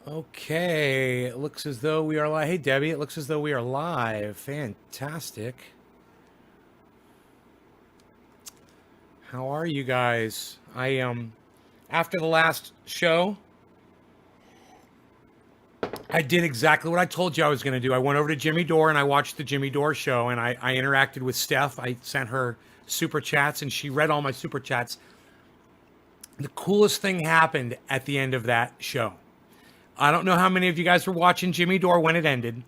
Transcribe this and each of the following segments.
Okay, it looks as though we are live. Hey, Debbie, it looks as though we are live. Fantastic. How are you guys? After the last show, I did exactly what I told you I was going to do. I went over to Jimmy Dore and I watched the Jimmy Dore show, and I interacted with Steph. I sent her super chats and she read all my super chats. The coolest thing happened at the end of that show. I don't know how many of you guys were watching Jimmy Dore when it ended,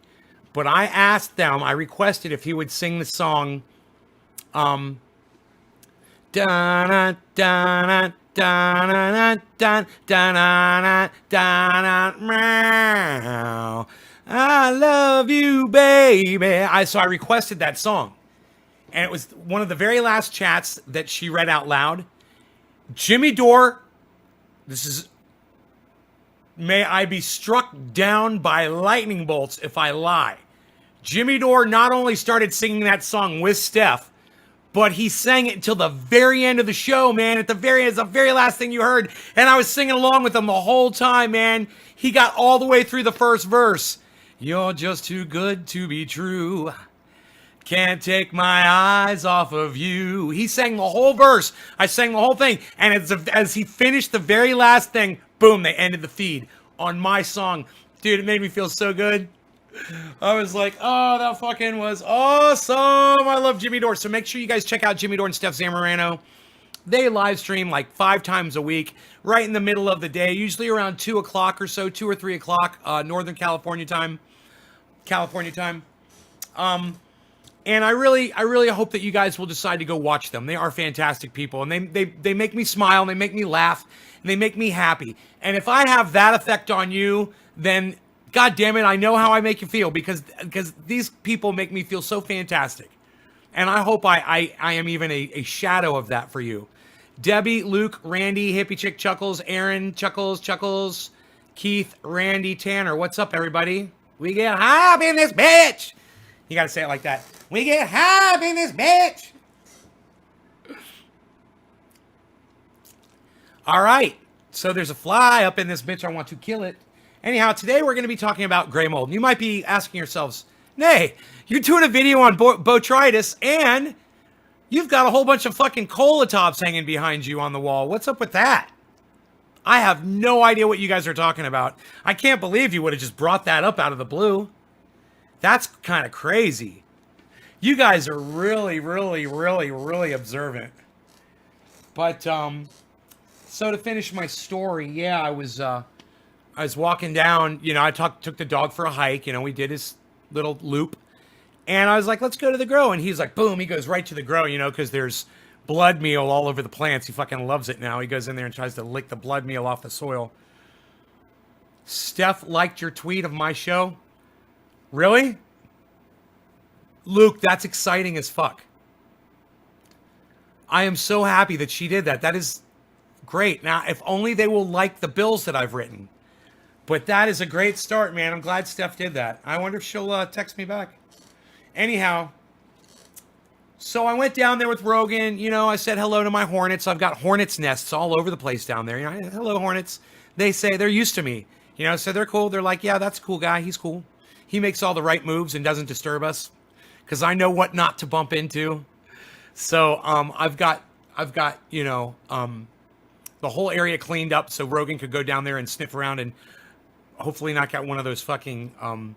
but I asked them, I requested if he would sing the song, da da da da da da meow. I love you, baby. So I requested that song, and it was one of the very last chats that she read out loud. Jimmy Dore, this is. May I be struck down by lightning bolts if I lie. Jimmy Dore not only started singing that song with Steph, but he sang it until the very end of the show, man. At the very end, it's the very last thing you heard. And I was singing along with him the whole time, man. He got all the way through the first verse. You're just too good to be true. Can't take my eyes off of you. He sang the whole verse. I sang the whole thing. And as he finished the very last thing, boom, they ended the feed on my song. Dude, it made me feel so good. I was like, oh, that fucking was awesome. I love Jimmy Dore. So make sure you guys check out Jimmy Dore and Steph Zamorano. They live stream like 5 times a week, right in the middle of the day, usually around 2 o'clock or so, 2 or 3 o'clock, Northern California time. And I really hope that you guys will decide to go watch them. They are fantastic people, and they make me smile, and they make me laugh, and they make me happy. And if I have that effect on you, then God damn it, I know how I make you feel, because these people make me feel so fantastic. And I hope I am even a shadow of that for you. Debbie, Luke, Randy, Hippie Chick Chuckles, Aaron, Chuckles, Keith, Randy, Tanner. What's up, everybody? We get high up in this bitch. You got to say it like that. We get high up in this bitch. All right. So there's a fly up in this bitch. I want to kill it. Anyhow, today we're going to be talking about gray mold. You might be asking yourselves, Nay, you're doing a video on botrytis and you've got a whole bunch of fucking cola tops hanging behind you on the wall. What's up with that? I have no idea what you guys are talking about. I can't believe you would have just brought that up out of the blue. That's kind of crazy. You guys are really observant. But, so to finish my story, yeah, I was walking down, I took the dog for a hike, we did his little loop, and I was like, let's go to the grow, and he's like, boom, he goes right to the grow, because there's blood meal all over the plants. He fucking loves it now. He goes in there and tries to lick the blood meal off the soil. Steph liked your tweet of my show. Really? Luke, that's exciting as fuck. I am so happy that she did that. That is great. Now, if only they will like the bills that I've written. But that is a great start, man. I'm glad Steph did that. I wonder if she'll text me back. Anyhow, so I went down there with Rogan. I said hello to my hornets. I've got hornets nests all over the place down there. Hello, hornets. They say they're used to me. So they're cool. They're like, yeah, that's a cool guy. He's cool. He makes all the right moves and doesn't disturb us, because I know what not to bump into. So I've got the whole area cleaned up so Rogan could go down there and sniff around and hopefully knock out one of those fucking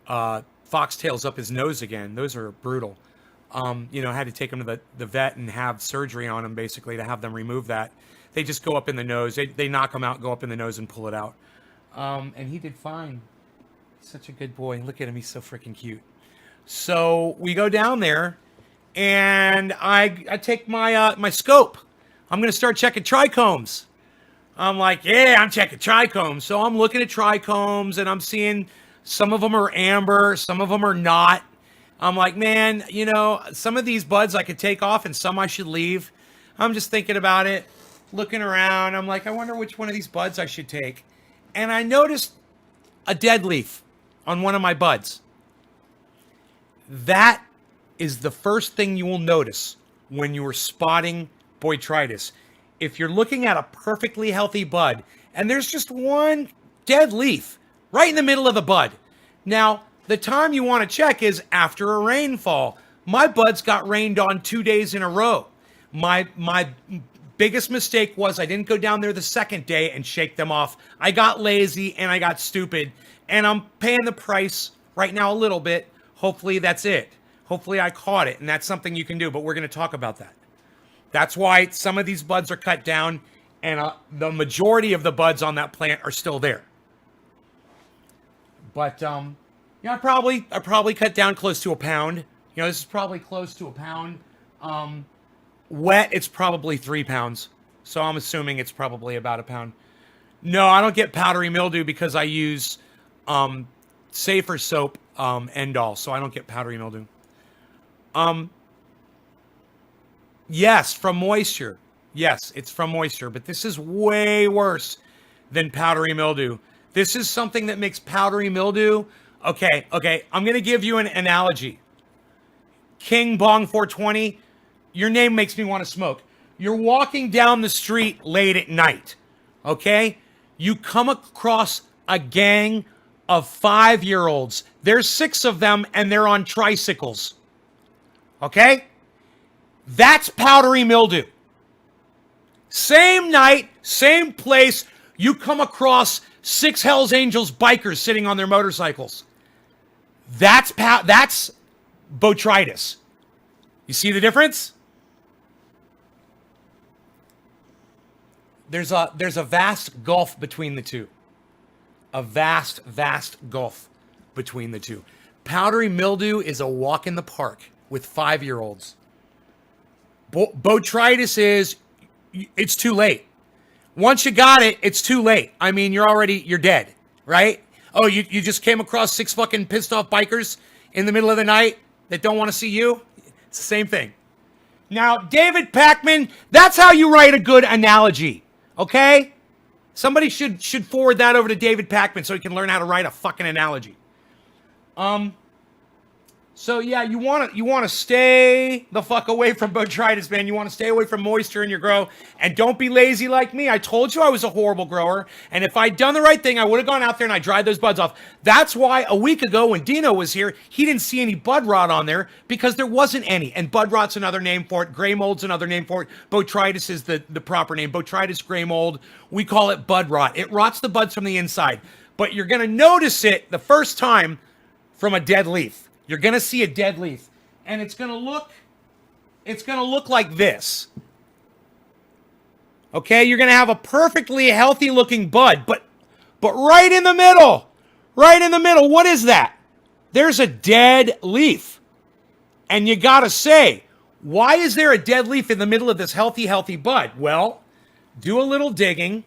foxtails up his nose again. Those are brutal. Had to take him to the vet and have surgery on him, basically, to have them remove that. They just go up in the nose. They knock him out, go up in the nose, and pull it out. And he did fine. Such a good boy. Look at him. He's so freaking cute. So we go down there, and I take my my scope. I'm going to start checking trichomes. I'm like, yeah, I'm checking trichomes. So I'm looking at trichomes, and I'm seeing some of them are amber, some of them are not. I'm like, man, some of these buds I could take off, and some I should leave. I'm just thinking about it, looking around. I'm like, I wonder which one of these buds I should take. And I noticed a dead leaf on one of my buds. That is the first thing you will notice when you are spotting botrytis. If you're looking at a perfectly healthy bud and there's just one dead leaf right in the middle of the bud. Now, the time you want to check is after a rainfall. My buds got rained on 2 days in a row. My biggest mistake was I didn't go down there the second day and shake them off. I got lazy and I got stupid, and I'm paying the price right now a little bit. Hopefully that's it. Hopefully I caught it, and that's something you can do, but we're going to talk about that. That's why some of these buds are cut down, and the majority of the buds on that plant are still there. But yeah, I probably cut down close to a pound. You know, this is probably close to a pound. Wet, it's probably 3 pounds. So I'm assuming it's probably about a pound. No, I don't get powdery mildew because I use safer soap, End-All, so I don't get powdery mildew. Yes, from moisture. Yes, it's from moisture, but this is way worse than powdery mildew. This is something that makes powdery mildew. Okay, I'm going to give you an analogy. King Bong 420, your name makes me want to smoke. You're walking down the street late at night, okay? You come across a gang of 5-year-olds. There's 6 of them, and they're on tricycles, okay? That's powdery mildew. Same night, same place, you come across 6 Hells Angels bikers sitting on their motorcycles. That's botrytis. You see the difference? There's a vast gulf between the two. A vast gulf between the two. Powdery mildew is a walk in the park with 5-year-olds. Botrytis is, it's too late. Once you got it, it's too late. I mean, you're dead, right? Oh, you just came across 6 fucking pissed off bikers in the middle of the night that don't want to see you? It's the same thing. Now, David Pakman, that's how you write a good analogy, okay? Somebody should forward that over to David Pakman so he can learn how to write a fucking analogy. So yeah, you want to stay the fuck away from botrytis, man. You want to stay away from moisture in your grow, and don't be lazy like me. I told you I was a horrible grower, and if I'd done the right thing, I would have gone out there and I dried those buds off. That's why a week ago when Dino was here, he didn't see any bud rot on there because there wasn't any. And bud rot's another name for it. Gray mold's another name for it. Botrytis is the proper name. Botrytis gray mold. We call it bud rot. It rots the buds from the inside, but you're gonna notice it the first time from a dead leaf. You're going to see a dead leaf, and it's going to look like this. Okay, you're going to have a perfectly healthy looking bud, but right in the middle, what is that? There's a dead leaf. And you got to say, why is there a dead leaf in the middle of this healthy bud? Well, do a little digging,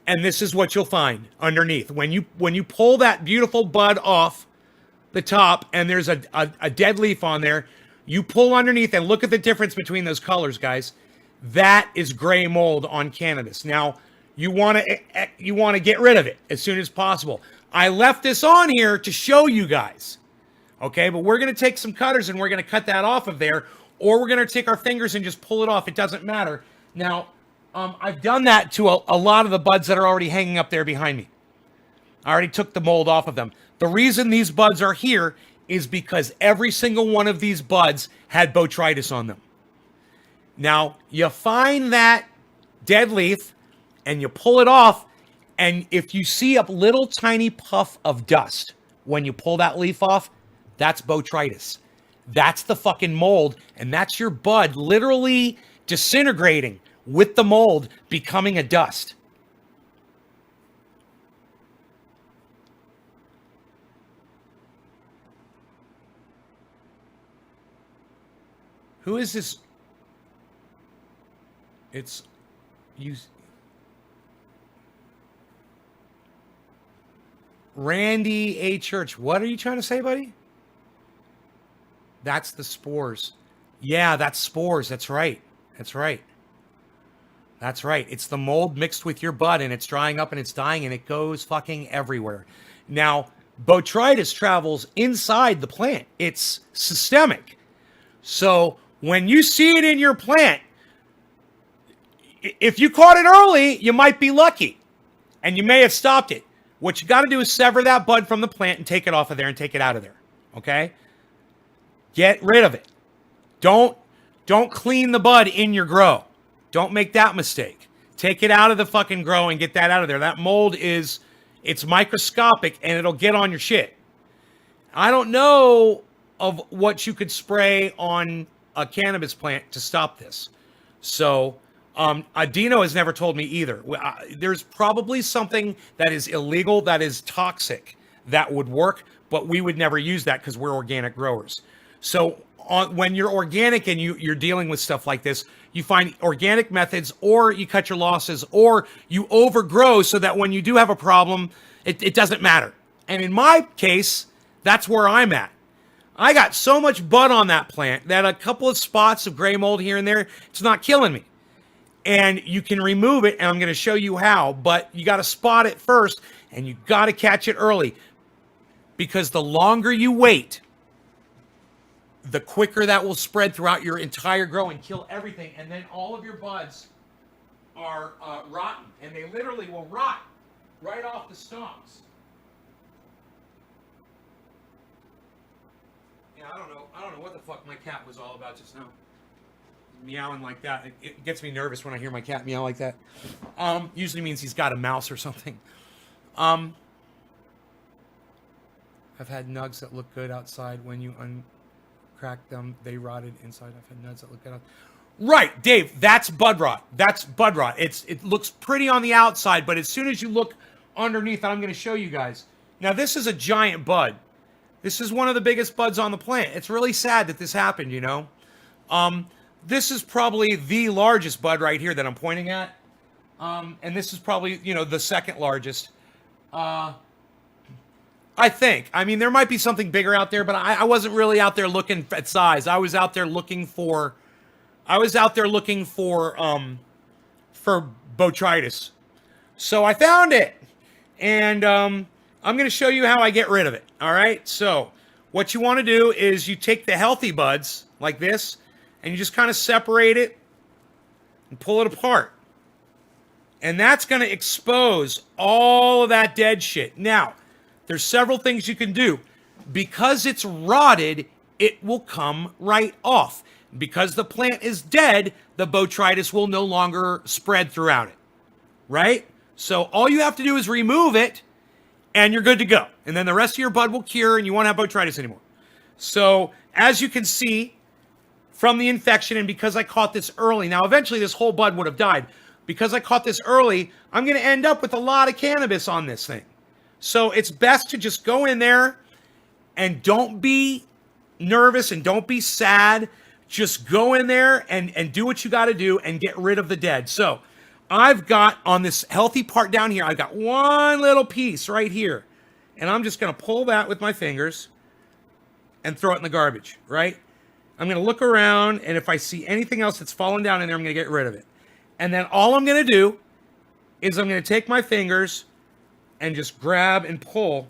and this is what you'll find underneath. When you pull that beautiful bud off the top and there's a dead leaf on there, you pull underneath and look at the difference between those colors, guys. That is gray mold on cannabis. Now, you want to get rid of it as soon as possible. I left this on here to show you guys. Okay, but we're going to take some cutters and we're going to cut that off of there, or we're going to take our fingers and just pull it off. It doesn't matter. Now, I've done that to a lot of the buds that are already hanging up there behind me. I already took the mold off of them. The reason these buds are here is because every single one of these buds had botrytis on them. Now, you find that dead leaf and you pull it off, and if you see a little tiny puff of dust when you pull that leaf off, that's botrytis. That's the fucking mold, and that's your bud literally disintegrating with the mold, becoming a dust. Who is this? It's you. Randy A. Church. What are you trying to say, buddy? That's the spores. Yeah, that's spores. That's right. That's right. That's right. It's the mold mixed with your bud, and it's drying up and it's dying, and it goes fucking everywhere. Now, botrytis travels inside the plant. It's systemic. So when you see it in your plant, if you caught it early, you might be lucky, and you may have stopped it. What you got to do is sever that bud from the plant and take it off of there and take it out of there. Okay? Get rid of it. Don't clean the bud in your grow. Don't make that mistake. Take it out of the fucking grow and get that out of there. That mold it's microscopic and it'll get on your shit. I don't know of what you could spray on a cannabis plant to stop this. So, Dino has never told me either. There's probably something that is illegal, that is toxic, that would work, but we would never use that because we're organic growers. So when you're organic and you're dealing with stuff like this, you find organic methods, or you cut your losses, or you overgrow so that when you do have a problem, it doesn't matter. And in my case, that's where I'm at. I got so much bud on that plant that a couple of spots of gray mold here and there, it's not killing me. And you can remove it, and I'm going to show you how, but you got to spot it first, and you got to catch it early. Because the longer you wait, the quicker that will spread throughout your entire grow and kill everything. And then all of your buds are rotten, and they literally will rot right off the stalks. Yeah, I don't know what the fuck my cat was all about just now. Meowing like that. It gets me nervous when I hear my cat meow like that. Usually means he's got a mouse or something. I've had nugs that look good outside. When you uncrack them, they rotted inside. I've had nugs that look good. Right, Dave, that's bud rot. That's bud rot. It looks pretty on the outside, but as soon as you look underneath, I'm going to show you guys. Now, this is a giant bud. This is one of the biggest buds on the plant. It's really sad that this happened, you know. This is probably the largest bud right here that I'm pointing at. And this is probably, the second largest. I think. I mean, there might be something bigger out there, but I wasn't really out there looking at size. I was out there looking for botrytis. So I found it. And I'm going to show you how I get rid of it. All right? So what you want to do is you take the healthy buds like this, and you just kind of separate it and pull it apart. And that's going to expose all of that dead shit. Now, there's several things you can do. Because it's rotted, it will come right off. Because the plant is dead, the botrytis will no longer spread throughout it. Right? So all you have to do is remove it, and you're good to go. And then the rest of your bud will cure, and you won't have botrytis anymore. So, as you can see, from the infection, and because I caught this early. Now, eventually this whole bud would have died. Because I caught this early, I'm going to end up with a lot of cannabis on this thing. So it's best to just go in there and don't be nervous and don't be sad. Just go in there and do what you got to do and get rid of the dead. So I've got on this healthy part down here, I've got one little piece right here. And I'm just going to pull that with my fingers and throw it in the garbage, right? I'm going to look around, and if I see anything else that's fallen down in there, I'm going to get rid of it. And then all I'm going to do is I'm going to take my fingers and just grab and pull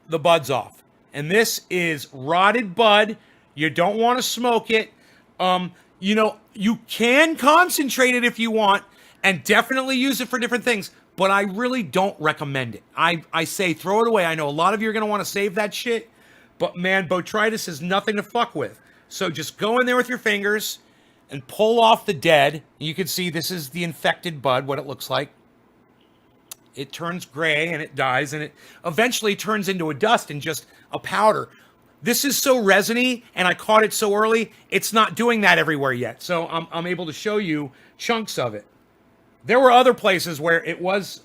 the buds off. And this is rotted bud. You don't want to smoke it. You can concentrate it if you want, and definitely use it for different things, but I really don't recommend it. I say throw it away. I know a lot of you are going to want to save that shit. But man, botrytis is nothing to fuck with. So just go in there with your fingers and pull off the dead. You can see this is the infected bud, what it looks like. It turns gray and it dies, and it eventually turns into a dust and just a powder. This is so resiny, and I caught it so early, it's not doing that everywhere yet. So I'm able to show you chunks of it. There were other places where it was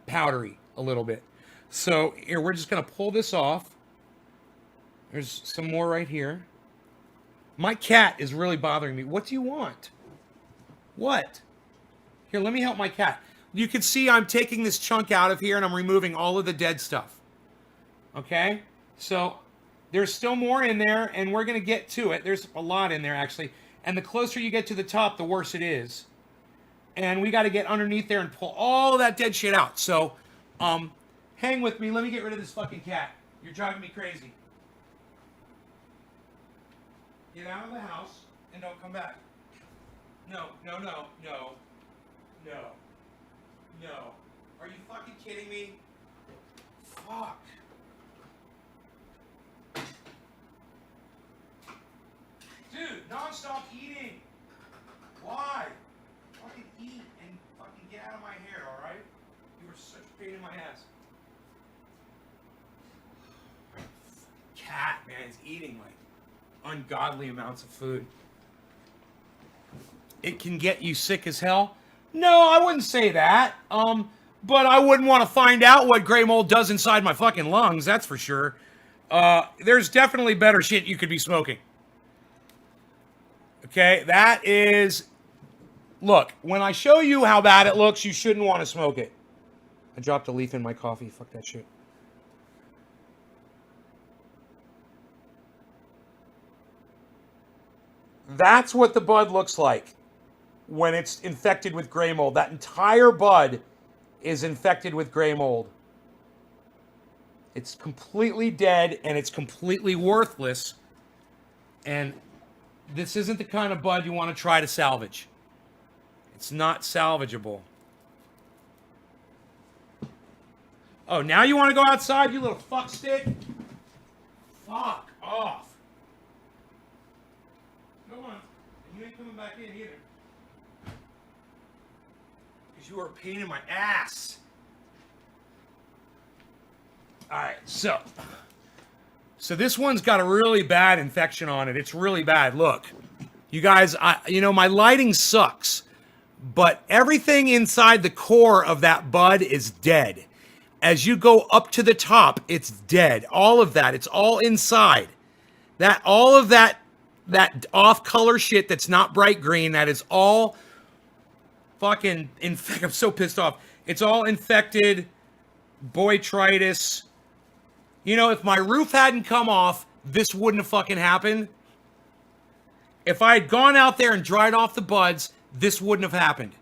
powdery a little bit. So here, we're just going to pull this off. There's some more right here. My cat is really bothering me. What do you want? What? Here, let me help my cat. You can see I'm taking this chunk out of here, and I'm removing all of the dead stuff. Okay? So there's still more in there, and we're going to get to it. There's a lot in there, actually. And the closer you get to the top, the worse it is. And we got to get underneath there and pull all of that dead shit out. So, hang with me. Let me get rid of this fucking cat. You're driving me crazy. Get out of the house and don't come back. No. Are you fucking kidding me? Fuck. Dude, non-stop eating. Why? Fucking eat and fucking get out of my hair, alright? You are such a pain in my ass. Cat, man, is eating like ungodly amounts of food. It can get you sick as hell. No, I wouldn't say that. But I wouldn't want to find out what gray mold does inside my fucking lungs, that's for sure. There's definitely better shit you could be smoking. Okay, that is... Look, when I show you how bad it looks, you shouldn't want to smoke it. I dropped a leaf in my coffee. Fuck that shit. That's what the bud looks like when it's infected with gray mold. That entire bud is infected with gray mold. It's completely dead and it's completely worthless. And this isn't the kind of bud you want to try to salvage. It's not salvageable. Oh, now you want to go outside, you little fuckstick? Fuck off. Go on. You ain't coming back in either. Because you are a pain in my ass. Alright, so this one's got a really bad infection on it. It's really bad. Look, you guys, my lighting sucks, but everything inside the core of that bud is dead. As you go up to the top, it's dead. All of that, it's all inside. All of that off-color shit that's not bright green, that is all fucking infected. I'm so pissed off. It's all infected, boitritis. You know, if my roof hadn't come off, this wouldn't have fucking happened. If I had gone out there and dried off the buds, this wouldn't have happened.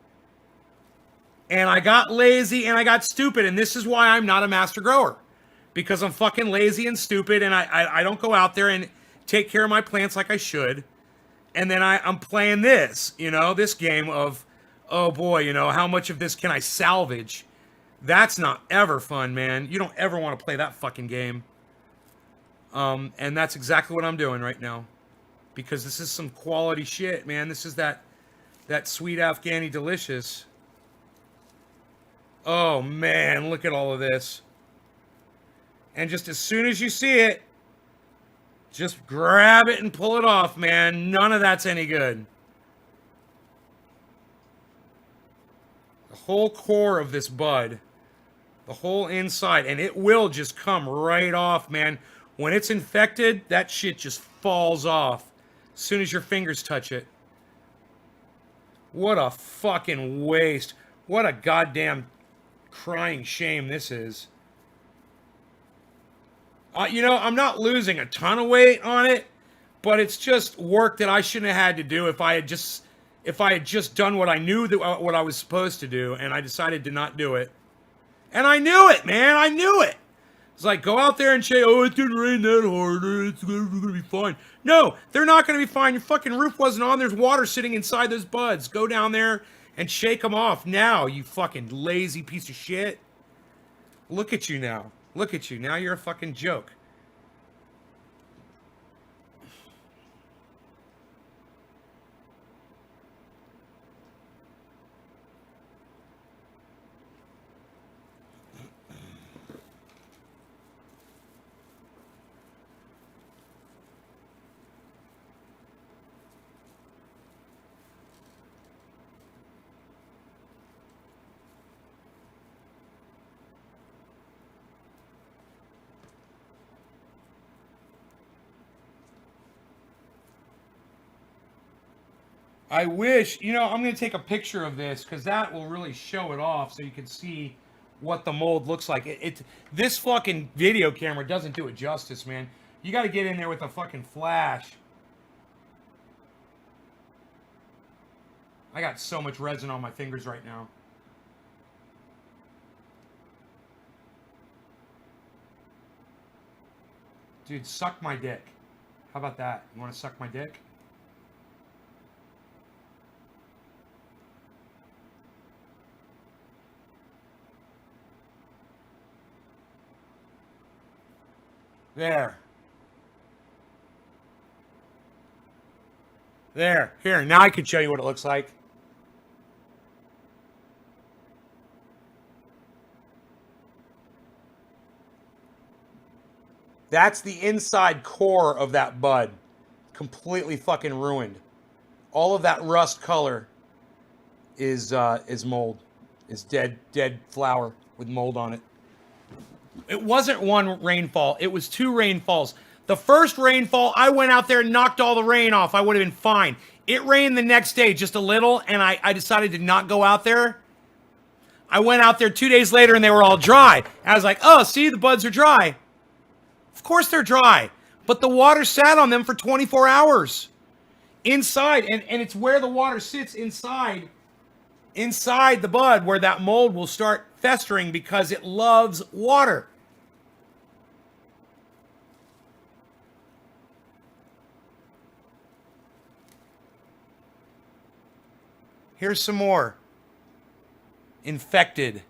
And I got lazy and I got stupid, and this is why I'm not a master grower. Because I'm fucking lazy and stupid, and I don't go out there and take care of my plants like I should. And then I'm playing this, this game of, oh boy, how much of this can I salvage? That's not ever fun, man. You don't ever want to play that fucking game. And that's exactly what I'm doing right now. Because this is some quality shit, man. This is that sweet Afghani delicious. Oh, man, look at all of this. And just as soon as you see it, just grab it and pull it off, man. None of that's any good. The whole core of this bud, the whole inside, and it will just come right off, man. When it's infected, that shit just falls off as soon as your fingers touch it. What a fucking waste. What a goddamn crying shame this is. I'm not losing a ton of weight on it, but it's just work that I shouldn't have had to do if I had just done what I knew what I was supposed to do, and I decided to not do it. And I knew it, man. I knew it. It's like, go out there and say, oh, it didn't rain that hard. It's going to be fine. No, they're not going to be fine. Your fucking roof wasn't on. There's water sitting inside those buds. Go down there and shake them off now, you fucking lazy piece of shit. Look at you now. Look at you. Now you're a fucking joke. I wish, I'm going to take a picture of this because that will really show it off so you can see what the mold looks like. This fucking video camera doesn't do it justice, man. You got to get in there with a fucking flash. I got so much resin on my fingers right now. Dude, suck my dick. How about that? You want to suck my dick? There. There. Here, now I can show you what it looks like. That's the inside core of that bud. Completely fucking ruined. All of that rust color is mold. Is dead flower with mold on it. It wasn't one rainfall. It was two rainfalls. The first rainfall, I went out there and knocked all the rain off. I would have been fine. It rained the next day just a little, and I decided to not go out there. I went out there 2 days later, and they were all dry. I was like, oh, see, the buds are dry. Of course they're dry. But the water sat on them for 24 hours. Inside, and it's where the water sits inside the bud where that mold will start festering because it loves water. Here's some more. Infected.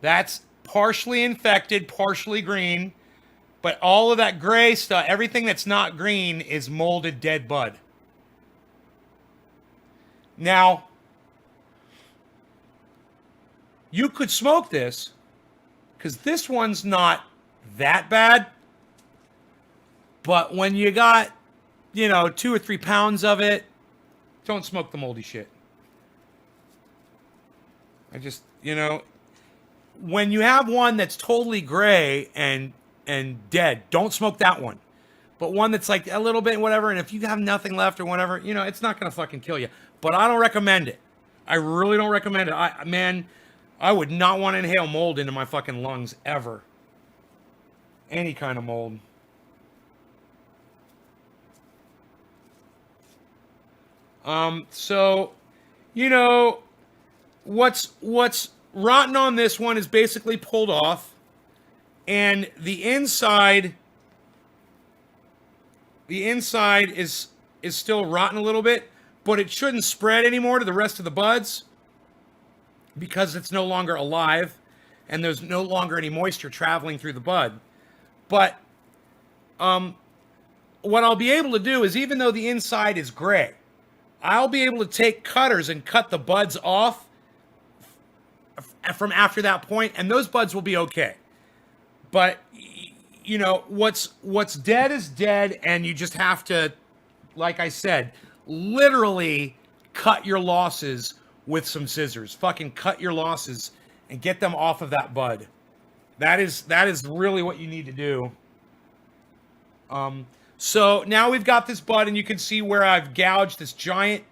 That's partially infected, partially green. But all of that gray stuff, everything that's not green is molded dead bud. Now, you could smoke this because this one's not that bad. But when you got, 2 or 3 pounds of it, don't smoke the moldy shit. I just, when you have one that's totally gray and dead, don't smoke that one. But one that's like a little bit whatever, and if you have nothing left or whatever, it's not gonna fucking kill you. But I don't recommend it. I really don't recommend it. I would not want to inhale mold into my fucking lungs ever. Any kind of mold. So, what's rotten on this one is basically pulled off, and the inside is still rotten a little bit, but it shouldn't spread anymore to the rest of the buds because it's no longer alive and there's no longer any moisture traveling through the bud. But what I'll be able to do is, even though the inside is gray, I'll be able to take cutters and cut the buds off from after that point, and those buds will be okay. But what's dead is dead, and you just have to, like I said, literally cut your losses with some scissors. Fucking cut your losses and get them off of that bud. That is really what you need to do. So now we've got this bud, and you can see where I've gouged this giant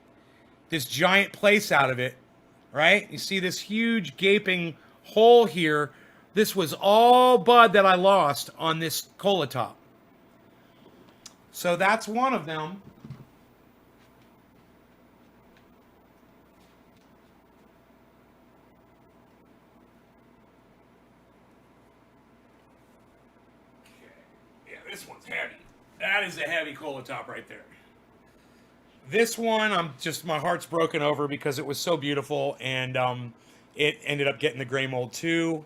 place out of it, right? You see this huge gaping hole here. This was all bud that I lost on this cola top. So that's one of them. This one's heavy. That is a heavy cola top right there. This one, my heart's broken over because it was so beautiful, and it ended up getting the gray mold too,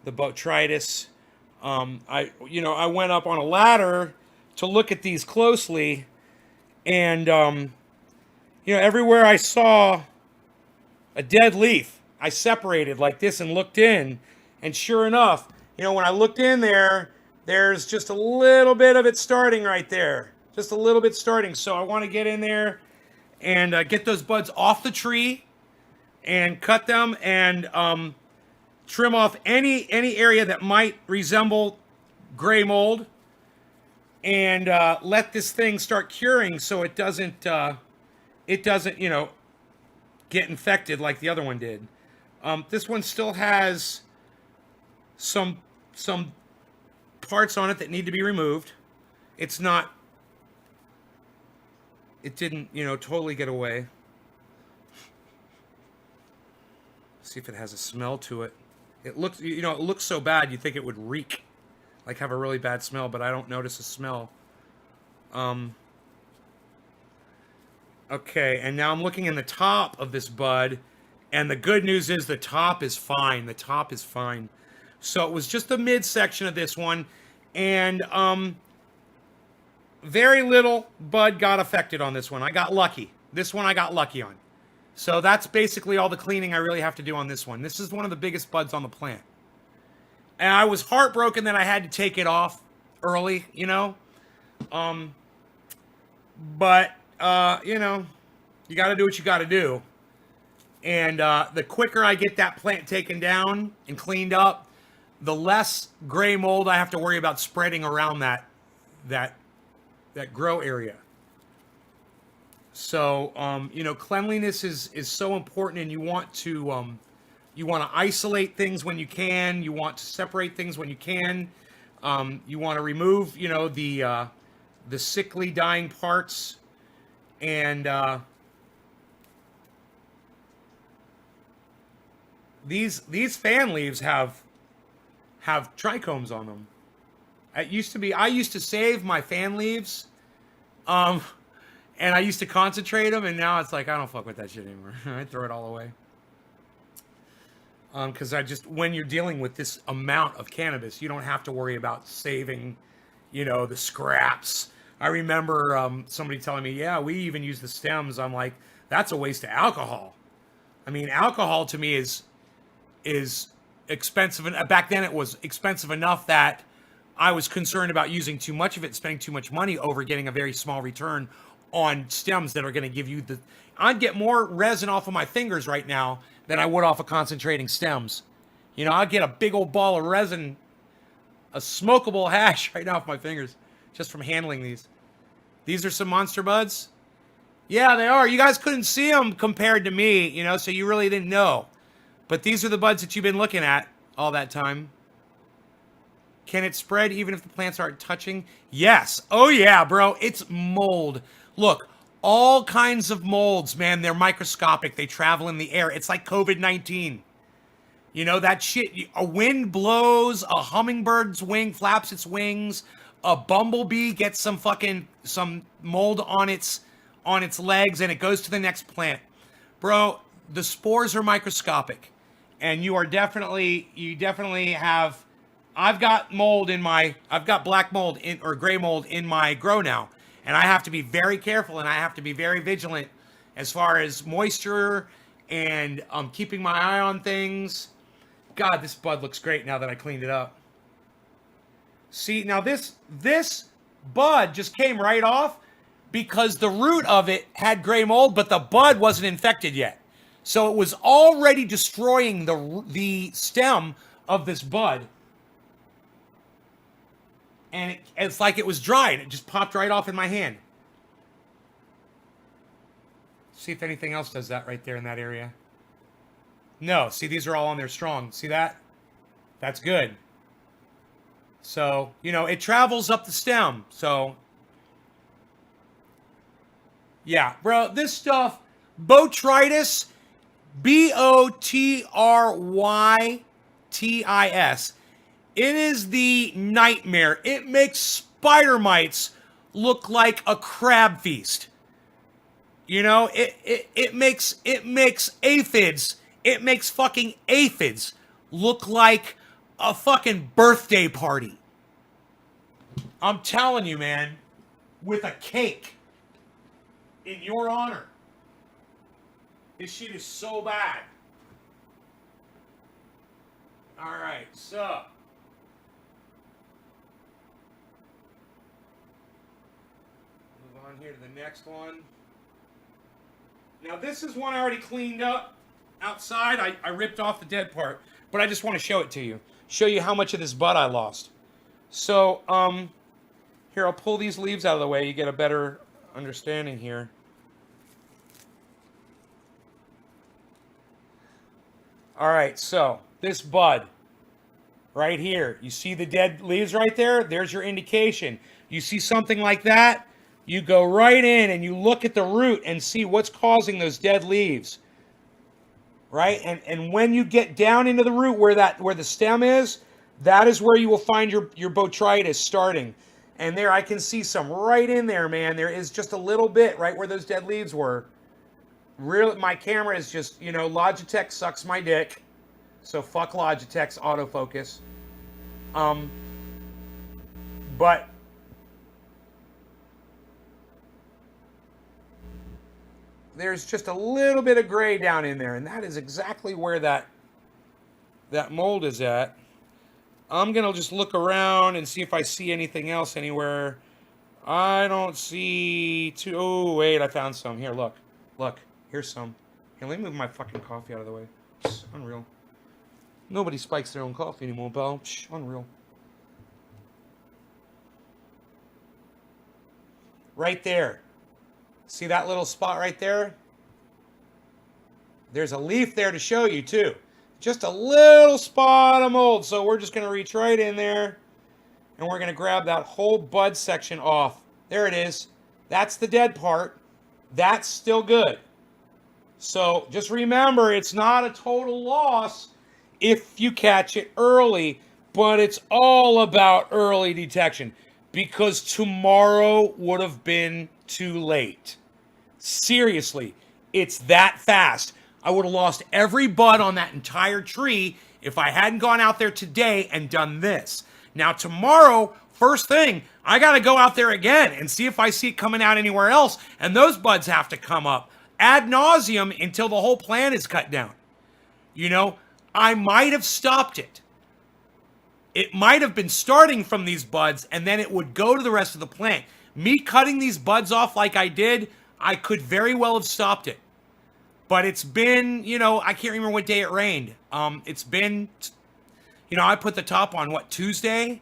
the botrytis. I went up on a ladder to look at these closely, and everywhere I saw a dead leaf, I separated like this and looked in, and sure enough, when I looked in there, there's just a little bit of it starting right there. Just a little bit starting. So I want to get in there and get those buds off the tree and cut them and trim off any area that might resemble gray mold, and let this thing start curing so it doesn't get infected like the other one did. This one still has some parts on it that need to be removed. It didn't, totally get away. See if it has a smell to it. It looks so bad you'd think it would reek, like have a really bad smell, but I don't notice a smell. Okay, and now I'm looking in the top of this bud, and the good news is the top is fine. The top is fine. So it was just the midsection of this one, and very little bud got affected on this one. I got lucky. This one I got lucky on. So that's basically all the cleaning I really have to do on this one. This is one of the biggest buds on the plant. And I was heartbroken that I had to take it off early, you know. But you know, you got to do what you got to do. And the quicker I get that plant taken down and cleaned up, the less gray mold I have to worry about spreading around that grow area. So you know, cleanliness is so important, and you want to isolate things when you can. You want to separate things when you can. You want to remove, you know, the sickly dying parts, and these fan leaves have trichomes on them. It used to be, I used to save my fan leaves, and I used to concentrate them, and now it's like I don't fuck with that shit anymore. I throw it all away. Because when you're dealing with this amount of cannabis, you don't have to worry about saving, you know, the scraps. I remember somebody telling me, yeah, we even use the stems. I'm like, that's a waste of alcohol. I mean, alcohol to me is expensive. And back then it was expensive enough that I was concerned about using too much of it, spending too much money over getting a very small return on stems that are going to give you I'd get more resin off of my fingers right now than I would off of concentrating stems. You know, I'd get a big old ball of resin, a smokable hash right now off my fingers just from handling these. These are some monster buds. Yeah, they are. You guys couldn't see them compared to me, you know, so you really didn't know. But these are the buds that you've been looking at all that time. Can it spread even if the plants aren't touching? Yes. Oh, yeah, bro. It's mold. Look, all kinds of molds, man. They're microscopic. They travel in the air. It's like COVID-19. You know, that shit. A wind blows. A hummingbird's wing flaps its wings. A bumblebee gets some mold on its legs, and it goes to the next plant. Bro, the spores are microscopic. And you definitely have... I've got black mold or gray mold in my grow now. And I have to be very careful, and I have to be very vigilant as far as moisture and keeping my eye on things. God, this bud looks great now that I cleaned it up. See, now this bud just came right off because the root of it had gray mold, but the bud wasn't infected yet. So it was already destroying the stem of this bud. And it's like it was dried. It just popped right off in my hand. See if anything else does that right there in that area. No, see, these are all on there strong. See that? That's good. So, you know, it travels up the stem. So, yeah, bro, this stuff, botrytis, Botrytis. It is the nightmare. It makes spider mites look like a crab feast. You know, it makes aphids. It makes fucking aphids look like a fucking birthday party. I'm telling you, man, with a cake in your honor. This shit is so bad. All right, so on here to the next one. Now this is one I already cleaned up outside. I ripped off the dead part, but I just want to show it to you. Show you how much of this bud I lost. So, here, I'll pull these leaves out of the way. You get a better understanding here. All right, so this bud right here. You see the dead leaves right there? There's your indication. You see something like that? You go right in and you look at the root and see what's causing those dead leaves. Right? And when you get down into the root where the stem is, that is where you will find your botrytis starting. And there I can see some right in there, man. There is just a little bit right where those dead leaves were. Really, my camera is just, you know, Logitech sucks my dick. So fuck Logitech's autofocus. But there's just a little bit of gray down in there, and that is exactly where that mold is at. I'm gonna just look around and see if I see anything else anywhere. I don't see too. Oh wait, I found some. Here, look, here's some. Here, let me move my fucking coffee out of the way. Psh, unreal. Nobody spikes their own coffee anymore, pal. Psh, unreal. Right there. See that little spot right there? There's a leaf there to show you too. Just a little spot of mold. So we're just going to reach right in there and we're going to grab that whole bud section off. There it is. That's the dead part. That's still good. So just remember, it's not a total loss if you catch it early, but it's all about early detection because tomorrow would have been too late. Seriously, it's that fast. I would have lost every bud on that entire tree if I hadn't gone out there today and done this. Now tomorrow, first thing, I got to go out there again and see if I see it coming out anywhere else, and those buds have to come up ad nauseum until the whole plant is cut down. You know, I might have stopped it. It might have been starting from these buds, and then it would go to the rest of the plant. Me cutting these buds off like I did, I could very well have stopped it. But it's been, you know, I can't remember what day it rained. It's been, you know, I put the top on, what, Tuesday?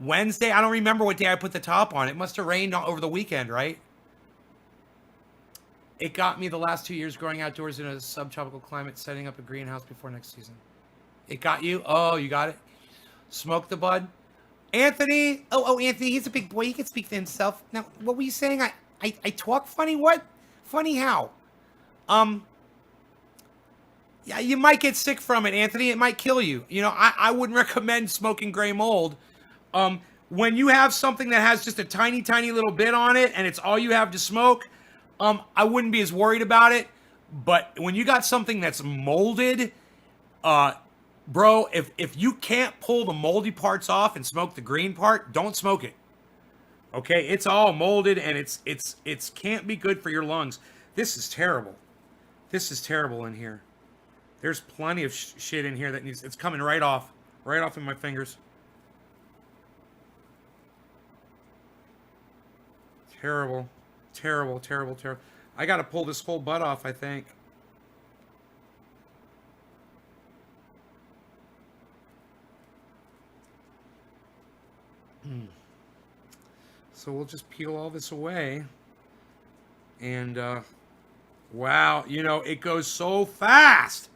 Wednesday? I don't remember what day I put the top on. It must have rained over the weekend, right? It got me the last 2 years growing outdoors in a subtropical climate, setting up a greenhouse before next season. It got you? Oh, you got it? Smoke the bud? Anthony? Oh, Anthony, he's a big boy. He can speak for himself. Now, what were you saying? I talk funny? What? Funny how? Yeah, you might get sick from it, Anthony. It might kill you. You know, I wouldn't recommend smoking gray mold. When you have something that has just a tiny, tiny little bit on it and it's all you have to smoke, I wouldn't be as worried about it. But when you got something that's molded, bro, if you can't pull the moldy parts off and smoke the green part, don't smoke it. Okay, it's all molded and it's can't be good for your lungs. This is terrible. This is terrible in here. There's plenty of shit in here that needs. It's coming right off in my fingers. Terrible, terrible, terrible, terrible. I got to pull this whole bud off, I think. So we'll just peel all this away. And, wow, you know, it goes so fast.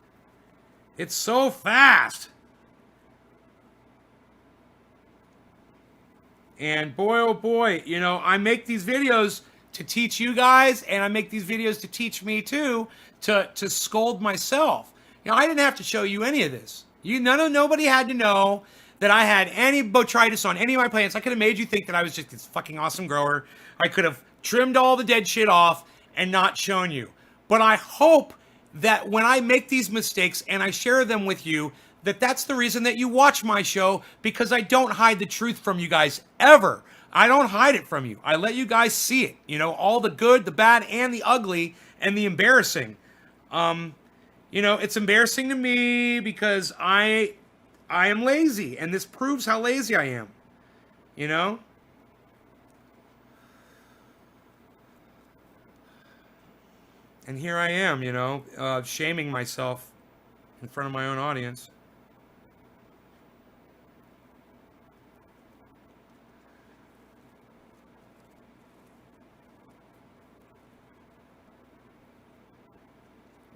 It's so fast. And boy, oh boy, you know, I make these videos to teach you guys, and I make these videos to teach me too, to scold myself. You know, I didn't have to show you any of this. Nobody had to know that I had any botrytis on any of my plants. I could have made you think that I was just this fucking awesome grower. I could have trimmed all the dead shit off and not shown you. But I hope that when I make these mistakes and I share them with you, that's the reason that you watch my show, because I don't hide the truth from you guys ever. I don't hide it from you. I let you guys see it. You know, all the good, the bad, and the ugly, and the embarrassing. You know, it's embarrassing to me because I am lazy, and this proves how lazy I am. You know? And here I am, you know, shaming myself in front of my own audience.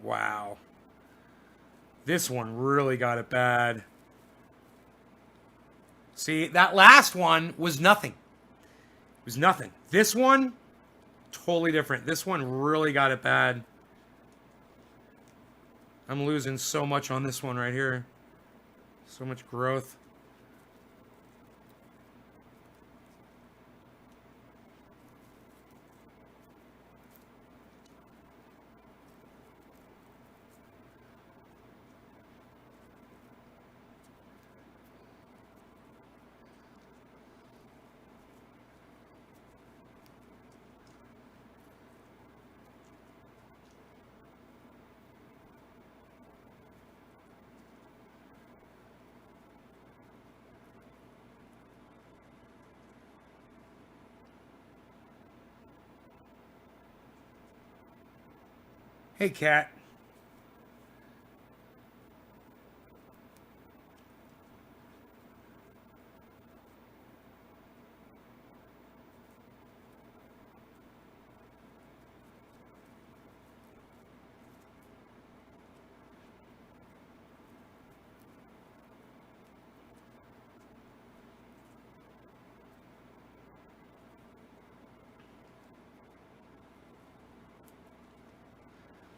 Wow. This one really got it bad. See, that last one was nothing. It was nothing. This one, totally different. This one really got it bad. I'm losing so much on this one right here. So much growth. Hey, cat.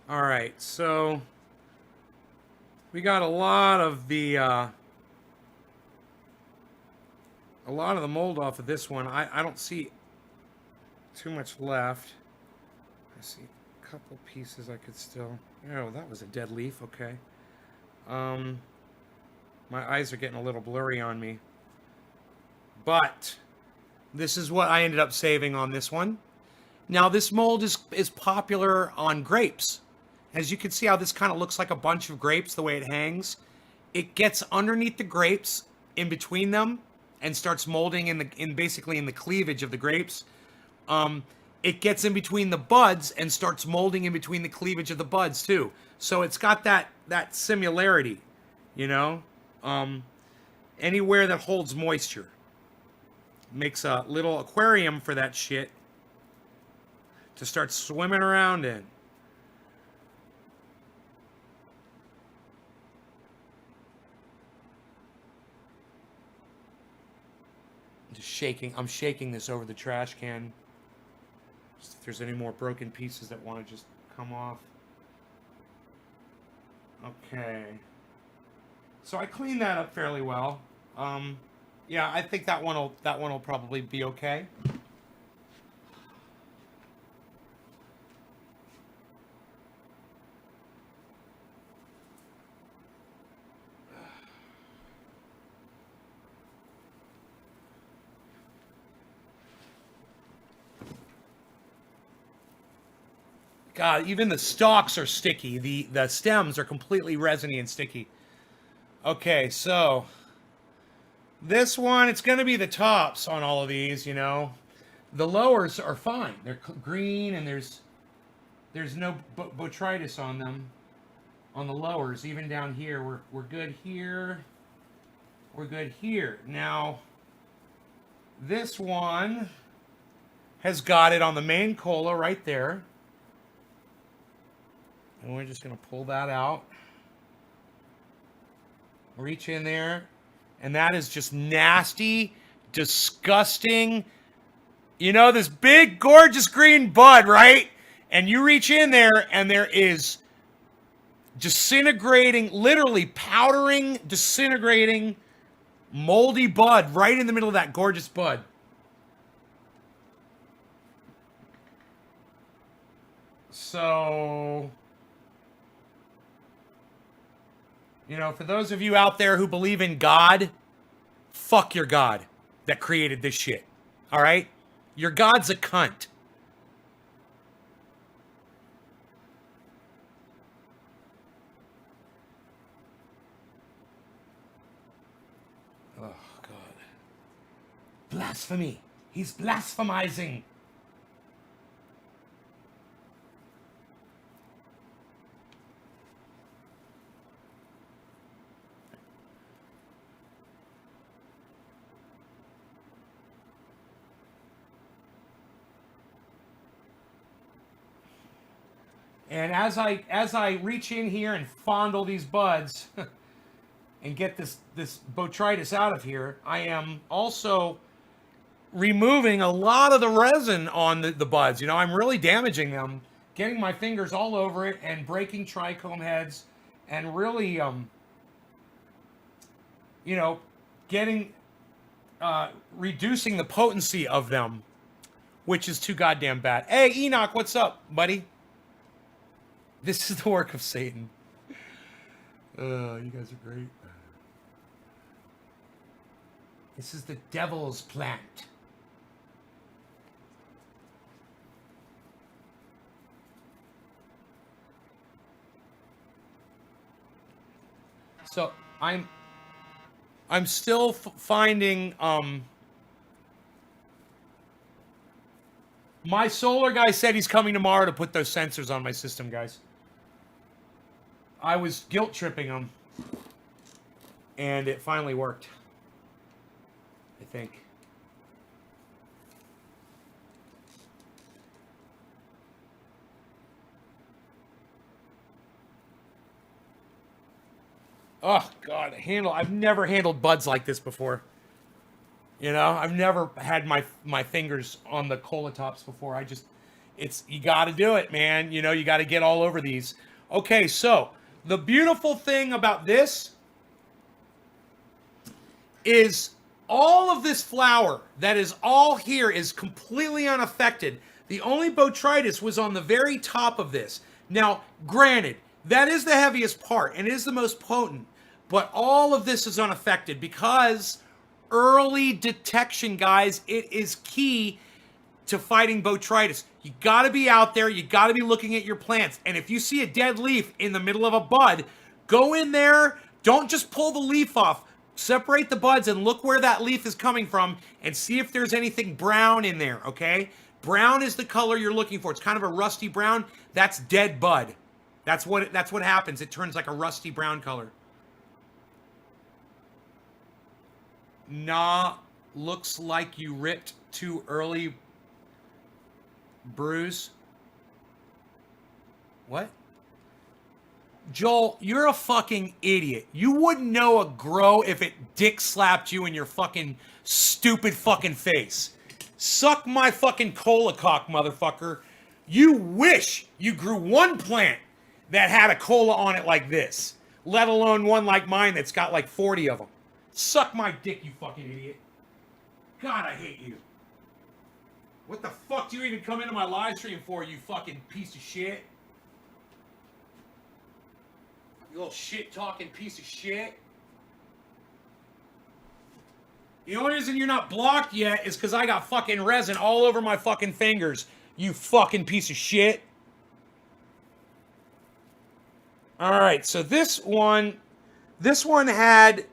All right, so we got a lot of the mold off of this one. I don't see too much left. I see a couple pieces I could still. Oh, that was a dead leaf. Okay. My eyes are getting a little blurry on me. But this is what I ended up saving on this one. Now this mold is popular on grapes. As you can see how this kind of looks like a bunch of grapes the way it hangs. It gets underneath the grapes in between them and starts molding basically in the cleavage of the grapes. It gets in between the buds and starts molding in between the cleavage of the buds too. So it's got that similarity, you know. Anywhere that holds moisture makes a little aquarium for that shit to start swimming around in. I'm shaking this over the trash can. Just if there's any more broken pieces that want to just come off. Okay. So I cleaned that up fairly well. Yeah, I think that one will probably be okay. God, even the stalks are sticky. The stems are completely resiny and sticky. Okay, so this one, it's going to be the tops on all of these, you know. The lowers are fine. They're green and there's no botrytis on them. On the lowers, even down here, we're good here. We're good here. Now, this one has got it on the main cola right there. And we're just going to pull that out. Reach in there. And that is just nasty, disgusting. You know, this big, gorgeous green bud, right? And you reach in there and there is disintegrating, literally powdering, disintegrating, moldy bud right in the middle of that gorgeous bud. So, you know, for those of you out there who believe in God, fuck your God that created this shit. All right? Your God's a cunt. Oh, God. Blasphemy. He's blasphemizing. And as I reach in here and fondle these buds and get this botrytis out of here, I am also removing a lot of the resin on the buds. You know, I'm really damaging them, getting my fingers all over it and breaking trichome heads and really, you know, reducing the potency of them, which is too goddamn bad. Hey, Enoch, what's up, buddy? This is the work of Satan. You guys are great. This is the devil's plant. So I'm still finding my solar guy said he's coming tomorrow to put those sensors on my system, guys. I was guilt tripping them, and it finally worked. I think. Oh God, I've never handled buds like this before. You know, I've never had my fingers on the cola tops before. You got to do it, man. You know, you got to get all over these. Okay, so the beautiful thing about this is all of this flour that is all here is completely unaffected. The only botrytis was on the very top of this. Now, granted, that is the heaviest part and it is the most potent, but all of this is unaffected because early detection, guys, it is key to fighting botrytis. You got to be out there. You got to be looking at your plants. And if you see a dead leaf in the middle of a bud, go in there. Don't just pull the leaf off. Separate the buds and look where that leaf is coming from and see if there's anything brown in there, okay? Brown is the color you're looking for. It's kind of a rusty brown. That's dead bud. That's what happens. It turns like a rusty brown color. Nah, looks like you ripped too early. Bruise. What? Joel, you're a fucking idiot. You wouldn't know a grow if it dick slapped you in your fucking stupid fucking face. Suck my fucking cola cock, motherfucker. You wish you grew one plant that had a cola on it like this, let alone one like mine that's got like 40 of them. Suck my dick, you fucking idiot. God, I hate you. What the fuck do you even come into my live stream for, you fucking piece of shit? You little shit-talking piece of shit. The only reason you're not blocked yet is because I got fucking resin all over my fucking fingers. You fucking piece of shit. Alright, so this one had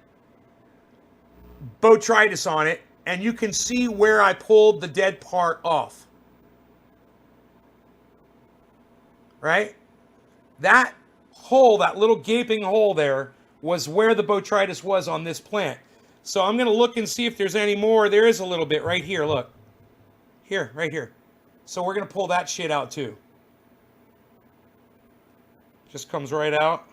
botrytis on it, and you can see where I pulled the dead part off. Right? That hole, that little gaping hole there, was where the botrytis was on this plant. So I'm going to look and see if there's any more. There is a little bit right here, look. Here, right here. So we're going to pull that shit out too. Just comes right out.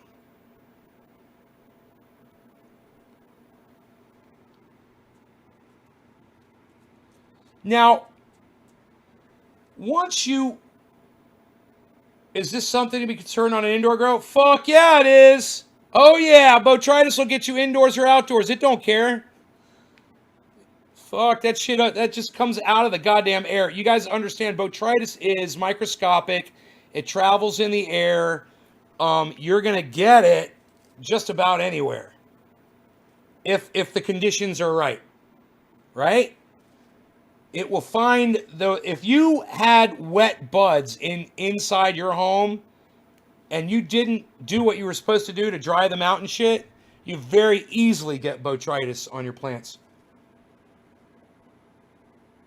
Now, is this something to be concerned on an indoor grow? Fuck yeah, it is. Oh yeah, botrytis will get you indoors or outdoors. It don't care. Fuck, that shit, that just comes out of the goddamn air. You guys understand, botrytis is microscopic. It travels in the air. You're going to get it just about anywhere. If the conditions are right. Right? It will find, if you had wet buds inside your home and you didn't do what you were supposed to do to dry them out and shit, you very easily get botrytis on your plants.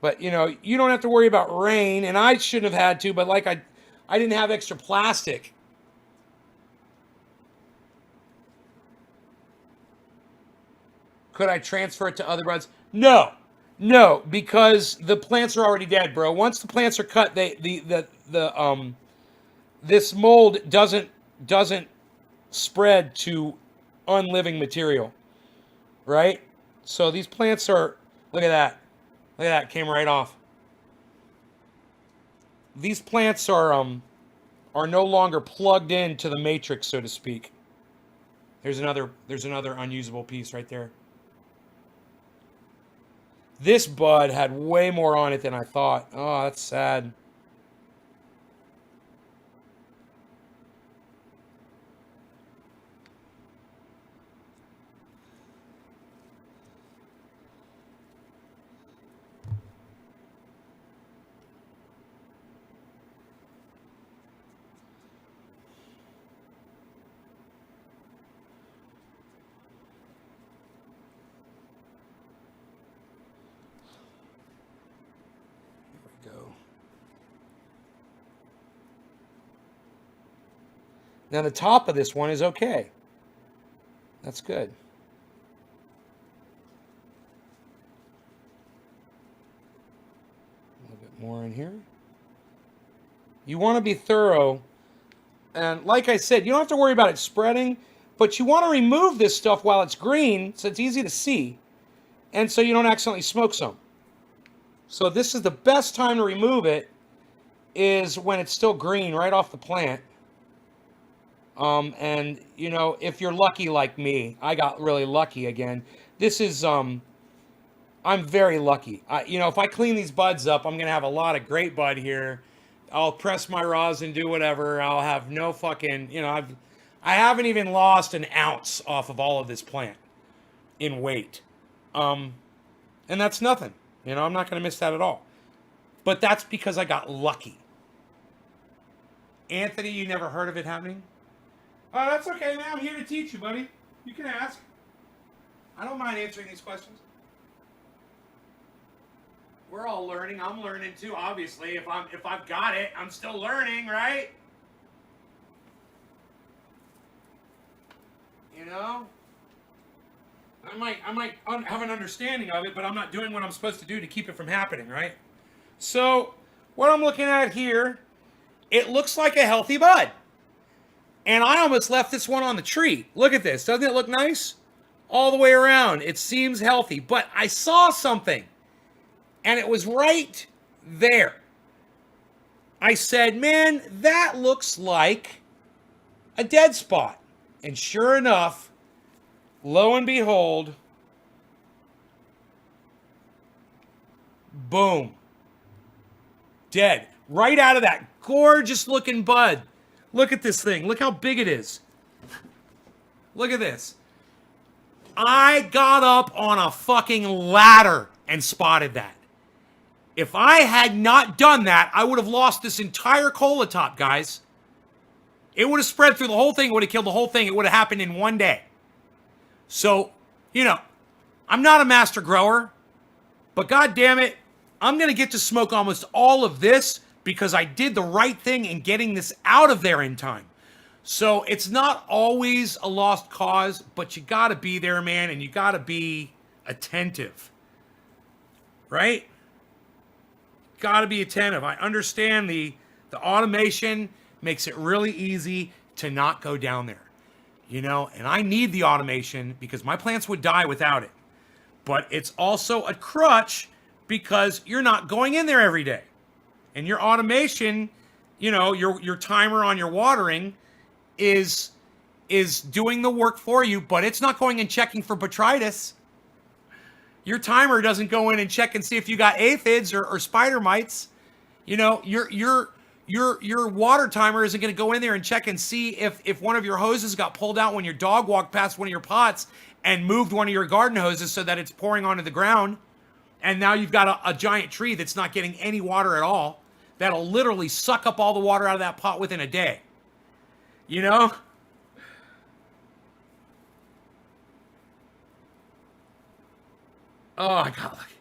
But, you know, you don't have to worry about rain, and I shouldn't have had to, but like I didn't have extra plastic. Could I transfer it to other buds? No. No, because the plants are already dead, bro. Once the plants are cut, this mold doesn't spread to unliving material, right? So these plants are, look at that. Look at that, came right off. These plants are no longer plugged into the matrix, so to speak. There's another unusable piece right there. This bud had way more on it than I thought. Oh, that's sad. Go. Now the top of this one is okay. That's good. A little bit more in here. You want to be thorough. And like I said, you don't have to worry about it spreading, but you want to remove this stuff while it's green so it's easy to see, and so you don't accidentally smoke some. So this is the best time to remove it, is when it's still green right off the plant. And you know, if you're lucky like me, I got really lucky again. This is I'm very lucky. You know, if I clean these buds up, I'm gonna have a lot of great bud here. I'll press my rosin, do whatever. I'll have no fucking, you know, I haven't even lost an ounce off of all of this plant in weight. And that's nothing. You know, I'm not going to miss that at all. But that's because I got lucky. Anthony, you never heard of it happening? Oh, that's okay, man. I'm here to teach you, buddy. You can ask. I don't mind answering these questions. We're all learning. I'm learning too, obviously. If I've got it, I'm still learning, right? You know? I might have an understanding of it, but I'm not doing what I'm supposed to do to keep it from happening, right? So, what I'm looking at here, it looks like a healthy bud. And I almost left this one on the tree. Look at this. Doesn't it look nice? All the way around. It seems healthy. But I saw something. And it was right there. I said, man, that looks like a dead spot. And sure enough, lo and behold, boom. Dead. Right out of that gorgeous looking bud. Look at this thing. Look how big it is. Look at this. I got up on a fucking ladder and spotted that. If I had not done that, I would have lost this entire cola top, guys. It would have spread through the whole thing. It would have killed the whole thing. It would have happened in one day. So, you know, I'm not a master grower, but God damn it, I'm going to get to smoke almost all of this because I did the right thing in getting this out of there in time. So it's not always a lost cause, but you got to be there, man, and you got to be attentive. Right? Got to be attentive. I understand the automation makes it really easy to not go down there. You know, and I need the automation because my plants would die without it. But it's also a crutch because you're not going in there every day. And your automation, you know, your timer on your watering is doing the work for you, but it's not going and checking for botrytis. Your timer doesn't go in and check and see if you got aphids or spider mites. You know, your water timer isn't going to go in there and check and see if one of your hoses got pulled out when your dog walked past one of your pots and moved one of your garden hoses so that it's pouring onto the ground. And now you've got a giant tree that's not getting any water at all. That'll literally suck up all the water out of that pot within a day. You know? Oh, I got lucky.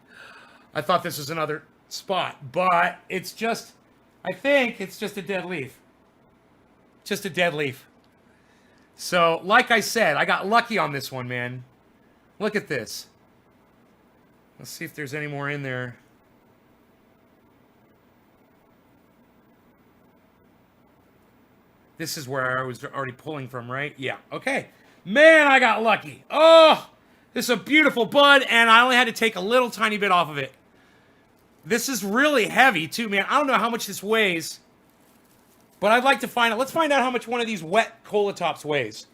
I thought this was another spot, but it's just, I think it's just a dead leaf. Just a dead leaf. So, like I said, I got lucky on this one, man. Look at this. Let's see if there's any more in there. This is where I was already pulling from, right? Yeah, okay. Man, I got lucky. Oh, this is a beautiful bud, and I only had to take a little tiny bit off of it. This is really heavy, too, man. I don't know how much this weighs, but I'd like to find out. Let's find out how much one of these wet cola tops weighs.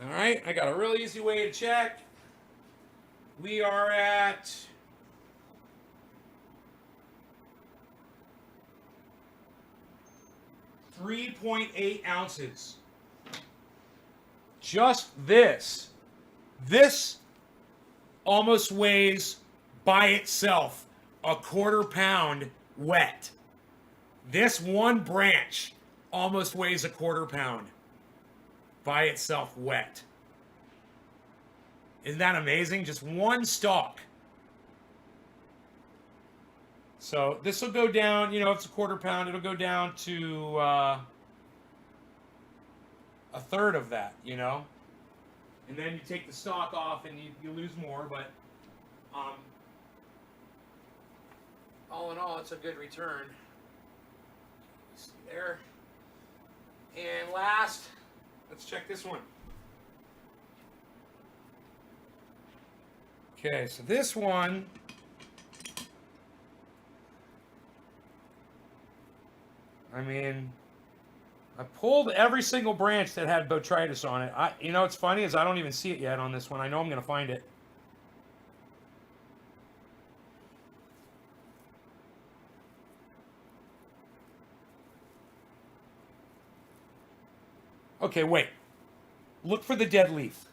All right, I got a really easy way to check. We are at 3.8 ounces. Just this. This almost weighs by itself a quarter pound wet. This one branch almost weighs a quarter pound by itself wet. Isn't that amazing? Just one stalk. So this will go down, if it's a quarter pound, it'll go down to a third of that. And then you take the stalk off and you lose more, but all in all, it's a good return. See there. And last, let's check this one. Okay, so this one, I mean, I pulled every single branch that had botrytis on it. What's funny is I don't even see it yet on this one. I know I'm going to find it. Okay, wait. Look for the dead leaf.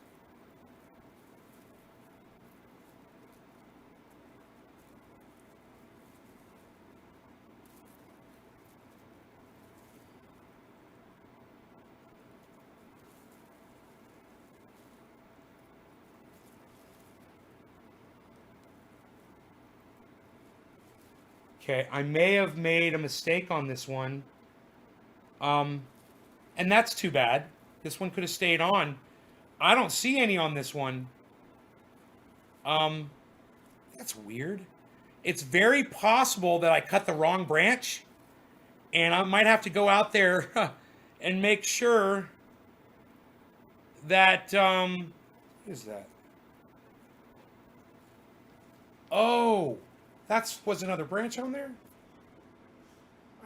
Okay, I may have made a mistake on this one. And that's too bad. This one could have stayed on. I don't see any on this one. That's weird. It's very possible that I cut the wrong branch. And I might have to go out there and make sure that, what is that? Oh, was another branch on there?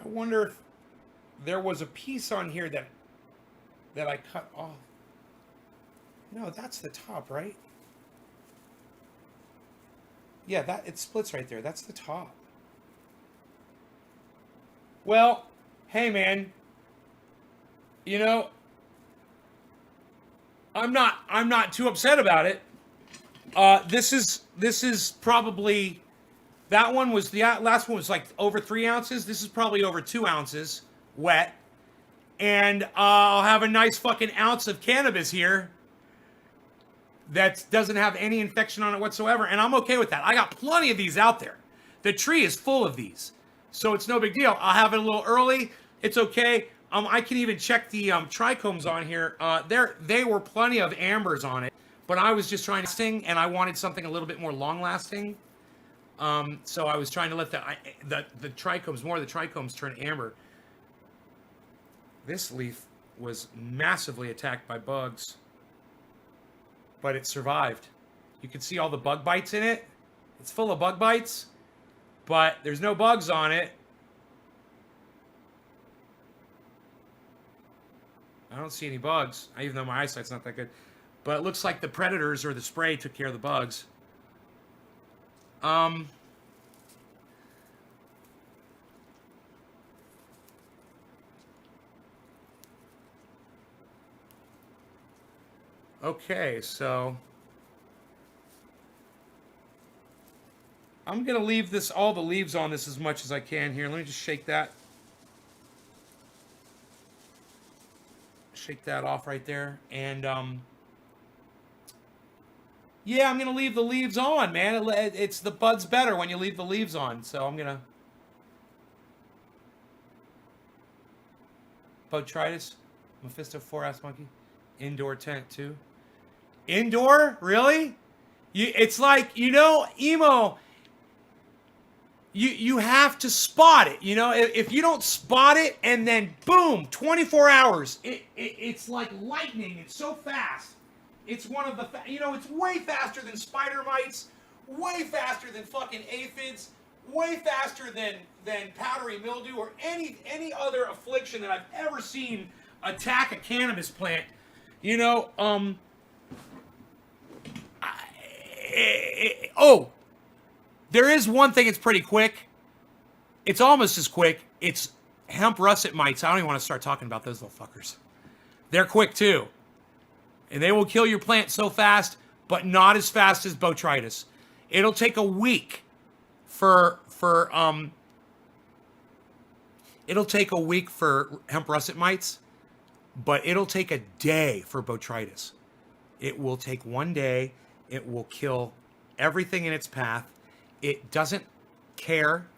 I wonder if there was a piece on here that I cut off. No, that's the top, right? Yeah, it splits right there. That's the top. Well, hey man, I'm not too upset about it. This is probably, that one was, the last one was like over 3 ounces. This is probably over 2 ounces wet. And I'll have a nice fucking ounce of cannabis here that doesn't have any infection on it whatsoever. And I'm okay with that. I got plenty of these out there. The tree is full of these. So it's no big deal. I'll have it a little early. It's okay. I can even check the trichomes on here. They were plenty of ambers on it. But I was just trying to sting, and I wanted something a little bit more long-lasting. So I was trying to let the trichomes, more of the trichomes turn amber. This leaf was massively attacked by bugs, but it survived. You can see all the bug bites in it. It's full of bug bites, but there's no bugs on it. I don't see any bugs, even though my eyesight's not that good. But it looks like the predators or the spray took care of the bugs. Okay, so I'm going to leave all the leaves on this as much as I can here. Let me just shake that. Shake that off right there. And, yeah, I'm going to leave the leaves on, man. It's the buds better when you leave the leaves on. So I'm going to... Botrytis, Mephisto 4-ass monkey. Indoor tent, too. Indoor? Really? It's like, emo... You have to spot it, If you don't spot it and then boom, 24 hours, it's like lightning. It's so fast. It's one of the, it's way faster than spider mites, way faster than fucking aphids, way faster than powdery mildew or any other affliction that I've ever seen attack a cannabis plant. There is one thing that's pretty quick. It's almost as quick. It's hemp russet mites. I don't even want to start talking about those little fuckers. They're quick too. And they will kill your plant so fast, but not as fast as botrytis. It'll take a week for hemp russet mites, but it'll take a day for botrytis. It will take 1 day. It will kill everything in its path. It doesn't care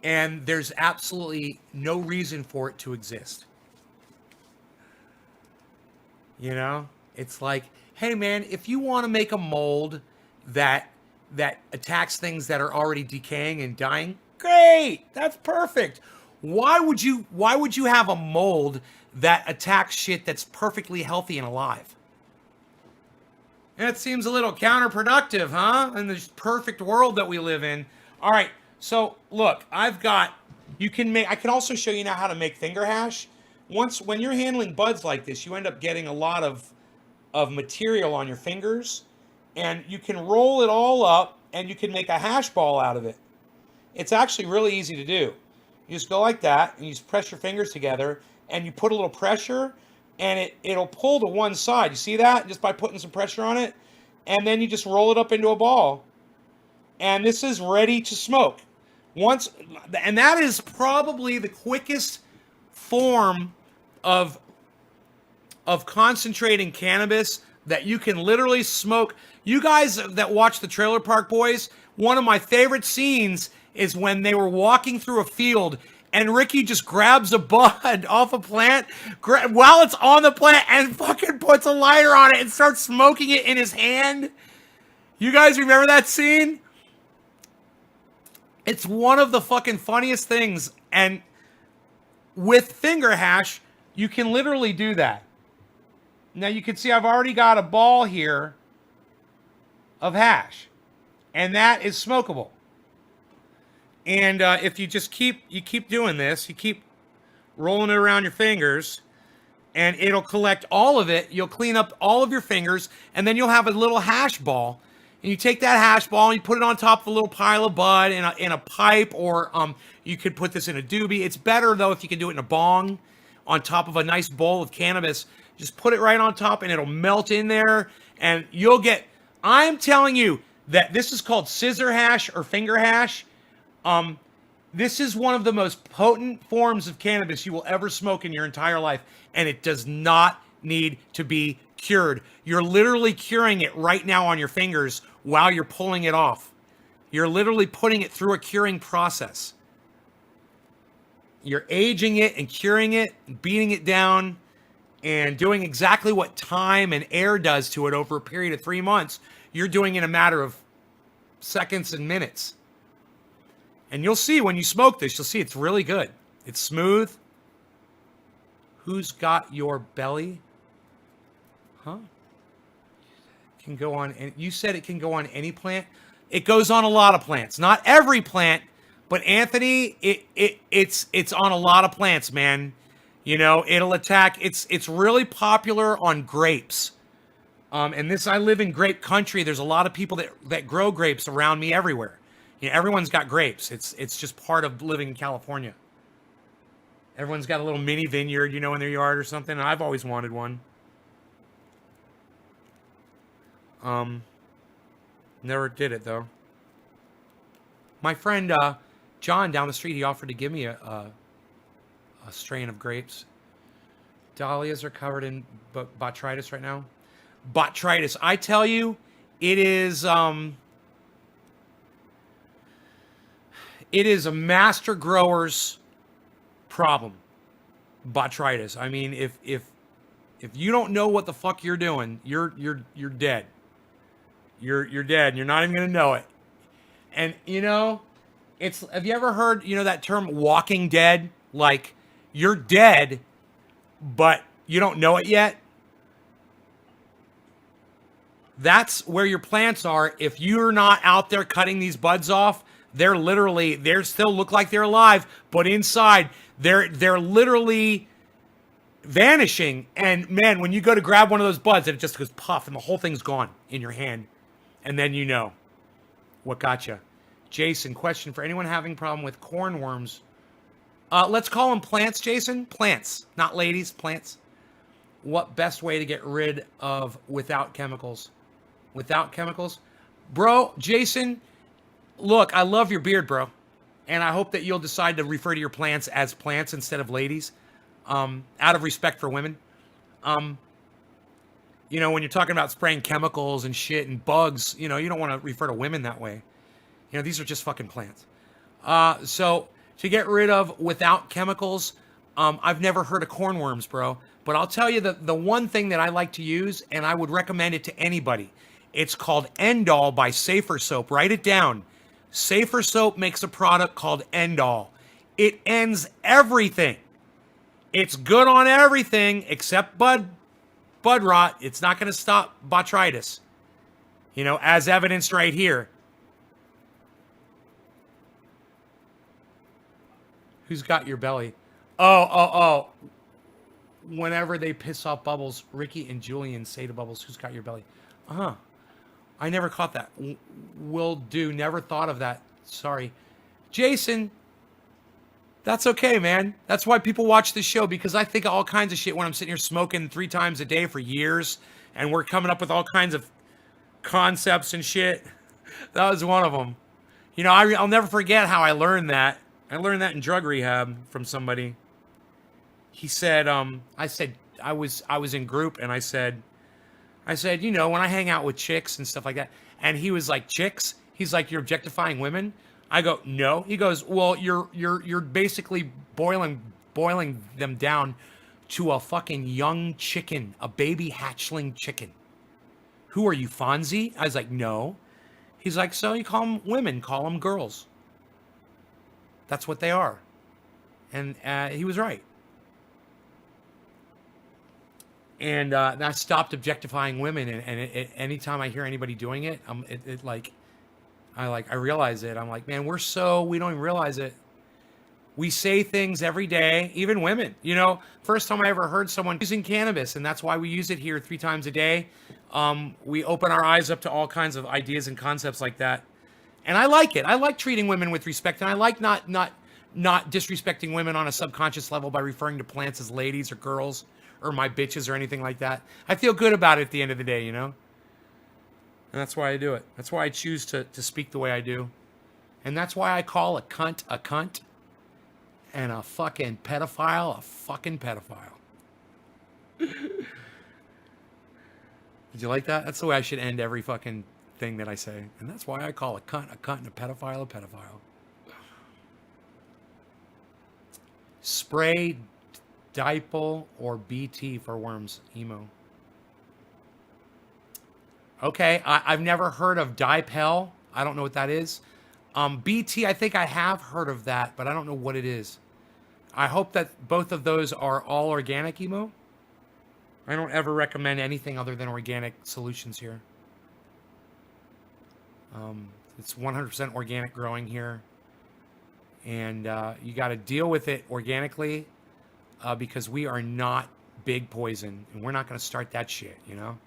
And there's absolutely no reason for it to exist. You know? It's like, hey man, if you want to make a mold that attacks things that are already decaying and dying, great. That's perfect. Why would you have a mold that attacks shit that's perfectly healthy and alive? That seems a little counterproductive, huh? In this perfect world that we live in. All right. So, look, I can also show you now how to make finger hash. When you're handling buds like this, you end up getting a lot of material on your fingers, and you can roll it all up and you can make a hash ball out of it. It's actually really easy to do. You just go like that and you just press your fingers together and you put a little pressure and it'll pull to one side. You see that? Just by putting some pressure on it. And then you just roll it up into a ball. And this is ready to smoke. And that is probably the quickest form of concentrating cannabis that you can literally smoke. You guys that watch the Trailer Park Boys, one of my favorite scenes is when they were walking through a field and Ricky just grabs a bud off a plant while it's on the plant and fucking puts a lighter on it and starts smoking it in his hand. You guys remember that scene? It's one of the fucking funniest things. And with finger hash, you can literally do that. Now you can see I've already got a ball here of hash. And that is smokable. And if you just keep doing this, you keep rolling it around your fingers, and it'll collect all of it. You'll clean up all of your fingers, and then you'll have a little hash ball. And you take that hash ball and you put it on top of a little pile of bud in a pipe, or you could put this in a doobie. It's better though if you can do it in a bong on top of a nice bowl of cannabis. Just put it right on top, and it'll melt in there, and you'll get. I'm telling you that this is called scissor hash or finger hash. This is one of the most potent forms of cannabis you will ever smoke in your entire life, and it does not need to be cured. You're literally curing it right now on your fingers while you're pulling it off. You're literally putting it through a curing process. You're aging it and curing it, and beating it down, and doing exactly what time and air does to it over a period of 3 months. You're doing in a matter of seconds and minutes. And you'll see when you smoke this, you'll see it's really good. It's smooth. Who's got your belly? Huh? Can go on, and you said it can go on any plant. It goes on a lot of plants. Not every plant, but Anthony, it's on a lot of plants, man. You know, it'll attack. It's really popular on grapes. And this, I live in grape country. There's a lot of people that grow grapes around me everywhere. You know, everyone's got grapes. It's just part of living in California. Everyone's got a little mini vineyard, you know, in their yard or something. And I've always wanted one. Never did it though. My friend John down the street, he offered to give me a strain of grapes. Dahlias are covered in botrytis right now. Botrytis, I tell you, it is a master grower's problem. Botrytis. I mean, if you don't know what the fuck you're doing, you're dead. You're dead, and you're not even gonna know it. And you know, have you ever heard, you know, that term walking dead? Like, you're dead, but you don't know it yet. That's where your plants are. If you're not out there cutting these buds off, they're still look like they're alive, but inside they're literally vanishing. And man, when you go to grab one of those buds, it just goes puff, and the whole thing's gone in your hand. And then you know what got you. Jason, question for anyone having problem with cornworms. Let's call them plants, Jason. Plants, not ladies, plants. What best way to get rid of without chemicals? Without chemicals? Bro, Jason, look, I love your beard, bro. And I hope that you'll decide to refer to your plants as plants instead of ladies. Out of respect for women. You know, when you're talking about spraying chemicals and shit and bugs, you know, you don't want to refer to women that way. You know, these are just fucking plants. So to get rid of without chemicals. I've never heard of cornworms, bro. But I'll tell you the one thing that I like to use, and I would recommend it to anybody. It's called Endol by Safer Soap. Write it down. Safer Soap makes a product called Endol. It ends everything. It's good on everything except bud rot. It's not going to stop botrytis. You know, as evidenced right here. Who's got your belly? Oh. Whenever they piss off Bubbles, Ricky and Julian say to Bubbles, who's got your belly? Uh-huh. I never caught that. Will do. Never thought of that. Sorry. Jason, that's okay, man. That's why people watch this show, because I think of all kinds of shit when I'm sitting here smoking 3 times a day for years, and we're coming up with all kinds of concepts and shit. That was one of them. You know, I'll never forget how I learned that. I learned that in drug rehab from somebody. He said, I said, I was in group, and I said, you know, when I hang out with chicks and stuff like that, and he was like, chicks? He's like, you're objectifying women? I go, no. He goes, well, you're basically boiling them down to a fucking young chicken, a baby hatchling chicken. Who are you, Fonzie? I was like, no. He's like, so you call them women, call them girls. That's what they are. And he was right. And I stopped objectifying women. And anytime I hear anybody doing it, I realize it. I'm like, man, we don't even realize it. We say things every day, even women. You know, first time I ever heard someone using cannabis, and that's why we use it here 3 times a day. We open our eyes up to all kinds of ideas and concepts like that. And I like it. I like treating women with respect, and I like not disrespecting women on a subconscious level by referring to plants as ladies or girls or my bitches or anything like that. I feel good about it at the end of the day, you know? And that's why I do it. That's why I choose to speak the way I do. And that's why I call a cunt, and a fucking pedophile, a fucking pedophile. Did you like that? That's the way I should end every fucking thing that I say. And that's why I call a cunt, and a pedophile, a pedophile. Spray, Dipel, or BT for worms, emo. Okay, I've never heard of Dipel. I don't know what that is. BT, I think I have heard of that, but I don't know what it is. I hope that both of those are all organic, emo. I don't ever recommend anything other than organic solutions here. It's 100% organic growing here. And you got to deal with it organically because we are not big poison. And we're not going to start that shit, you know?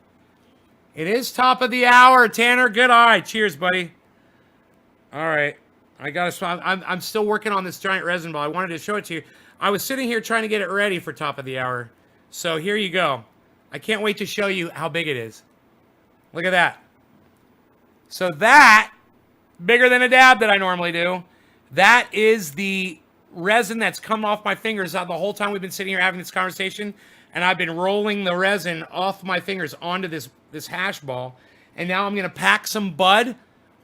It is top of the hour, Tanner. Good eye. Cheers, buddy. All right. I'm still working on this giant resin ball. I wanted to show it to you. I was sitting here trying to get it ready for top of the hour. So here you go. I can't wait to show you how big it is. Look at that. So that, bigger than a dab that I normally do, that is the resin that's come off my fingers the whole time we've been sitting here having this conversation. And I've been rolling the resin off my fingers onto this hash ball. And now I'm going to pack some bud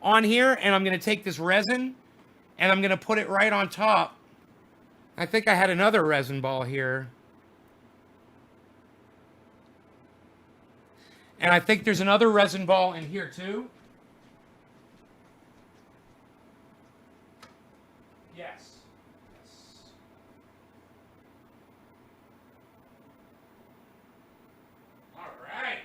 on here. And I'm going to take this resin and I'm going to put it right on top. I think I had another resin ball here. And I think there's another resin ball in here too. Yes. All right.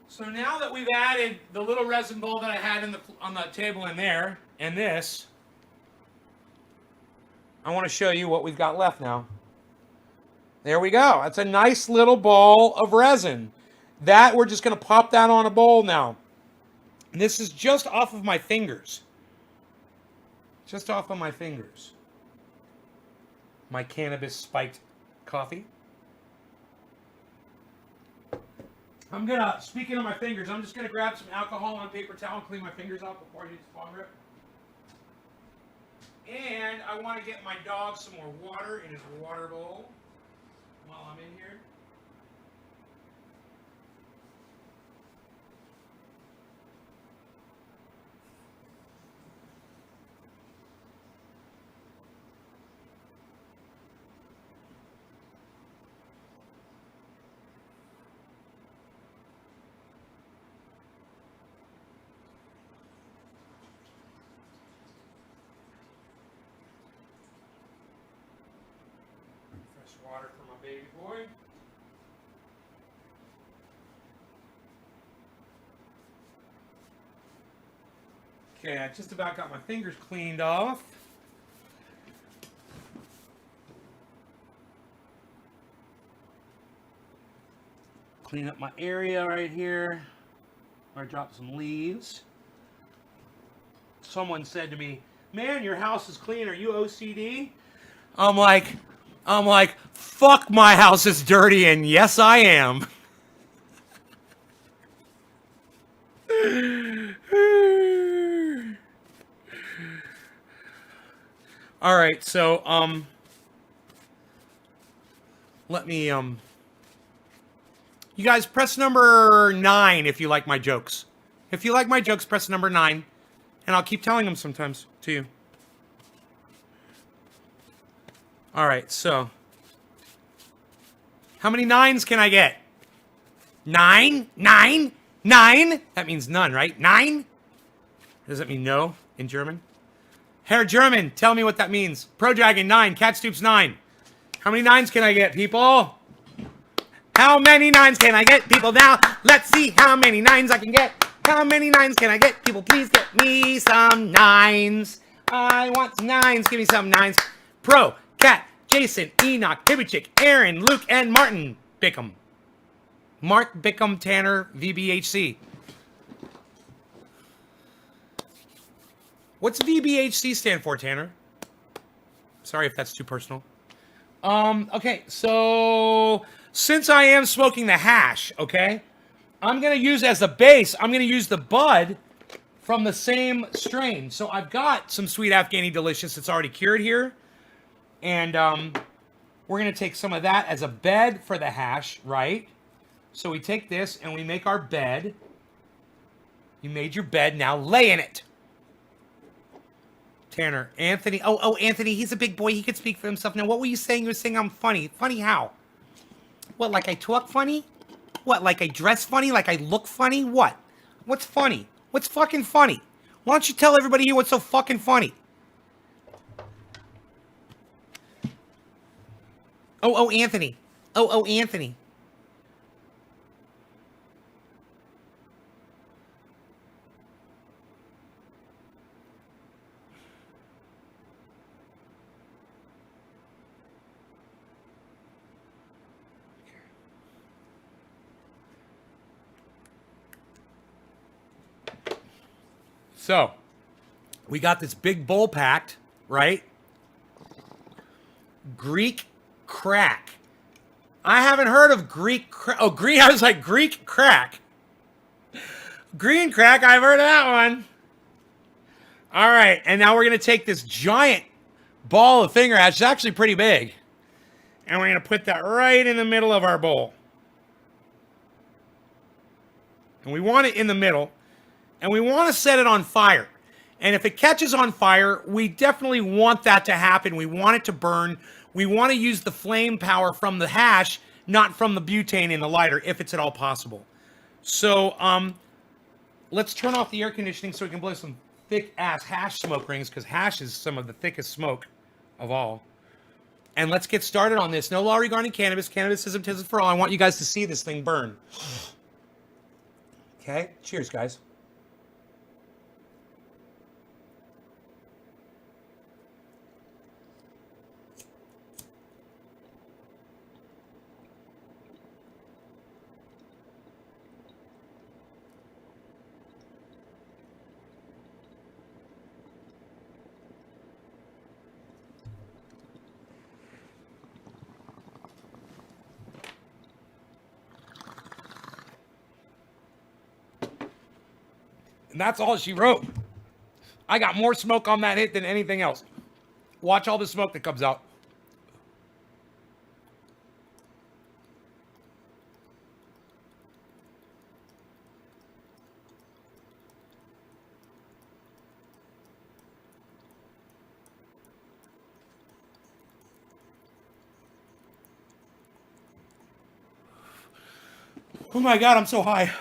So now that we've added the little resin bowl that I had on the table in there, and this, I want to show you what we've got left now. There we go. That's a nice little ball of resin. That, we're just going to pop that on a bowl now. And this is just off of my fingers. Just off of my fingers. My cannabis spiked coffee. I'm going to, speaking of my fingers, I'm just going to grab some alcohol on a paper towel and clean my fingers off before I use the bong rip. And I want to get my dog some more water in his water bowl while I'm in here. water for my baby boy. Okay, I just about got my fingers cleaned off. Clean up my area right here. I dropped some leaves. Someone said to me, "Man, your house is clean. Are you OCD?" I'm like, fuck, my house is dirty, and yes, I am. All right, so let me you guys press number 9 if you like my jokes. If you like my jokes, press number 9, and I'll keep telling them sometimes to you. All right, so how many 9s can I get? 9, 9, 9. That means none, right? 9. Does that mean no in German? Herr German, tell me what that means. Pro Dragon 9, Cat Stoops 9. How many 9s can I get, people? How many 9s can I get, people? Now, let's see how many 9s I can get. How many 9s can I get, people? Please get me some 9s. I want some 9s. Give me some 9s. Pro, Cat, Jason, Enoch, Hibichik, Aaron, Luke, and Martin Bickham. Mark Bickham Tanner, VBHC. What's VBHC stand for, Tanner? Sorry if that's too personal. Okay, so since I am smoking the hash, okay, I'm going to use as the base, I'm going to use the bud from the same strain. So I've got some Sweet Afghani Delicious that's already cured here. And we're going to take some of that as a bed for the hash, right? So we take this and we make our bed. You made your bed, now lay in it. Tanner, Anthony. Oh, Anthony, he's a big boy. He can speak for himself. Now, what were you saying? You were saying I'm funny. Funny how? What, like I talk funny? What, like I dress funny? Like I look funny? What? What's funny? What's fucking funny? Why don't you tell everybody here what's so fucking funny? Oh, Anthony. Oh, Anthony. So, we got this big bowl packed, right? Greek crack. I haven't heard of Greek crack. Oh, green. I was like, Greek crack. Green crack, I've heard of that one. All right, and now we're going to take this giant ball of finger hash. It's actually pretty big. And we're going to put that right in the middle of our bowl. And we want it in the middle. And we want to set it on fire. And if it catches on fire, we definitely want that to happen. We want it to burn. We want to use the flame power from the hash, not from the butane in the lighter, if it's at all possible. So let's turn off the air conditioning so we can blow some thick-ass hash smoke rings, because hash is some of the thickest smoke of all. And let's get started on this. No law regarding cannabis. Cannabis isn't for all. I want you guys to see this thing burn. Okay? Cheers, guys. And that's all she wrote. I got more smoke on that hit than anything else. Watch all the smoke that comes out. Oh my God, I'm so high.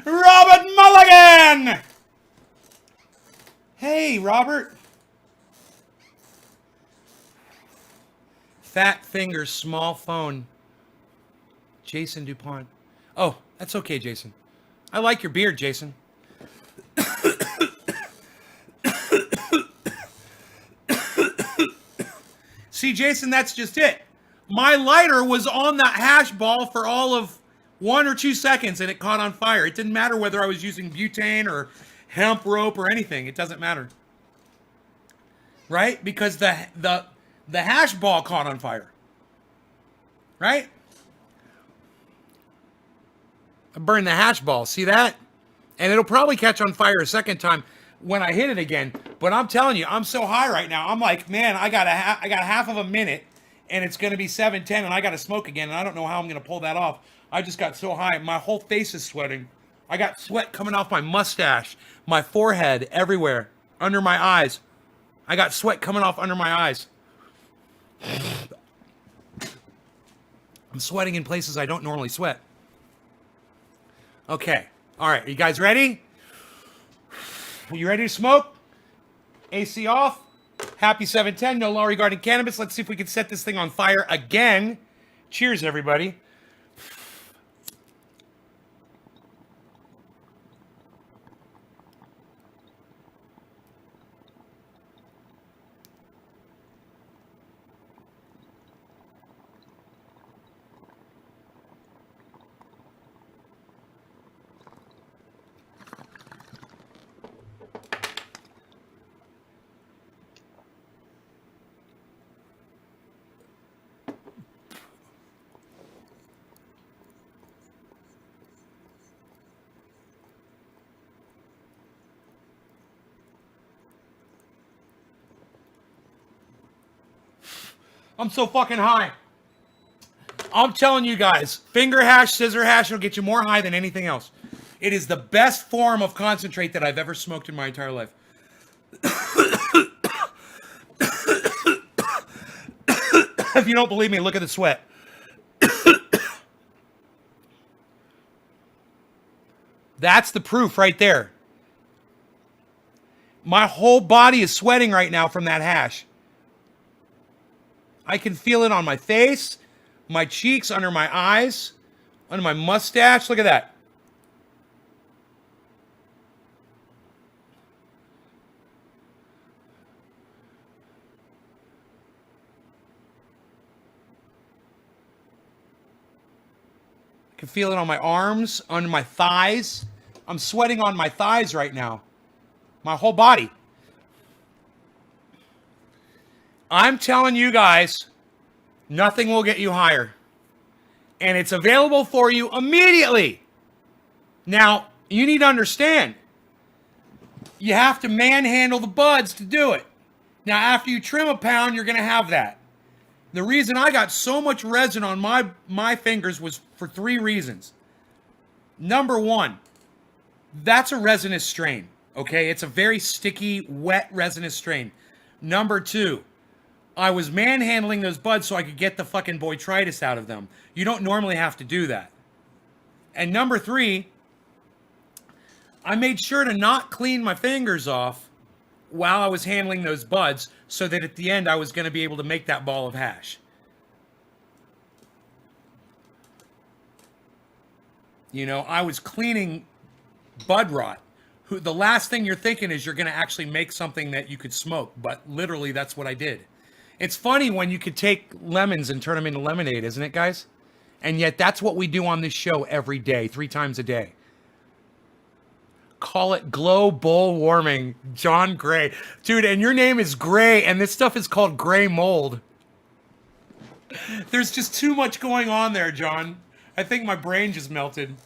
Robert Mulligan! Robert. Fat fingers, small phone. Jason DuPont. Oh, that's okay, Jason. I like your beard, Jason. See, Jason, that's just it. My lighter was on that hash ball for all of 1 or 2 seconds and it caught on fire. It didn't matter whether I was using butane or hemp rope or anything. It doesn't matter. Right? Because the hash ball caught on fire. Right? I burned the hash ball. See that? And it'll probably catch on fire a second time when I hit it again. But I'm telling you, I'm so high right now. I'm like, man, I got half of a minute, and it's going to be 7:10, and I got to smoke again, and I don't know how I'm going to pull that off. I just got so high. My whole face is sweating. I got sweat coming off my mustache, my forehead, everywhere, under my eyes. I got sweat coming off under my eyes. I'm sweating in places I don't normally sweat. Okay. All right. Are you guys ready? Are you ready to smoke? AC off. Happy 710. No law regarding cannabis. Let's see if we can set this thing on fire again. Cheers, everybody. I'm so fucking high. I'm telling you guys, finger hash, scissor hash will get you more high than anything else. It is the best form of concentrate that I've ever smoked in my entire life. If you don't believe me, look at the sweat. That's the proof right there. My whole body is sweating right now from that hash. I can feel it on my face, my cheeks, under my eyes, under my mustache. Look at that. I can feel it on my arms, on my thighs. I'm sweating on my thighs right now. My whole body. I'm telling you guys, nothing will get you higher. And it's available for you immediately. Now, you need to understand, you have to manhandle the buds to do it. Now, after you trim a pound, you're going to have that. The reason I got so much resin on my fingers was for 3 reasons. Number 1, that's a resinous strain, okay? It's a very sticky, wet, resinous strain. Number 2, I was manhandling those buds so I could get the fucking botrytis out of them. You don't normally have to do that. And number 3, I made sure to not clean my fingers off while I was handling those buds so that at the end I was going to be able to make that ball of hash. You know, I was cleaning bud rot. The last thing you're thinking is you're going to actually make something that you could smoke, but literally that's what I did. It's funny when you could take lemons and turn them into lemonade, isn't it, guys? And yet that's what we do on this show every day, 3 times a day. Call it global warming, John Gray. Dude, and your name is Gray, and this stuff is called gray mold. There's just too much going on there, John. I think my brain just melted.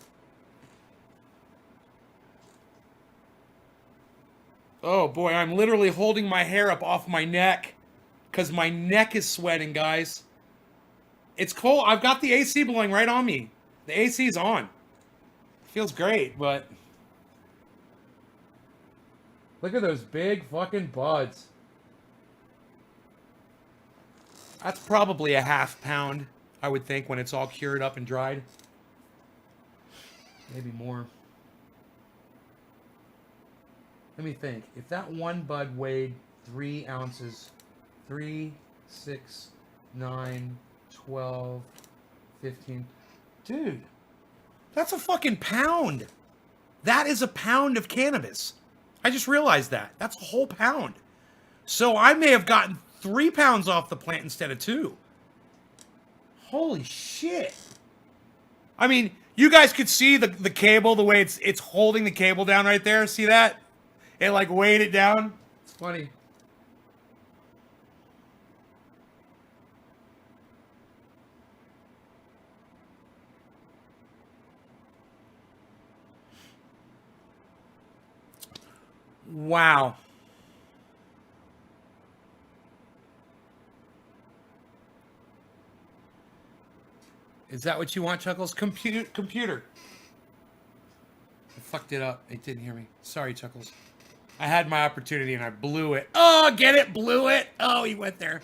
Oh boy, I'm literally holding my hair up off my neck because my neck is sweating, guys. It's cold. I've got the AC blowing right on me. The AC is on. Feels great, but look at those big fucking buds. That's probably a ½ pound, I would think, when it's all cured up and dried. Maybe more. Let me think. If that one bud weighed 3 ounces, 3, 6, 9, 12, 15. Dude, that's a fucking pound. That is a pound of cannabis. I just realized that. That's a whole pound. So I may have gotten 3 pounds off the plant instead of 2. Holy shit. I mean, you guys could see the cable, the way it's holding the cable down right there. See that? It like weighed it down. It's funny. Wow. Is that what you want, Chuckles? Computer. I fucked it up. It didn't hear me. Sorry, Chuckles. I had my opportunity and I blew it. Oh, get it? Blew it? Oh, he went there.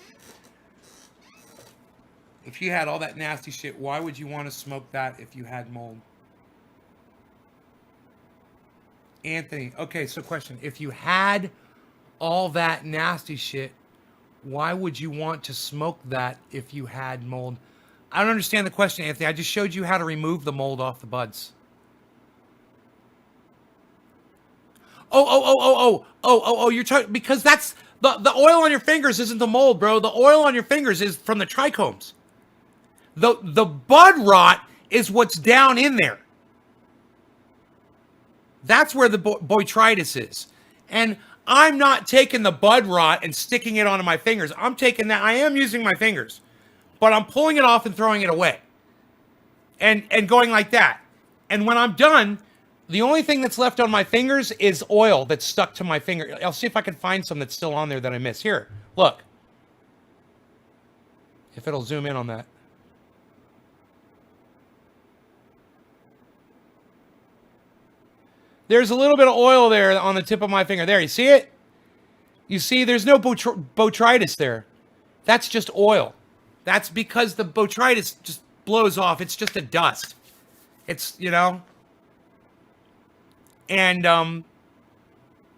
If you had all that nasty shit, why would you want to smoke that if you had mold? Anthony. Okay, so question. If you had all that nasty shit, why would you want to smoke that if you had mold? I don't understand the question, Anthony. I just showed you how to remove the mold off the buds. You're talking because that's the oil on your fingers isn't the mold, bro. The oil on your fingers is from the trichomes. The bud rot is what's down in there. That's where the botrytis is. And I'm not taking the bud rot and sticking it onto my fingers. I'm taking that. I am using my fingers, but I'm pulling it off and throwing it away. And going like that. And when I'm done, the only thing that's left on my fingers is oil that's stuck to my finger. I'll see if I can find some that's still on there that I missed. Here, look. If it'll zoom in on that. There's a little bit of oil there on the tip of my finger. There, you see it? You see, there's no botrytis there. That's just oil. That's because the botrytis just blows off. It's just a dust. It's, and,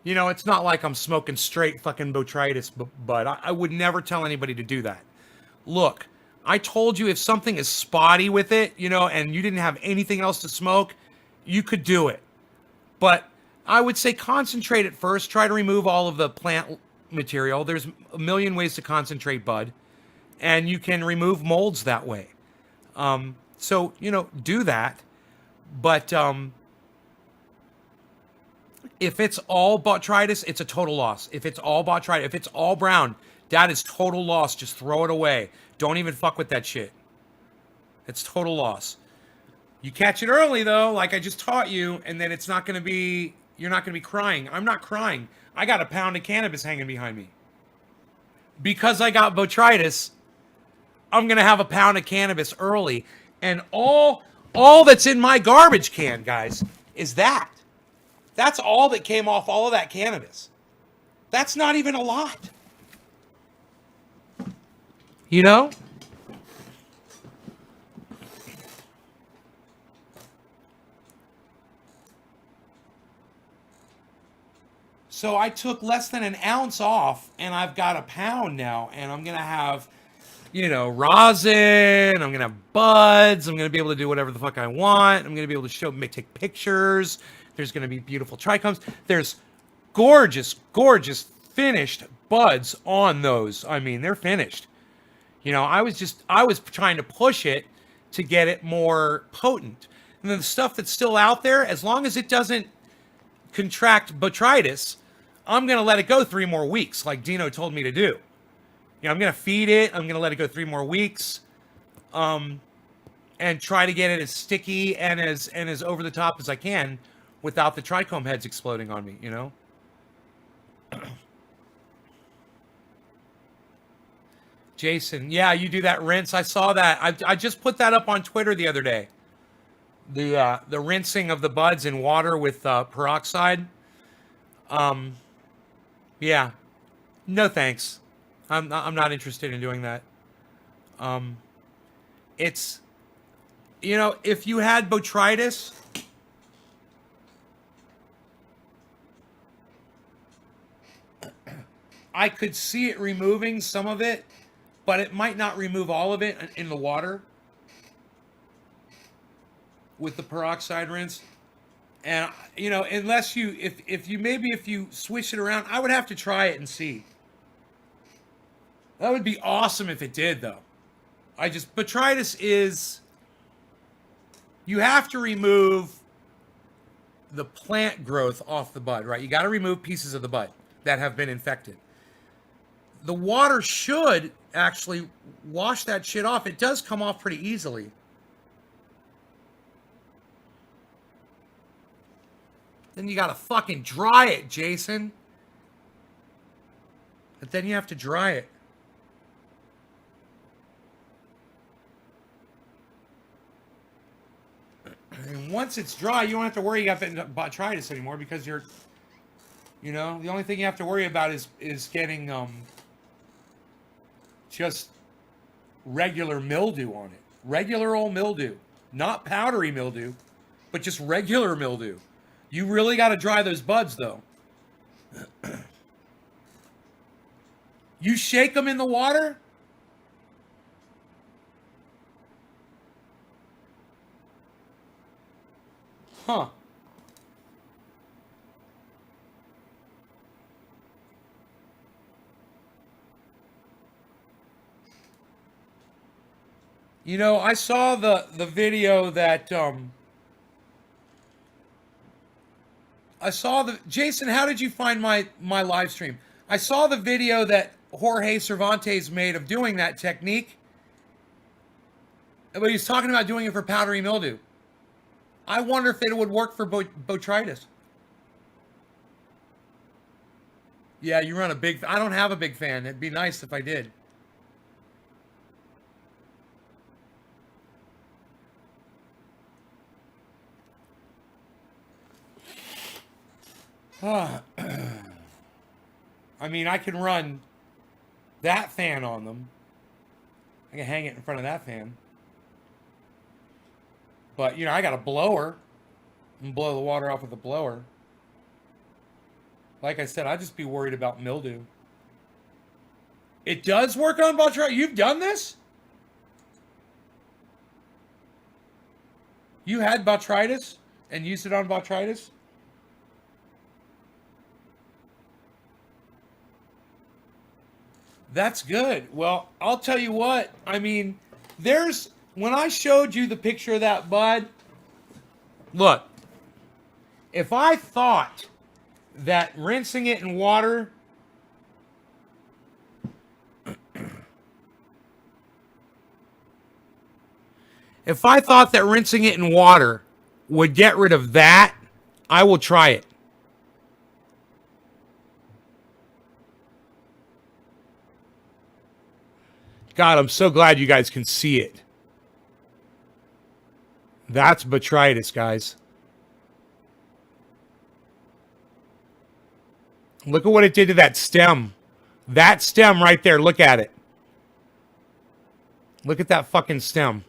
it's not like I'm smoking straight fucking botrytis, but I would never tell anybody to do that. Look, I told you if something is spotty with it, and you didn't have anything else to smoke, you could do it. But I would say concentrate at first. Try to remove all of the plant material. There's a million ways to concentrate bud. And you can remove molds that way. So, do that. But if it's all botrytis, it's a total loss. If it's all botrytis, if it's all brown, that is total loss. Just throw it away. Don't even fuck with that shit. It's total loss. You catch it early, though, like I just taught you, and then it's not going to be, you're not going to be crying. I'm not crying. I got a pound of cannabis hanging behind me. Because I got botrytis, I'm going to have a pound of cannabis early. And all that's in my garbage can, guys, is that. That's all that came off all of that cannabis. That's not even a lot. So I took less than an ounce off, and I've got a pound now, and I'm going to have, rosin, I'm going to have buds, I'm going to be able to do whatever the fuck I want, I'm going to be able to take pictures, there's going to be beautiful trichomes, there's gorgeous, gorgeous finished buds on those. I mean, they're finished. I was trying to push it to get it more potent. And then the stuff that's still out there, as long as it doesn't contract botrytis, I'm going to let it go 3 more weeks, like Dino told me to do. I'm going to feed it. I'm going to let it go 3 more weeks, and try to get it as sticky and as over the top as I can without the trichome heads exploding on me, Jason, yeah, you do that rinse. I saw that. I just put that up on Twitter the other day. The rinsing of the buds in water with peroxide. Yeah, no thanks. I'm not interested in doing that. It's, if you had botrytis, I could see it removing some of it, but it might not remove all of it in the water with the peroxide rinse. And you know, unless you if you switch it around, I would have to try it and see. That would be awesome if it did, though. Botrytis is, you have to remove the plant growth off the bud, right? You got to remove pieces of the bud that have been infected. The water should actually wash that shit off. It does come off pretty easily. Then you got to fucking dry it, Jason. But then you have to dry it. And once it's dry, you don't have to worry about botrytis anymore because you're, you know, the only thing you have to worry about is getting just regular mildew on it. Regular old mildew. Not powdery mildew, but just regular mildew. You really got to dry those buds, though. You shake them in the water? Huh. You know, I saw the video that Jason, how did you find my live stream? I saw the video that Jorge Cervantes made of doing that technique. But he's talking about doing it for powdery mildew. I wonder if it would work for botrytis. Yeah, you run a big... I don't have a big fan. It'd be nice if I did. I mean, I can run that fan on them. I can hang it in front of that fan. But, you know, I got a blower. And blow the water off with a blower. Like I said, I'd just be worried about mildew. It does work on botrytis? You've done this? You had botrytis and used it on botrytis? That's good. Well, I'll tell you what. I mean, when I showed you the picture of that bud, look, if I thought that rinsing it in water would get rid of that, I will try it. God, I'm so glad you guys can see it. That's botrytis, guys. Look at what it did to that stem. That stem right there, look at it. Look at that fucking stem.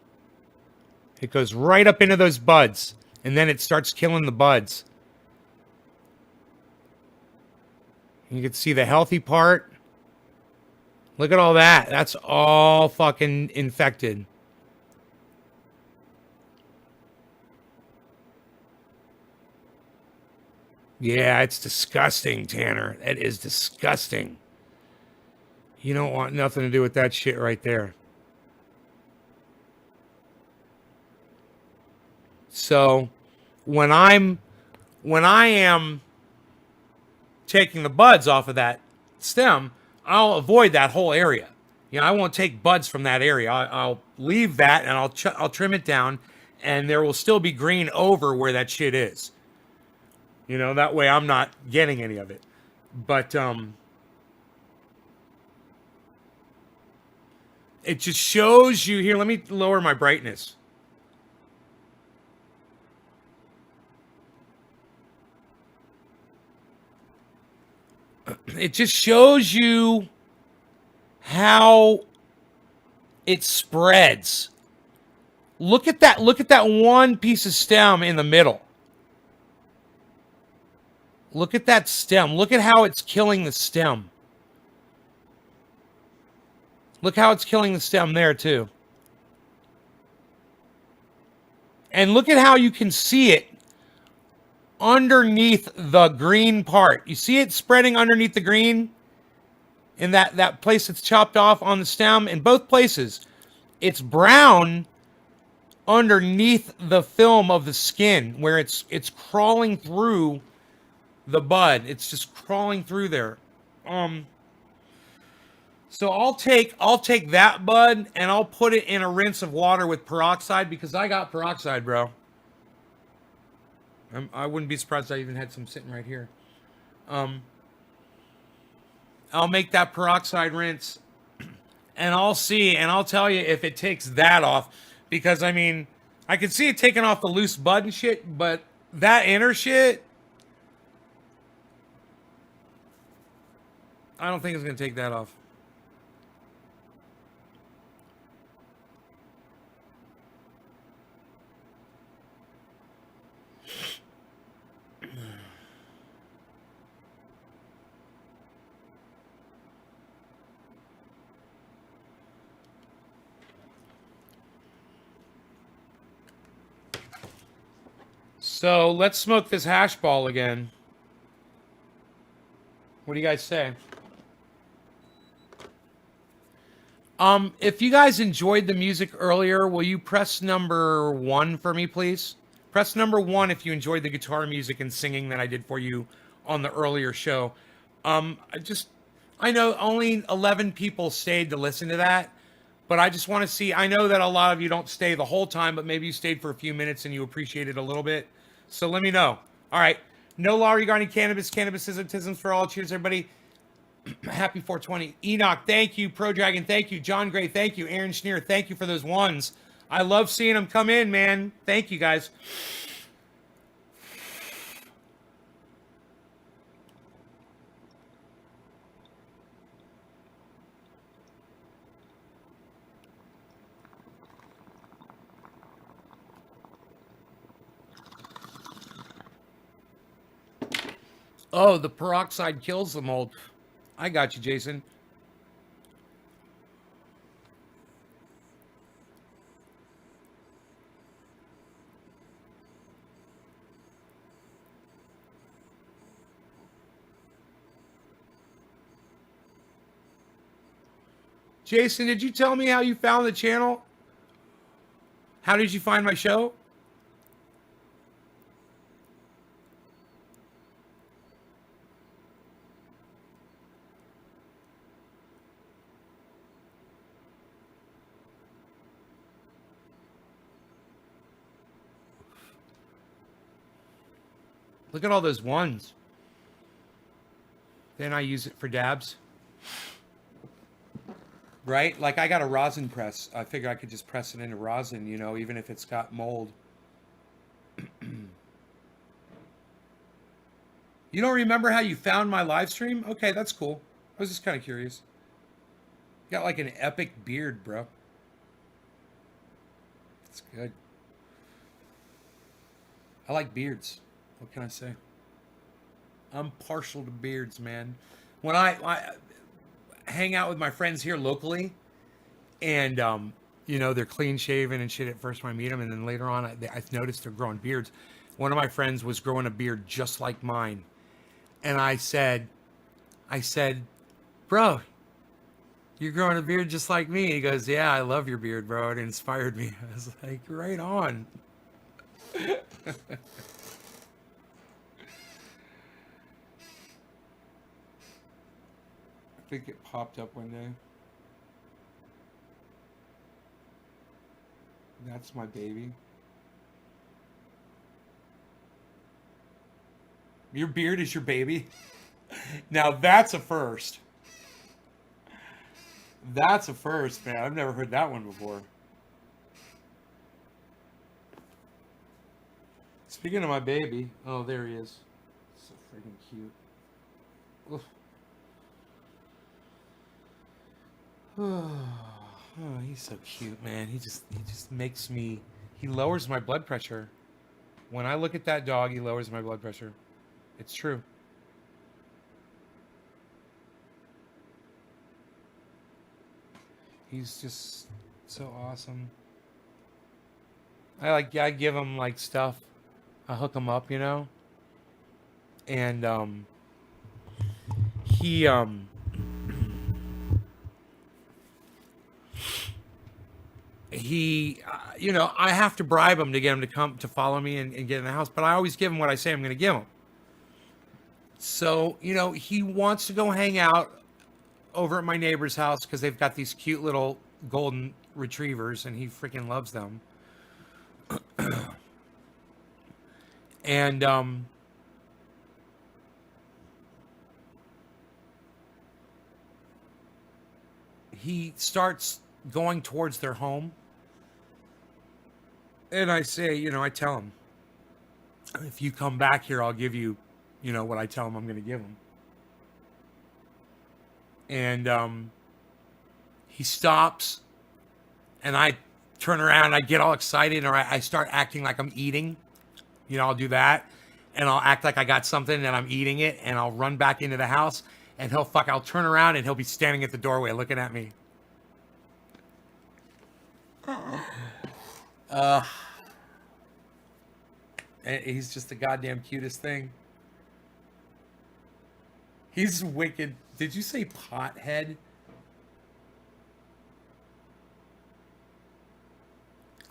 It goes right up into those buds, and then it starts killing the buds. You can see the healthy part. Look at all that. That's all fucking infected. Yeah, it's disgusting, Tanner. It is disgusting. You don't want nothing to do with that shit right there. So, when I am taking the buds off of that stem, I'll avoid that whole area. You know, I won't take buds from that area. I'll leave that and I'll trim it down, and there will still be green over where that shit is. You know, that way I'm not getting any of it. But it just shows you here. Let me lower my brightness. It just shows you how it spreads. Look at that. Look at that one piece of stem in the middle. Look at that stem. Look at how it's killing the stem. Look how it's killing the stem there too. And look at how you can see it underneath the green part. You see it spreading underneath the green in that place that's chopped off on the stem. In both places, it's brown underneath the film of the skin where it's crawling through the bud. It's just crawling through there. So I'll take that bud and I'll put it in a rinse of water with peroxide because I got peroxide, bro. I wouldn't be surprised I even had some sitting right here. I'll make that peroxide rinse and I'll see and I'll tell you if it takes that off. Because, I mean, I can see it taking off the loose bud and shit, but that inner shit, I don't think it's going to take that off. So let's smoke this hash ball again. What do you guys say? If you guys enjoyed the music earlier, will you press number 1 for me, please? Press number 1 if you enjoyed the guitar music and singing that I did for you on the earlier show. I know only 11 people stayed to listen to that, but I just want to see, I know that a lot of you don't stay the whole time, but maybe you stayed for a few minutes and you appreciate it a little bit. So let me know. All right. No law regarding cannabis. Cannabisism for all. Cheers, everybody. Happy 420. Enoch, thank you. Pro Dragon, thank you. John Gray, thank you. Aaron Schneer, thank you for those ones. I love seeing them come in, man. Thank you, guys. Oh, the peroxide kills the mold. I got you, Jason. Jason, did you tell me how you found the channel? How did you find my show? Look at all those ones. Then I use it for dabs. Right? Like I got a rosin press. I figure I could just press it into rosin, you know, even if it's got mold. You don't remember how you found my live stream? Okay, that's cool. I was just kind of curious. You got like an epic beard, bro. It's good. I like beards. What can I say? I'm partial to beards, man. When I hang out with my friends here locally, and you know, they're clean shaven and shit at first when I meet them, and then later on I've noticed they're growing beards. One of my friends was growing a beard just like mine, and I said, bro, you're growing a beard just like me. He goes, yeah, I love your beard, bro. It inspired me. I was like, right on. I think it popped up one day. That's my baby. Your beard is your baby? Now that's a first. That's a first, man. I've never heard that one before. Speaking of my baby, oh, there he is. So freaking cute. Oof. Oh, he's so cute, man. He just makes me, he lowers my blood pressure. When I look at that dog, he lowers my blood pressure. It's true. He's just so awesome. I give him like stuff. I hook him up, you know. And he you know, I have to bribe him to get him to come to follow me and get in the house, but I always give him what I say I'm going to give him. So, you know, he wants to go hang out over at my neighbor's house because they've got these cute little golden retrievers and he freaking loves them. And he starts going towards their home. And I say, you know, I tell him, if you come back here, I'll give you, you know, what I tell him I'm going to give him. And he stops, and I turn around, I get all excited, or I start acting like I'm eating. You know, I'll do that, and I'll act like I got something and I'm eating it, and I'll run back into the house, and I'll turn around, and he'll be standing at the doorway looking at me. And he's just the goddamn cutest thing. He's wicked. Did you say pothead?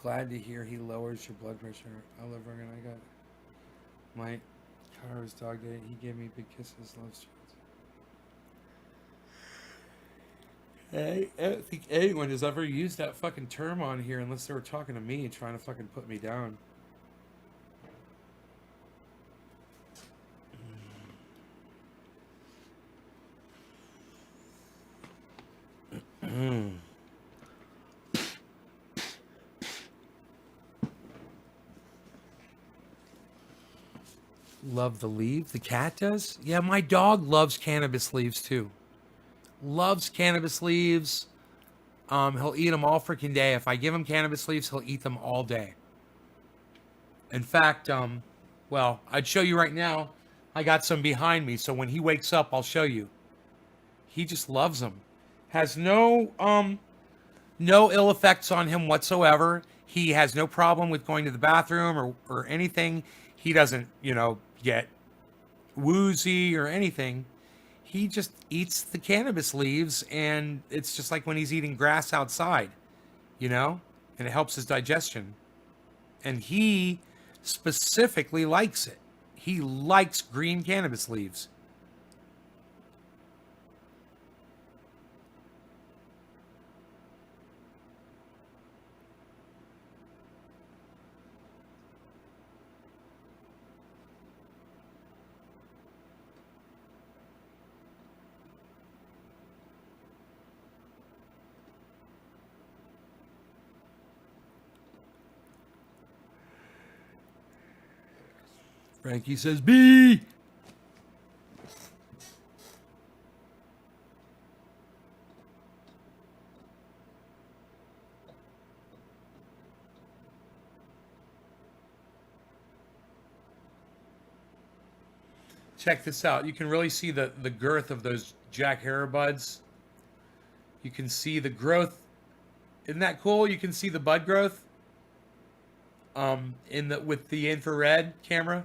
Glad to hear he lowers your blood pressure. I love Regan. I got my car's dog day. He gave me big kisses. Love streets. Hey, I don't think anyone has ever used that fucking term on here unless they were talking to me and trying to fucking put me down. Love the leaf. The cat does? Yeah, my dog loves cannabis leaves too. Loves cannabis leaves. He'll eat them all freaking day. If I give him cannabis leaves, he'll eat them all day. In fact, well, I'd show you right now. I got some behind me, so when he wakes up, I'll show you. He just loves them. Has no ill effects on him whatsoever. He has no problem with going to the bathroom or anything. He doesn't, you know, get woozy or anything. He just eats the cannabis leaves, and it's just like when he's eating grass outside, you know, and it helps his digestion. And he specifically likes it. He likes green cannabis leaves. Frankie says, B! Check this out. You can really see the girth of those Jack Herer buds. You can see the growth. Isn't that cool? You can see the bud growth with the infrared camera.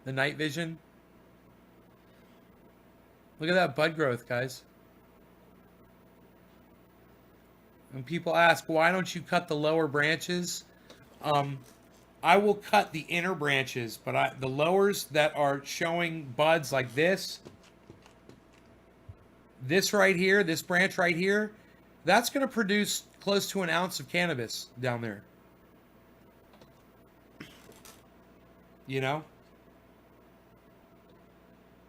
The night vision. Look at that bud growth, guys. When people ask, why don't you cut the lower branches? I will cut the inner branches, but the lowers that are showing buds like this right here, this branch right here, that's going to produce close to an ounce of cannabis down there. You know?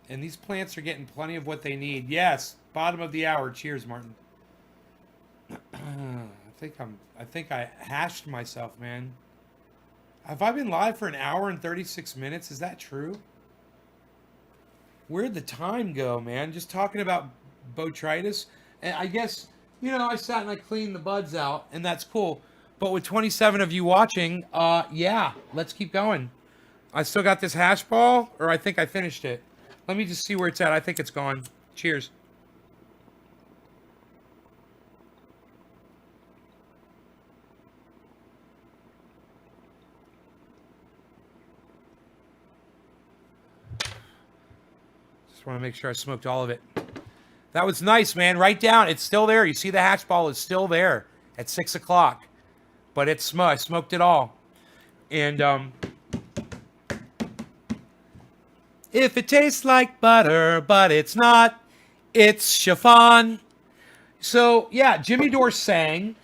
And these plants are getting plenty of what they need. Yes, bottom of the hour. Cheers, Martin. I think I hashed myself, man. Have I been live for an hour and 36 minutes? Is that true? Where'd the time go, man? Just talking about botrytis. And I guess, you know, I sat and I cleaned the buds out, and that's cool. But with 27 of you watching, yeah, let's keep going. I still got this hash ball, or I think I finished it. Let me just see where it's at. I think it's gone. Cheers. Just want to make sure I smoked all of it. That was nice, man. Write down. It's still there. You see the hatch ball is still there at 6 o'clock. But it's I smoked it all. And if it tastes like butter, but it's not, it's chiffon. So, yeah, Jimmy Dore sang,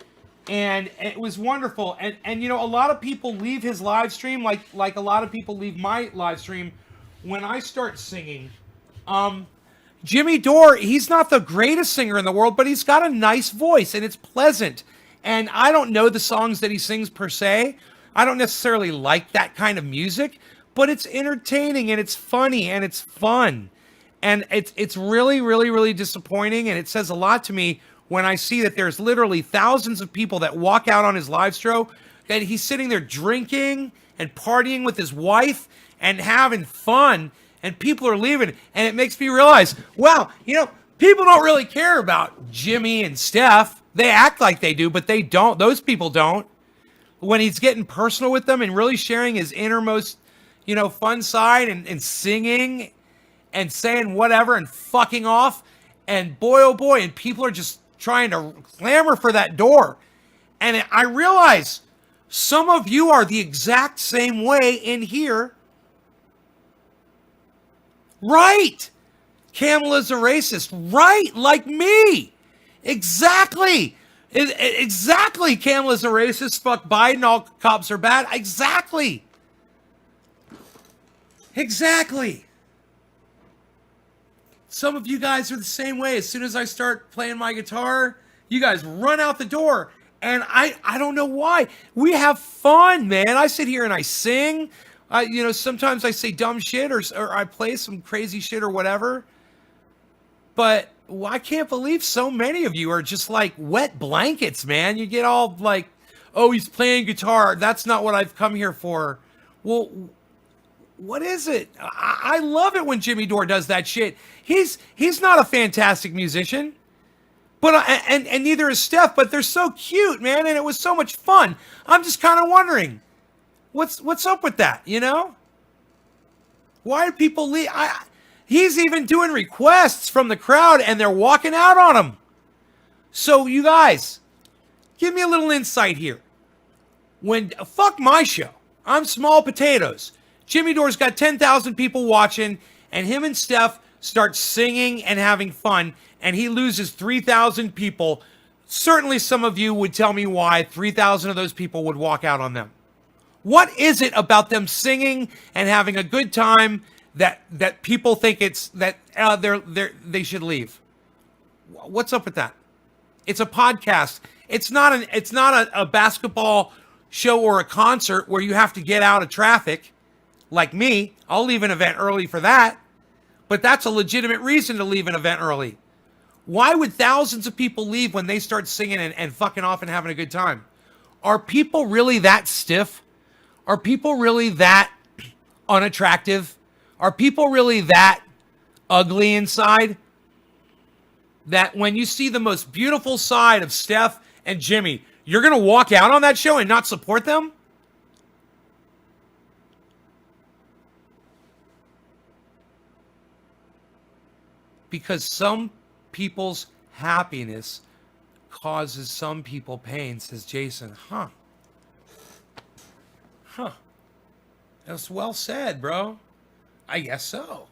and it was wonderful. And you know, a lot of people leave his live stream, like a lot of people leave my live stream when I start singing. Jimmy Dore, he's not the greatest singer in the world, but he's got a nice voice, and it's pleasant. And I don't know the songs that he sings per se. I don't necessarily like that kind of music, but it's entertaining, and it's funny, and it's fun. And it's really, really, really disappointing, and it says a lot to me when I see that there's literally thousands of people that walk out on his live show, and he's sitting there drinking and partying with his wife and having fun, and people are leaving, and it makes me realize, wow, you know, people don't really care about Jimmy and Steph. They act like they do, but they don't. Those people don't. When he's getting personal with them and really sharing his innermost, you know, fun side and singing and saying whatever and fucking off, and boy, oh boy, and people are just trying to clamor for that door. And I realize some of you are the exact same way in here. Right. Kamala's a racist. Right. Like me. Exactly. Exactly. Kamala's a racist. Fuck Biden. All cops are bad. Exactly. Exactly. Some of you guys are the same way. As soon as I start playing my guitar, you guys run out the door. And I don't know why. We have fun, man. I sit here and I sing. You know, sometimes I say dumb shit or I play some crazy shit or whatever. But I can't believe so many of you are just like wet blankets, man. You get all like, oh, he's playing guitar. That's not what I've come here for. Well, what is it? I love it when Jimmy Dore does that shit. He's not a fantastic musician, but and neither is Steph. But they're so cute, man, and it was so much fun. I'm just kind of wondering, what's up with that? You know, why do people leave? He's even doing requests from the crowd, and they're walking out on him. So you guys, give me a little insight here. Fuck my show. I'm small potatoes. Jimmy Dore's got 10,000 people watching, and him and Steph start singing and having fun, and he loses 3,000 people. Certainly some of you would tell me why 3,000 of those people would walk out on them. What is it about them singing and having a good time that people think it's that they should leave? What's up with that? It's a podcast. It's not a basketball show or a concert where you have to get out of traffic. Like me, I'll leave an event early for that. But that's a legitimate reason to leave an event early. Why would thousands of people leave when they start singing and fucking off and having a good time? Are people really that stiff? Are people really that unattractive? Are people really that ugly inside? That when you see the most beautiful side of Steph and Jimmy, you're going to walk out on that show and not support them? Because some people's happiness causes some people pain, says Jason. Huh. That's well said, bro. I guess so.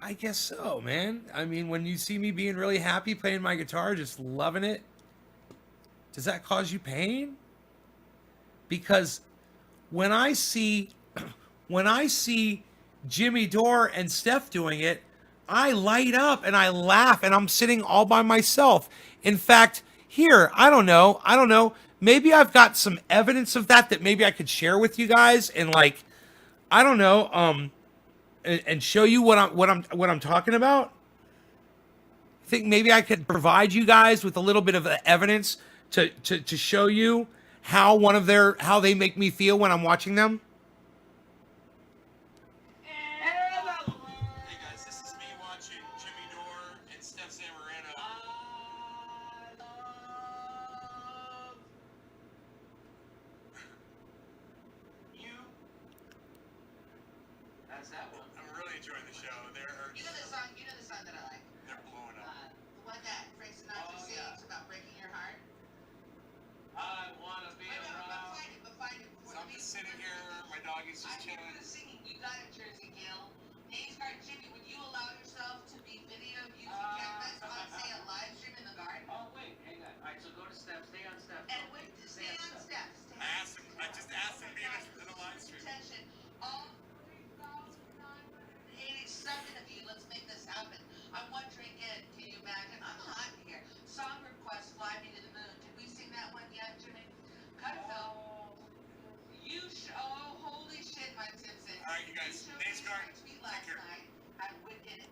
I guess so, man. I mean, when you see me being really happy playing my guitar, just loving it, does that cause you pain? Because when I see Jimmy Dore and Steph doing it, I light up and I laugh and I'm sitting all by myself. In fact, here, I don't know. Maybe I've got some evidence of that maybe I could share with you guys and like, I don't know, and show you what I'm talking about. I think maybe I could provide you guys with a little bit of evidence to show you how they make me feel when I'm watching them. I'm really enjoying the show. They're You know the song that I like? They're blowing up. The one that Frank Sinatra sings about breaking your heart. I wanna be around. But find it. So I'm just sitting here. My dog is just chilling. I'm singing. You got it, Jersey Gill. Nate's Garden, Jimmy. Would you allow yourself to be videoed using cameras on, say, a live stream in the garden? Oh wait, hang on. All right, so go to steps. Stay on steps. And wait to stay on steps. I just asked him to be in a live stream. Attention, all 3,987 of you. Let's make this happen. I'm wondering again. Can you imagine? I'm hot here. Song request, "Fly Me to the Moon." Did we sing that one yet, Jimmy? Cut it out. Oh, holy shit, Mike Simpson. All right, you guys. Nate's Garden. Tweet last night. I would get it.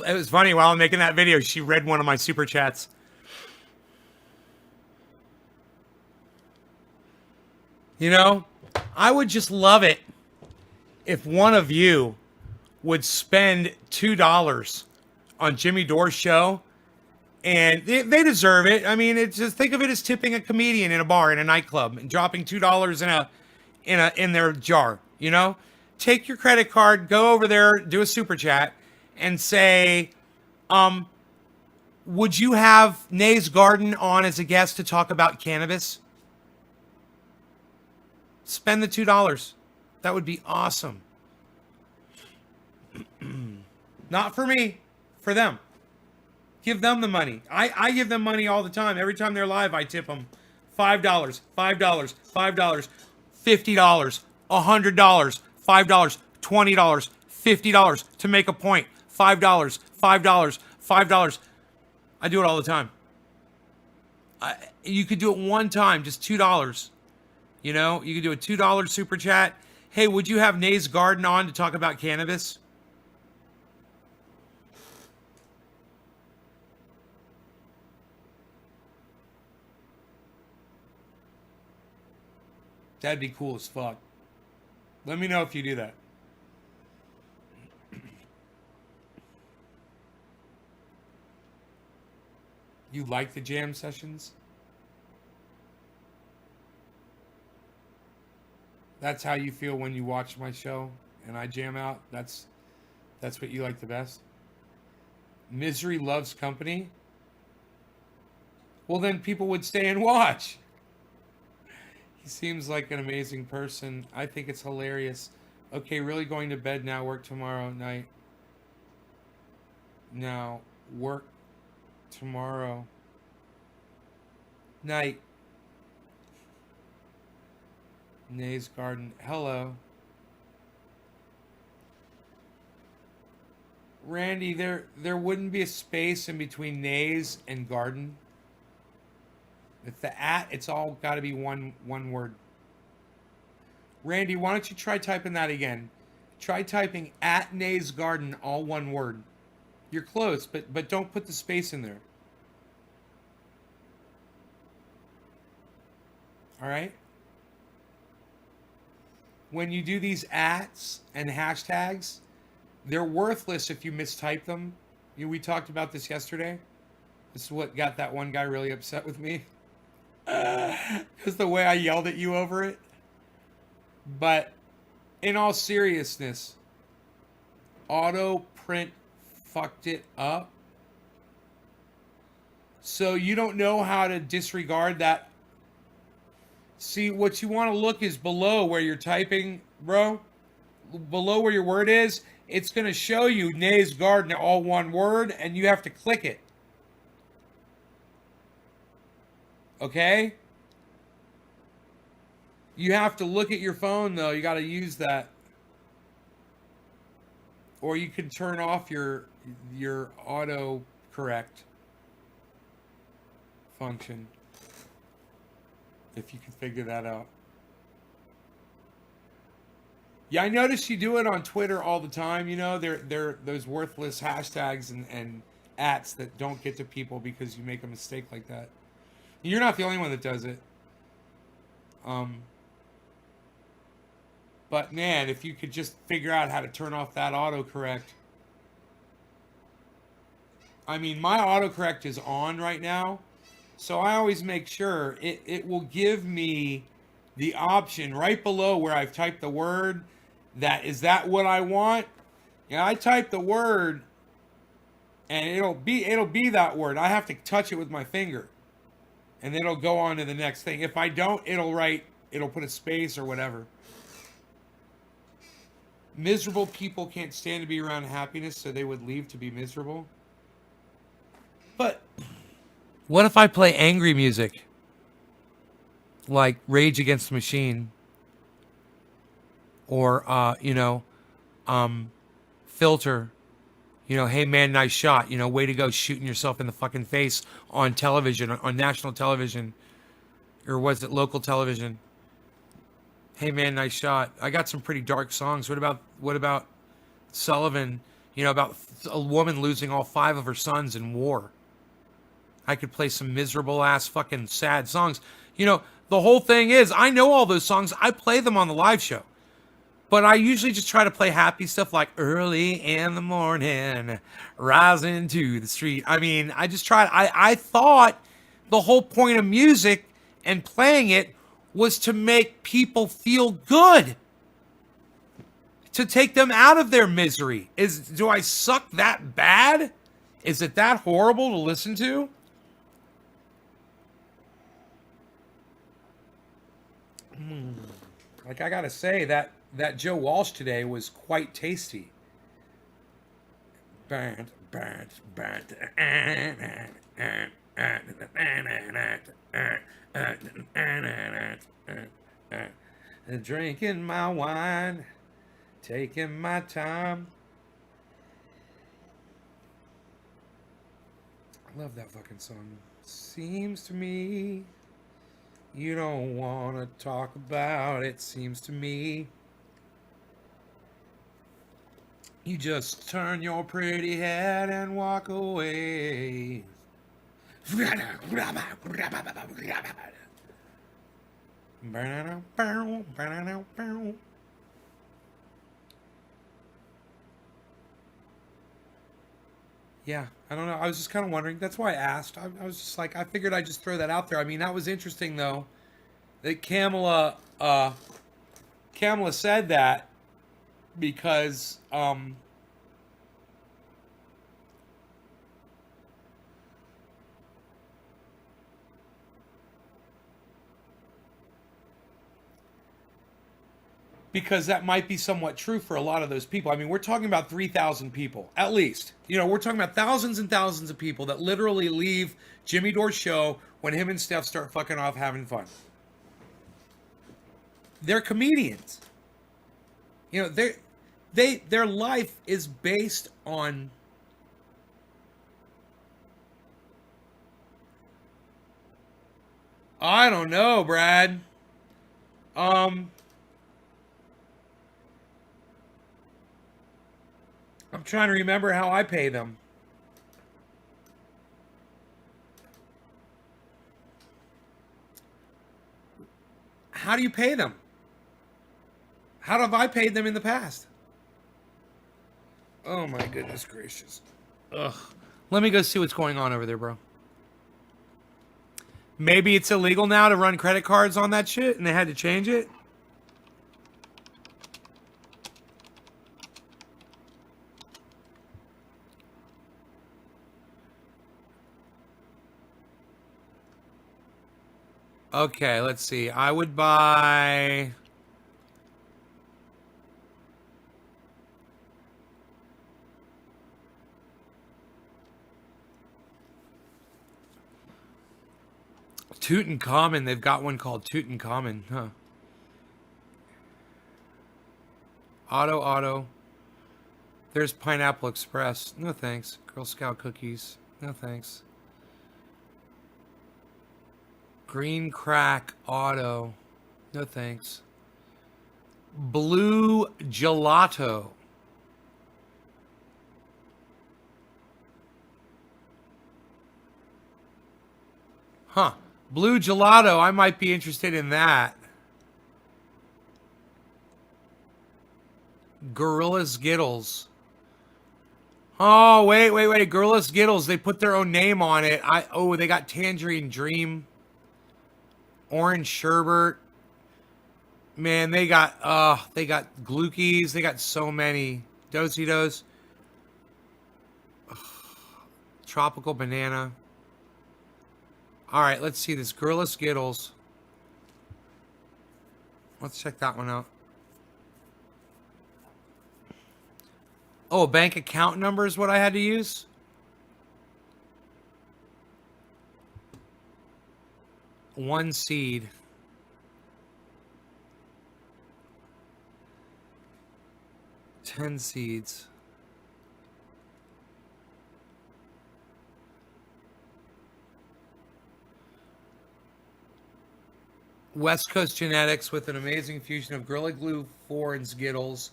It was funny while I'm making that video. She read one of my super chats. You know, I would just love it if one of you would spend $2 on Jimmy Dore's show, and they deserve it. I mean, it's just, think of it as tipping a comedian in a bar, in a nightclub, and dropping $2 in their jar. You know, take your credit card, go over there, do a super chat, and say, would you have Nays Garden on as a guest to talk about cannabis? Spend the $2. That would be awesome. Not for me, for them. Give them the money. I give them money all the time. Every time they're live, I tip them $5, $5, $5, $50, $100, $5, $20, $50 to make a point. $5, $5, $5. I do it all the time. You could do it one time, just $2. You know, you could do a $2 super chat. Hey, would you have Nays Garden on to talk about cannabis? That'd be cool as fuck. Let me know if you do that. You like the jam sessions? That's how you feel when you watch my show and I jam out? That's what you like the best? Misery loves company? Well, then people would stay and watch. He seems like an amazing person. I think it's hilarious. Okay, really going to bed now. Work tomorrow night. Now, work tomorrow night. Nays Garden. Hello. Randy, there wouldn't be a space in between Nays and Garden. If the at, it's all got to be one word. Randy, why don't you try typing that again? Try typing at Nays Garden, all one word. You're close, but don't put the space in there. All right? When you do these ats and hashtags, they're worthless if you mistype them. We talked about this yesterday. This is what got that one guy really upset with me. Because the way I yelled at you over it. But in all seriousness, auto print fucked it up. So you don't know how to disregard that. See, what you want to look is below where you're typing, bro. Below where your word is, it's going to show you Nays Garden, all one word, and you have to click it. Okay? You have to look at your phone, though. You got to use that. Or you can turn off your auto correct function. If you can figure that out. Yeah, I notice you do it on Twitter all the time. You know, they're those worthless hashtags and ats that don't get to people because you make a mistake like that. You're not the only one that does it. But man, if you could just figure out how to turn off that autocorrect. I mean, my autocorrect is on right now. So I always make sure it will give me the option right below where I've typed the word. Is that what I want? Yeah, I type the word and it'll be that word. I have to touch it with my finger. And then it'll go on to the next thing. If I don't, it'll put a space or whatever. Miserable people can't stand to be around happiness, so they would leave to be miserable. But what if I play angry music? Like Rage Against the Machine. Or, Filter. Hey man, nice shot. Way to go shooting yourself in the fucking face on television, on national television. Or was it local television? Hey man, nice shot. I got some pretty dark songs. What about Sullivan? About a woman losing all 5 of her sons in war. I could play some miserable ass fucking sad songs. The whole thing is, I know all those songs. I play them on the live show. But I usually just try to play happy stuff like early in the morning, rising to the street. I mean, I just tried. I thought the whole point of music and playing it was to make people feel good. To take them out of their misery. Do I suck that bad? Is it that horrible to listen to? Like, I gotta say, that Joe Walsh today was quite tasty. Drinking my wine, taking my time. I love that fucking song. Seems to me you don't want to talk about it, seems to me. You just turn your pretty head and walk away. Yeah, I don't know. I was just kind of wondering. That's why I asked. I was just like, I figured I'd just throw that out there. I mean, that was interesting, though, that Kamala said that because, that might be somewhat true for a lot of those people. I mean, we're talking about 3,000 people, at least. We're talking about thousands and thousands of people that literally leave Jimmy Dore's show when him and Steph start fucking off having fun. They're comedians. Their life is based on I don't know, Brad. I'm trying to remember how I pay them. How do you pay them? How have I paid them in the past? Oh my goodness gracious. Ugh. Let me go see what's going on over there, bro. Maybe it's illegal now to run credit cards on that shit and they had to change it. Okay, let's see. I would buy... Tutankhamun. They've got one called Tutankhamun, huh? Auto. There's Pineapple Express. No thanks. Girl Scout cookies. No thanks. Green Crack Auto. No thanks. Blue Gelato. Huh. Blue Gelato. I might be interested in that. Gorilla Skittles. Oh, wait. Gorilla Skittles. They put their own name on it. They got Tangerine Dream. Orange Sherbet. Man, they got Glukies. They got so many. Dositos. Tropical banana. All right, let's see this. Gorilla Skittles. Let's check that one out. Oh, a bank account number is what I had to use? One seed. Ten seeds. West Coast Genetics with an amazing fusion of Gorilla Glue 4 and Skittles.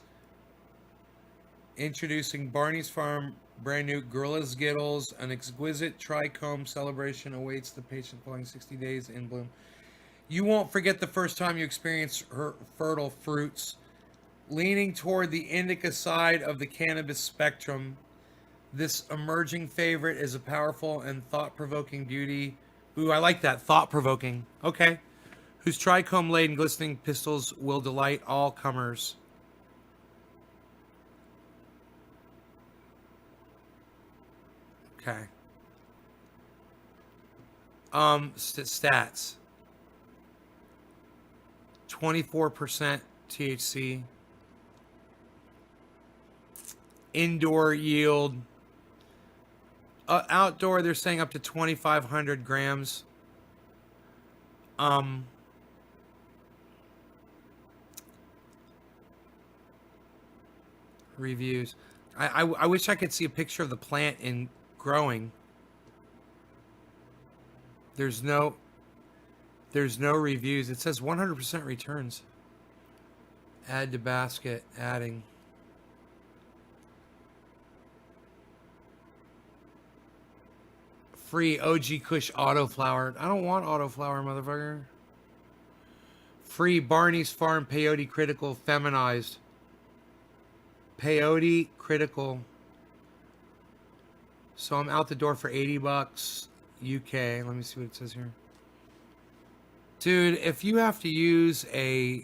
Introducing Barney's Farm brand new Gorilla Skittles. An exquisite trichome celebration awaits the patient following 60 days in bloom. You won't forget the first time you experience her fertile fruits. Leaning toward the indica side of the cannabis spectrum, this emerging favorite is a powerful and thought-provoking beauty. Ooh, I like that. Thought-provoking. Okay. Whose trichome-laden glistening pistils will delight all comers. Okay. Stats. 24% THC. Indoor yield. Outdoor, they're saying up to 2,500 grams. Reviews. I wish I could see a picture of the plant in growing. There's no reviews. It says 100% returns. Add to basket. Adding. Free OG Kush autoflower. I don't want autoflower, motherfucker. Free Barney's Farm peyote critical feminized. Peyote critical. So I'm out the door for $80 UK. Let me see what it says here. Dude, if you have to use a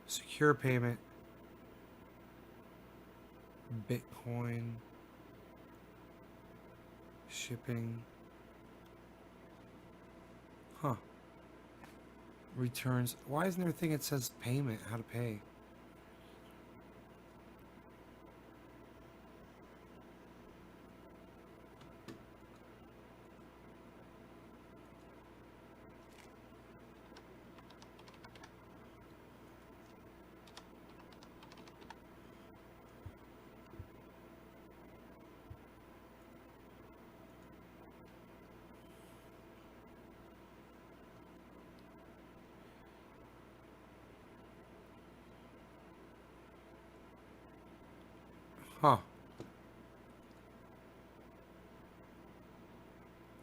secure payment, Bitcoin, shipping, returns. Why isn't there a thing that says payment, how to pay?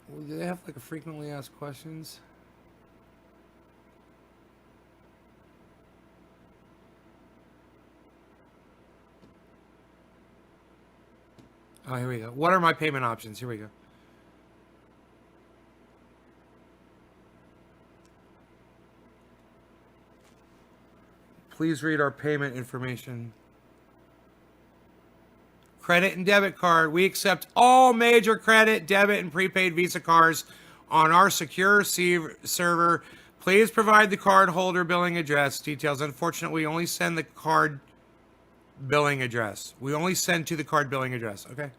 Well, do they have like a frequently asked questions? Oh, here we go. What are my payment options? Here we go. Please read our payment information. Credit and debit card. We accept all major credit, debit, and prepaid Visa cards on our secure server. Please provide the card holder billing address details. Unfortunately, we only send the card billing address. We only send to the card billing address. Okay.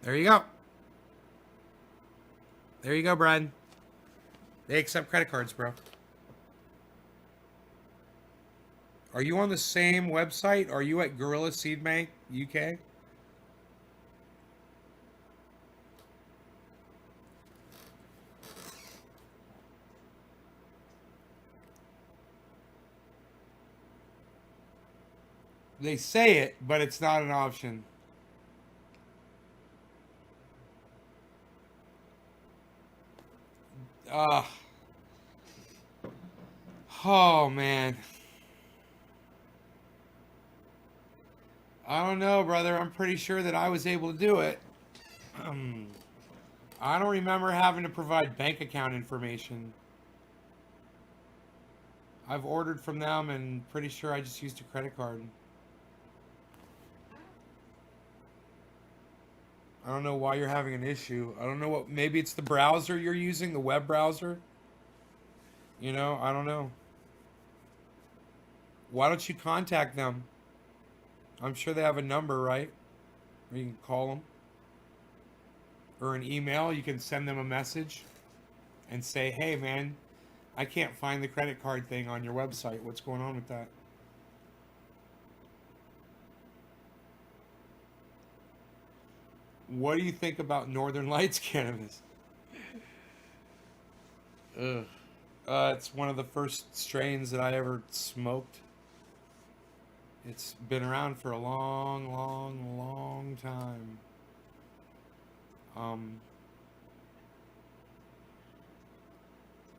There you go. There you go, Brian. They accept credit cards, bro. Are you on the same website? Are you at Gorilla Seed Bank UK? They say it, but it's not an option. Uh, oh, man. I don't know, brother. I'm pretty sure that I was able to do it. I don't remember having to provide bank account information. I've ordered from them and pretty sure I just used a credit card. I don't know why you're having an issue. I don't know what, maybe it's the browser you're using, the web browser. You know, I don't know. Why don't you contact them? I'm sure they have a number, right? Or you can call them. Or an email, you can send them a message and say, hey man, I can't find the credit card thing on your website. What's going on with that? What do you think about Northern Lights cannabis? Ugh. It's one of the first strains that I ever smoked. It's been around for a long, long, long time.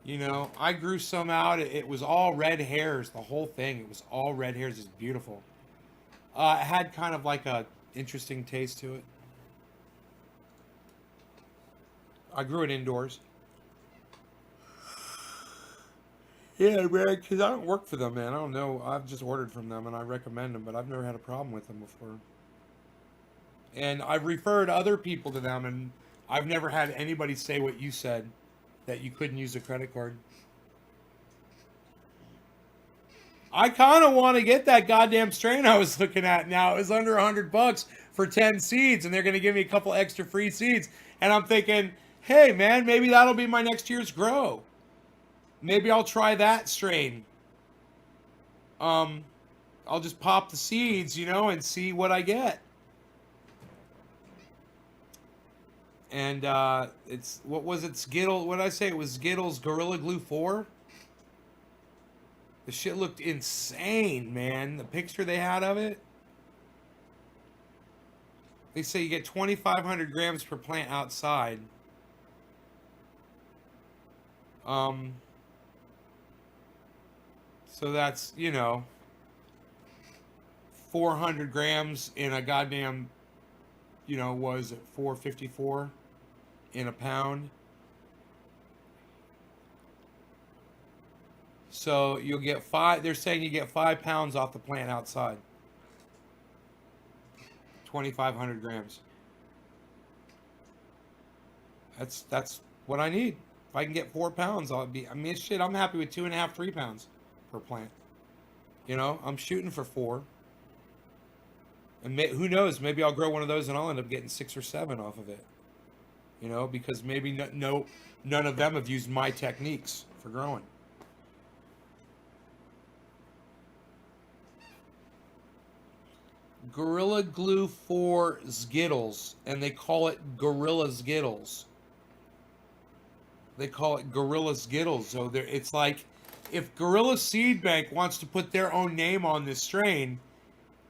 You know, I grew some out. It was all red hairs, the whole thing. It was all red hairs. It's beautiful. It had kind of like a interesting taste to it. I grew it indoors. Yeah, man, because I don't work for them, man. I don't know. I've just ordered from them and I recommend them, but I've never had a problem with them before. And I've referred other people to them, and I've never had anybody say what you said, that you couldn't use a credit card. I kind of want to get that goddamn strain I was looking at now. It was under $100 for 10 seeds, and they're going to give me a couple extra free seeds. And I'm thinking, hey, man, maybe that'll be my next year's grow. Maybe I'll try that strain. I'll just pop the seeds, you know, and see what I get. And it's, what was it, Skittle? What did I say? It was Skittles Gorilla Glue 4. The shit looked insane, man. The picture they had of it. They say you get 2,500 grams per plant outside. So that's, you know, 400 grams in a goddamn, you know, was it 454 in a pound? So you'll get they're saying you get 5 pounds off the plant outside. 2,500 grams. That's what I need. If I can get 4 pounds, I'll be, I mean, shit, I'm happy with 2.5, 3 pounds per plant. You know, I'm shooting for 4. And who knows, maybe I'll grow one of those and I'll end up getting 6 or 7 off of it. You know, because maybe none of them have used my techniques for growing. Gorilla Glue 4 Skittles, and they call it Gorilla Skittles. They call it Gorilla Skittles. So it's like, if Gorilla Seed Bank wants to put their own name on this strain,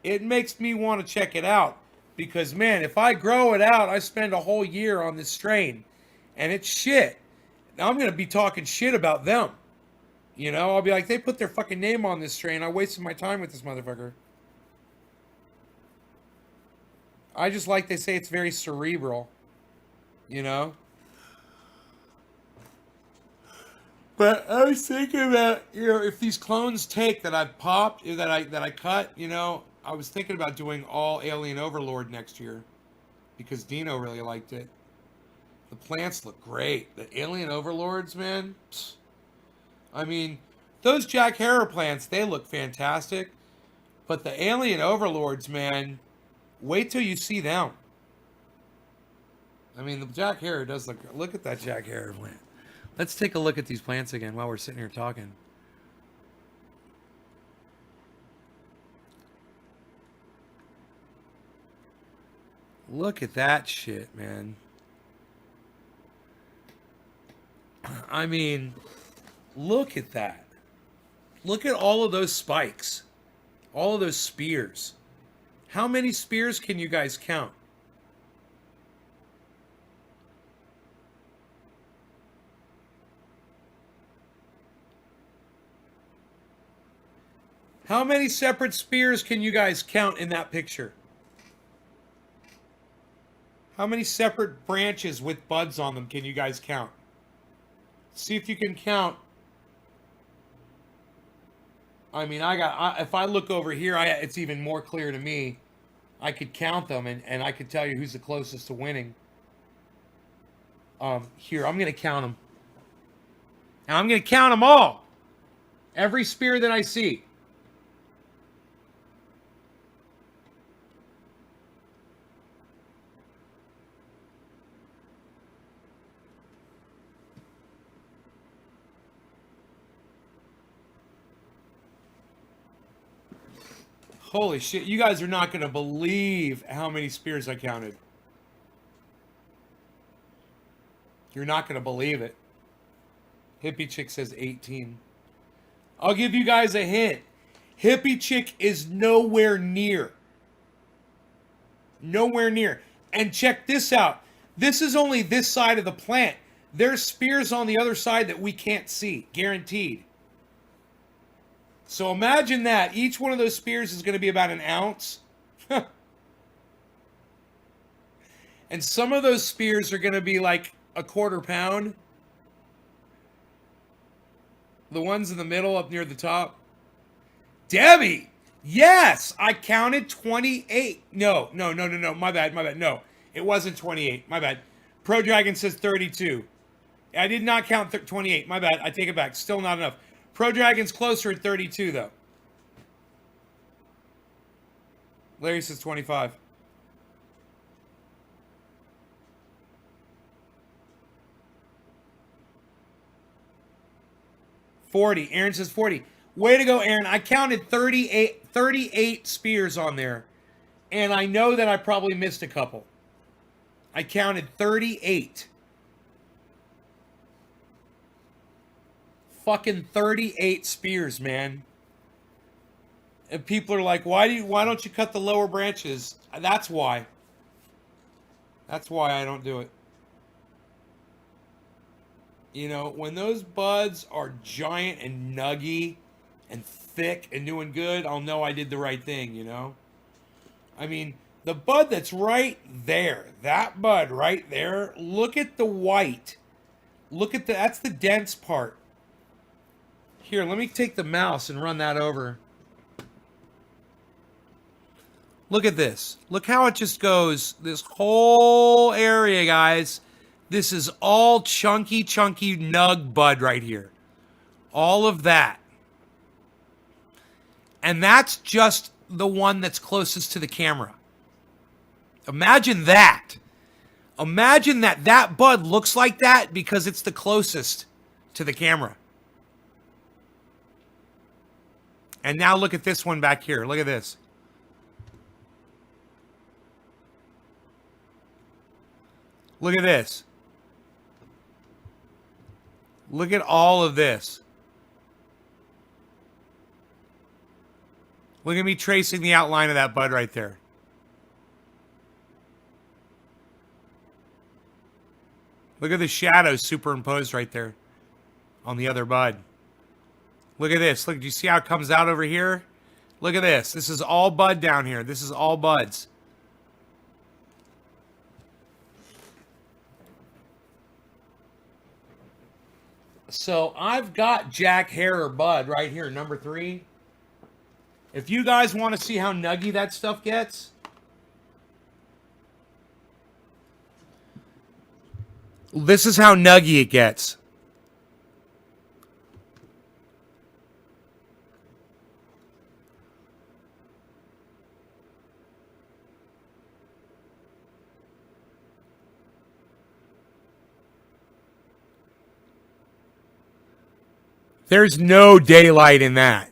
it makes me want to check it out. Because, man, if I grow it out, I spend a whole year on this strain, and it's shit. I'm going to be talking shit about them. You know, I'll be like, they put their fucking name on this strain. I wasted my time with this motherfucker. I just like they say it's very cerebral, you know? But I was thinking about, you know, if these clones take that I've popped, that I cut, you know, I was thinking about doing all Alien Overlord next year because Dino really liked it. The plants look great. The Alien Overlords, man. Psst. I mean, those Jack Harrow plants, they look fantastic. But the Alien Overlords, man, wait till you see them. I mean, the Jack Harrow does look at that Jack Harrow plant. Let's take a look at these plants again while we're sitting here talking. Look at that shit, man. I mean, look at that. Look at all of those spikes. All of those spears. How many spears can you guys count? How many separate spears can you guys count in that picture? How many separate branches with buds on them can you guys count? See if you can count. I mean, if I look over here, it's even more clear to me. I could count them, and I could tell you who's the closest to winning. Here, I'm going to count them. And I'm going to count them all. Every spear that I see. Holy shit, you guys are not going to believe how many spears I counted. You're not going to believe it. Hippie Chick says 18. I'll give you guys a hint. Hippie Chick is nowhere near. Nowhere near. And check this out. This is only this side of the plant. There's spears on the other side that we can't see. Guaranteed. So imagine that. Each one of those spears is going to be about an ounce. And some of those spears are going to be like a quarter pound. The ones in the middle up near the top. Debbie! Yes! I counted 28. No. My bad. No. It wasn't 28. My bad. Pro Dragon says 32. I did not count 28. My bad. I take it back. Still not enough. Pro Dragon's closer at 32, though. Larry says 25. Aaron says 40. Way to go, Aaron. I counted 38 spears on there. And I know that I probably missed a couple. I counted 38. Fucking 38 spears, man. And people are like, why don't you cut the lower branches? That's why. That's why I don't do it. You know, when those buds are giant and nuggy and thick and doing good, I'll know I did the right thing, you know? I mean, the bud that's right there, that bud right there, look at the white. That's the dense part. Here, let me take the mouse and run that over. Look at this. Look how it just goes, this whole area, guys. This is all chunky nug bud right here. All of that. And that's just the one that's closest to the camera. Imagine that. Imagine that bud looks like that because it's the closest to the camera. And now look at this one back here. Look at this. Look at this. Look at all of this. Look at me tracing the outline of that bud right there. Look at the shadows superimposed right there on the other bud. Look at this. Look, do you see how it comes out over here? Look at this. This is all bud down here. This is all buds. So I've got Jack Harrer bud right here, number 3. If you guys want to see how nuggy that stuff gets, this is how nuggy it gets. There's no daylight in that.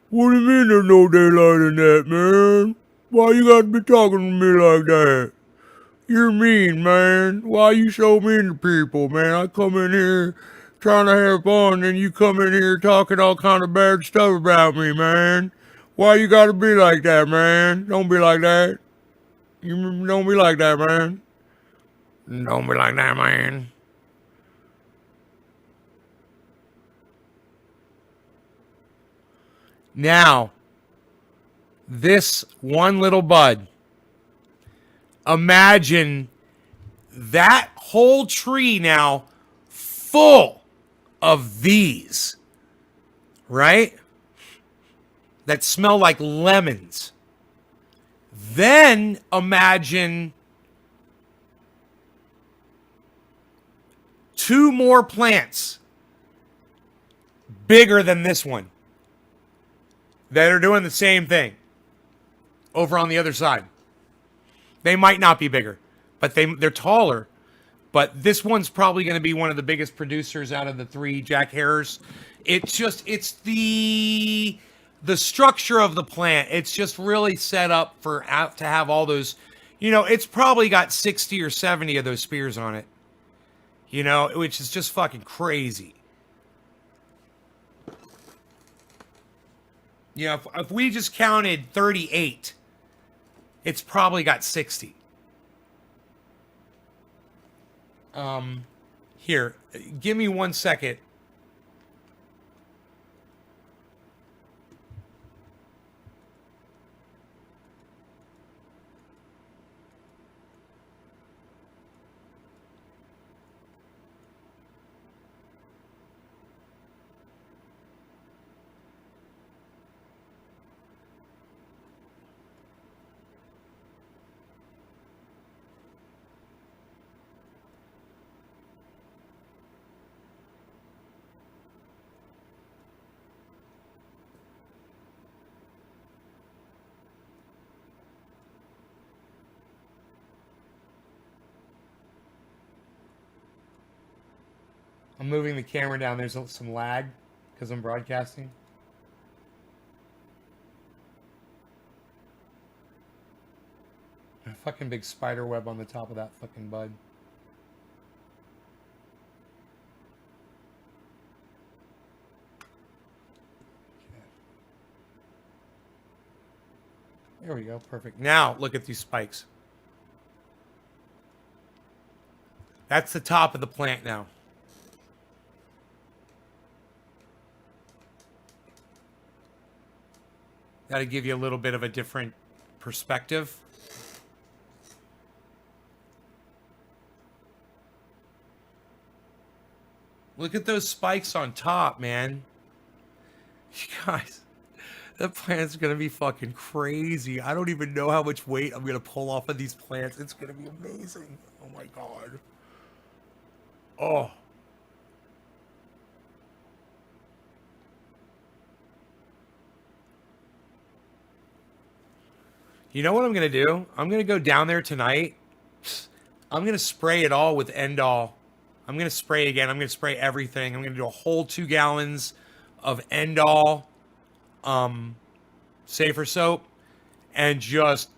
What do you mean there's no daylight in that, man? Why you gotta be talking to me like that? You're mean, man. Why you so mean to people, man? I come in here trying to have fun, and you come in here talking all kind of bad stuff about me, man. Why you gotta be like that, man? Don't be like that. You don't be like that, man. Don't be like that, man. Now, this one little bud. Imagine that whole tree now full of these, right? That smell like lemons. Then imagine 2 more plants bigger than this one that are doing the same thing over on the other side. They might not be bigger, but they're taller. But this one's probably going to be one of the biggest producers out of the 3 Jack Harers. It's the structure of the plant. It's just really set up for to have all those, it's probably got 60 or 70 of those spears on it. Which is just fucking crazy. If we just counted 38, it's probably got 60. Here, give me 1 second. I'm moving the camera down. There's some lag because I'm broadcasting. A fucking big spider web on the top of that fucking bud. Okay. There we go. Perfect. Now look at these spikes. That's the top of the plant now. That'll give you a little bit of a different perspective. Look at those spikes on top, man. You guys, that plant's going to be fucking crazy. I don't even know how much weight I'm going to pull off of these plants. It's going to be amazing. Oh my God. Oh. You know what I'm going to do? I'm going to go down there tonight. I'm going to spray it all with Endol. I'm going to spray again. I'm going to spray everything. I'm going to do a whole 2 gallons of Endol safer soap and just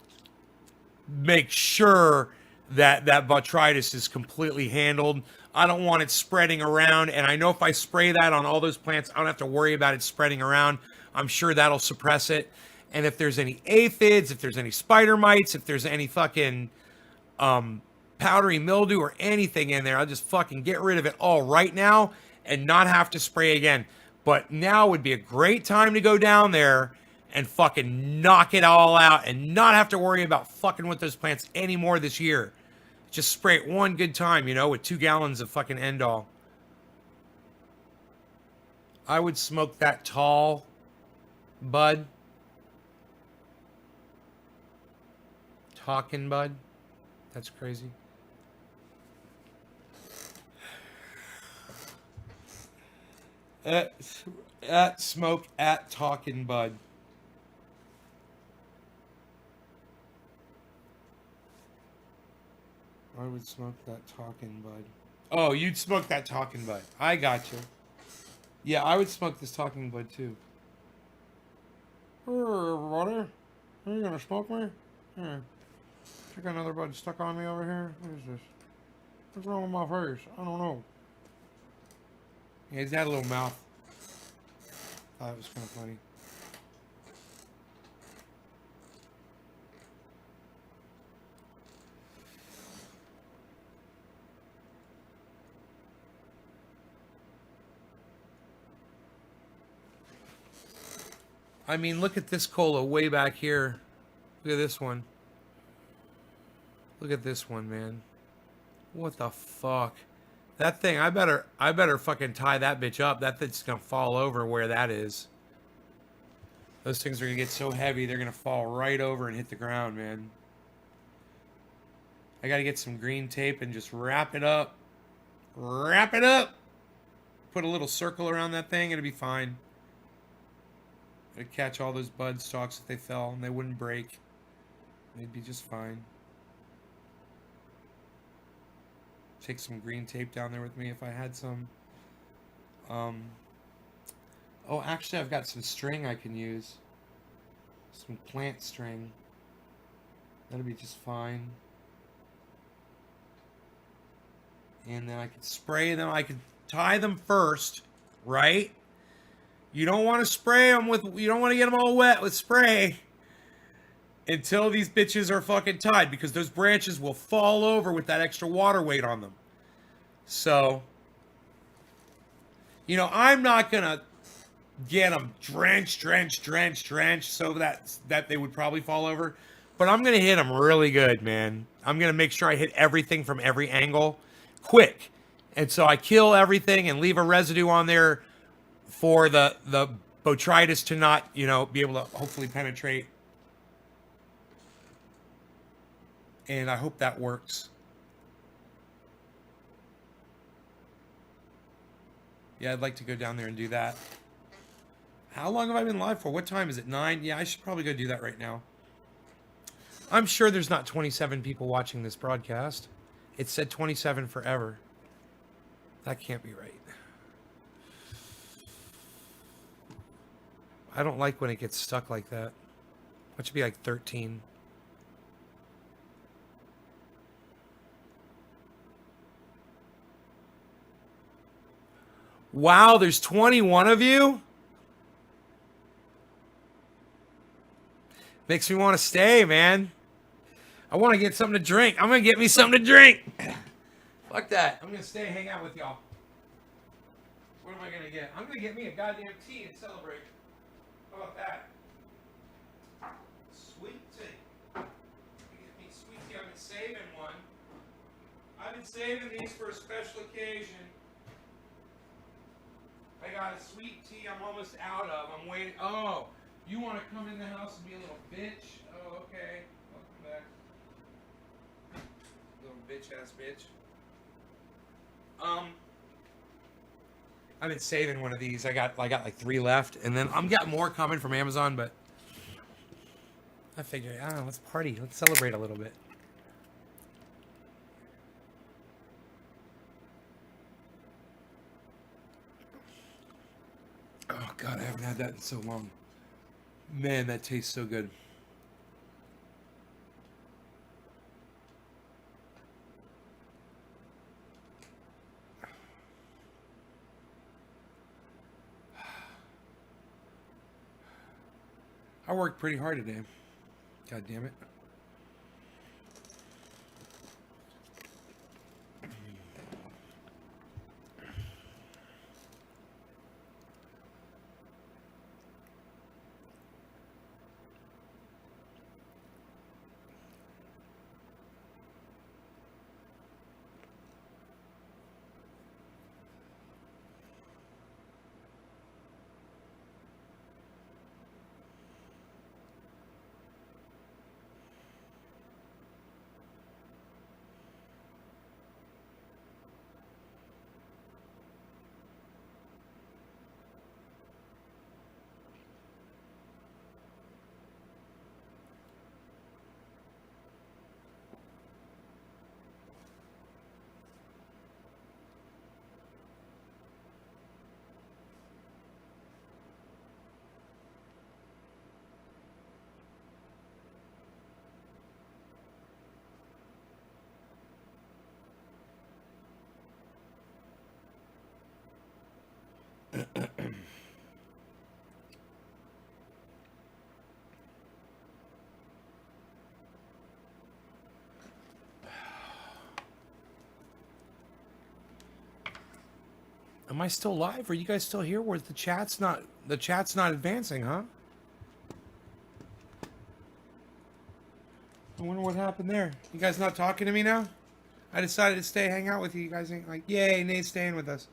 make sure that botrytis is completely handled. I don't want it spreading around, and I know if I spray that on all those plants, I don't have to worry about it spreading around. I'm sure that'll suppress it. And if there's any aphids, if there's any spider mites, if there's any fucking powdery mildew or anything in there, I'll just fucking get rid of it all right now and not have to spray again. But now would be a great time to go down there and fucking knock it all out and not have to worry about fucking with those plants anymore this year. Just spray it one good time, with 2 gallons of fucking Endol. I would smoke that tall bud. Talking bud. That's crazy. At smoke at talking bud. I would smoke that talking bud. Oh, you'd smoke that talking bud. I got you. Yeah, I would smoke this talking bud too. Hey, everybody. Are you gonna smoke me? Yeah. I got another bud stuck on me over here. What is this? What's wrong with my face? I don't know. Yeah, he's got a little mouth. Thought it was kind of funny. I mean, look at this cola way back here. Look at this one. Look at this one, man. What the fuck? That thing, I better fucking tie that bitch up. That thing's gonna fall over where that is. Those things are gonna get so heavy, they're gonna fall right over and hit the ground, man. I gotta get some green tape and just wrap it up. Wrap it up! Put a little circle around that thing, it'll be fine. It'd catch all those bud stalks if they fell, and they wouldn't break. They'd be just fine. Take some green tape down there with me if I had some. Oh, actually, I've got some string I can use. Some plant string. That'll be just fine. And then I could spray them. I could tie them first, right? You don't want to spray them with, you don't want to get them all wet with spray until these bitches are fucking tied, because those branches will fall over with that extra water weight on them. So, you know, I'm not going to get them drenched so that they would probably fall over. But I'm going to hit them really good, man. I'm going to make sure I hit everything from every angle quick. And so I kill everything and leave a residue on there for the botrytis to not, you know, be able to hopefully penetrate. And I hope that works. Yeah, I'd like to go down there and do that. How long have I been live for? What time is it? 9? Yeah, I should probably go do that right now. I'm sure there's not 27 people watching this broadcast. It said 27 forever. That can't be right. I don't like when it gets stuck like that. That should be like 13. Wow, there's 21 of you? Makes me want to stay, man. I want to get something to drink. I'm going to get me something to drink. Fuck that. I'm going to stay and hang out with y'all. What am I going to get? I'm going to get me a goddamn tea and celebrate. How about that? Sweet tea. Get me sweet tea. I've been saving one. I've been saving these for a special occasion. I got a sweet tea I'm almost out of. I'm waiting. Oh, you want to come in the house and be a little bitch? Oh, okay. Welcome back. Little bitch-ass bitch. I've been saving one of these. I got like 3 left, and then I'm got more coming from Amazon, but I figured, let's party. Let's celebrate a little bit. Oh, God, I haven't had that in so long. Man, that tastes so good. I worked pretty hard today. God damn it. Am I still live? Are you guys still here? Where's the chat's not advancing, huh? happened there? You guys not talking to me now? I decided to stay hang out with you. You guys ain't like, yay, Nate's staying with us.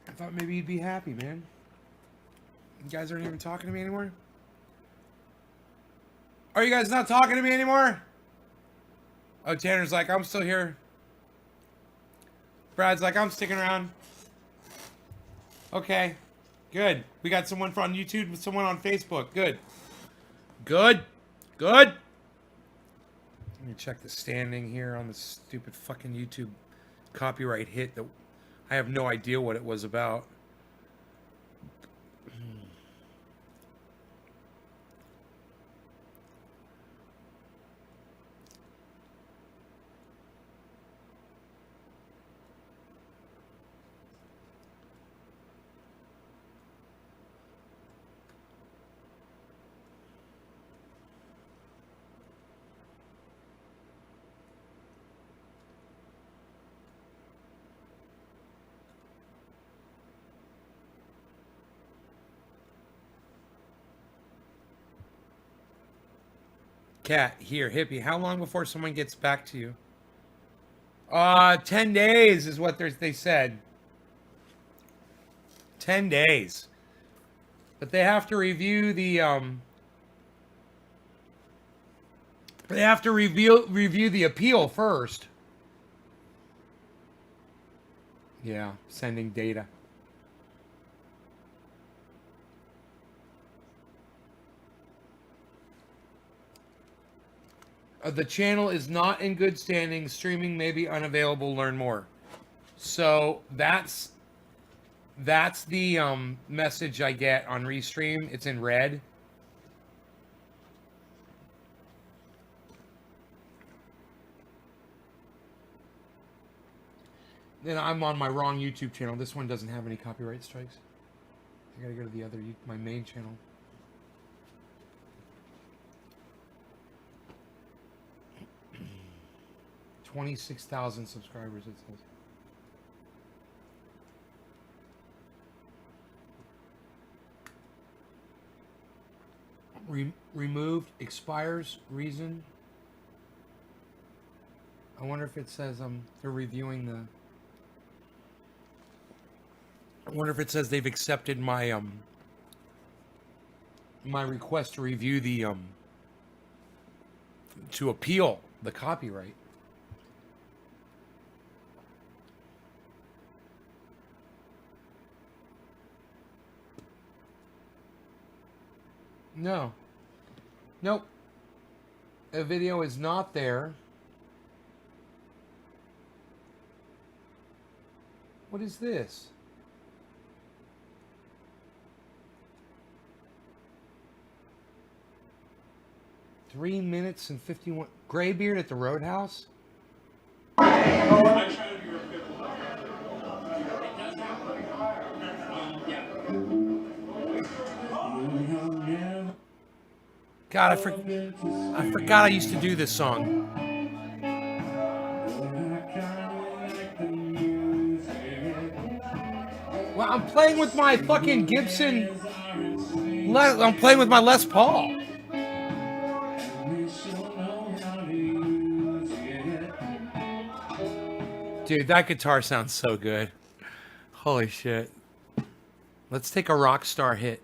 I thought maybe you'd be happy, man. You guys aren't even talking to me anymore? Are you guys not talking to me anymore? Oh, Tanner's like, I'm still here. Brad's like, I'm sticking around. Okay. Good. We got someone on YouTube with someone on Facebook. Good. Good. Good. Let me check the standing here on the stupid fucking YouTube copyright hit that I have no idea what it was about. Cat, here, hippie. How long before someone gets back to you? 10 days is what they said. 10 days. But they have to review the they have to review the appeal first. Yeah, sending data. The channel is not in good standing. Streaming may be unavailable. Learn more. So that's the message I get on Restream. It's in red. Then I'm on my wrong YouTube channel. This one doesn't have any copyright strikes. I gotta go to the other, my main channel. $26,000 subscribers, it says. Removed, expires, reason. I wonder if it says they're reviewing the. I wonder if it says they've accepted my my request to review the to appeal the copyright. No. Nope. A video is not there. What is this? Three minutes and 51. Graybeard at the Roadhouse? God, I forgot I used to do this song. Well, I'm playing with my fucking Gibson. I'm playing with my Les Paul. Dude, that guitar sounds so good. Holy shit. Let's take a rock star hit.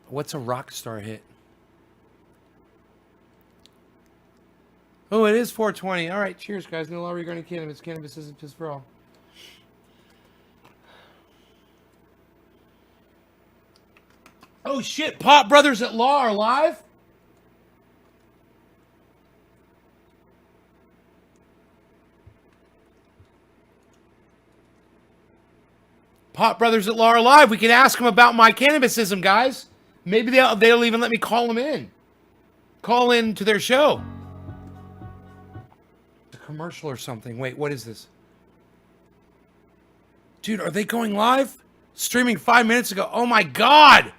What's a rock star hit? Oh, it is 420. All right, cheers, guys. No law regarding cannabis. Cannabis isn't just for all. Oh, shit. Pop Brothers at Law are live? Pop Brothers at Law are live. We can ask them about my cannabisism, guys. Maybe they'll even let me call them in. Call in to their show. A commercial or something. Wait, what is this? Dude, are they going live? Streaming 5 minutes ago. Oh my God!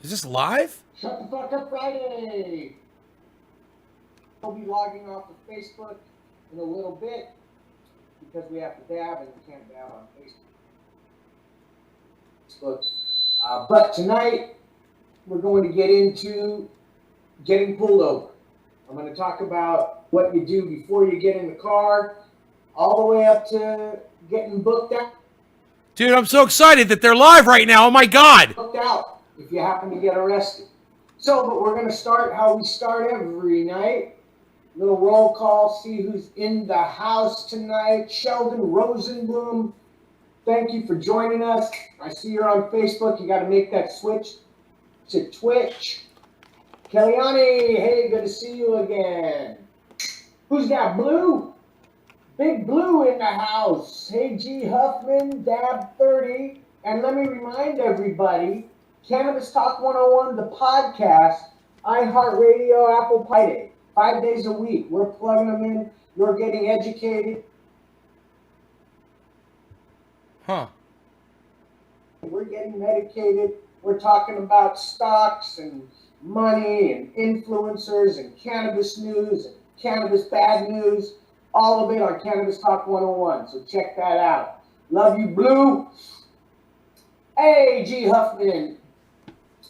Is this live? Shut the fuck up Friday. We'll be logging off of Facebook in a little bit because we have to dab and we can't dab on Facebook. But tonight we're going to get into getting pulled over. I'm going to talk about what you do before you get in the car, all the way up to getting booked out. Dude, I'm so excited that they're live right now. Oh my God. Booked out if you happen to get arrested. So, but we're going to start how we start every night. Little roll call, see who's in the house tonight. Sheldon Rosenblum, thank you for joining us. I see you're on Facebook. You got to make that switch to Twitch. Kellyanne, hey, good to see you again. Who's got Blue? Big Blue in the house. Hey, G. Huffman, Dab 30. And let me remind everybody, Cannabis Talk 101, the podcast, iHeartRadio, Apple Pie, 5 days a week. We're plugging them in. You're getting educated. Huh. We're getting medicated. We're talking about stocks and money and influencers and cannabis news and cannabis bad news. All of it on Cannabis Talk 101. So check that out. Love you, Blue. Hey, G. Huffman.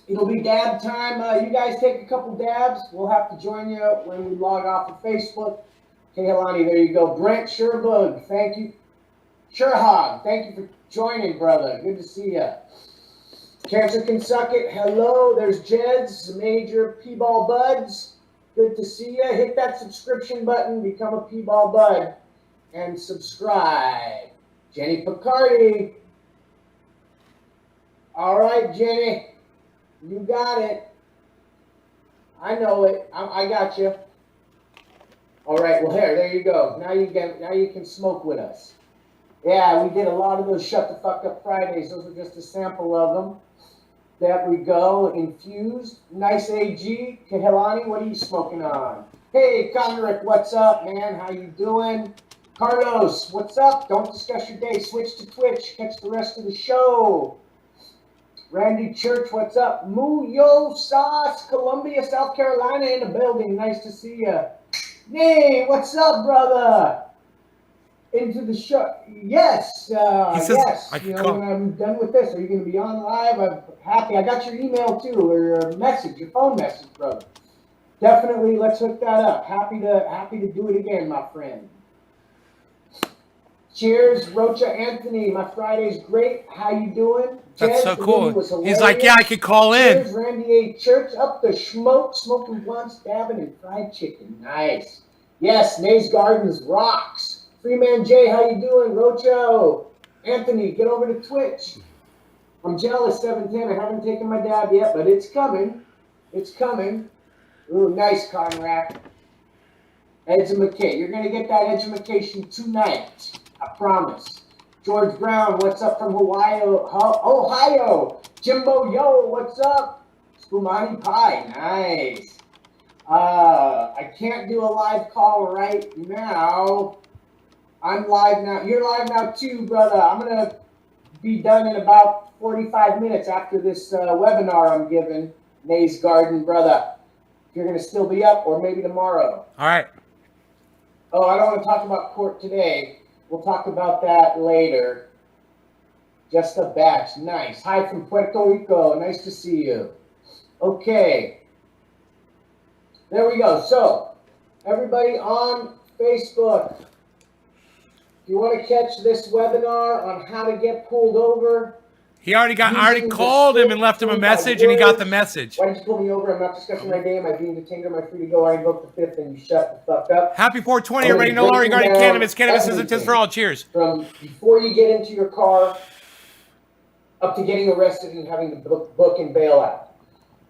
It'll be dab time. You guys take a couple dabs. We'll have to join you when we log off of Facebook. Okay, Helani, there you go. Brent Sherbug, thank you. Sherhog, thank you for joining, brother. Good to see you. Cancer Can Suck It. Hello, there's Jed's, Major P-Ball Buds. Good to see you. Hit that subscription button, become a P-Ball Bud, and subscribe. Jenny Picardi. All right, Jenny. You got it. I know it. I got you. All right. Well, there you go. Now you can smoke with us. Yeah, we did a lot of those Shut the Fuck Up Fridays. Those are just a sample of them. There we go. Infused. Nice AG. Kehelani, what are you smoking on? Hey, Conrick, what's up, man? How you doing? Carlos, what's up? Don't discuss your day. Switch to Twitch. Catch the rest of the show. Randy Church, what's up? Muyo Sauce, Columbia, South Carolina in the building. Nice to see you. Nay, what's up, brother? Into the show. Yes, He says yes. I can call. When I'm done with this, are you going to be on live? I'm happy. I got your email too, or your message, your phone message, brother. Definitely, let's hook that up. Happy to do it again, my friend. Cheers, Rocha Anthony. My Friday's great. How you doing? That's Jez, so the cool. movie was He's like, yeah, I could call in. Cheers, Randy A. Church. Up the smoke, smoking blunts, dabbing, and fried chicken. Nice. Yes, Nays Gardens rocks. Freeman J, how you doing? Rocho. Anthony, get over to Twitch. I'm jealous, 710. I haven't taken my dab yet, but it's coming. It's coming. Ooh, nice, Conrad. Educate. You're going to get that education tonight. I promise. George Brown, what's up from Hawaii? Ohio. Jimbo, yo, what's up? Spumani Pie, nice. I can't do a live call right now. I'm live now. You're live now too, brother. I'm going to be done in about 45 minutes after this webinar I'm giving. Nays Garden, brother. If you're going to still be up, or maybe tomorrow. All right. Oh, I don't want to talk about court today. We'll talk about that later. Just a batch. Nice. Hi from Puerto Rico. Nice to see you. Okay. There we go. So, everybody on Facebook, if you want to catch this webinar on how to get pulled over, I already called him and left him a message, and he got the message. why did you pull me over? I'm not discussing my day. Am I being detained? Am I free to go? I invoke the fifth, and you shut the fuck up. Happy 420, everybody. No law regarding cannabis. Cannabis isn't just for all. Cheers. From before you get into your car, up to getting arrested and having the book and bail out.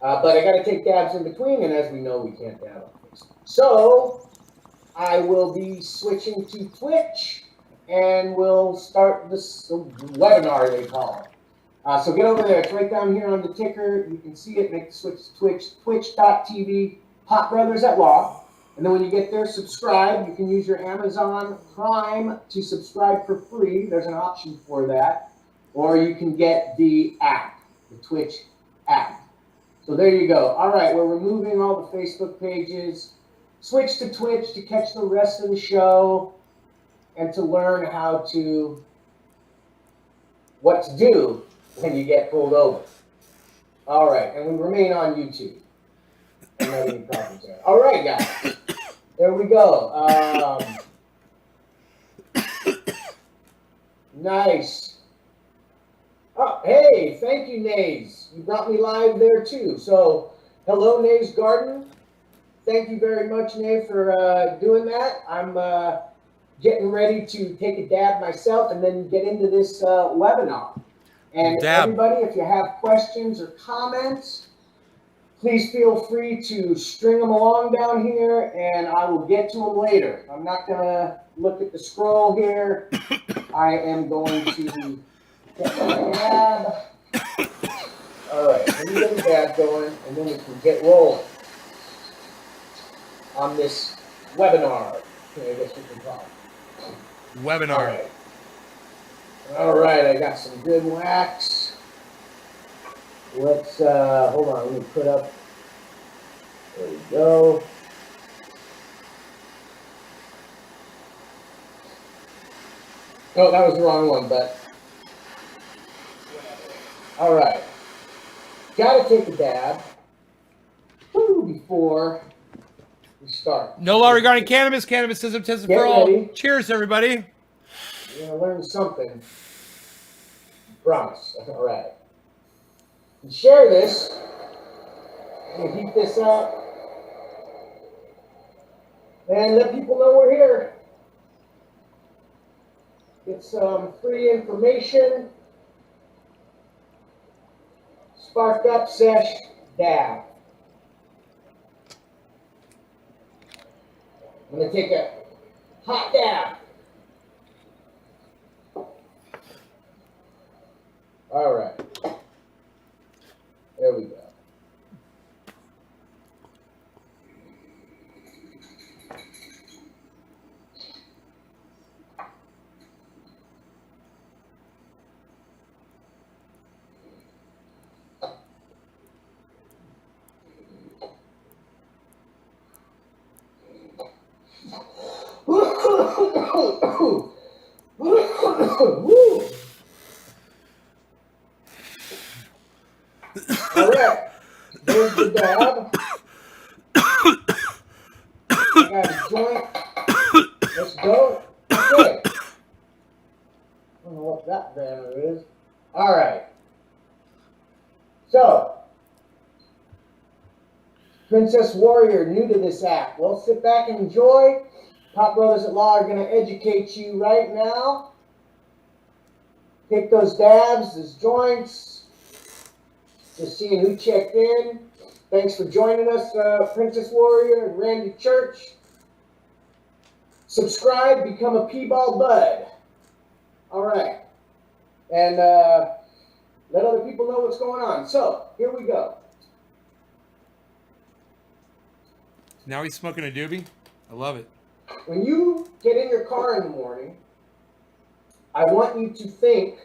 But I got to take dabs in between, and as we know, we can't dab on this. So I will be switching to Twitch, and we'll start this webinar, they call it. So get over there. It's right down here on the ticker. You can see it. Make the switch to Twitch. Twitch.tv. Hot Brothers at Law. And then when you get there, subscribe. You can use your Amazon Prime to subscribe for free. There's an option for that. Or you can get the app, the Twitch app. So there you go. All right, we're removing all the Facebook pages. Switch to Twitch to catch the rest of the show and to learn what to do when you get pulled over. All right, and we remain on YouTube. I'm not any problems there. All right, guys. There we go. Nice. Oh, hey, thank you, Nays. You brought me live there too. So, hello, Nays Garden. Thank you very much, Nay, for doing that. I'm getting ready to take a dab myself and then get into this webinar. And everybody, if you have questions or comments, please feel free to string them along down here, and I will get to them later. I'm not going to look at the scroll here. I am going to get my dab. All right, let me get the dab going, and then we can get rolling on this webinar. Okay, I guess we can talk. Webinar. All right, I got some good wax. Let's, hold on, let me put up, there we go. Oh, that was the wrong one, but, all right. Gotta take a dab before we start. No law regarding cannabis. Cannabis isn't tested for all. Cheers, everybody. You're gonna learn something. Promise. All right. And share this. And heat this up. And let people know we're here. Get some free information. Sparked up sesh dab. I'm going to take a hot dab. All right. There we go. All right, there's the dab. I got a joint. Let's go. Okay. I don't know what that banner is. All right. So, Princess Warrior, new to this app. Well, sit back and enjoy. Pop Brothers at Law are going to educate you right now. Take those dabs, those joints. Just seeing who checked in. Thanks for joining us, Princess Warrior and Randy Church. Subscribe, become a P-Ball Bud. All right. And let other people know what's going on. So, here we go. Now he's smoking a doobie? I love it. When you get in your car in the morning, I want you to think,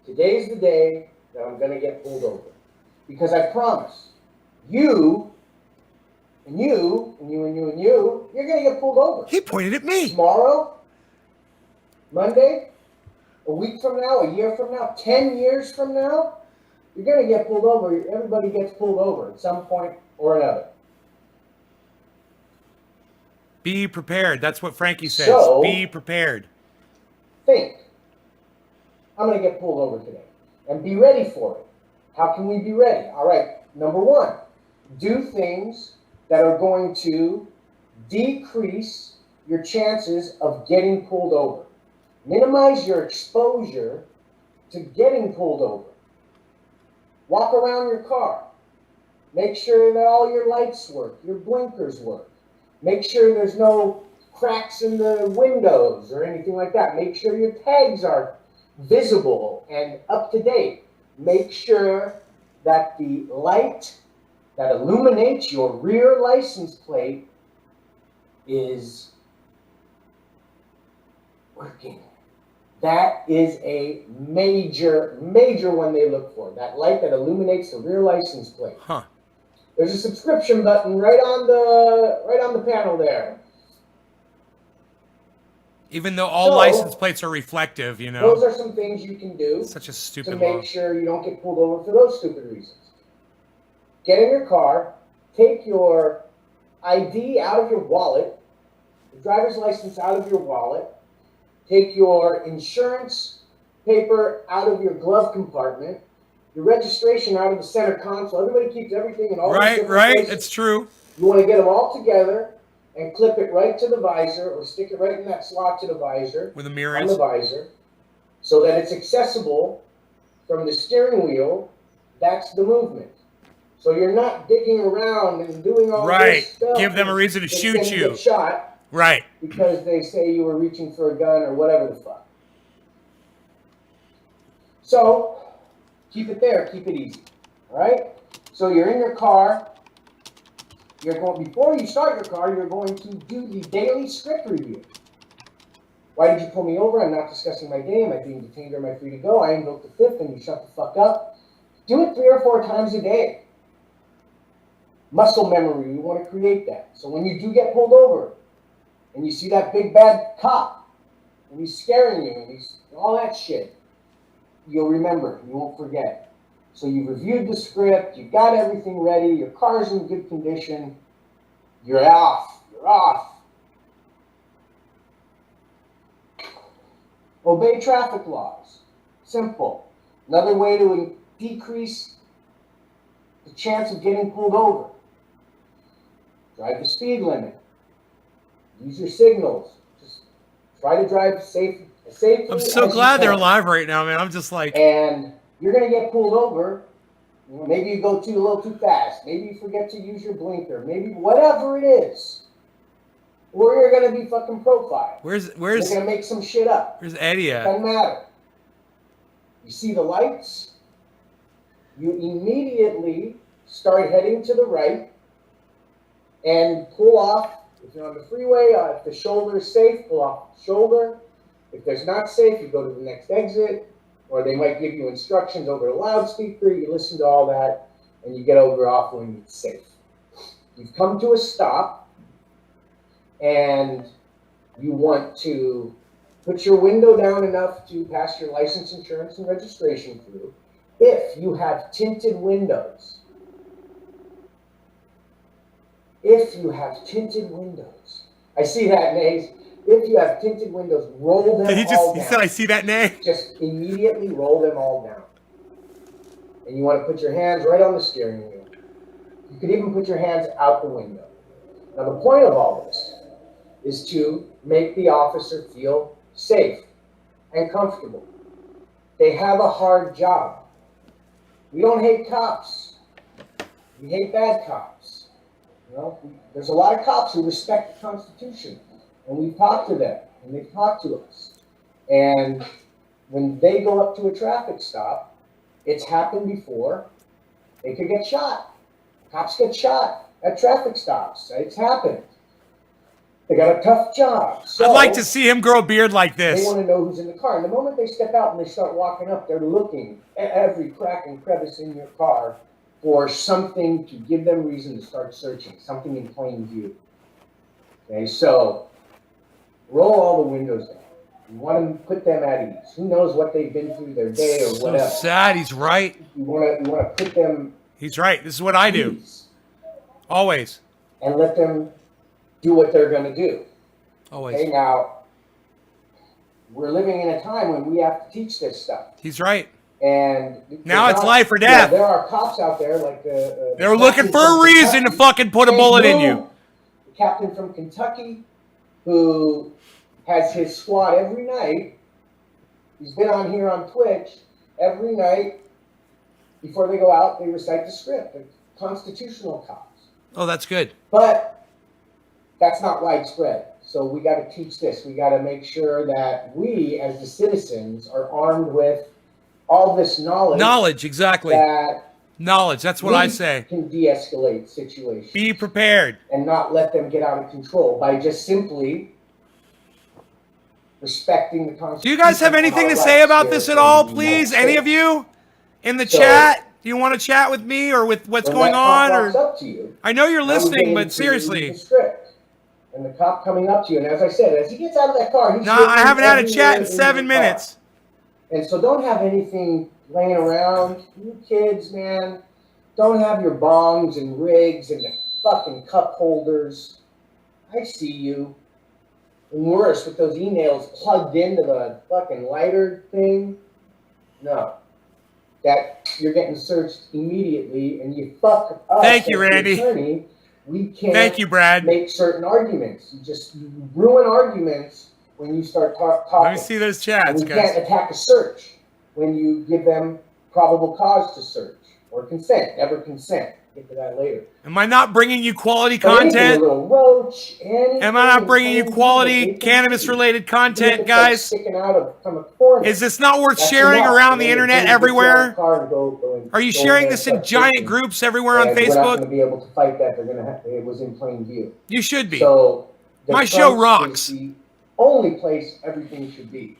today's the day that I'm going to get pulled over. Because I promise, you, and you, and you, and you, and you, you're going to get pulled over. He pointed at me. Tomorrow, Monday, a week from now, a year from now, 10 years from now, you're going to get pulled over. Everybody gets pulled over at some point or another. Be prepared. That's what Frankie says. So, be prepared. Think, I'm going to get pulled over today. And be ready for it. How can we be ready? All right, number one, do things that are going to decrease your chances of getting pulled over. Minimize your exposure to getting pulled over. Walk around your car. Make sure that all your lights work, your blinkers work. Make sure there's no cracks in the windows or anything like that. Make sure your tags are visible and up to date. Make sure that the light that illuminates your rear license plate is working. That is a major, major one they look for. That light that illuminates the rear license plate. Huh. There's a subscription button right on the panel there. Even though all So, license plates are reflective, you Those know. are some things you can do Such a to stupid make law. sure you don't get pulled over for those stupid reasons. Get in your car, take your ID out of your wallet, your driver's license out of your wallet, take your insurance paper out of your glove compartment, your registration out of the center console. Everybody keeps everything in all these Right, different right. places. It's true. You want to get them all together and clip it right to the visor or stick it right in that slot to the visor. Where the On mirror the is. visor, so that it's accessible from the steering wheel. That's the movement. So you're not digging around and doing all Right. this stuff. Give them a reason to that's shoot gonna you. Get shot Right. because they say you were reaching for a gun or whatever the fuck. So keep it there. Keep it easy. All right. So you're in your car. Before you start your car, you're going to do the daily script review. Why did you pull me over? I'm not discussing my day. Am I being detained or am I free to go? I invoked the fifth and you shut the fuck up. Do it 3 or 4 times a day. Muscle memory, we want to create that. So when you do get pulled over and you see that big bad cop and he's scaring you and he's all that shit, you'll remember. You won't forget. So you've reviewed the script, you've got everything ready, your car's in good condition, you're off. You're off. Obey traffic laws. Simple. Another way to decrease the chance of getting pulled over. Drive the speed limit. Use your signals. Just try to drive safely. I'm so glad they're alive right now, man. I'm just like. And you're going to get pulled over. Maybe you go a little too fast. Maybe you forget to use your blinker. Maybe whatever it is. Or you're going to be fucking profiled. Where's You're going to make some shit up. Where's Eddie at? Doesn't matter. You see the lights. You immediately start heading to the right and pull off. If you're on the freeway, if the shoulder is safe, pull off the shoulder. If there's not safe, you go to the next exit. Or they might give you instructions over the loudspeaker. You listen to all that, and you get over off when it's safe. You've come to a stop, and you want to put your window down enough to pass your license, insurance, and registration through. If you have tinted windows, I see that, Nays. If you have tinted windows, roll them all down. He said, I see that name. Just immediately roll them all down. And you want to put your hands right on the steering wheel. You could even put your hands out the window. Now, the point of all this is to make the officer feel safe and comfortable. They have a hard job. We don't hate cops. We hate bad cops. You know, there's a lot of cops who respect the Constitution. And we've talked to them, and they've talked to us. And when they go up to a traffic stop, it's happened before, they could get shot. Cops get shot at traffic stops. It's happened. They got a tough job. So I'd like to see him grow a beard like they this. want to know who's in the car. And the moment they step out and they start walking up, they're looking at every crack and crevice in your car for something to give them reason to start searching, something in plain view. Okay, so roll all the windows down. You want to put them at ease. Who knows what they've been through their day or So whatever. sad. He's right. You want to put them He's right. This is what I do. ease Always. and let them do what they're going to do. Always. Okay, now we're living in a time when we have to teach this stuff. He's right. And Now it's not- life or yeah, death. there are cops out there like the They're looking for a reason to fucking put a bullet in you. The captain from Kentucky who has his squad every night. He's been on here on Twitch every night. Before they go out, they recite the script. They're constitutional cops. Oh, that's good. But that's not widespread. So we got to teach this. We got to make sure that we, as the citizens, are armed with all this knowledge. Knowledge, exactly. That Knowledge. That's what I say. can de-escalate situations. Be prepared. And not let them get out of control by just simply respecting the Constitution. Do you guys have anything to say about this at all, please? Any of you in the chat? Do you want to chat with me or with what's going on? Or Up to you, I know you're now we listening, get but into seriously. the script. And the cop coming up to you, and as I said, as he gets out of that car, he's No, I haven't had a everywhere chat in in 7 your car. minutes. And so don't have anything laying around. You kids, man, don't have your bongs and rigs and the fucking cup holders. I see you. And worse, with those emails plugged into the fucking lighter thing. No. That you're getting searched immediately, and you fuck us. Thank you, as the Randy. attorney. We can't Thank you, Brad. make certain arguments. You ruin arguments when you start talking. Let me see those chats, We guys. can't attack a search when you give them probable cause to search or consent. Never consent. Get to that later. Am I not bringing you quality But anything, a content? little roach, anything, Am I not bringing you plain quality Jane, cannabis-related content, it's like guys? sticking out of from a corner. Is this not worth That's sharing enough. around And the then internet you get out of the everywhere? car and go and Are you go sharing there this and in start giant searching. groups everywhere on And we're not going to Facebook? be able to fight that. They're going to have, it was in plain view. You should be. So the My show front rocks. is the only place everything should be.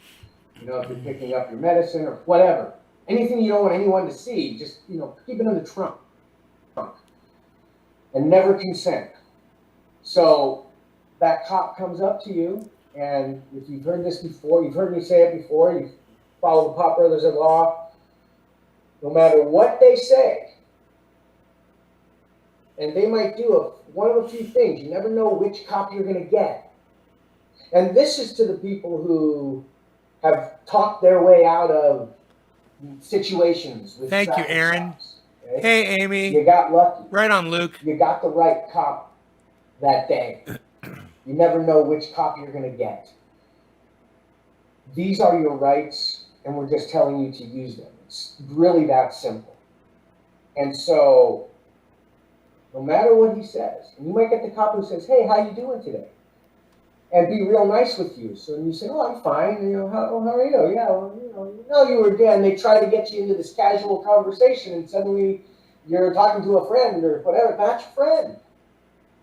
You know, if you're picking up your medicine or whatever, anything you don't want anyone to see, just keep it in the trunk, and never consent. So that cop comes up to you, and if you've heard this before, you've heard me say it before. You follow the Pop Brothers in law. No matter what they say, and they might do one of a few things. You never know which cop you're going to get. And this is to the people who have talked their way out of situations with Thank you, traffic Aaron. stops, okay? Hey, Amy. You got lucky. Right on, Luke. You got the right cop that day. You never know which cop you're going to get. These are your rights, and we're just telling you to use them. It's really that simple. And so, no matter what he says, and you might get the cop who says, "Hey, how you doing today?" And be real nice with you. So you say, "Oh, I'm fine. How are you?" "Yeah, well, you were dead." And they try to get you into this casual conversation, and suddenly you're talking to a friend or whatever. Not your friend.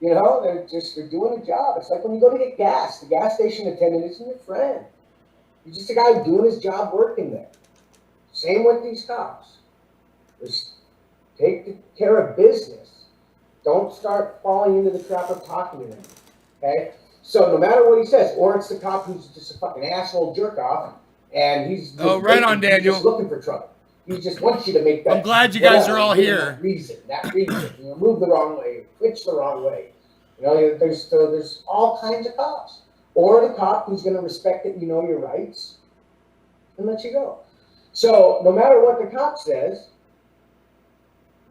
They're doing a job. It's like when you go to get gas. The gas station attendant isn't your friend. He's just a guy doing his job working there. Same with these cops. Just take care of business. Don't start falling into the trap of talking to them. Okay? So no matter what he says, or it's the cop who's just a fucking asshole jerk off, and he's just right on, Daniel. He's just looking for trouble. He just wants you to make that. I'm glad you guys are all give him here. That reason. Move the wrong way, twitch the wrong way. There's all kinds of cops. Or the cop who's going to respect that you know your rights and let you go. So no matter what the cop says,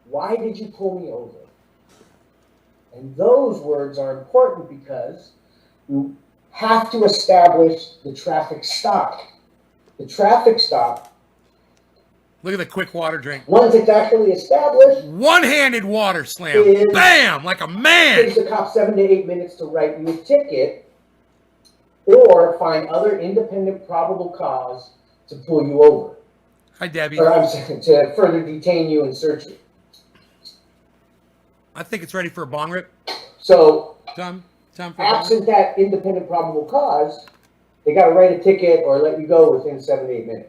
why did you pull me over? And those words are important because you have to establish the traffic stop. The traffic stop, Look at the quick water drink. once it's actually established, One-handed water slam. Is- Bam! Like a man. gives the cop 7 to 8 minutes to write you a ticket or find other independent probable cause to pull you over. Hi, Debbie. Or I'm sorry, to further detain you and search you. I think it's ready for a bong rip. So Time for a bong rip. absent that independent probable cause, they got to write a ticket or let you go within 7 to 8 minutes.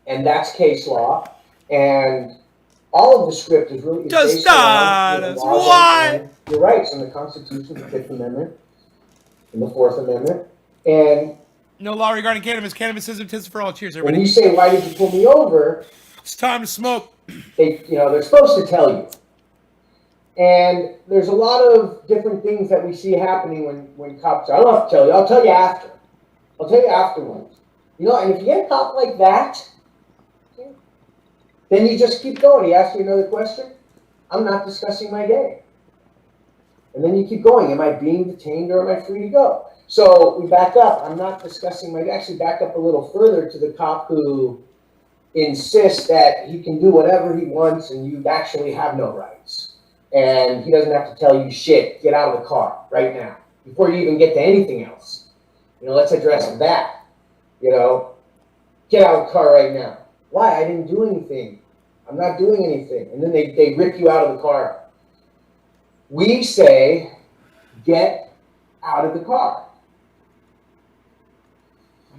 And that's case law. And all of the script is really Just based around us. the laws What? and your rights in the Constitution, the Fifth Amendment, and the Fourth Amendment. And No law regarding cannabis. Cannabis is intended for all. Cheers, when everybody. you say, "Why did you pull me over?" It's time to smoke. they're supposed to tell you. And there's a lot of different things that we see happening when cops. I don't have to tell you. I'll tell you after. I'll tell you afterwards. And if you get a cop like that, then you just keep going. He asks you another question. I'm not discussing my day. And then you keep going. Am I being detained or am I free to go? So we back up. I'm not discussing my day. Actually, back up a little further to the cop who insists that he can do whatever he wants and you actually have no rights. And he doesn't have to tell you shit. Get out of the car right now before you even get to anything else. Let's address that. Get out of the car right now. Why? I didn't do anything. I'm not doing anything. And then they rip you out of the car. We say, get out of the car.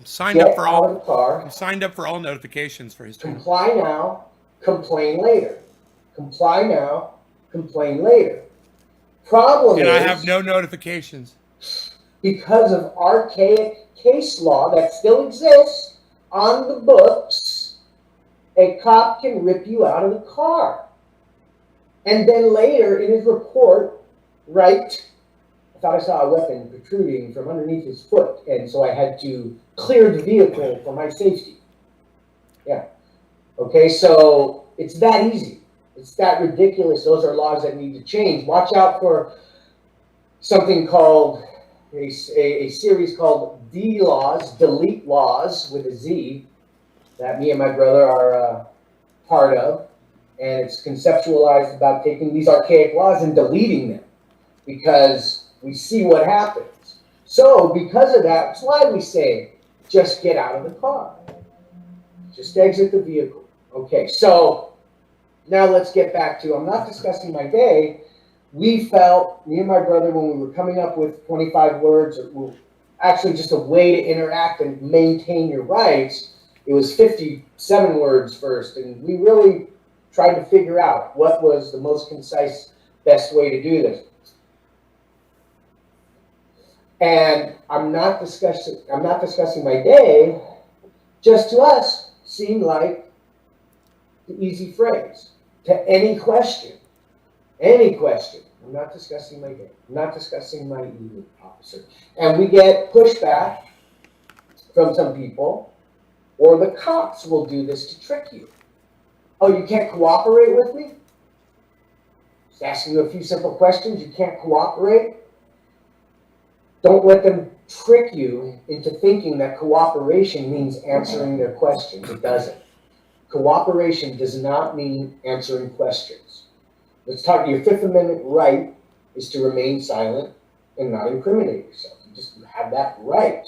Signed up Get for out of all. the car. I'm signed up for all notifications for his channel. Comply now, complain later. Comply now, complain later. Problem And is, I have no notifications. because of archaic case law that still exists on the books, a cop can rip you out of the car. And then later in his report, write, I thought I saw a weapon protruding from underneath his foot, and so I had to clear the vehicle for my safety. Yeah. Okay, so it's that easy. It's that ridiculous. Those are laws that need to change. Watch out for something called a series called D laws, delete laws with a Z, that me and my brother are part of. And it's conceptualized about taking these archaic laws and deleting them because we see what happens. So because of that, that's why we say, just get out of the car. Just exit the vehicle. Okay, so now let's get back to, I'm not discussing my day. We felt, me and my brother, when we were coming up with 25 words, or actually just a way to interact and maintain your rights, it was 57 words first. And we really tried to figure out what was the most concise, best way to do this. And I'm not discussing my day. Just to us seemed like the easy phrase to any question. Any question. I'm not discussing my day. I'm not discussing my evening, officer. And we get pushback from some people, or the cops will do this to trick you. Oh, you can't cooperate with me? Just asking you a few simple questions. You can't cooperate? Don't let them trick you into thinking that cooperation means answering their questions. It doesn't. Cooperation does not mean answering questions. Let's talk. Your Fifth Amendment right is to remain silent and not incriminate yourself. You just have that right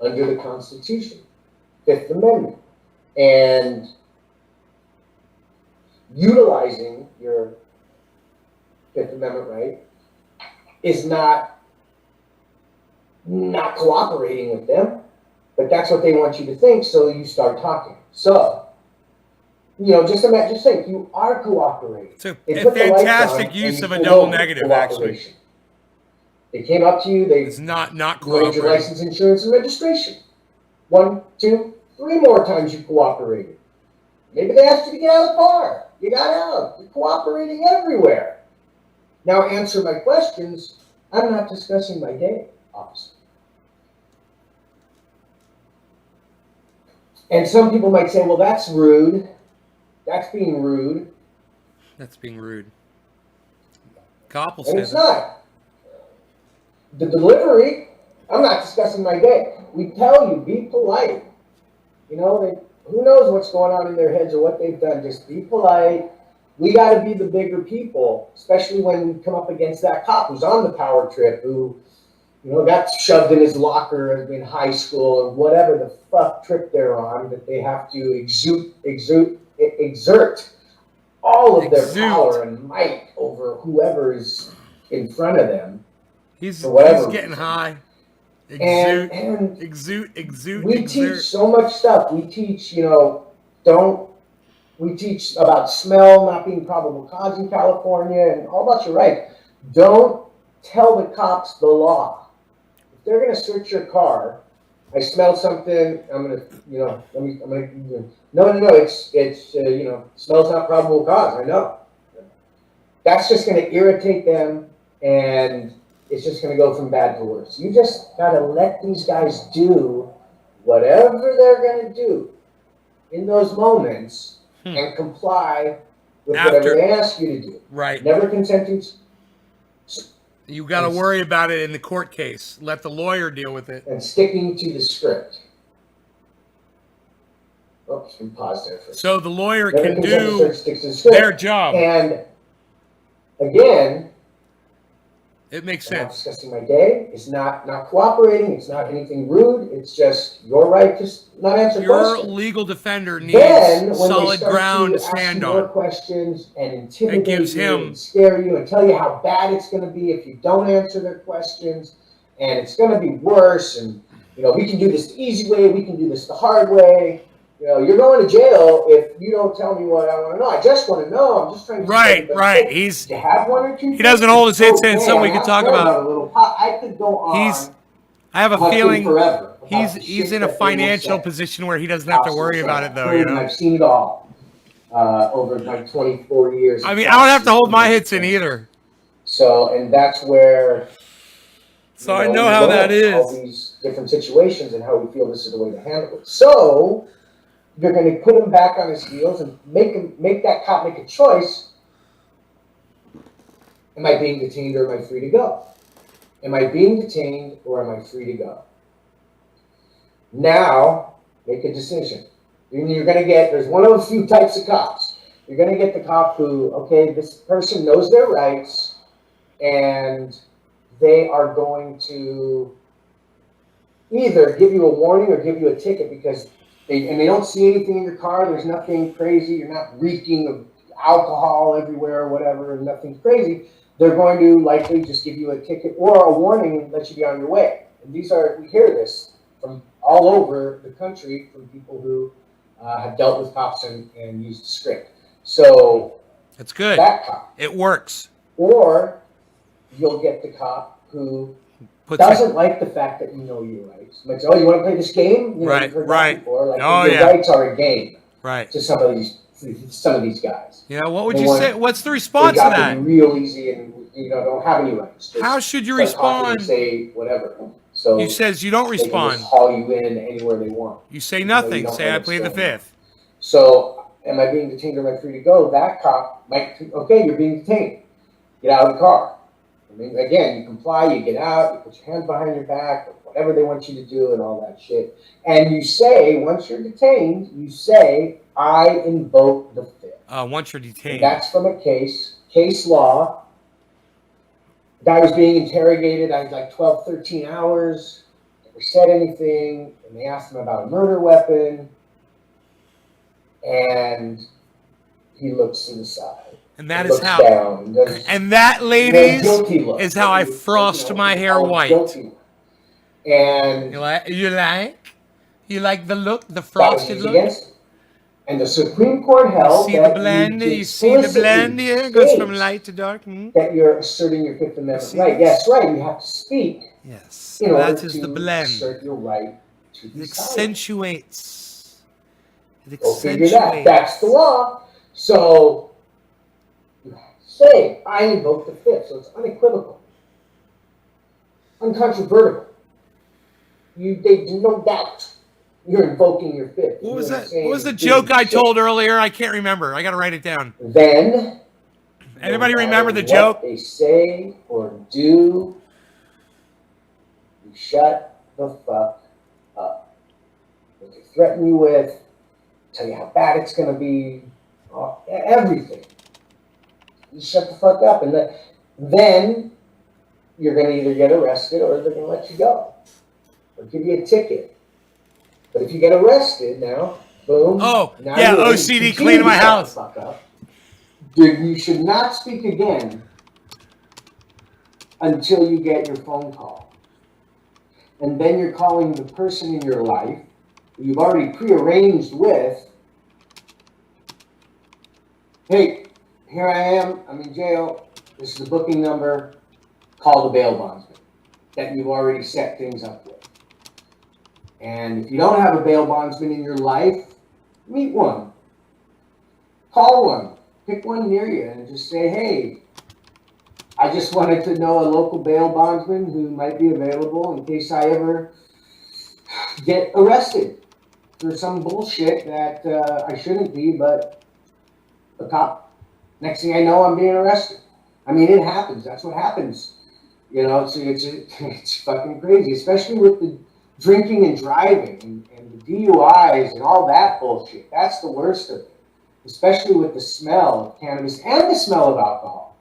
under the Constitution, Fifth Amendment. And utilizing your Fifth Amendment right is not cooperating with them, but that's what they want you to think, so you start talking. So, just think, you are cooperating. It's a fantastic use of a double negative, actually. They came up to you, It's not wanted your cooperating. license, insurance, and registration. 1, 2, 3 more times you cooperated. Maybe they asked you to get out of the car. You got out. You're cooperating everywhere. Now answer my questions. I'm not discussing my day, officer. And some people might say, well, that's rude. That's being rude. That's being rude. Cop will And say it's that. not. The delivery, I'm not discussing my day. We tell you, be polite. Who knows what's going on in their heads or what they've done. Just be polite. We got to be the bigger people, especially when we come up against that cop who's on the power trip, who got shoved in his locker in high school or whatever the fuck trip they're on, that they have to exert all of their power and might over whoever is in front of them. He's getting reason. High. Exude. We teach so much stuff. We teach, we teach about smell not being probable cause in California and all about your right. Don't tell the cops the law. If they're going to search your car, I smell something, I'm going to, no, it's smells not probable cause. I know. That's just going to irritate them, and it's just going to go from bad to worse. You just got to let these guys do whatever they're going to do in those moments and comply with whatever they ask you to do. Right. Never consenting. You got to worry about it in the court case. Let the lawyer deal with it. And sticking to the script. Oops, we paused there for a second. So the lawyer can do their job. And again, it makes I'm not sense. discussing my day. It's not cooperating. It's not anything rude. It's just your right to not answer questions. Your legal defender needs solid ground to stand on. More questions and intimidate gives you him and scare you and tell you how bad it's going to be if you don't answer their questions, and it's going to be worse. And we can do this the easy way, we can do this the hard way. You're going to jail if you don't tell me what I want to know. I just want to know. I'm just trying to Right. Do you have one or two? He doesn't hold his hits in, so we can I'm talk sorry about. a little pot. I could go on. I have a talking feeling forever about he's the in shit a that they will financial say. position where he doesn't have to worry about it, though. And I've seen it all over my 24 years. I mean, I don't have to hold my hits in either. So, and that's where. So I know how that is. All these different situations and how we feel this is the way to handle it. So you're going to put him back on his heels and make that cop make a choice. Am I being detained or am I free to go? Am I being detained or am I free to go? Now, make a decision. You're going to get, there's one of a few types of cops. You're going to get the cop who, okay, this person knows their rights and they are going to either give you a warning or give you a ticket because they don't see anything in your car. There's nothing crazy. You're not reeking of alcohol everywhere or whatever, and nothing crazy. They're going to likely just give you a ticket or a warning and let you be on your way. And we hear this from all over the country from people who have dealt with cops and used the script. So that's good. That cop. It works. Or you'll get the cop who doesn't like the fact that you know your rights. Like, oh, you want to play this game? Right. Your Rights are a game. Right. To some of these guys. Yeah. What would you say? What's the response to that? They real easy and don't have any rights. How should you respond? Say whatever. So you says you don't respond. They can just haul you in anywhere they want. You say nothing. Say I plead the fifth. So am I being detained or am I free to go? That cop might. Okay, you're being detained. Get out of the car. I mean, again, you comply, you get out, you put your hands behind your back, whatever they want you to do and all that shit. And you say, once you're detained, you say, I invoke the fifth. Once you're detained. And that's from a case law. The guy was being interrogated, I was like 12, 13 hours, never said anything, and they asked him about a murder weapon, and he looks to the side. And that is how. And that, ladies, is how I frost my hair white. And you like the look, the frosted look. And the Supreme Court held you see the blend here? It goes from light to dark. That you're asserting your Fifth Amendment right. Yes, right. You have to speak. Yes. In order that is to the blend. Assert your right to it accentuates. Figure that. That's the law. So say, I invoke the fifth. So it's unequivocal. Uncontrovertible. They do no doubt. You're invoking your fifth. What was that? What was the joke I told earlier? I can't remember. I got to write it down. Then, anybody remember the joke? What they say or do, you shut the fuck up. What they threaten you with, tell you how bad it's going to be, everything. You shut the fuck up, and then you're going to either get arrested or they're going to let you go or give you a ticket. But if you get arrested now, boom. Oh, yeah, OCD cleaning my house. You should not speak again until you get your phone call. And then you're calling the person in your life who you've already prearranged with. Hey, here I am. I'm in jail. This is the booking number. Call the bail bondsman that you've already set things up with. And if you don't have a bail bondsman in your life, meet one. Call one. Pick one near you and just say, hey, I just wanted to know a local bail bondsman who might be available in case I ever get arrested for some bullshit that I shouldn't be, but a cop. Next thing I know, I'm being arrested. I mean, it happens. That's what happens. It's fucking crazy, especially with the drinking and driving and the DUIs and all that bullshit. That's the worst of it, especially with the smell of cannabis and the smell of alcohol.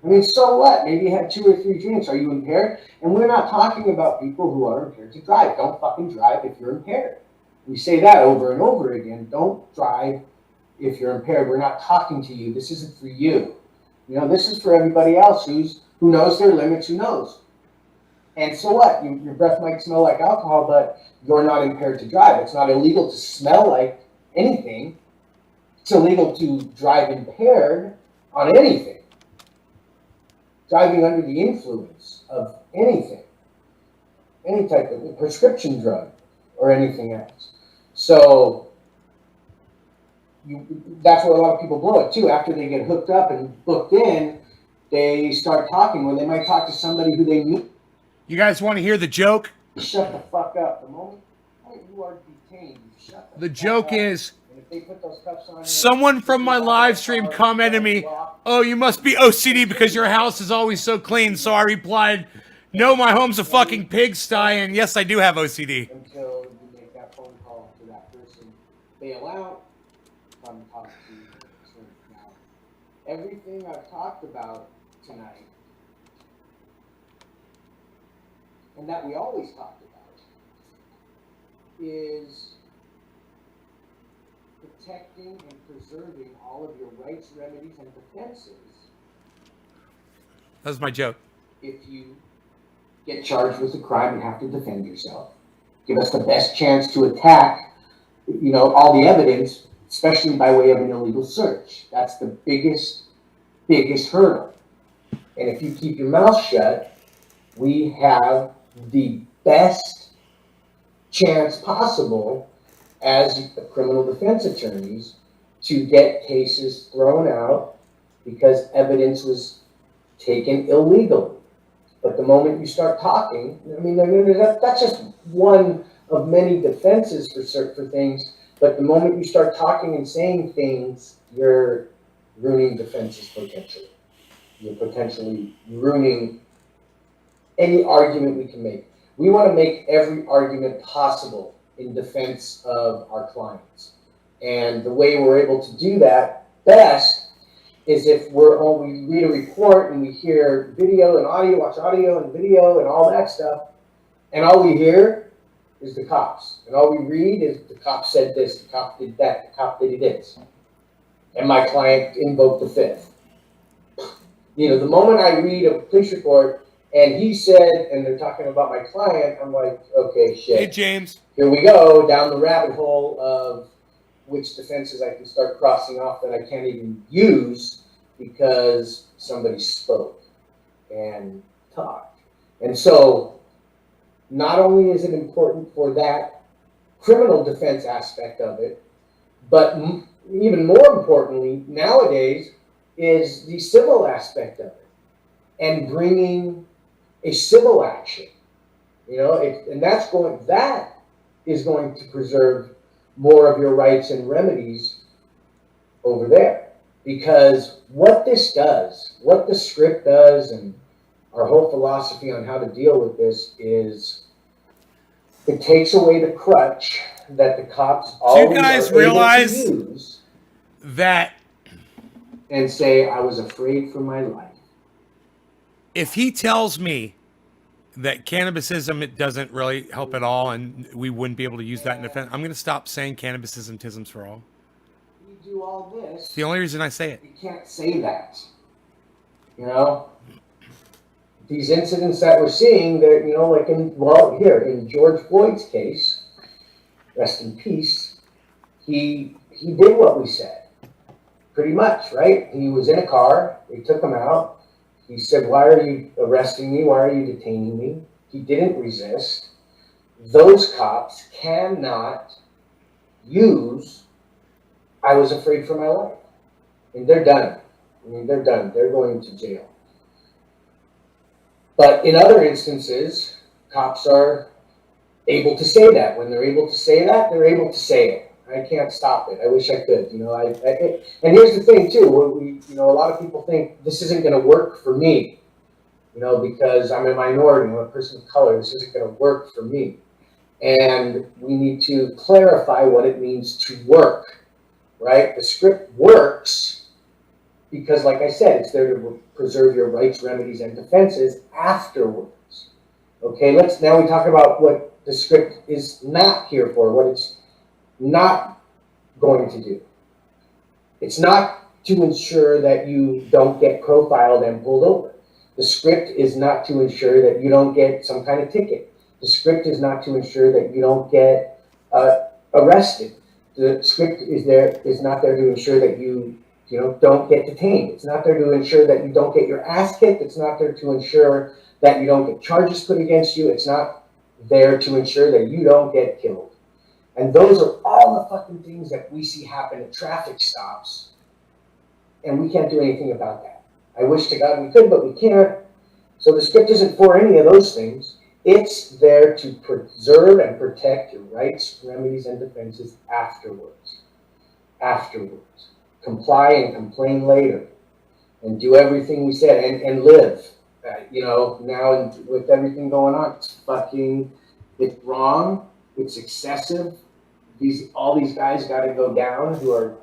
I mean, so what? Maybe you had 2 or 3 drinks. Are you impaired? And we're not talking about people who are impaired to drive. Don't fucking drive if you're impaired. We say that over and over again. Don't drive if you're impaired. We're not talking to you. This isn't for you. This is for everybody else who knows their limits, who knows. And so what? Your breath might smell like alcohol, but you're not impaired to drive. It's not illegal to smell like anything. It's illegal to drive impaired on anything. Driving under the influence of anything, any type of prescription drug or anything else. So that's where a lot of people blow it too. After they get hooked up and booked in, they start talking, or they might talk to somebody who they meet. You guys want to hear the joke? Shut the fuck up. The moment you are detained, shut The fuck joke up. is, And if they put those cuffs on you, someone from my live stream commented to me, "Oh, you must be OCD because your house is always so clean." So I replied, "No, my home's a fucking pigsty, and yes, I do have OCD." until you make that phone call to that person, bail out, come talk to you. Now, everything I've talked about tonight, and that we always talked about, is protecting and preserving all of your rights, remedies, and defenses That was my joke. if you get charged with a crime and have to defend yourself. Give us the best chance to attack, all the evidence, especially by way of an illegal search. That's the biggest hurdle. And if you keep your mouth shut, we have the best chance possible as criminal defense attorneys to get cases thrown out because evidence was taken illegally. But the moment you start talking, that's just one of many defenses for things. But the moment you start talking and saying things, you're ruining defenses potentially. You're potentially ruining any argument we can make. We want to make every argument possible in defense of our clients. And the way we're able to do that best is if we read a report and we hear video and audio, watch audio and video and all that stuff, and all we hear is the cops. And all we read is the cop said this, the cop did that, the cop did this. And my client invoked the fifth. The moment I read a police report and he said, and they're talking about my client, I'm like, okay, shit. Hey, James. Here we go down the rabbit hole of which defenses I can start crossing off that I can't even use because somebody spoke and talked. And so not only is it important for that criminal defense aspect of it, but even more importantly nowadays is the civil aspect of it and bringing a civil action. That is going to preserve more of your rights and remedies over there. Because what this does, what the script does, and our whole philosophy on how to deal with this is it takes away the crutch that the cops always guys are able realize to use that and say, I was afraid for my life. if he tells me that cannabisism, it doesn't really help at all, and we wouldn't be able to use that in defense, I'm going to stop saying cannabisism, tisms for all. You do all this. It's the only reason I say it. You can't say that. These incidents that we're seeing, that in George Floyd's case, rest in peace, he did what we said, pretty much, right? He was in a car. They took him out. He said, "Why are you arresting me? Why are you detaining me?" He didn't resist. Those cops cannot use, "I was afraid for my life." And they're done. They're done. They're going to jail. But in other instances, cops are able to say that. When they're able to say that, they're able to say it. I can't stop it. I wish I could. And here's the thing too. A lot of people think this isn't going to work for me. Because I'm a minority, I'm a person of color. This isn't going to work for me. And we need to clarify what it means to work, right? The script works because, like I said, it's there to preserve your rights, remedies, and defenses afterwards. Okay, now we talk about what the script is not here for, what it's not going to do. It's not to ensure that you don't get profiled and pulled over. The script is not to ensure that you don't get some kind of ticket. The script is not to ensure that you don't get arrested. The script is not there to ensure that you don't get detained. It's not there to ensure that you don't get your ass kicked. It's not there to ensure that you don't get charges put against you. It's not there to ensure that you don't get killed. And those are all the fucking things that we see happen at traffic stops, and we can't do anything about that. I wish to God we could, but we can't. So the script isn't for any of those things. It's there to preserve and protect your rights, remedies, and defenses afterwards. Afterwards. Comply and complain later. And do everything we said and live. Now with everything going on, it's wrong. It's excessive. All these guys got to go down who are,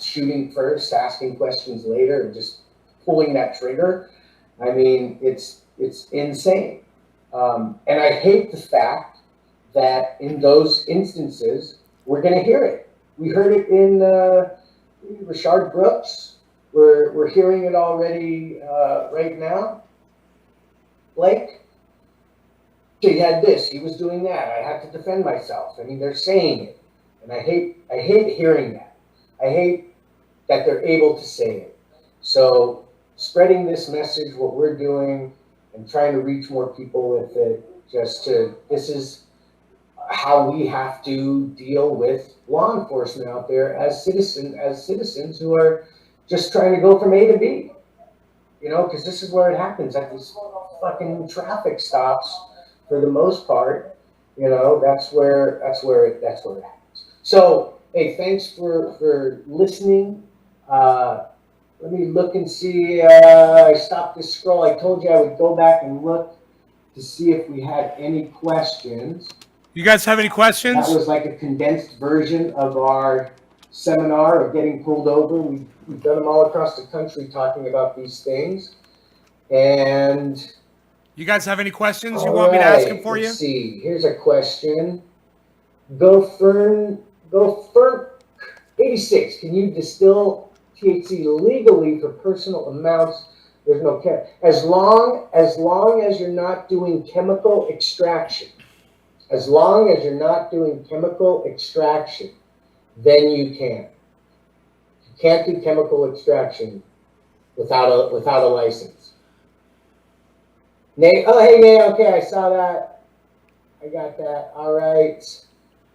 shooting first, asking questions later, and just pulling that trigger. I mean, it's insane. And I hate the fact that in those instances, we're going to hear it. We heard it in Rashard Brooks. We're hearing it already right now. Blake, he had this, he was doing that. I had to defend myself. I mean, they're saying it. And I hate hearing that. I hate that they're able to say it. So spreading this message, what we're doing, and trying to reach more people with it, this is how we have to deal with law enforcement out there as citizens who are just trying to go from A to B. Because this is where it happens, at these fucking traffic stops for the most part. That's where it happens. So, hey, thanks for listening. Let me look and see. I stopped this scroll. I told you I would go back and look to see if we had any questions. You guys have any questions? That was like a condensed version of our seminar of getting pulled over. We've done them all across the country talking about these things. And you guys have any questions you want me to ask him for you? Let's see. Here's a question. Go Fern 86. Can you distill THC legally for personal amounts? There's no cap. As long as you're not doing chemical extraction. As long as you're not doing chemical extraction, then you can. You can't do chemical extraction without a license. Nate, oh hey Nate, okay, I saw that. I got that. All right.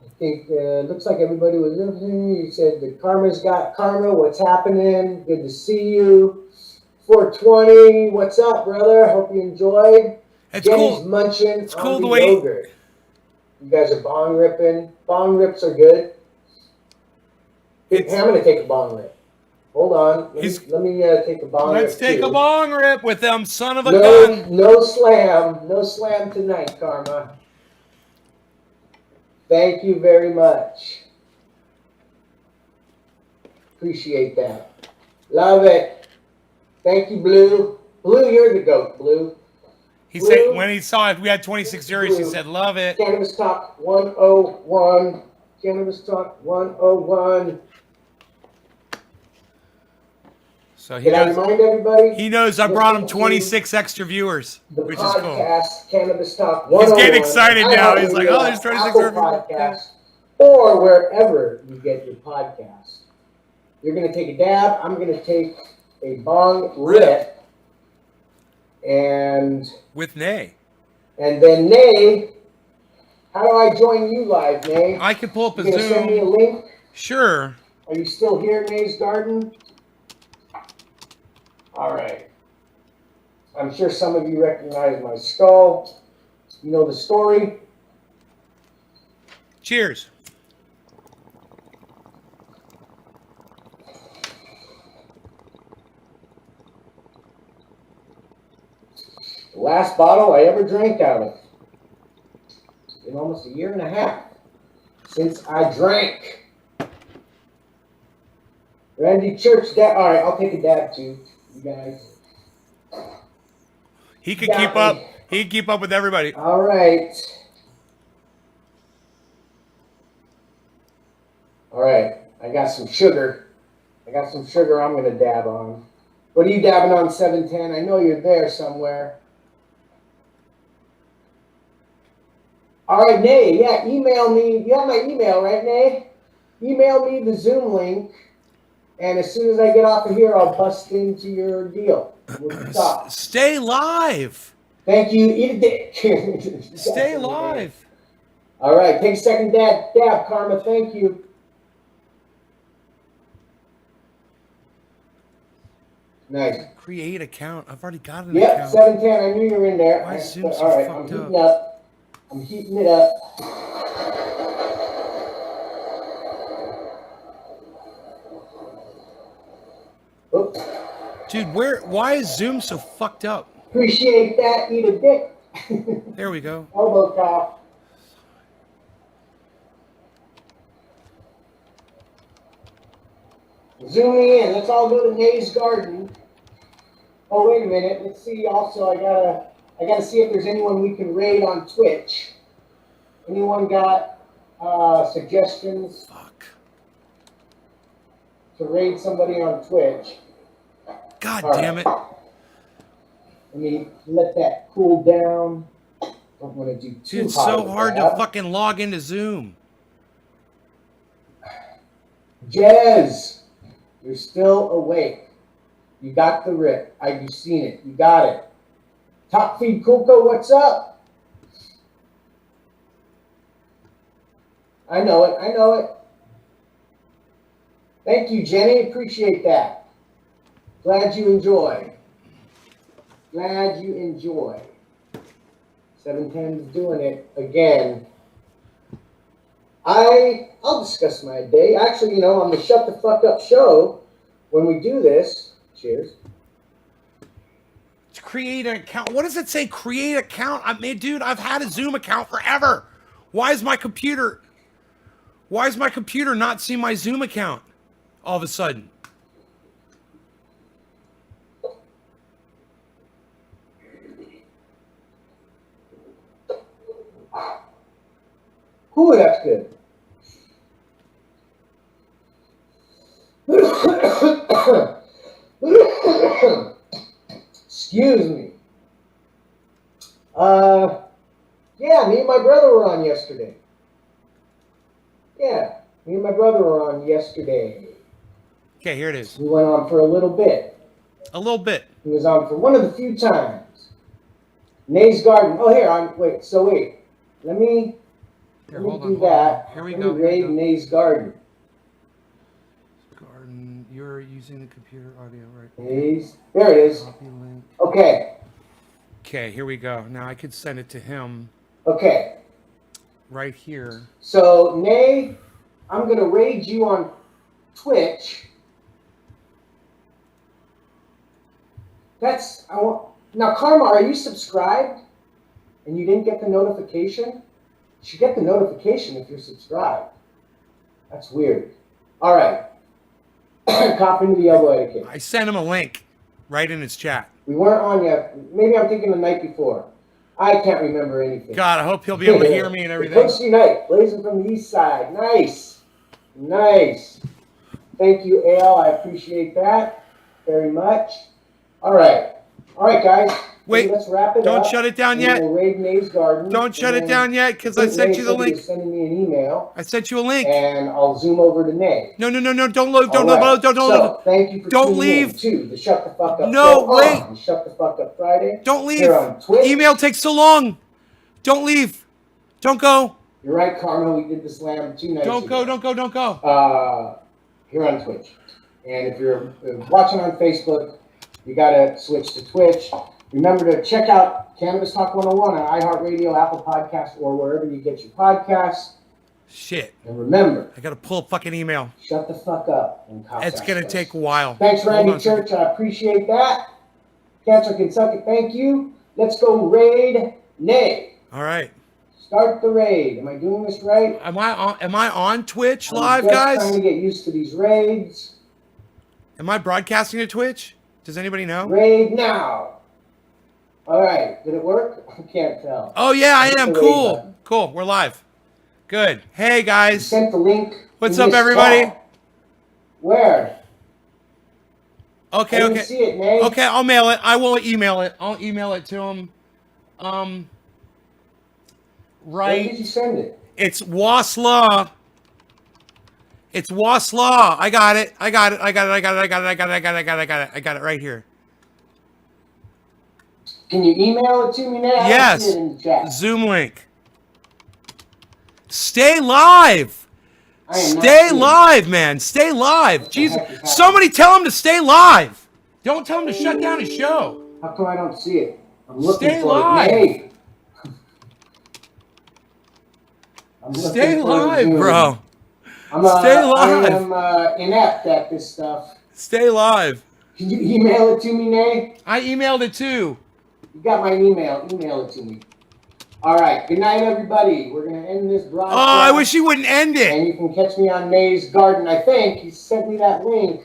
I think looks like everybody was listening. You said the Karma's got Karma. What's happening? Good to see you. 420. What's up, brother? Hope you enjoyed. It's Jenny's cool. munching It's on cool the the way yogurt. You guys are bong ripping. Bong rips are good. Hey, I'm gonna take a bong rip. Hold on. Let me take a bong rip. Let's take too. a bong rip with them son of a gun. No slam. No slam tonight, Karma. Thank you very much. Appreciate that. Love it. Thank you, Blue. Blue, you're the goat, Blue. He Blue, said when he saw it, we had 26 juries. He said, "Love it." Cannabis Talk 101. Cannabis Talk 101. So he Can I knows. remind everybody? He knows I brought him 26 extra viewers, The which is cool. podcast, Cannabis Talk 101. He's getting excited now. He's like, iHeartRadio, "Oh, there's 26 Apple viewers." Podcasts, or wherever you get your podcasts. You're going to take a dab. I'm going to take a bong rip. And With Nay. then Nay, how do I join you live, Nay? I can pull up a You gonna send me a Zoom. link? Sure. Are you still here, Nay's Garden? All right. I'm sure some of you recognize my skull. You know the story. Cheers. The last bottle I ever drank out of. It's been almost a year and a half since I drank. Randy Church, dab. All right, I'll take a dab too, you guys. He could Got keep me. up. He can keep up with everybody. All right. All right, I got some sugar. I'm going to dab on. What are you dabbing on 710? I know you're there somewhere. All right, Nay, yeah, email me. You have my email, right, Nay? Email me the Zoom link, and as soon as I get off of here, I'll bust into your deal. We'll talk. Stay live. Thank you. Eat a dick. Stay live. All right, take a second dab, Karma. Thank you. Nice. Create account. I've already got an Yep, account. 710. I knew you were in there. Why is Zoom so all right, fucked I'm heating up. I'm heating it up. Oops. Dude, why is Zoom so fucked up? Appreciate that. Eat a dick. There we go. Elbow cough. Zoom me in. Let's all go to Nay's garden. Oh, wait a minute. Let's see. Also, I gotta see if there's anyone we can raid on Twitch. Anyone got suggestions? Fuck. To raid somebody on Twitch? God All damn it. Let me let that cool down. Don't want to do too Dude, it's hot so of a hard to dab. fucking log into Zoom. Jez, you're still awake. You got the rip. You've seen it. You got it. Top Feed Coco, what's up? I know it. I know it. Thank you, Jenny. Appreciate that. Glad you enjoy. Glad you enjoy. 710 is doing it again. I'll discuss my day. Actually, on the Shut the Fuck Up show, when we do this, cheers. Create an account. What does it say? Create account. Dude, I've had a Zoom account forever. Why is my computer not seeing my Zoom account all of a sudden? Ooh, that's good. Excuse me. Yeah, me and my brother were on yesterday. Yeah, me and my brother were on yesterday. Okay, here it is. We went on for a little bit. A little bit. He was on for one of the few times. Nay's Garden. Oh, here, wait. Let me do that. Here we Let go. me raid Nay's Garden. Garden. You're using the computer audio, right? Nay's. There it is. Copy link. Okay. Okay, here we go. Now I could send it to him Okay. right here. So, Nay, I'm going to raid you on Twitch. Now, Karma, are you subscribed and you didn't get the notification? You should get the notification if you're subscribed. That's weird. All right. Cop into the elbow etiquette. I sent him a link right in his chat. We weren't on yet. Maybe I'm thinking the night before. I can't remember anything. God, I hope he'll be able to hear me and everything. Toasty night, blazing from the east side. Nice. Nice. Thank you, Ale. I appreciate that very much. All right. All right, guys. Wait, let's wrap it don't up. shut it down yet. We'll raid Nay's Garden. Don't shut it down yet, because I sent you the link. Sending me an email. I sent you a link. And I'll zoom over to Nay. No, don't load. So, thank you for don't tuning leave. in to the Shut the Fuck Up No, show wait. on Shut the Fuck Up Friday. Don't leave. Here on Twitch. Email takes so long. Don't leave. Don't go. You're right, Karma. We did the slam 2 nights Don't ago. go. Don't go. Here on Twitch. And if you're watching on Facebook, you got to switch to Twitch. Remember to check out Cannabis Talk 101 on iHeartRadio, Apple Podcasts, or wherever you get your podcasts. Shit. And remember, I got to pull a fucking email. shut the fuck up. And It's going to take a while. Thanks, Hold Randy on. Church. I appreciate that. Cancer can suck it. Thank you. Let's go raid Nay. All right. Start the raid. Am I doing this right? Am I on Twitch live, I'm just guys? trying to get used to these raids. Am I broadcasting to Twitch? Does anybody know? Raid now. All right. Did it work? I can't tell. Oh yeah, I Hit am. the raid Cool. button. Cool. We're live. Good. Hey You guys. sent the link. What's in up, this everybody? chat. Where? Okay, I didn't okay. see it, Nay. Okay, I'll mail it. I will email it. I'll email it to him. Where did you Right. send it? It's Waslaw. It's Waslaw. I got it. I got it. I got it. I got it. I got it. I got it. I got it. I got it. I got it. I got it right here. Can you email it to me now? I don't see Yes. it in the chat. Zoom link. Stay live. I am not Stay seeing it. live, man. Stay live. What the Jesus. heck is happening? Somebody tell him to stay live. Don't tell him to shut down his show. How come I don't see it? I'm looking Stay for live. it. Nay. I'm looking Stay for live, Zoom. bro. I Stay live. am inept at this stuff. Stay live. Can you email it to me, Nay? I emailed it too. You got my email. Email it to me. All right. Good night, everybody. We're going to end this broadcast. Oh, I wish he wouldn't end it. And you can catch me on May's Garden, I think. He sent me that link.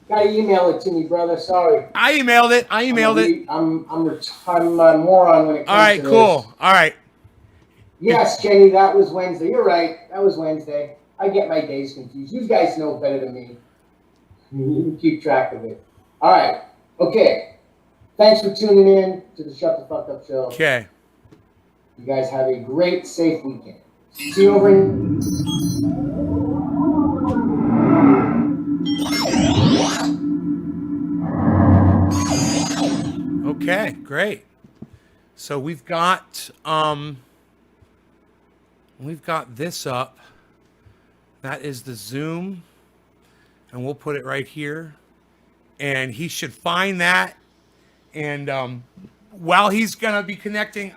Got to email it to me, brother. Sorry. I emailed it. I emailed it. I'm a moron when it comes All right, to cool. this. All right. Yes, Jenny, that was Wednesday. You're right. That was Wednesday. I get my days confused. You guys know better than me. You can keep track of it. All right. Okay. Thanks for tuning in to the Shut the Fuck Up Show. Okay. You guys have a great, safe weekend. See you over in... Okay, great. So we've got this up. That is the Zoom, and we'll put it right here. And he should find that. And while he's gonna be connecting,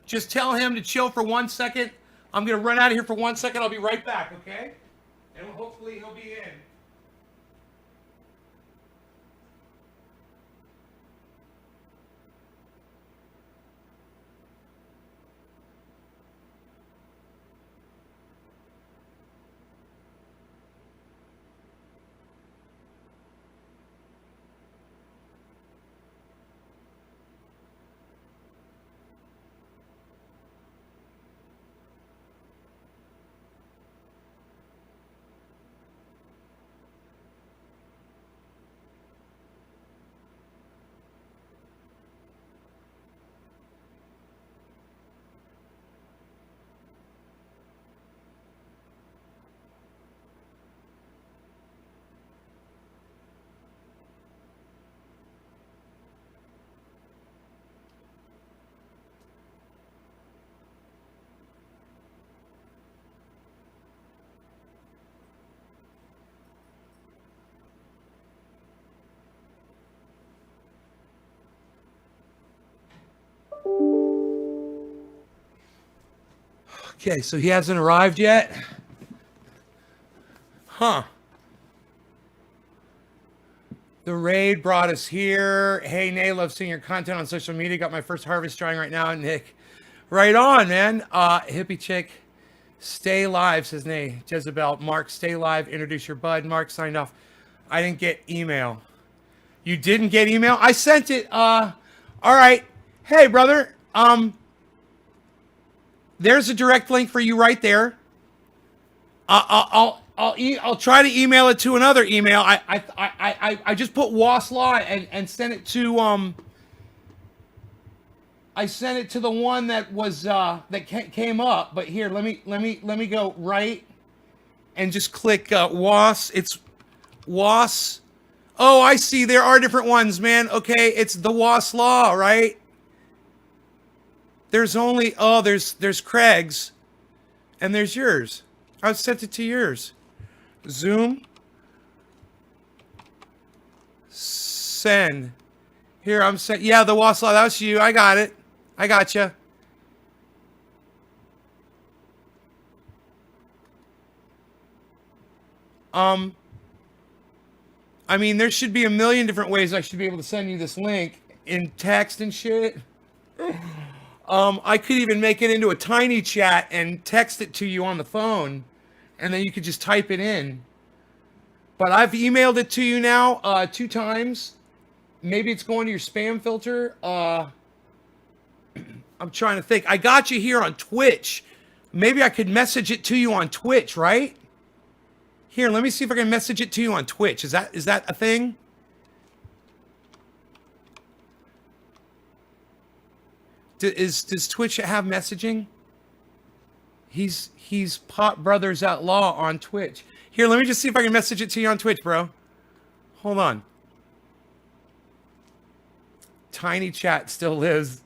just tell him to chill for 1 second. I'm gonna run out of here for 1 second. I'll be right back, okay? And hopefully he'll be in. Okay, so he hasn't arrived yet. Huh. The raid brought us here. Hey, Nay, love seeing your content on social media. Got my first harvest drawing right now, Nick. Right on, man. Hippie chick. Stay live, says Nay. Jezebel. Mark, stay live. Introduce your bud. Mark signed off. I didn't get email. You didn't get email? I sent it. All right. Hey, brother. There's a direct link for you right there. I'll try to email it to another email. I just put Waslaw and sent it to I sent it to the one that was that came up. But here, let me go right and just click Was. It's Was. Oh, I see. There are different ones, man. Okay, it's the Waslaw, right? There's only there's Craig's, and there's yours. I sent it to yours. Zoom. Send. Here I'm sent. Yeah, the Waslaw. That was you. I got it. I got you. I mean, there should be a million different ways I should be able to send you this link in text and shit. I could even make it into a tiny chat and text it to you on the phone, and then you could just type it in. But I've emailed it to you now 2 times. Maybe it's going to your spam filter. I'm trying to think. I got you here on Twitch. Maybe I could message it to you on Twitch, right? Here, let me see if I can message it to you on Twitch. Is that a thing? Does Twitch have messaging? He's Pot Brothers Outlaw on Twitch. Here, let me just see if I can message it to you on Twitch, bro. Hold on. Tiny chat still lives.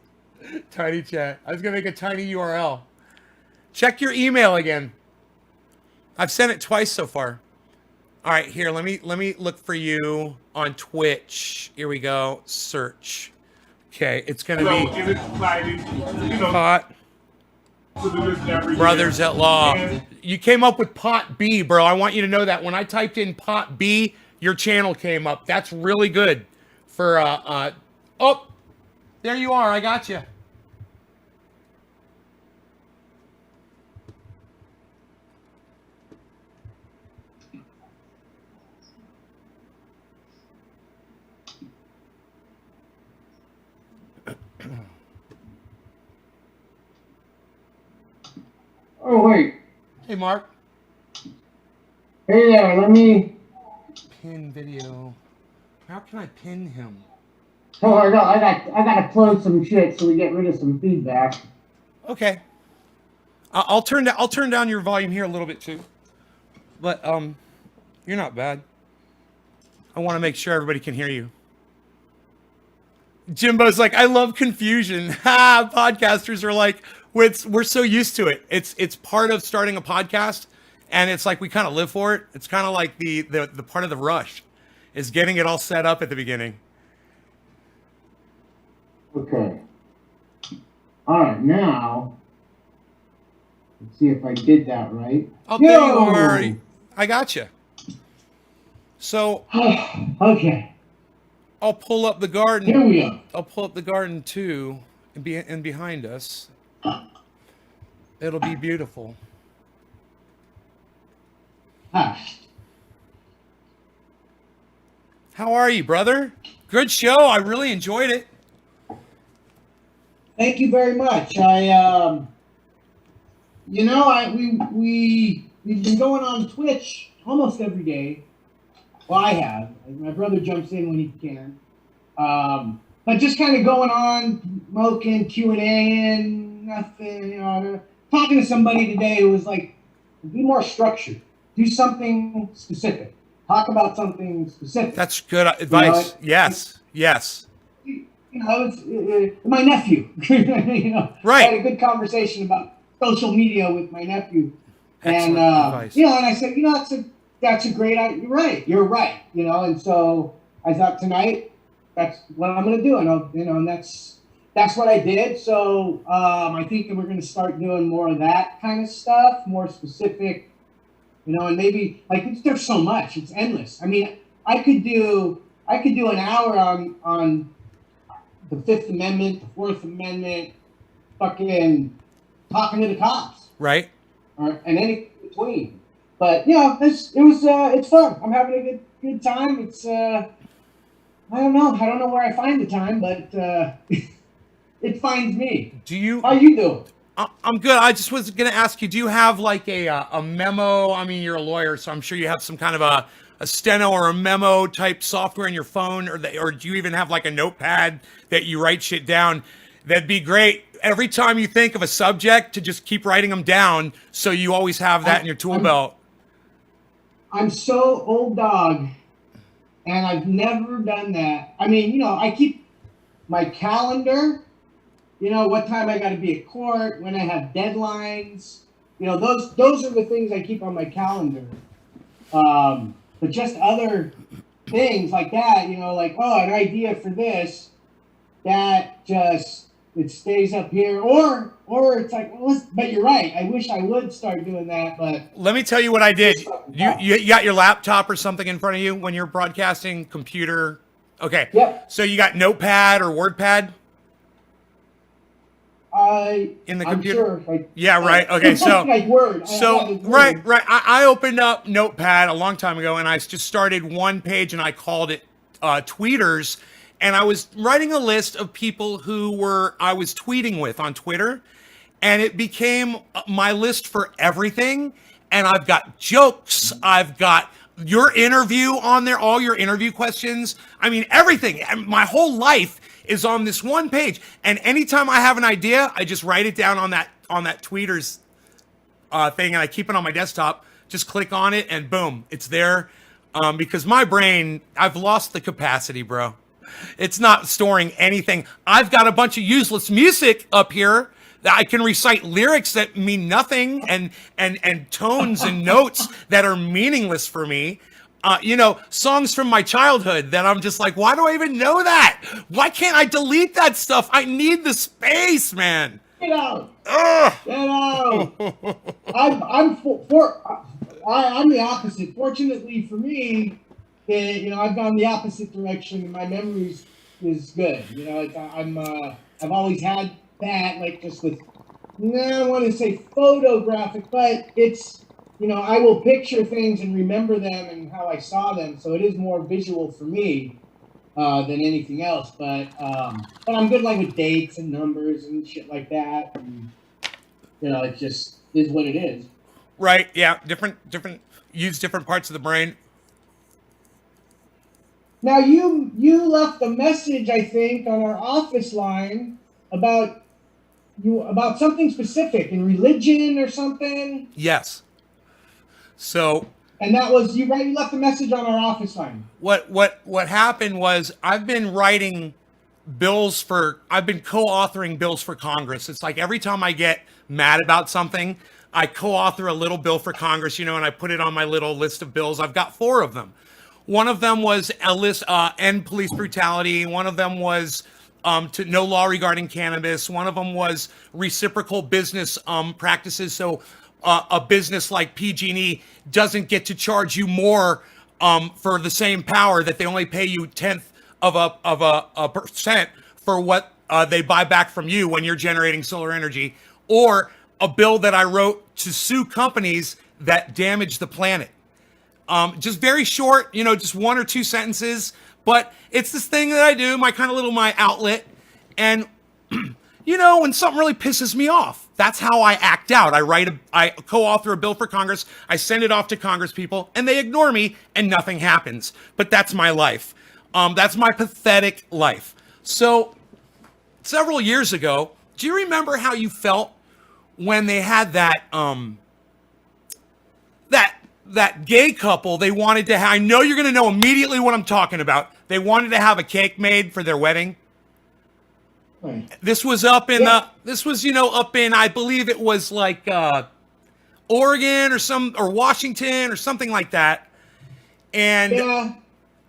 Tiny chat. I was gonna make a tiny URL. Check your email again. I've sent it twice so far. All right, here. Let me look for you on Twitch. Here we go. Search. Okay, it's gonna be Pot Brothers Outlaw. You came up with Pot B, bro. I want you to know that when I typed in Pot B, your channel came up. That's really good for oh, there you are. I got you. Oh, wait. Hey, Mark. Hey there, let me... Pin video. How can I pin him? Oh, I gotta close some shit so we get rid of some feedback. Okay. I'll turn down your volume here a little bit too. But you're not bad. I want to make sure everybody can hear you. Jimbo's like, I love confusion. Ha! Podcasters are like, we're so used to it. It's part of starting a podcast, and it's like we kind of live for it. It's kind of like the part of the rush is getting it all set up at the beginning. Okay. All right, now let's see if I did that right. Oh, there you are. I got you. So okay. I'll pull up the garden. Here we go. I'll pull up the garden too, and behind us. It'll be beautiful. Hush. How are you, brother? Good show. I really enjoyed it. Thank you very much. We've been going on Twitch almost every day. Well, I have. My brother jumps in when he can. But just kind of going on, smoking, Q&A, nothing. Talking to somebody today who was like, be more structured. Do something specific. Talk about something specific. That's good advice. Yes. It's my nephew. Right. I had a good conversation about social media with my nephew. Excellent and advice. and I said, that's a great idea. You're right. And so I thought tonight that's what I'm going to do, and that's what I did. So I think that we're going to start doing more of that kind of stuff, more specific, and maybe there's so much, it's endless. I mean, I could do an hour on the Fifth Amendment, the Fourth Amendment, fucking talking to the cops, Right. and anything between. But it's fun. I'm having a good time. It's I don't know where I find the time, but it finds me. How you doing? I'm good. I just was going to ask you, do you have like a memo? I mean, you're a lawyer, so I'm sure you have some kind of a steno or a memo type software in your phone, or do you even have like a notepad that you write shit down? That'd be great. Every time you think of a subject, to just keep writing them down, so you always have that in your tool belt. I'm so old dog, and I've never done that. I mean, I keep my calendar. What time I got to be at court, when I have deadlines. Those are the things I keep on my calendar. But just other things like that, like, an idea for this, that just, it stays up here. Or it's like, but you're right. I wish I would start doing that, but. Let me tell you what I did. You got your laptop or something in front of you when you're broadcasting, computer. Okay. Yep. So you got Notepad or WordPad? In the computer? Sure yeah, right. Okay, so like Word. Right. I opened up Notepad a long time ago, and I just started one page, and I called it Tweeters, and I was writing a list of people who I was tweeting with on Twitter, and it became my list for everything. And I've got jokes, I've got your interview on there, all your interview questions. I mean, everything. My whole life is on this one page. And anytime I have an idea, I just write it down on that tweeters thing, and I keep it on my desktop. Just click on it, and boom, it's there. Because my brain, I've lost the capacity, bro. It's not storing anything. I've got a bunch of useless music up here that I can recite lyrics that mean nothing, and tones and notes that are meaningless for me. Songs from my childhood that I'm just like, why do I even know that? Why can't I delete that stuff? I need the space, man. Get out. Ugh. Get out. I'm the opposite. Fortunately for me, I've gone the opposite direction. My memory is good. I've always had that, like, just with, I don't want to say photographic, but it's, I will picture things and remember them and how I saw them. So it is more visual for me than anything else. But I'm good, like, with dates and numbers and shit like that. And, it just is what it is. Right, yeah, different, use different parts of the brain. Now, you left a message, I think, on our office line about something specific in religion or something. Yes. So. And that was you, right? You left a message on our office line. What happened was I've been co-authoring bills for Congress. It's like every time I get mad about something, I co-author a little bill for Congress, and I put it on my little list of bills. I've got 4 of them. One of them was end police brutality. One of them was to no law regarding cannabis. One of them was reciprocal business practices. So a business like PG&E doesn't get to charge you more for the same power, that they only pay you 1/10 of a percent for what they buy back from you when you're generating solar energy. Or a bill that I wrote to sue companies that damage the planet. Just very short, just 1 or 2 sentences, but it's this thing that I do, my outlet. And, when something really pisses me off, that's how I act out. I co-author a bill for Congress, I send it off to Congress people, and they ignore me, and nothing happens. But that's my life. That's my pathetic life. So, several years ago, do you remember how you felt when they had that gay couple? They wanted to I know you're going to know immediately what I'm talking about. They wanted to have a cake made for their wedding. Right. This was up in I believe it was like Oregon or Washington or something like that. And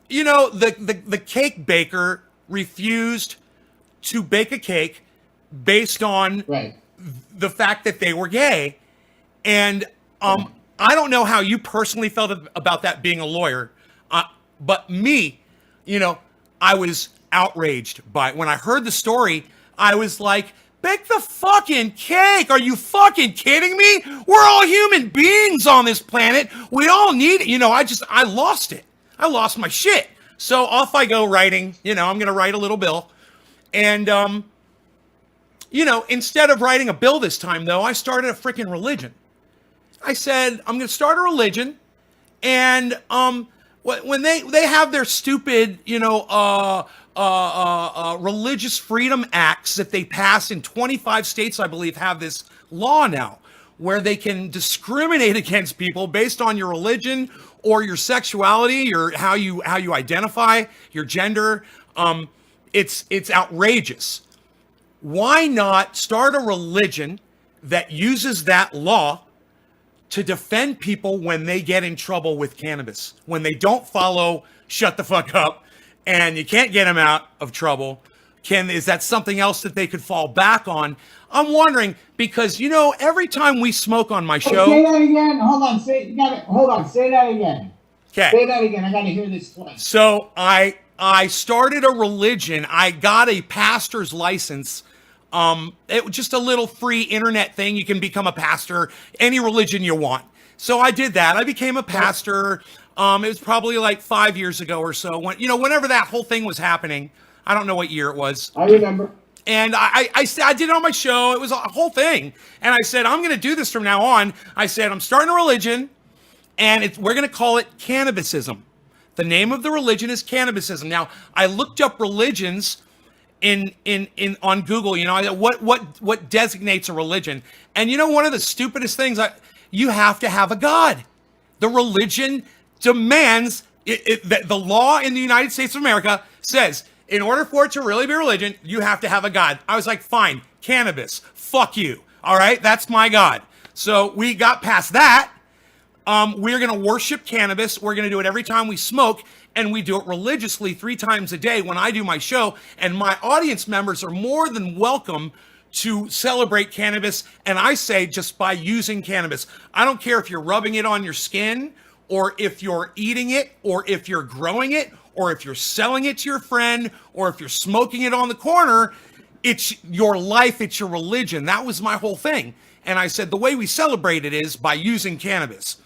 the cake baker refused to bake a cake based on the fact that they were gay. And I don't know how you personally felt about that being a lawyer, but me, I was outraged by it. When I heard the story, I was like, bake the fucking cake. Are you fucking kidding me? We're all human beings on this planet. We all need it. I lost it. I lost my shit. So off I go writing, I'm going to write a little bill. And, instead of writing a bill this time, though, I started a freaking religion. I said, I'm going to start a religion. And when they have their stupid, religious freedom acts that they pass in 25 states, I believe, have this law now where they can discriminate against people based on your religion or your sexuality or how you identify, your gender. It's outrageous. Why not start a religion that uses that law to defend people when they get in trouble with cannabis, when they don't follow shut the fuck up and you can't get them out of trouble? Is that something else that they could fall back on? I'm wondering because, every time we smoke on my show. Say that again. Hold on. Say that again. Okay. Say that again. I got to hear this twice. So I started a religion. I got a pastor's license. It was just a little free internet thing. You can become a pastor, any religion you want. So I did that. I became a pastor. It was probably like 5 years ago or so. Whenever that whole thing was happening, I don't know what year it was. I remember. And I did it on my show. It was a whole thing. And I said, I'm going to do this from now on. I said, I'm starting a religion, and we're going to call it Cannabisism. The name of the religion is Cannabisism. Now, I looked up religions, in on Google, you know, what designates a religion. And you know, one of the stupidest things, you have to have a God. The religion demands the law in the United States of America says in order for it to really be religion, you have to have a God. I was like, fine, cannabis, fuck you. All right, that's my God. So we got past that. We're going to worship cannabis. We're going to do it every time we smoke, and we do it religiously 3 times a day when I do my show. And my audience members are more than welcome to celebrate cannabis. And I say just by using cannabis. I don't care if you're rubbing it on your skin, or if you're eating it, or if you're growing it, or if you're selling it to your friend, or if you're smoking it on the corner. It's your life, it's your religion. That was my whole thing. And I said the way we celebrate it is by using cannabis.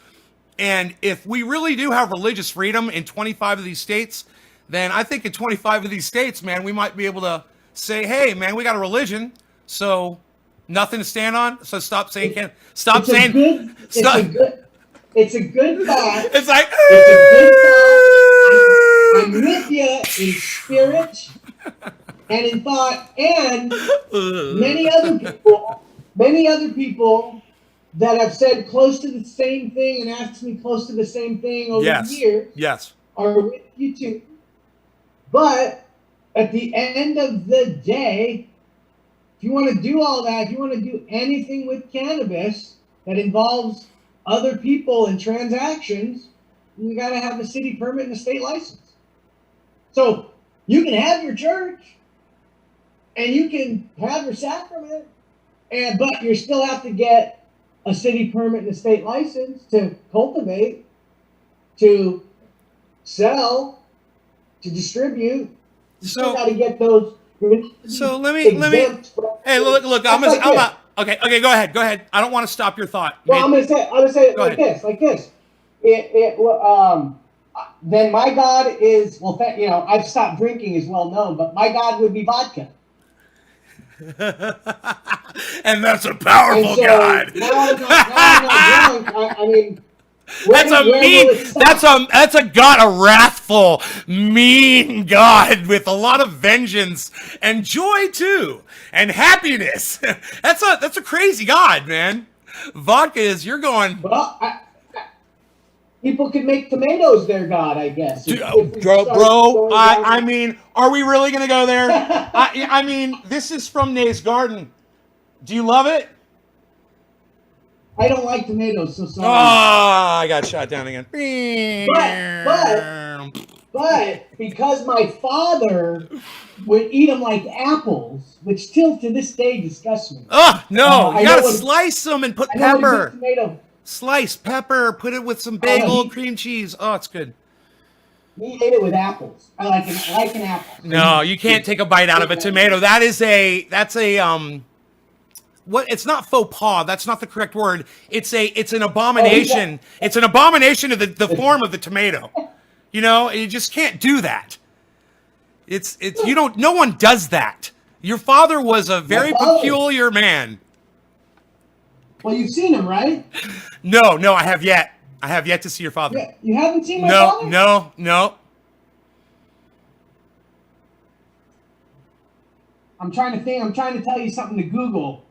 And if we really do have religious freedom in 25 of these states, then I think in 25 of these states, man, we might be able to say, hey, man, we got a religion, so nothing to stand on. So stop saying stop it's saying. It's a good thought. It's like It's a good thought. I'm with you in spirit and in thought, and many other people that have said close to the same thing and asked me close to the same thing over the years. Yes. Are with you too. But at the end of the day, if you want to do all that, if you want to do anything with cannabis that involves other people and transactions, you got to have a city permit and a state license. So you can have your church and you can have your sacrament, but you still have to get a city permit and a state license to cultivate, to sell, to distribute. You still got to get those. So let me. Hey, look. Okay. Go ahead. I don't want to stop your thought. Well, I'm gonna say it like this. Then my God is I've stopped drinking, is well known, but my God would be vodka. And that's a powerful God. Now I'm not drunk. I mean, that's a God, a wrathful, mean God with a lot of vengeance and joy too, and happiness. That's a crazy God, man. Vodka is, you're going. Well, people can make tomatoes their God, I guess. Bro, I mean, are we really going to go there? I mean, this is from Nay's Garden. Do you love it? I don't like tomatoes, so sorry. Oh, I got shot down again. But because my father would eat them like apples, which still to this day disgusts me. Oh, no. You got to slice them and put pepper. Slice pepper, put it with some bagel, cream cheese. Oh, it's good. He ate it with apples. I like an apple. No, you can't take a bite out of a tomato. That's it's not faux pas. That's not the correct word. It's an abomination. It's an abomination of the form of the tomato. You know, you just can't do that. No one does that. Your father was a very peculiar man. Well, you've seen him, right? No, I have yet. I have yet to see your father. Yeah, you haven't seen my father? No. I'm trying to think. I'm trying to tell you something to Google.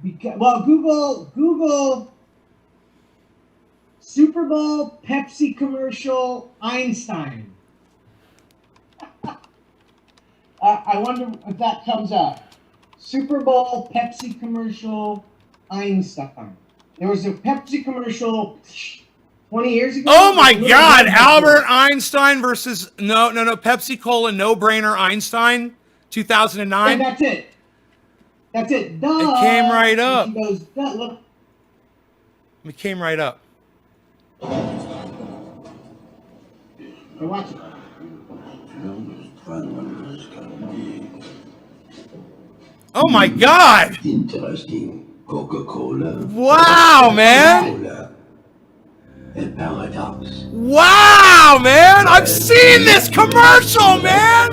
Google Super Bowl Pepsi commercial Einstein. I wonder if that comes up. Super Bowl Pepsi commercial Einstein. There was a Pepsi commercial 20 years ago. Oh my God! Albert Einstein versus no Pepsi Cola No Brainer Einstein, 2009. Yeah, that's it. Duh. It came right up. She goes, duh, look. It came right up. Watch it. Oh my God! Interesting. Coca-Cola. Wow, man! Coca-Cola. A paradox. Wow, man! I've seen this commercial, man!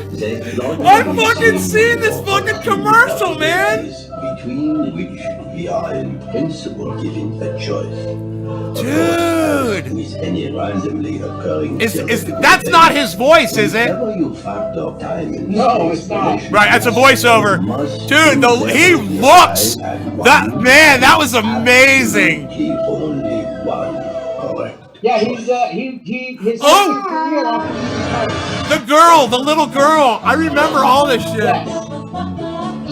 I've fucking seen this fucking commercial, man! Between which we are in principle given a choice. Dude! With any randomly occurring That's not his voice, is it? Whenever you factor time and No, space it's not. relations, Right, that's a voiceover. you must Dude, he endeavor to looks. arrive at That one man, that was amazing. absolutely only one correct. Yeah, his Oh! second career after he retired. The little girl. I remember all this shit. Yes.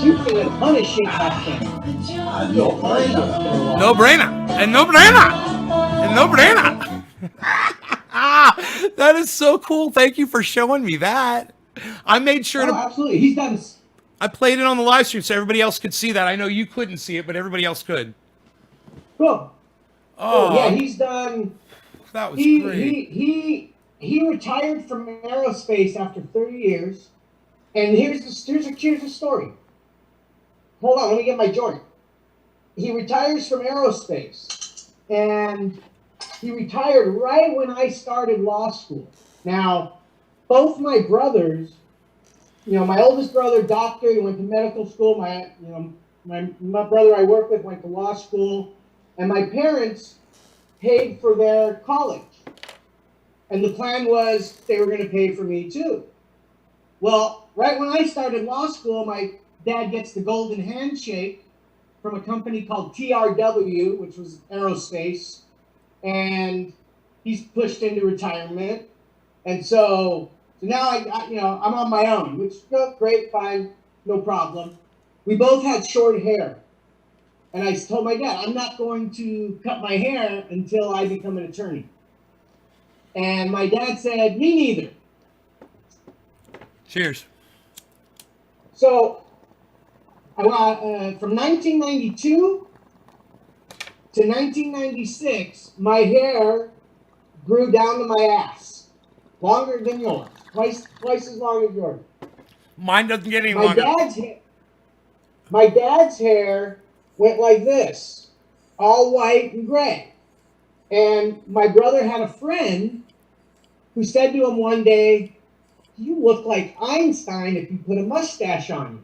She was doing a ton of shit back then. No pressure. No brainer. And no brainer. And no brainer. That is so cool. Thank you for showing me that. I made sure Oh, to. absolutely. He's done. I played it on the live stream so everybody else could see that. I know you couldn't see it, but everybody else could. Cool. Oh, Yeah, he's done. that was great. He retired from aerospace after 30 years, and here's the story. Hold on, let me get my joint. He retires from aerospace, and he retired right when I started law school. Now, both my brothers, my oldest brother, doctor, he went to medical school. My brother I work with went to law school, and my parents paid for their college. And the plan was they were going to pay for me too. Well, right when I started law school, my dad gets the golden handshake from a company called TRW, which was aerospace, and he's pushed into retirement. And so now I'm on my own, which great, fine, no problem. We both had short hair. And I told my dad, I'm not going to cut my hair until I become an attorney. And my dad said, me neither. Cheers. So from 1992 to 1996, my hair grew down to my ass. Longer than yours. Twice as long as yours. Mine doesn't get any longer. My dad's hair went like this, all white and gray. And my brother had a friend who said to him one day, you look like Einstein if you put a mustache on you.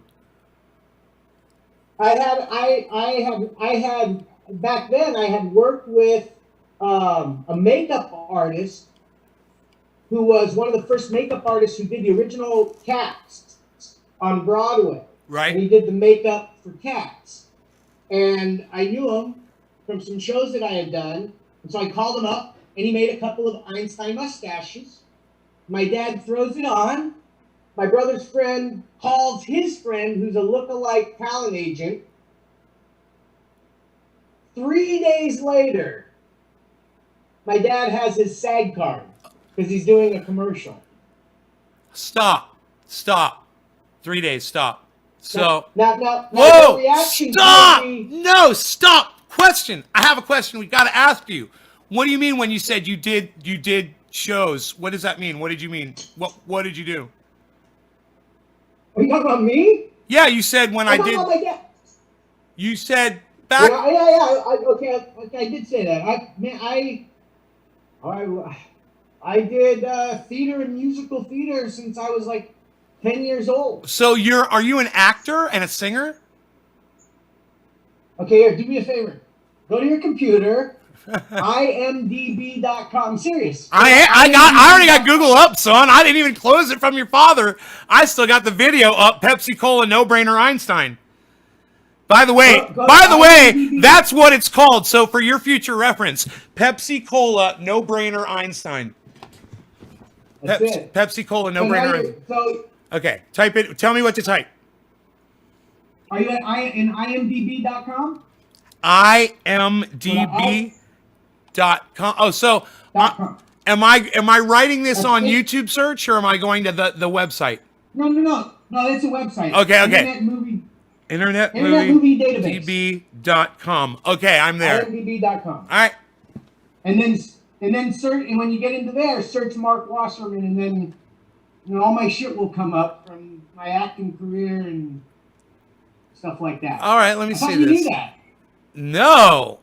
I had back then I had worked with a makeup artist who was one of the first makeup artists who did the original Cats on Broadway. Right. And he did the makeup for Cats. And I knew him from some shows that I had done. And so I called him up, and he made a couple of Einstein mustaches. My dad throws it on. My brother's friend calls his friend, who's a look-alike talent agent. 3 days later, my dad has his SAG card because he's doing a commercial. Stop. 3 days, stop. So, now whoa, the reaction stop! told me- No, stop! Question. I have a question we got to ask you. What do you mean when you said you did shows? What does that mean? What did you mean? What did you do? Are you talking about me? Yeah, you said when I I'm talking did. about my dad. You said back. Okay, I did say that. I did theater and musical theater since I was like 10 years old. So are you an actor and a singer? Okay, here, do me a favor. Go to your computer, imdb.com. I'm serious. I already got Google up, son. I didn't even close it from your father. I still got the video up. Pepsi Cola, No Brainer, Einstein. By the way, that's what it's called. So for your future reference, Pepsi Cola, No Brainer, Einstein. That's it. Pepsi Cola, No Brainer. Okay, type it. Tell me what to type. Are you in imdb.com? imdb.com. Oh, so am I writing this on YouTube search or am I going to the website? No, it's a website. Okay. Internet movie database. db.com. Okay, I'm there. imdb.com. All right. And then search, and when you get into there, search Marc Wasserman, and then all my shit will come up from my acting career and stuff like that. All right, let me see you this. knew that. No.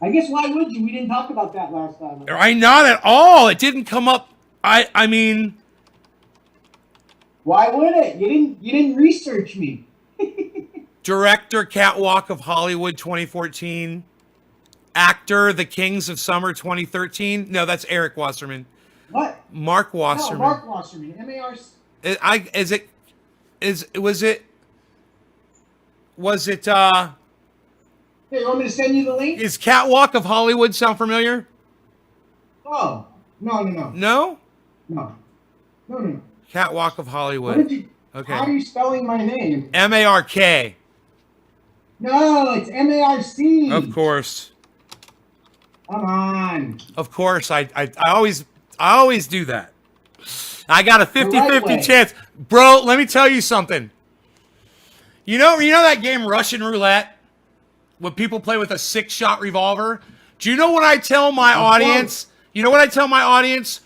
I guess why would you? We didn't talk about that last time. Not at all. It didn't come up. I mean, why would it? You didn't research me. Director, Catwalk of Hollywood 2014. actor, The Kings of Summer 2013. No, that's Eric Wasserman. What? Mark No, Wasserman. Marc Wasserman. M-A-R. Was it Here, you want me to send you the link? is Catwalk of Hollywood sound familiar? Oh, no. No? No. Catwalk of What Hollywood. did you? Okay. How are you spelling my name? M-A-R-K. No, it's M-A-R-C. Of course. Come on. Of course. I always do that. I got a 50-50 way. chance. Bro, let me tell you something. You know that game Russian Roulette? When people play with a 6-shot revolver? Do you know what I tell my audience? You know what I tell my audience?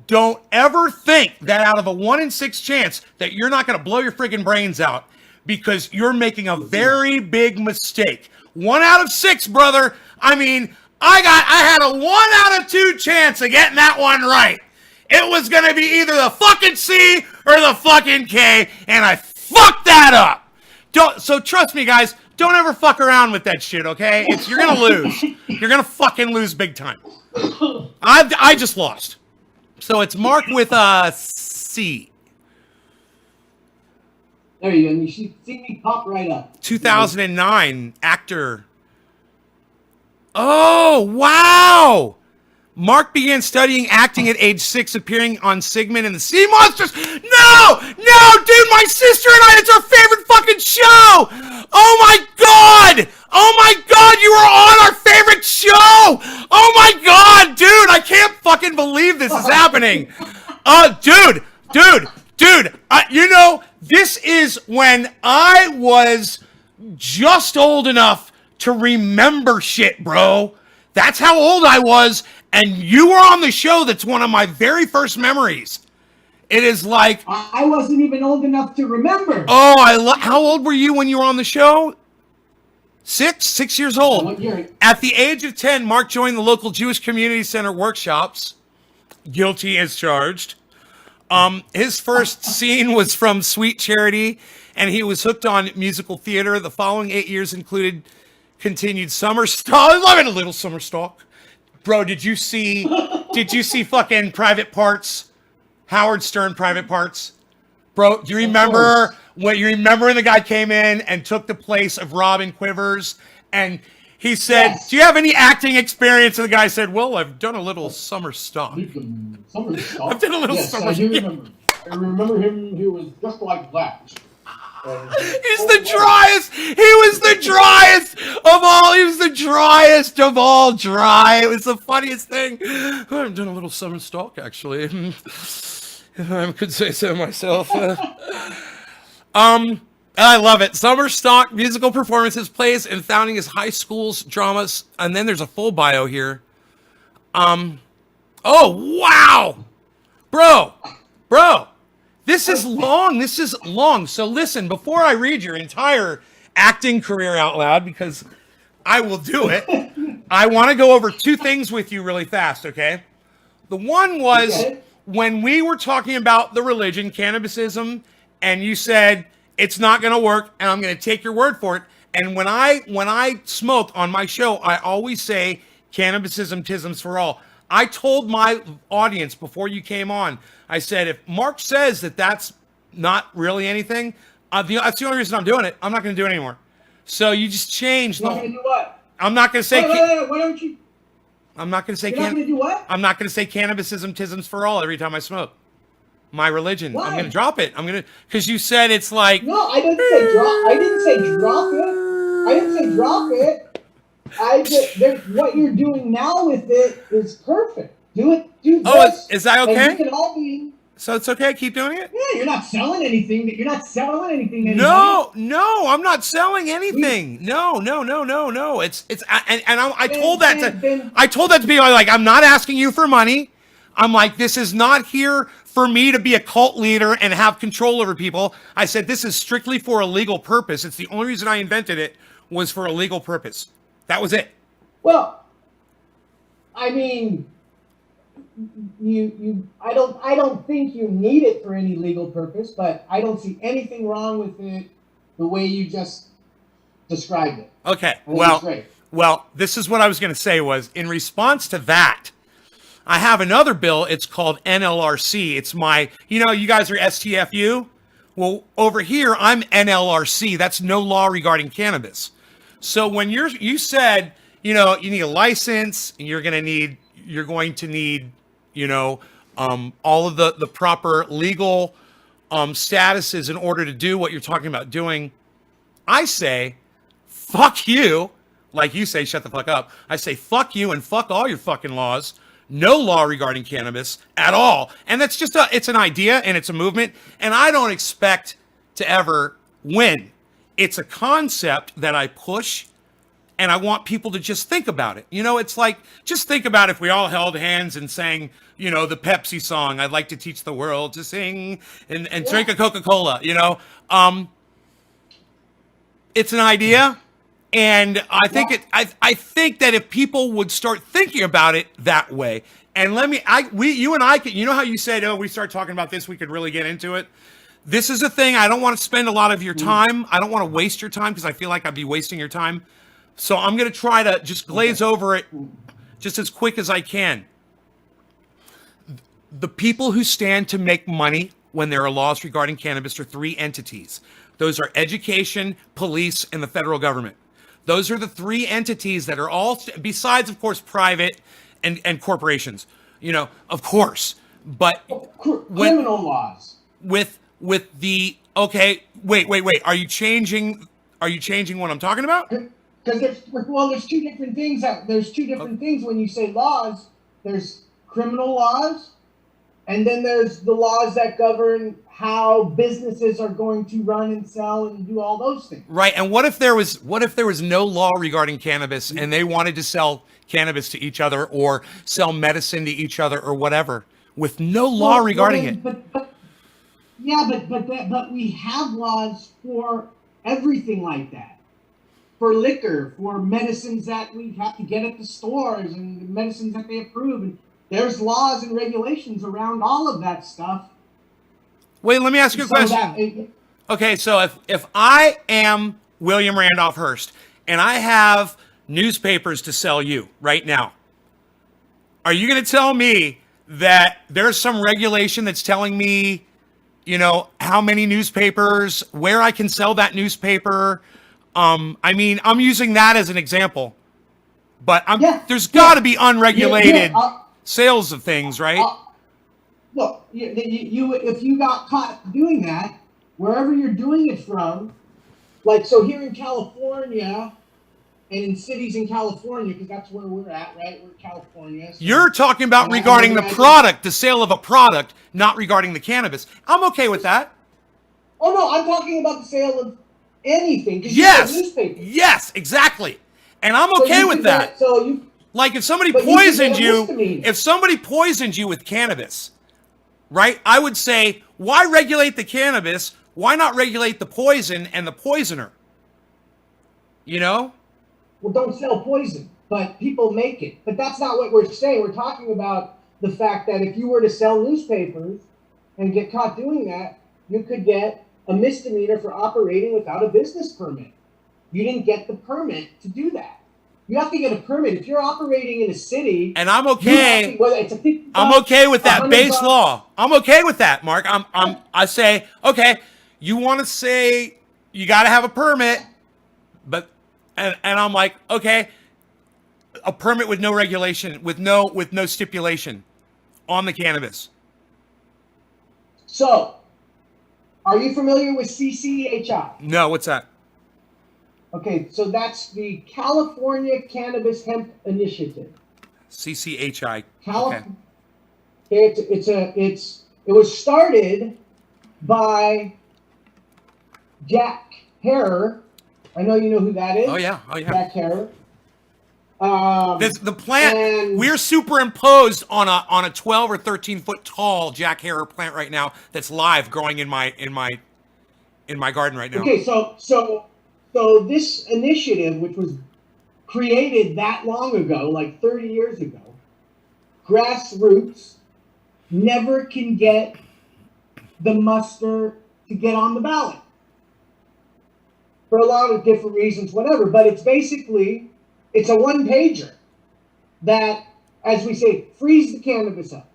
Don't ever think that out of a 1 in 6 chance that you're not going to blow your friggin' brains out, because you're making a very big mistake. 1 out of 6, brother. I mean, I had a 1 out of 2 chance of getting that one right. It was going to be either the fucking C or the fucking K, and I fucked that up. So trust me, guys, don't ever fuck around with that shit, okay? You're going to lose. You're going to fucking lose big time. I just lost. So it's Mark with a C. There you go. You should see me pop right up. 2009 actor. Oh, wow. Mark began studying acting at age 6, appearing on Sigmund and the Sea Monsters. No, dude, my sister and I, it's our favorite fucking show. Oh my God, you are on our favorite show. Oh my God, dude, I can't fucking believe this is happening. Dude, this is when I was just old enough to remember shit, bro. That's how old I was, and you were on the show. That's one of my very first memories. It is like... I wasn't even old enough to remember. Oh, how old were you when you were on the show? 6 years old. What year? At the age of 10, Mark joined the local Jewish Community Center workshops. Guilty as charged. His first scene was from Sweet Charity, and he was hooked on musical theater. The following 8 years included continued Summer Stock. I love it, a little Summer Stock. Bro, did you see fucking Private Parts? Howard Stern Private Parts? Bro, do you remember when the guy came in and took the place of Robin Quivers, and he said, Yes. "Do you have any acting experience?" And the guy said, "Well, I've done a little Summer Stock." Summer Stock? I've done a little yes, Summer I do Stock. remember. I remember him. He was just like that. He's the driest. He was the driest of all. He was the driest of all dry. It was the funniest thing. I've done a little Summer Stock, actually. I could say so myself. I love it. Summer Stock musical performances, plays, and founding his high school's dramas. And then there's a full bio here. Oh wow, bro. This is long. So listen, before I read your entire acting career out loud, because I will do it, I want to go over 2 things with you really fast, okay? The one was when we were talking about the religion, cannabism, and you said, it's not going to work, and I'm going to take your word for it. And when I smoke on my show, I always say, cannabism, tisms for all. I told my audience before you came on, I said, if Mark says that that's not really anything, that's the only reason I'm doing it. I'm not going to do it anymore. So you just changed. You're not going to do what? I'm not going to say. Why don't you? I'm not going to say. You're not going to do what? I'm not going to say cannabism, tisms for all every time I smoke. My religion. Why? I'm going to drop it. Because you said it's like. No, I didn't say drop. I didn't say drop it. What you're doing now with it is perfect. Do it. Do this. Oh, is that okay? And you can all be. So it's okay. Keep doing it. Yeah, you're not selling anything. You're not selling anything. To No, I'm not selling anything. No. It's I told that to be like, I'm not asking you for money. I'm like, this is not here for me to be a cult leader and have control over people. I said, this is strictly for a legal purpose. It's the only reason I invented it was for a legal purpose. That was it. Well, I mean, I don't think you need it for any legal purpose, but I don't see anything wrong with it the way you just described it. Okay. I think Well, it's great. Well, this is what I was going to say was, in response to that, I have another bill. It's called NLRC. It's my, you guys are STFU. Well, over here, I'm NLRC. That's no law regarding cannabis. So when you said, you need a license, and you're going to need, all of the proper legal statuses in order to do what you're talking about doing, I say, fuck you. Like you say, shut the fuck up. I say, fuck you and fuck all your fucking laws. No law regarding cannabis at all. And that's just it's an idea and it's a movement. And I don't expect to ever win. It's a concept that I push, and I want people to just think about it. It's like, just think about if we all held hands and sang, the Pepsi song, I'd like to teach the world to sing and drink a Coca-Cola, It's an idea. And I think I think that if people would start thinking about it that way, and you and I can, how you said, we start talking about this, we could really get into it. This is a thing. I don't want to spend a lot of your time. I don't want to waste your time because I feel like I'd be wasting your time. So I'm going to try to just glaze over it just as quick as I can. The people who stand to make money when there are laws regarding cannabis are three entities. Those are education, police, and the federal government. Those are the three entities that are all, besides, of course, private and corporations, of course. But criminal laws. With the, okay, wait. Are you changing what I'm talking about? Because there's two different things. There's two different things when you say laws. There's criminal laws, and then there's the laws that govern how businesses are going to run and sell and do all those things. Right. And what if there was no law regarding cannabis and they wanted to sell cannabis to each other or sell medicine to each other or whatever with no law regarding it? But we have laws for everything like that. For liquor, for medicines that we have to get at the stores and medicines that they approve. And there's laws and regulations around all of that stuff. Wait, let me ask you a question. Okay, so if I am William Randolph Hearst and I have newspapers to sell you right now, are you going to tell me that there's some regulation that's telling me, how many newspapers, where I can sell that newspaper? I'm using that as an example, but there's got to be unregulated sales of things, right? Look, if you got caught doing that, wherever you're doing it from, like, so here in California and in cities in California, because that's where we're at, right? We're in California. So, you're talking about regarding the product, the sale of a product, not regarding the cannabis. I'm okay with that. Oh, no, I'm talking about the sale of anything. Yes, exactly. And I'm okay with that. Like if somebody poisoned you with cannabis, right? I would say, why regulate the cannabis? Why not regulate the poison and the poisoner? Well, don't sell poison, but people make it. But that's not what we're saying. We're talking about the fact that if you were to sell newspapers and get caught doing that, you could get a misdemeanor for operating without a business permit. You didn't get the permit to do that. You have to get a permit if you're operating in a city. And I'm okay. I'm okay with that base law. I'm okay with that, Mark. I say, okay, you want to say you got to have a permit, but and I'm like, okay, a permit with no regulation, with no stipulation on the cannabis. So, are you familiar with CCHI? No, what's that? Okay, so that's the California Cannabis Hemp Initiative. CCHI. Okay. It was started by Jack Herer. I know you know who that is. Oh yeah. Jack Herer. The plant, we're superimposed on a 12 or 13 foot tall Jack Herer plant right now that's live growing in my garden right now. Okay, so this initiative, which was created that long ago, like 30 years ago, grassroots, never can get the muster to get on the ballot. For a lot of different reasons, whatever. But it's basically It's a one-pager that, as we say, frees the cannabis up.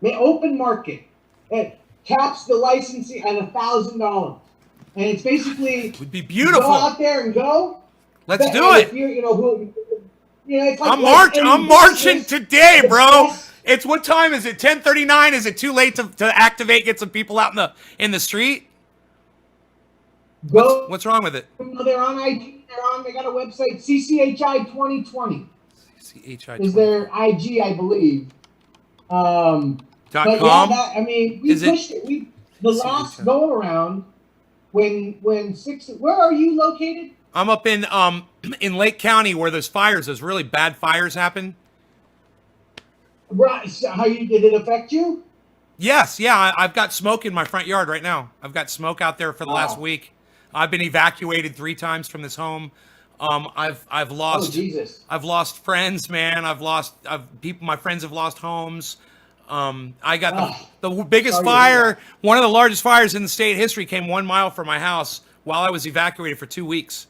May open market. It caps the licensing at $1,000. And it's basically Would be beautiful. Go out there and go. Let's But- do and it. if you know who, you know, it's like I'm marching today, the bro. best- It's what time is it? 10:39. Is it too late to activate? Get some people out in the street. Go. What's wrong with it? They're on IG. They got a website. CCHI 2020 CHI is their IG, I believe. .com. But yeah, I mean, we Is it- pushed it. The CHI. last go around when 60. Where are you located? I'm up in Lake County where there's fires. Those really bad fires happen. Right. So did it affect you? Yes, yeah. I've got smoke in my front yard right now. I've got smoke out there for the last Wow. week. I've been evacuated 3 times from this home. I've Oh lost Jesus. I've lost friends, man. People. My friends have lost homes. I got the biggest Sorry to hear fire. One of the largest fires in the state history came 1 mile from my house while I was evacuated for 2 weeks,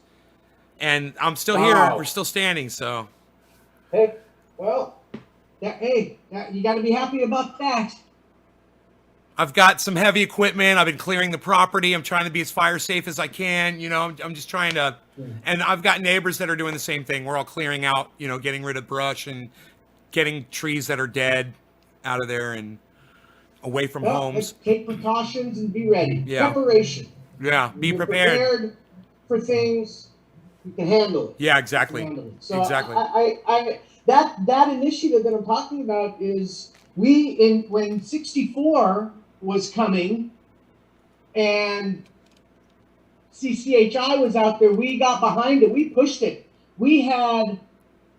and I'm still here. Wow. We're still standing. So Hey, well, you got to be happy about that. I've got some heavy equipment. I've been clearing the property. I'm trying to be as fire safe as I can. You know, I'm just trying to, and I've got neighbors that are doing the same thing. We're all clearing out, you know, getting rid of brush and getting trees that are dead out of there and away from homes. Take precautions and be ready. Yeah. Preparation. Yeah, be You're prepared. for things. You can handle it. Yeah, exactly. Handle it. So Exactly. I that initiative that I'm talking about is when 64 was coming and CCHI was out there, we got behind it. We pushed it. We had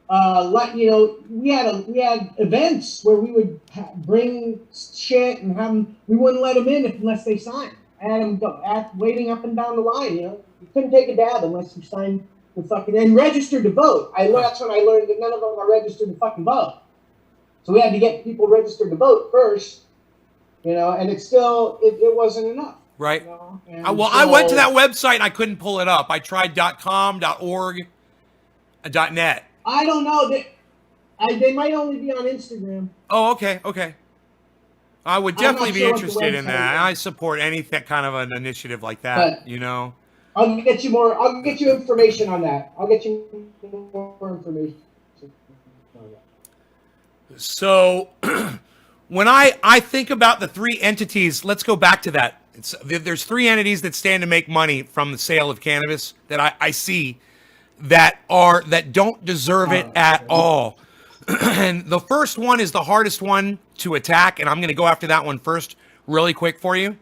we had events where we would bring shit and have them. We wouldn't let them in unless they signed. I had them waiting up and down the line. You know, you couldn't take a dab unless you signed the fucking and registered to vote. That's when I learned that none of them are registered to fucking vote. So we had to get people registered to vote first. You know, and it wasn't enough. Right. You know? I went to that website and I couldn't pull it up. I tried .com, .org, .net. I don't know. They might only be on Instagram. Oh, okay. I would I'm not definitely be sure what the interested in website that. is. I support any kind of an initiative like that. But- You know. I'll get you information on that. I'll get you more information. So when I think about the 3 entities, let's go back to that. There's 3 entities that stand to make money from the sale of cannabis that I see that don't deserve it at all. And the first one is the hardest one to attack, and I'm going to go after that one first really quick for you.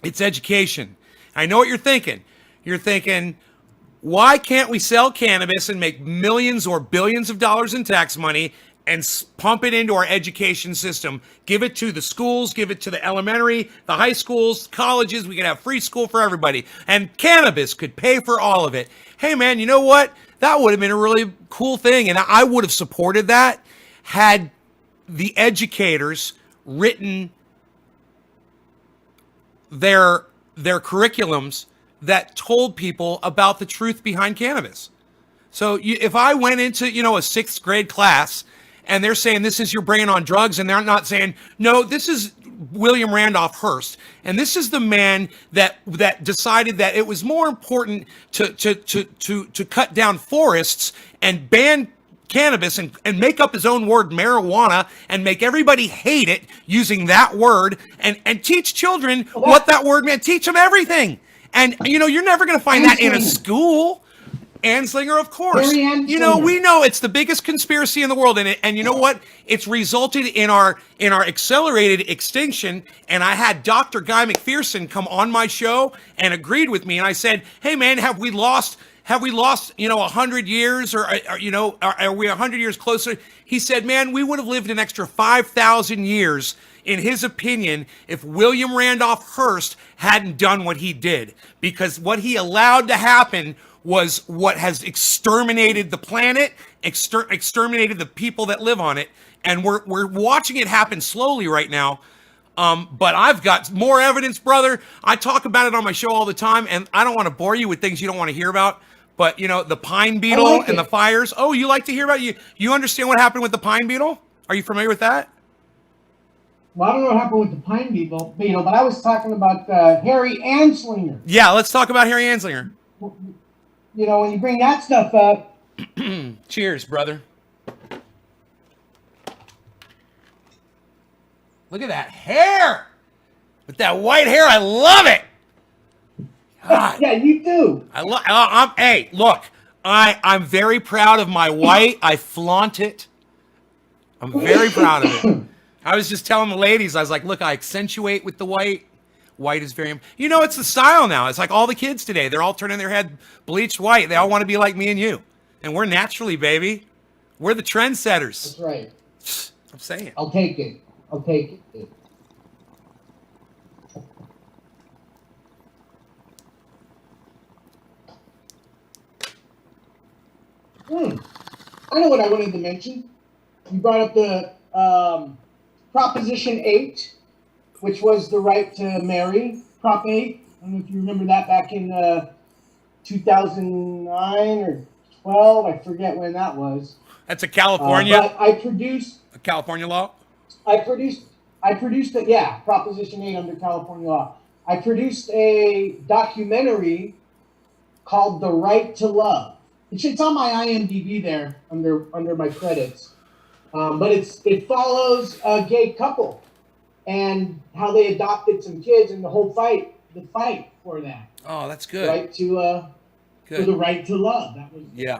It's education. I know what you're thinking. You're thinking, why can't we sell cannabis and make millions or billions of dollars in tax money and pump it into our education system? Give it to the schools, give it to the elementary, the high schools, colleges. We could have free school for everybody. And cannabis could pay for all of it. Hey, man, you know what? That would have been a really cool thing. And I would have supported that had the educators written their curriculums that told people about the truth behind cannabis. So if I went into, a 6th grade class and they're saying this is your brain on drugs, and they're not saying, no, this is William Randolph Hearst, and this is the man that decided that it was more important to cut down forests and ban cannabis and make up his own word marijuana and make everybody hate it using that word and teach children what that word meant. Teach them everything. And, you're never going to find that in a school. Anslinger, of course. Barry Anslinger. We know it's the biggest conspiracy in the world. And you know what? It's resulted in our accelerated extinction. And I had Dr. Guy McPherson come on my show and agreed with me. And I said, hey, man, have we lost 100 years or are we 100 years closer? He said, man, we would have lived an extra 5,000 years, in his opinion, if William Randolph Hearst hadn't done what he did, because what he allowed to happen was what has exterminated the planet, exterminated the people that live on it. And we're watching it happen slowly right now. But I've got more evidence, brother. I talk about it on my show all the time, and I don't want to bore you with things you don't want to hear about. But you know, the pine beetle like and the it. fires. Oh, you like to hear about you understand what happened with the pine beetle? Are you familiar with that? Well, I don't know what happened with the pine beetle, but I was talking about Harry Anslinger. Yeah, let's talk about Harry Anslinger. You know, when you bring that stuff up, Cheers, brother. Look at that hair. With that white hair, I love it. God. yeah, you do. Hey, look, I'm very proud of my white. I flaunt it. I'm very proud of it. I was just telling the ladies, I was like, look, I accentuate with the white. White is very, you know, it's the style now. It's like all the kids today. They're all turning their head bleached white. They all want to be like me and you. And we're naturally, baby. We're the trendsetters. That's right. I'm saying. I'll take it. I'll take it. I know what I wanted to mention. You brought up the Proposition 8, which was the right to marry. Prop 8. I don't know if you remember that back in 2009 or 12. I forget when that was. That's a California. But I produced A California law. I produced it. Yeah, Proposition 8 under California law. I produced a documentary called "The Right to Love." It's on my IMDb there under my credits. But it follows a gay couple and how they adopted some kids and the fight for that. Oh, that's good. Right to for the right to love. That was Yeah.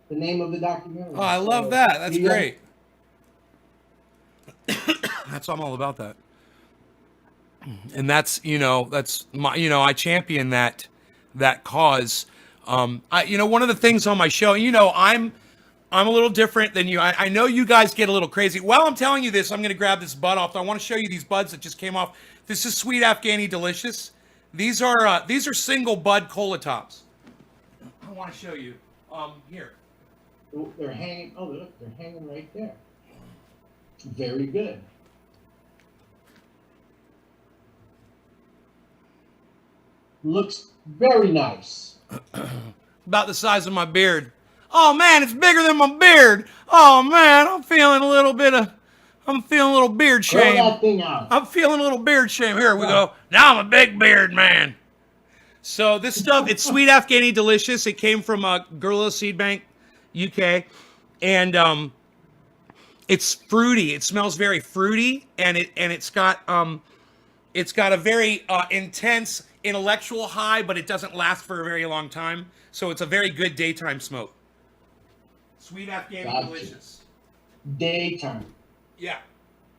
the name of the documentary. Oh, I love that. That's great. That's I'm all about that. And that's my I champion that cause. One of the things on my show, I'm a little different than you. I know you guys get a little crazy. While I'm telling you this, I'm going to grab this bud off. I want to show you these buds that just came off. This is Sweet Afghani Delicious. These are single bud cola tops. I want to show you. Here. Oh, they're hanging. Oh, look, they're hanging right there. Very good. Looks very nice. About the size of my beard. Oh man, it's bigger than my beard. Oh man, I'm feeling a little beard Throw shame. that thing out. I'm feeling a little beard shame. Here we go. Now I'm a big beard man. So this stuff, it's Sweet Afghani Delicious. It came from Gorilla Seed Bank, UK, and it's fruity. It smells very fruity, and it's got a very intense intellectual high, but it doesn't last for a very long time. So it's a very good daytime smoke. Sweet Afghani Delicious. Daytime. Yeah,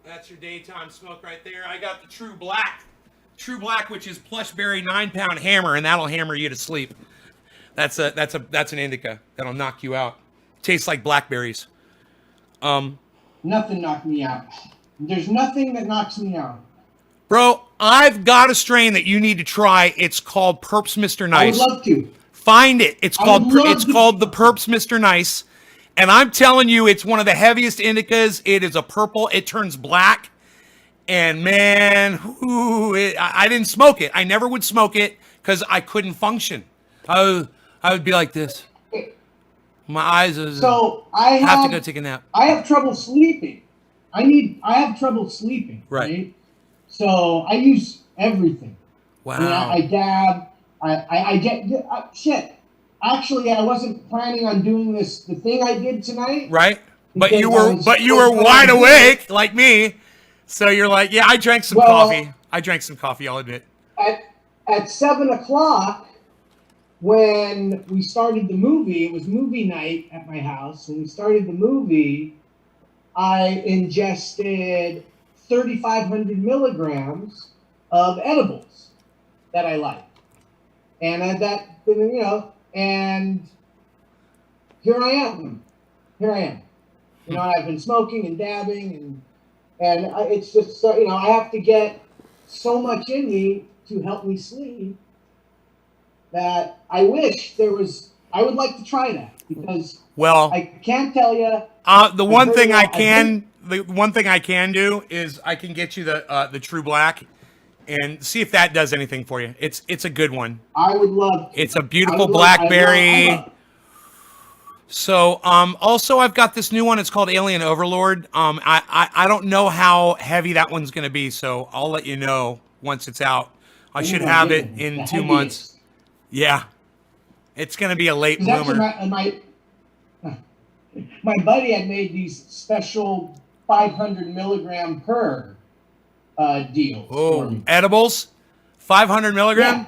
that's your daytime smoke right there. I got the True Black, which is plush berry 9-pound hammer, and that'll hammer you to sleep. That's an indica that'll knock you out. Tastes like blackberries. Nothing knocked me out. There's nothing that knocks me out. Bro, I've got a strain that you need to try. It's called Perps Mr. Nice. I would love to. Find it. It's called the Perps Mr. Nice. And I'm telling you, it's one of the heaviest indicas. It is a purple. It turns black. And man, I didn't smoke it. I never would smoke it because I couldn't function. I would be like this. My eyes are... So I have to go take a nap. I have trouble sleeping. I have trouble sleeping. Right? So I use everything. Wow. You know, I dab. I get shit. Actually, I wasn't planning on doing the thing I did tonight. Right. But you were wide awake like me. So you're like, yeah, I drank some coffee. I'll admit. At 7 o'clock, when we started the movie, it was movie night at my house. When we started the movie, I ingested 3,500 milligrams of edibles that I like. And and here I am. I've been smoking and dabbing, and it's just I have to get so much in me to help me sleep that I wish there was. I would like to try that because I can't tell you. The one thing I can do is I can get you the True Black, and see if that does anything for you. It's a good one. I would love. It's a beautiful blackberry. So, also I've got this new one. It's called Alien Overlord. I don't know how heavy that one's going to be, so I'll let you know once it's out. I should have it in 2 months. Yeah. It's going to be a late bloomer. My buddy had made these special 500 milligram per deals. Oh, edibles? 500 milligram?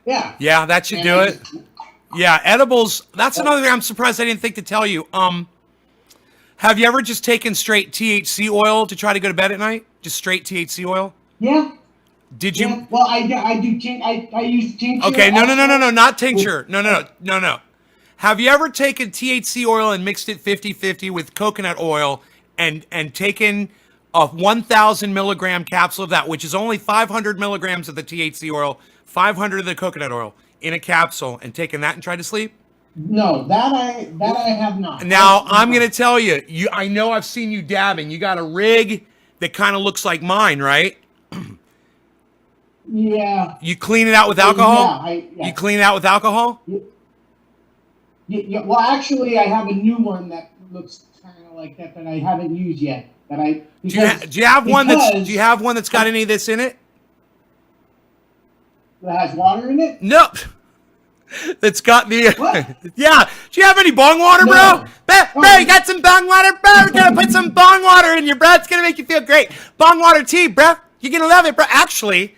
Yeah. Yeah, that should do it. Yeah, edibles. That's another thing I'm surprised I didn't think to tell you. Have you ever just taken straight THC oil to try to go to bed at night? Just straight THC oil? Yeah. Did you? Yeah. Well, I do. I use tincture. Okay, no, not tincture. No. Have you ever taken THC oil and mixed it 50-50 with coconut oil and taken a 1,000 milligram capsule of that, which is only 500 milligrams of the THC oil, 500 of the coconut oil in a capsule, and taken that and tried to sleep? No, that I have not. Now, I'm going to tell you, I know I've seen you dabbing. You got a rig that kind of looks like mine, right? Yeah. You clean it out with alcohol? Yeah. You clean it out with alcohol? Yeah. Well, actually, I have a new one that looks kind of like that I haven't used yet. Do you have one that's got any of this in it? That has water in it? No. That's got the What? Yeah. Do you have any bong water, bro? Bro, you got some bong water, bro? We're gonna put some bong water in your bro. It's gonna make you feel great. Bong water tea, bro. You're gonna love it, bro. Actually,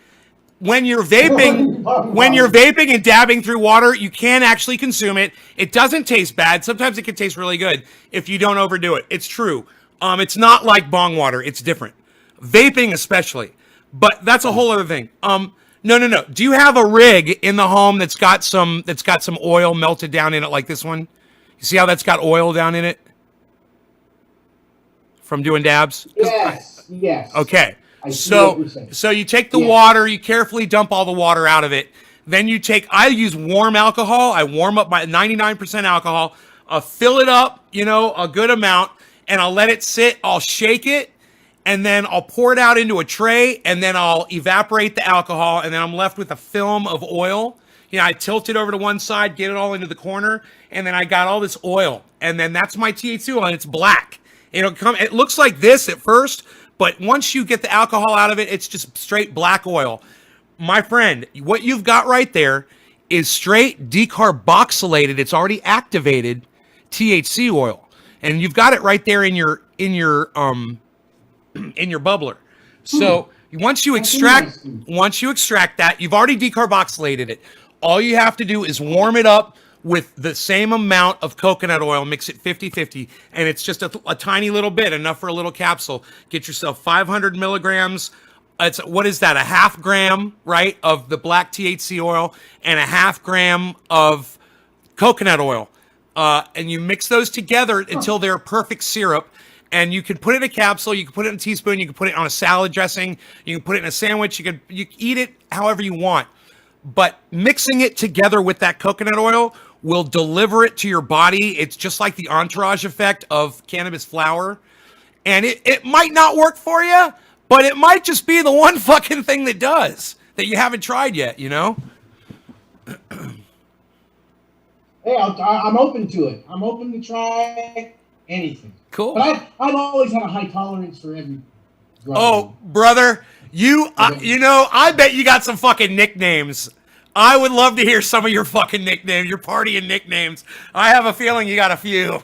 when you're vaping and dabbing through water, you can actually consume it. It doesn't taste bad. Sometimes it can taste really good if you don't overdo it. It's true. It's not like bong water. It's different. Vaping especially. But that's a whole other thing. No. Do you have a rig in the home that's got some oil melted down in it like this one? You see how that's got oil down in it? From doing dabs? Yes. Okay. So you take the water, you carefully dump all the water out of it. Then I use warm alcohol. I warm up my 99% alcohol. I'll fill it up, a good amount, and I'll let it sit. I'll shake it, and then I'll pour it out into a tray, and then I'll evaporate the alcohol, and then I'm left with a film of oil. I tilt it over to one side, get it all into the corner, and then I got all this oil. And then that's my THC oil, and it's black. It looks like this at first, but once you get the alcohol out of it, it's just straight black oil. My friend, what you've got right there is straight decarboxylated. It's already activated THC oil, and you've got it right there in your bubbler. So once you extract that, you've already decarboxylated it. All you have to do is warm it up with the same amount of coconut oil, mix it 50-50, and it's just a tiny little bit, enough for a little capsule. Get yourself 500 milligrams. What is that? A half gram, right, of the black THC oil and a half gram of coconut oil. And you mix those together until they're perfect syrup. And you can put it in a capsule, you can put it in a teaspoon, you can put it on a salad dressing, you can put it in a sandwich, you eat it however you want. But mixing it together with that coconut oil will deliver it to your body. It's just like the entourage effect of cannabis flower. And it might not work for you, but it might just be the one fucking thing that does, that you haven't tried yet, Hey, I'm open to it. I'm open to try anything. Cool. But I've always had a high tolerance for every drug. Oh, brother, I bet you got some fucking nicknames. I would love to hear some of your fucking nicknames, your partying nicknames. I have a feeling you got a few.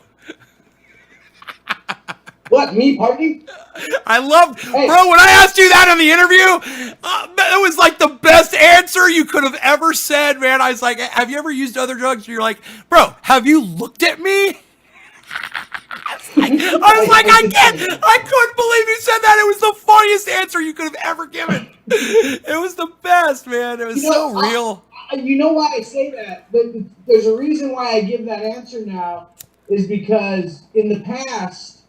What, me party? Bro, when I asked you that in the interview, it was like the best answer you could have ever said, man. I was like, have you ever used other drugs? You're like, bro, have you looked at me? I couldn't believe you said that. It was the funniest answer you could have ever given. It was the best, man. It was so real. You know why I say that? There's a reason why I give that answer now, is because in the past,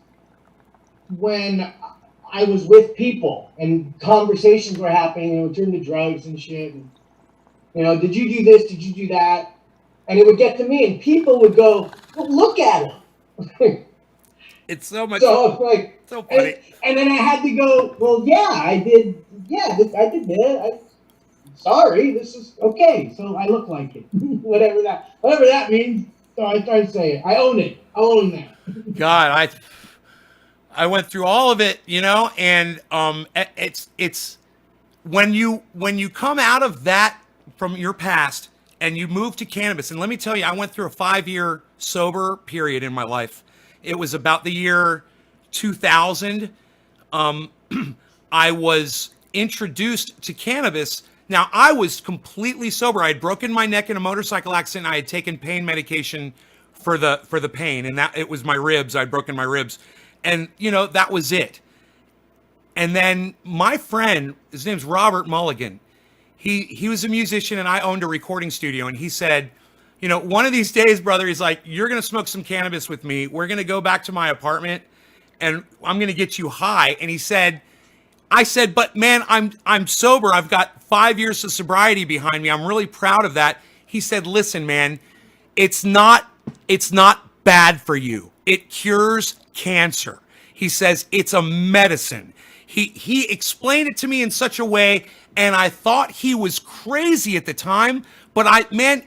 when I was with people and conversations were happening, and it would turn to drugs and shit, and, did you do this? Did you do that? And it would get to me, and people would go, well, look at him. It's so much. So like, So funny. and then I had to go. Well, yeah, I did. Yeah, I did that. Sorry, this is okay. So I look like it. whatever that means. So I try to say it. I own it. I own that. God, I went through all of it, you know, and it's when you come out of that from your past and you move to cannabis, and let me tell you, I went through a 5-year sober period in my life. It was about the year 2000. I was introduced to cannabis. Now, I was completely sober. I had broken my neck in a motorcycle accident. I had taken pain medication for the pain, and that it was my ribs. I'd broken my ribs, and you know that was it. And then my friend, his name's Robert Mulligan. He was a musician, and I owned a recording studio. And he said, you know, one of these days, brother, he's like, you're gonna smoke some cannabis with me. We're gonna go back to my apartment, and I'm gonna get you high. And he said, I said, but man, I'm sober. I've got 5 years of sobriety behind me. I'm really proud of that. He said, listen, man, it's not bad for you. It cures cancer. He says it's a medicine. He explained it to me in such a way, and I thought he was crazy at the time, but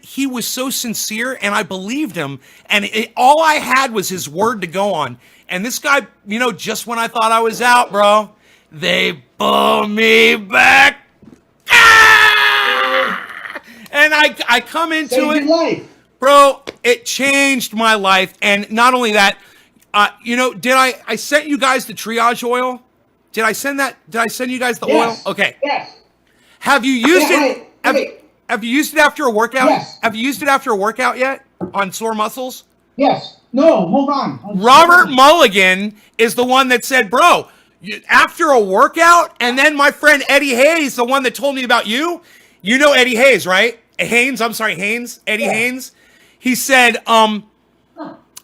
he was so sincere, and I believed him, and all I had was his word to go on. And this guy, you know, just when I thought I was out, bro, they pull me back. Ah! And I come into Saved it. your life. Bro, it changed my life. And not only that, you know, did I sent you guys the triage oil? Did I send you guys the Yes. oil? Okay. Yes. Have you used Yeah, it? Have you used it after a workout? Yes. Have you used it after a workout yet on sore muscles? Yes. No, hold on. Robert Mulligan is the one that said, bro, after a workout, and then my friend Eddie Hayes, the one that told me about you. You know Eddie Hayes, right? Haynes. Eddie Haynes. He said,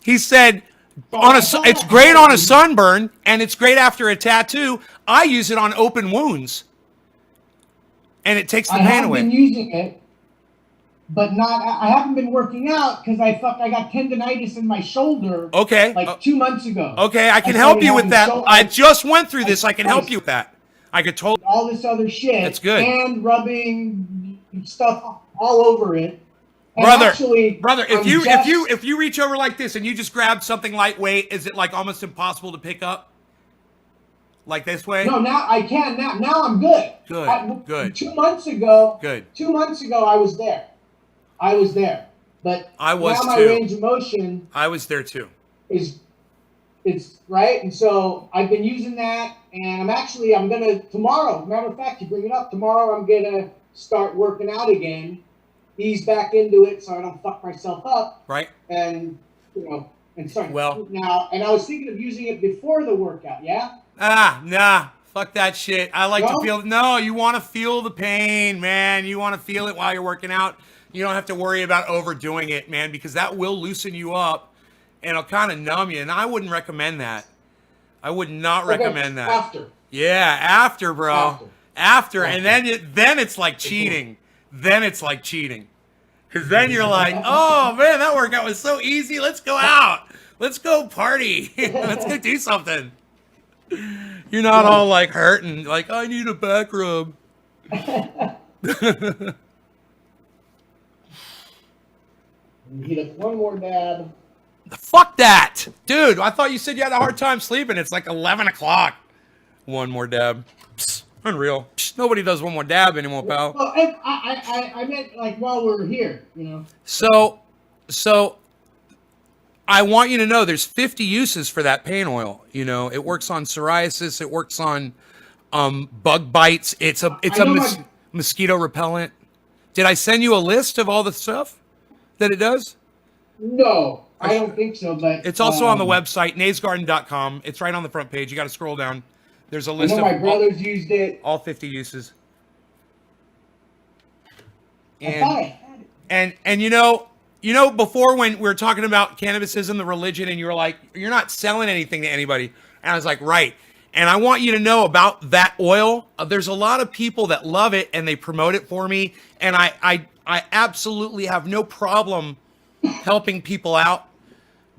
it's great on a sunburn, and it's great after a tattoo. I use it on open wounds, and it takes the I pain have away. been using it, but I haven't been working out because I got tendonitis in my shoulder. Okay. Like 2 months ago. Okay, I can started help you with having that. so- I just went through this. I can help Christ. you with that. I could totally. All this other shit. That's good. And rubbing stuff all over it. And Brother, actually, if you reach over like this and you just grab something lightweight, is it like almost impossible to pick up? Like this way? No, now I can. Now I'm good. Good. 2 months ago. Good. 2 months ago, I was there. But I was now my too. range of motion I was there too. it's right, and so I've been using that, and I'm gonna tomorrow. Matter of fact, you bring it up tomorrow. I'm gonna start working out again, ease back into it, so I don't fuck myself up. Right. And and start Well. now. And I was thinking of using it before the workout. Yeah. Nah. Fuck that shit. I like to No? feel. No, you want to feel the pain, man. You want to feel it while you're working out. You don't have to worry about overdoing it, man, because that will loosen you up and it'll kind of numb you. And I wouldn't recommend that. I would not recommend that. After. Yeah, after, bro. After. And then it's like cheating. Then it's like cheating. Because then you're like, oh, man, that workout was so easy. Let's go out. Let's go party. Let's go do something. You're not all like hurting. Like, I need a back rub. Hit up one more dab. Fuck that. Dude, I thought you said you had a hard time sleeping. It's like 11 o'clock. One more dab. Psst, unreal. Psst, nobody does one more dab anymore, pal. Well, I meant like while we're here, So I want you to know there's 50 uses for that pain oil. You know, it works on psoriasis. It works on bug bites. It's a mosquito repellent. Did I send you a list of all the stuff that it does? No, I don't think so. But it's also on the website, naysgarden.com. It's right on the front page. You got to scroll down. There's a list I know my of brothers used it. all 50 uses. I thought I had it. And you know, before when we were talking about cannabisism, the religion, and you were like, you're not selling anything to anybody. And I was like, right. And I want you to know about that oil. There's a lot of people that love it and they promote it for me. And I absolutely have no problem helping people out.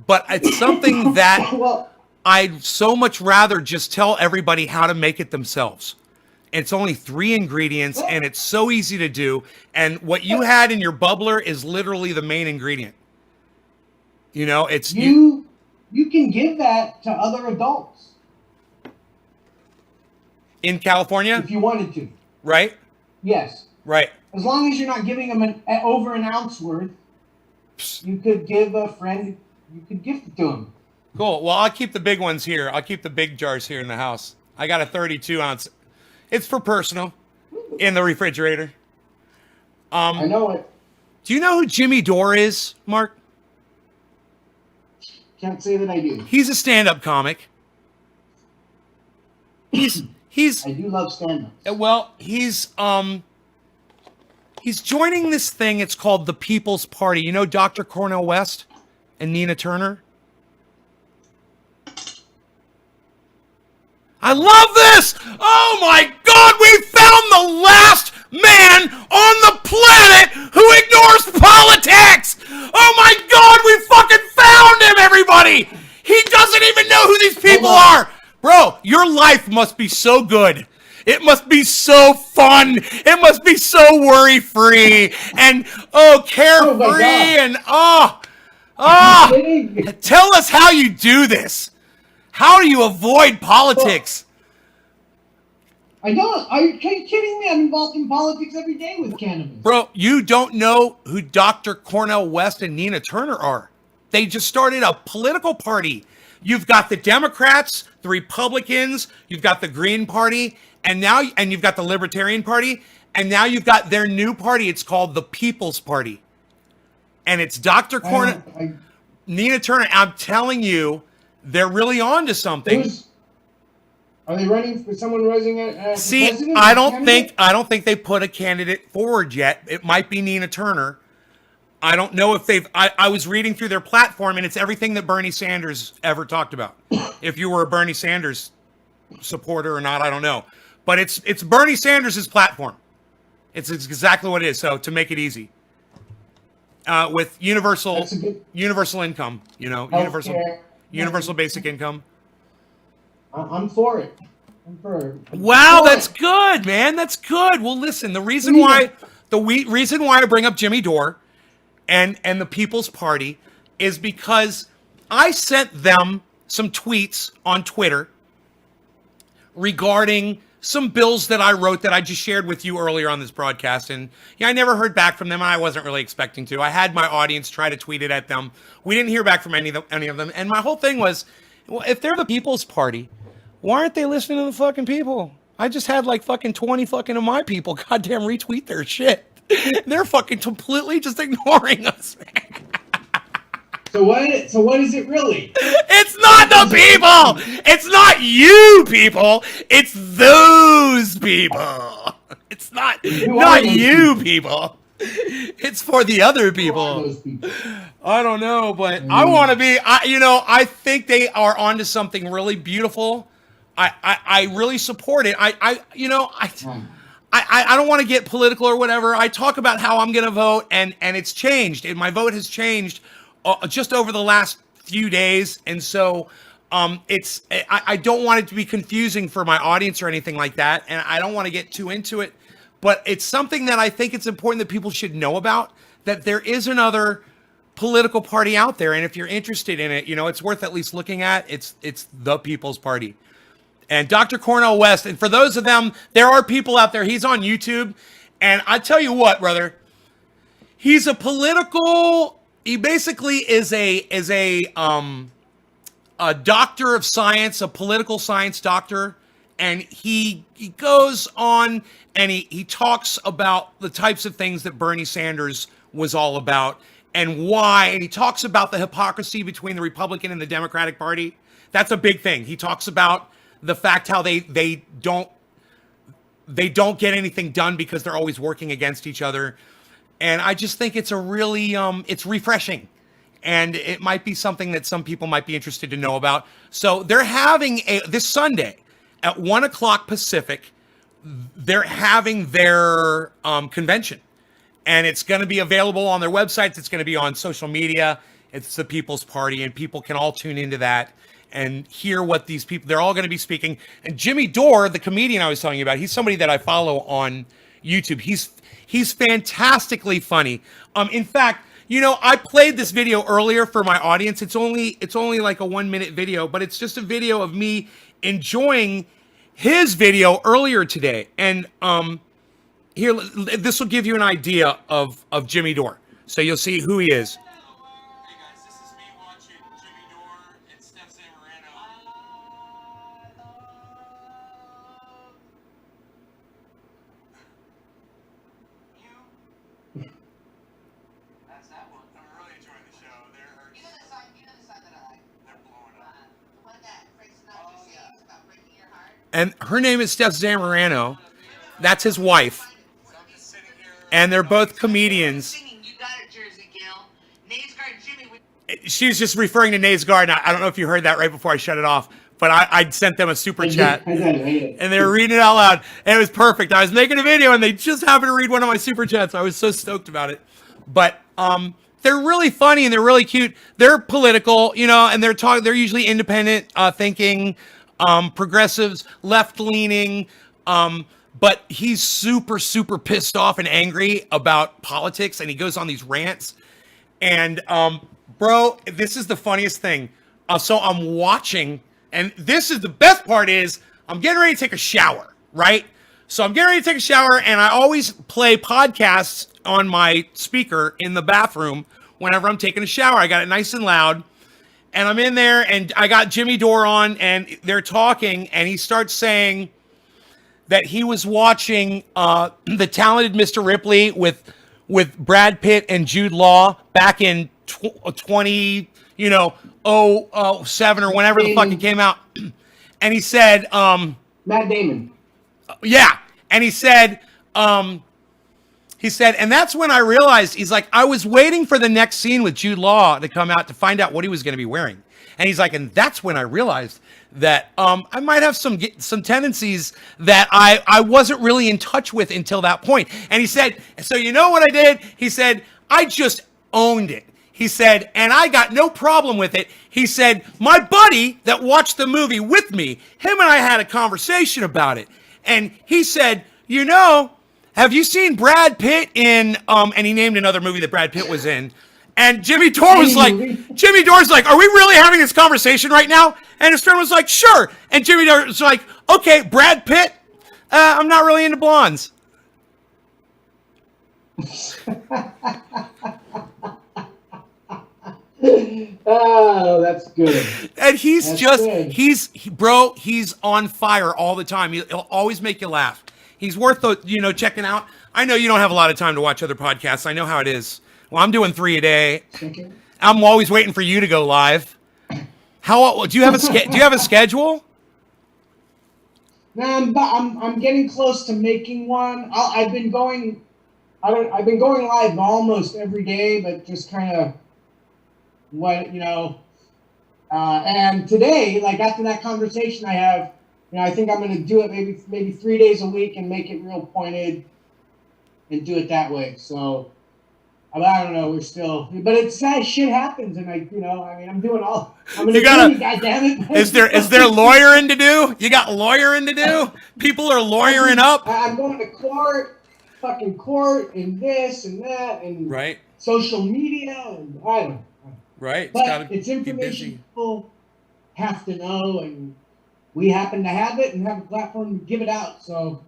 But it's something that Well, I'd so much rather just tell everybody how to make it themselves. It's only 3 ingredients, and it's so easy to do. And what you had in your bubbler is literally the main ingredient. You know, it's You can give that to other adults in California, if you wanted to. right? Yes. Right. As long as you're not giving them over an ounce worth, you could give a friend, you could gift it to them. Cool. Well, I'll keep the big ones here. I'll keep the big jars here in the house. I got a 32 ounce. It's for personal in the refrigerator. I know it. Do you know who Jimmy Dore is, Mark? Can't say that I do. He's a stand-up comic. He's I do love stand-ups. well, he's joining this thing. It's called the People's Party. You know Dr. Cornel West and Nina Turner? I love this! Oh my God, we found the last man on the planet who ignores politics! Oh my God, we fucking found him, everybody! He doesn't even know who these people are! Bro, your life must be so good. It must be so fun. It must be so worry-free and carefree and Tell us how you do this. How do you avoid politics? I don't. Are you kidding me? I'm involved in politics every day with cannabis. Bro, you don't know who Dr. Cornel West and Nina Turner are. They just started a political party. You've got the Democrats, the Republicans, you've got the Green Party, and you've got the Libertarian Party, and now you've got their new party. It's called the People's Party. And it's Dr. Cornel, Nina Turner. I'm telling you, they're really on to something. Are they running for someone rising at See, president? I don't think they put a candidate forward yet. It might be Nina Turner. I don't know if they've. I was reading through their platform, and it's everything that Bernie Sanders ever talked about. If you were a Bernie Sanders supporter or not, I don't know. But it's Bernie Sanders' platform. It's exactly what it is. So to make it easy, with universal income, you know, universal basic income. I'm for it. Wow, that's good, man. That's good. Well, listen, the reason why I bring up Jimmy Dore and the People's Party is because I sent them some tweets on Twitter regarding some bills that I wrote that I just shared with you earlier on this broadcast. And yeah, I never heard back from them, and I wasn't really expecting to. I had my audience try to tweet it at them. We didn't hear back from any of them. And my whole thing was, well, if they're the People's Party, why aren't they listening to the fucking people? I just had like fucking 20 fucking of my people goddamn retweet their shit. They're fucking completely just ignoring us, man. So what is it really? It's not the people! It's not you people! It's those people! It's not you people! It's for the other people. I don't know, but I want to be, I think they are onto something really beautiful. I really support it. I don't want to get political or whatever. I talk about how I'm going to vote, and it's changed. And my vote has changed just over the last few days. And so I don't want it to be confusing for my audience or anything like that. And I don't want to get too into it. But it's something that I think it's important that people should know about, that there is another political party out there. And if you're interested in it, it's worth at least looking at. It's the People's Party. And Dr. Cornel West, and for those of them, there are people out there. He's on YouTube, and I tell you what, brother, he basically is a doctor of science, a political science doctor, and he goes on and he talks about the types of things that Bernie Sanders was all about and why, and he talks about the hypocrisy between the Republican and the Democratic Party. That's a big thing. He talks about the fact how they don't get anything done because they're always working against each other. And I just think it's a really, it's refreshing. And it might be something that some people might be interested to know about. So they're having this Sunday at 1:00 Pacific, they're having their convention. And it's going to be available on their websites. It's going to be on social media. It's the People's Party, and people can all tune into that. and hear what these people, they're all going to be speaking. And Jimmy Dore, the comedian I was telling you about, he's somebody that I follow on YouTube. He's fantastically funny. In fact, you know, I played this video earlier for my audience. It's only like a 1-minute video, but it's just a video of me enjoying his video earlier today. And here, this will give you an idea of Jimmy Dore, so you'll see who he is. Hey guys, this is me watching Jimmy Dore and Steph Zamorano. You? That's that one. I'm really enjoying the show. You know the song that I like? They're blowing up. The one that Frank Sinatra sings about breaking your heart? And her name is Steph Zamorano. That's his wife. And they're both comedians. Singing, you got it, Jersey Gill. Nays Guard Jimmy with She was just referring to Nays Garden. I don't know if you heard that right before I shut it off, but I sent them a super chat. I did read it. And they were reading it out loud, and it was perfect. I was making a video, and they just happened to read one of my super chats. I was so stoked about it. But they're really funny and they're really cute. They're political, you know, and they're usually independent thinking, progressives, left leaning. But he's super, super pissed off and angry about politics, and he goes on these rants. And bro, this is the funniest thing. So I'm watching, and this is the best part is I'm getting ready to take a shower, right? So I'm getting ready to take a shower, and I always play podcasts on my speaker in the bathroom whenever I'm taking a shower. I got it nice and loud, and I'm in there, and I got Jimmy Dore on, and they're talking, and he starts saying that he was watching The Talented Mr. Ripley with Brad Pitt and Jude Law back in 20, 07 or whenever the fuck it came out. And he said, Matt Damon. yeah. And he said, and that's when I realized, he's like, I was waiting for the next scene with Jude Law to come out to find out what he was going to be wearing. And he's like, and that's when I realized that I might have some tendencies that I wasn't really in touch with until that point. And he said, so you know what I did? He said, I just owned it. He said, and I got no problem with it. He said, my buddy that watched the movie with me, him and I had a conversation about it. And he said, you know, have you seen Brad Pitt in, and he named another movie that Brad Pitt was in. And Jimmy Dore's like, are we really having this conversation right now? And his friend was like, sure. And Jimmy Dore's like, okay, Brad Pitt, I'm not really into blondes. Oh, that's good. And he's That's just, good. he's on fire all the time. He'll always make you laugh. He's worth, checking out. I know you don't have a lot of time to watch other podcasts. I know how it is. Well, I'm doing 3 a day. I'm always waiting for you to go live. Do you have a schedule? No, I'm getting close to making one. I've been going live almost every day, but just kind of and today, like after that conversation I have, I think I'm going to do it maybe 3 days a week and make it real pointed and do it that way. So I don't know. We're still, but it's sad. Shit happens, and I'm doing all. I'm an attorney, goddammit. Is there lawyering to do? You got lawyering to do? People are lawyering up. I'm going to fucking court, and this and that, and Right. social media, and I don't know. Right. But it's information people have to know, and we happen to have it and have a platform to give it out. So.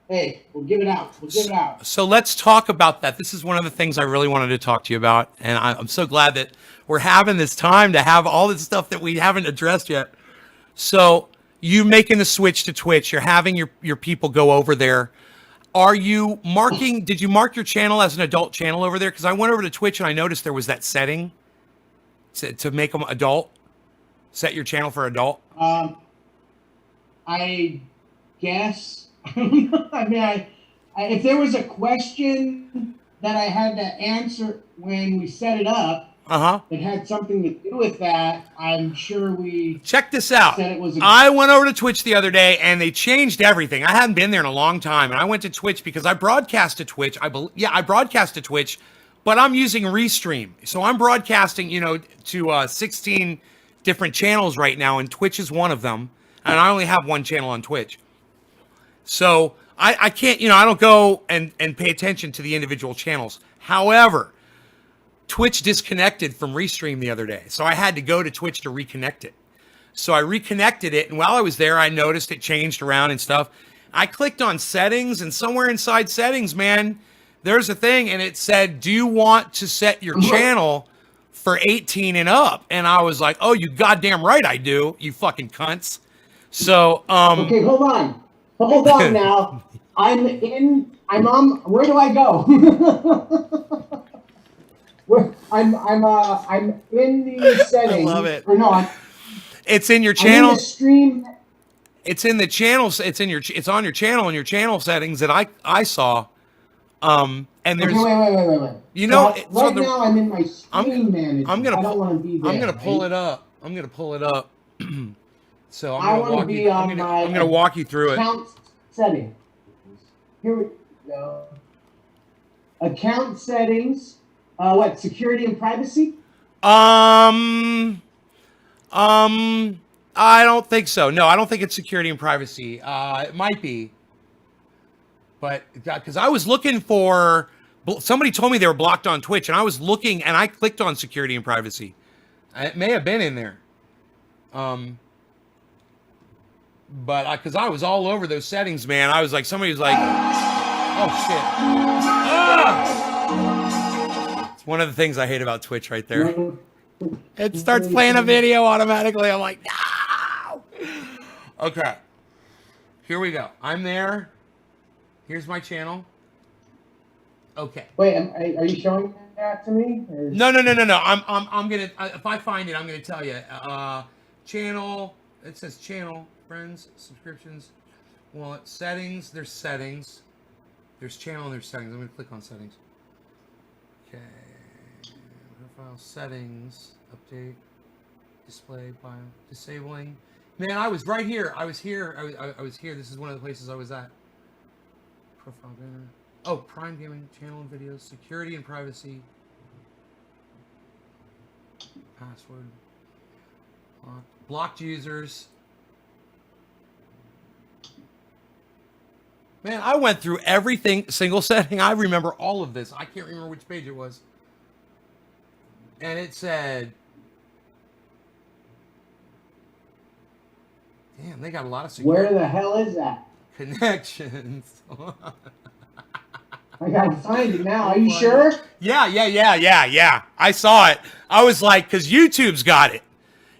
Hey, we'll give it out. So let's talk about that. This is one of the things I really wanted to talk to you about. And I'm so glad that we're having this time to have all this stuff that we haven't addressed yet. So you making the switch to Twitch, you're having your people go over there. Did you mark your channel as an adult channel over there? Because I went over to Twitch and I noticed there was that setting to make them adult. Set your channel for adult. I guess. If there was a question that I had to answer when we set it up, it had something to do with that. I'm sure we check this out. Said it was I went over to Twitch the other day and they changed everything. I hadn't been there in a long time, and I went to Twitch because I broadcast to Twitch. I broadcast to Twitch, but I'm using Restream, so I'm broadcasting, to 16 different channels right now, and Twitch is one of them. And I only have one channel on Twitch. So I can't, I don't go and pay attention to the individual channels. However, Twitch disconnected from Restream the other day. So I had to go to Twitch to reconnect it. So I reconnected it, and while I was there, I noticed it changed around and stuff. I clicked on settings, and somewhere inside settings, man, there's a thing, and it said, do you want to set your channel for 18 and up? And I was like, oh, you goddamn right I do, you fucking cunts. So, Okay, hold on. Hold on now. I'm on, where do I go? I'm in the settings. I love it. Or no, it's in your I'm in channel. the stream. It's in the channels. It's on your channel and your channel settings that I saw. And there's Wait. You know, so right now I'm in my stream manager. I'm gonna I don't want to be there. I'm gonna pull right? it up. I'm gonna pull it up. So I I'm want gonna to walk be you. on I'm gonna walk you through it. account setting. Here we go. Account settings. What? Security and privacy? I don't think so. No, I don't think it's security and privacy. It might be, but because I was looking for, somebody told me they were blocked on Twitch, and I was looking, and I clicked on security and privacy. It may have been in there. But because I was all over those settings, man, I was like, somebody was like, oh shit. Ah! It's one of the things I hate about Twitch right there. It starts playing a video automatically. I'm like, no. Okay. Here we go. I'm there. Here's my channel. Okay. Wait, are you showing that to me? Or? No. I'm gonna, if I find it, I'm gonna tell you. Channel. It says channel, friends, subscriptions, wallet, settings. There's settings. There's channel and there's settings. I'm gonna click on settings. Okay. Profile settings, update, display, bio, disabling. Man, I was right here. I was here. I was here. This is one of the places I was at. Profile banner. Oh, Prime Gaming, channel and videos, security and privacy. Password. Blocked users. Man, I went through everything, single setting. I remember all of this. I can't remember which page it was. And it said, damn, they got a lot of security. Where the hell is that? Connections. I gotta find it now. Are you sure? Yeah. I saw it. I was like, because YouTube's got it.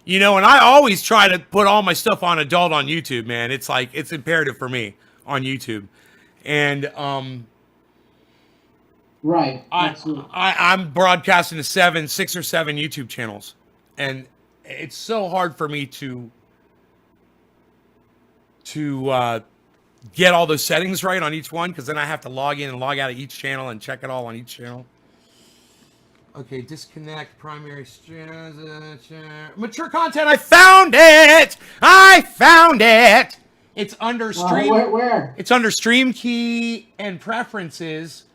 And I always try to put all my stuff on adult on YouTube, man. It's like, it's imperative for me on YouTube. And right. I'm broadcasting to 6 or 7 YouTube channels. And it's so hard for me to get all those settings right on each one, because then I have to log in and log out of each channel and check it all on each channel. Okay, disconnect primary mature content. I found it. It's under stream. Where? It's under stream key and preferences,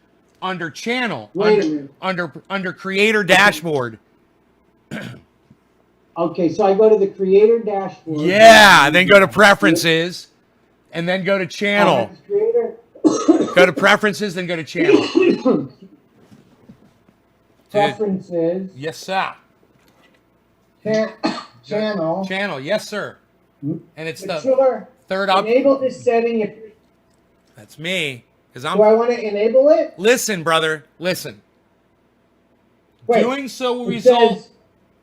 under channel. Wait a minute. Under creator dashboard. Okay, so I go to the creator dashboard. Yeah, then go to preferences, and then go to channel. Creator. Go to preferences, then go to channel. Preferences. Yes, sir. Channel. Channel, yes, sir. And it's the third up. Enable this setting if. That's me. Do I want to enable it? Listen, brother. Listen. Wait, doing so will result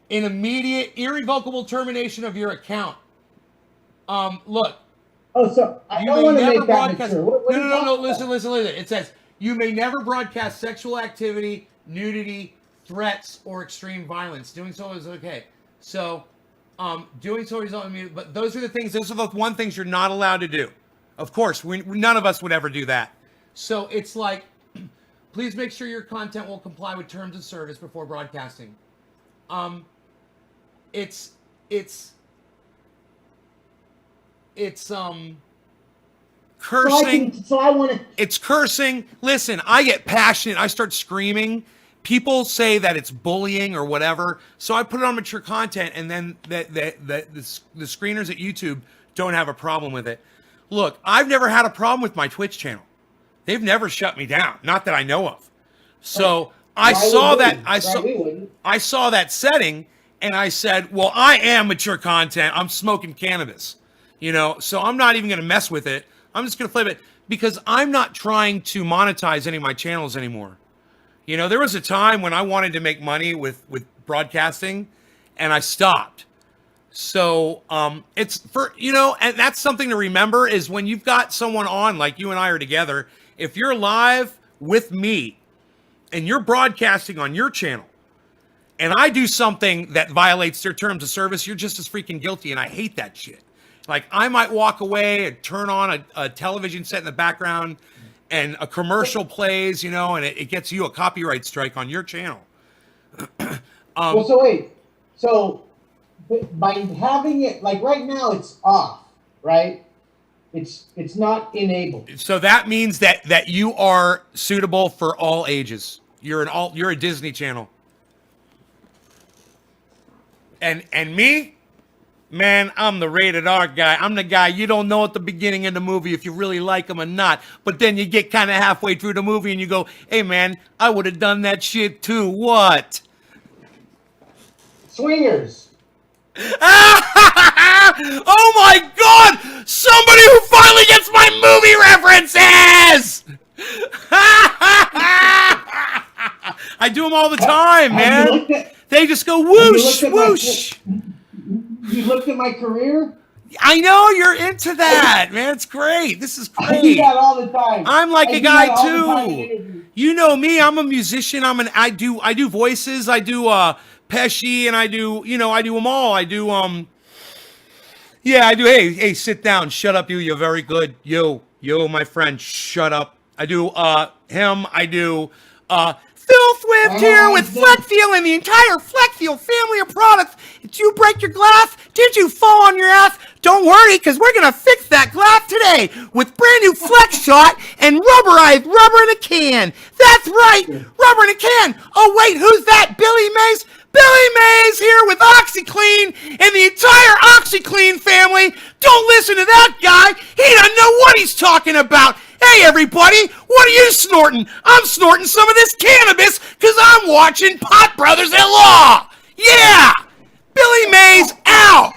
in immediate, irrevocable termination of your account. Look. Oh, so I don't want to make that mature. No. Listen. It says, you may never broadcast sexual activity, nudity, threats, or extreme violence. Doing so is okay. So, doing so is only, but those are the things, those are the one things you're not allowed to do. Of course, none of us would ever do that. So it's like, please make sure your content will comply with terms of service before broadcasting. It's cursing. So I want to. It's cursing. Listen, I get passionate. I start screaming, people say that it's bullying or whatever, so I put it on mature content, and then the screeners at YouTube don't have a problem with it. Look, I've never had a problem with my Twitch channel. They've never shut me down, not that I know of. So I saw that setting, and I said, well, I am mature content. I'm smoking cannabis, you know, so I'm not even going to mess with it. I'm just going to flip it because I'm not trying to monetize any of my channels anymore. You know, there was a time when I wanted to make money with broadcasting, and I stopped. So it's for, you know, and that's something to remember is when you've got someone on like you and I are together, if you're live with me and you're broadcasting on your channel and I do something that violates their terms of service, you're just as freaking guilty. And I hate that shit. Like I might walk away and turn on a television set in the background and a commercial plays, you know, and it gets you a copyright strike on your channel. Well, so wait. So by having it, like right now it's off, right? It's not enabled. So that means that you are suitable for all ages. You're a Disney Channel. And me, man, I'm the rated R guy. I'm the guy you don't know at the beginning of the movie if you really like him or not. But then you get kind of halfway through the movie and you go, hey man, I would have done that shit too. What? Swingers. Oh my God! Somebody who finally gets my movie references! I do them all the time, man. They just go whoosh, whoosh. You looked at my career? I know you're into that, man. It's great. This is great. I do that all the time. I'm like a guy too. You know me. I'm a musician. I do voices. I do Pesci, and I do them all. I do hey, sit down, shut up, you're very good. Yo, my friend, shut up. I do him, I do Phil Swift here with Fleckfield and the entire Fleckfield family of products. Did you break your glass? Did you fall on your ass? Don't worry, because we're gonna fix that glass today with brand new Flex Shot and rubberized rubber in a can. That's right, rubber in a can. Oh wait, who's that? Billy Mays? Billy Mays here with OxyClean and the entire OxyClean family. Don't listen to that guy. He doesn't know what he's talking about. Hey, everybody, what are you snorting? I'm snorting some of this cannabis because I'm watching Pot Brothers at Law. Yeah, Billy Mays out.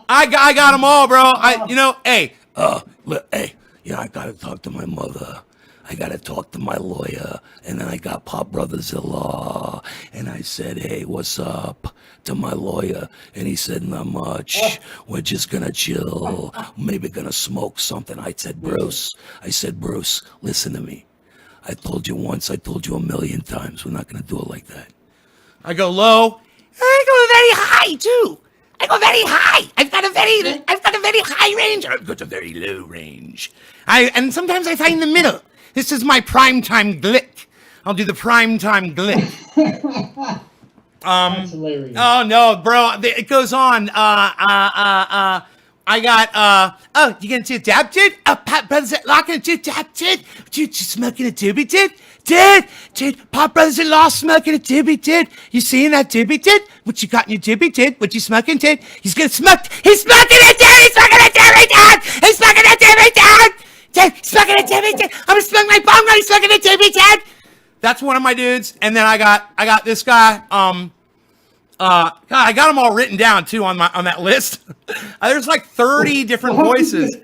I got them all, bro. I gotta talk to my mother. I got to talk to my lawyer, and then I got Pop Brothers in Law, and I said, hey, what's up, to my lawyer, and he said, not much, we're just gonna chill, maybe gonna smoke something. I said, Bruce, listen to me. I told you once, I told you a million times, we're not gonna do it like that. I go low, I go very high, too. I go very high. I've got a very high range. I've got a very low range. And sometimes I find the middle. This is my primetime glick. I'll do the primetime glick. That's hilarious. Oh no, bro! It goes on. I got. Oh, you gonna do a dab, dude? Pop Brothers at Law gonna do a dab, dude? Dude, you smoking a doobie, dude? Dude, Pop Brothers at Law smoking a doobie, dude? You seeing that doobie, dude? What you got in your doobie, dude? What you smoking, dude? He's gonna smoke. He's smoking a doobie. He's smoking a doobie, dude. He's smoking a doobie, dude. Smoking a doobie, dude. I'm gonna smoke my bong. He's smoking a doobie, dude. That's one of my dudes, and then I got this guy. God, I got them all written down too on that list. There's like 30 different voices.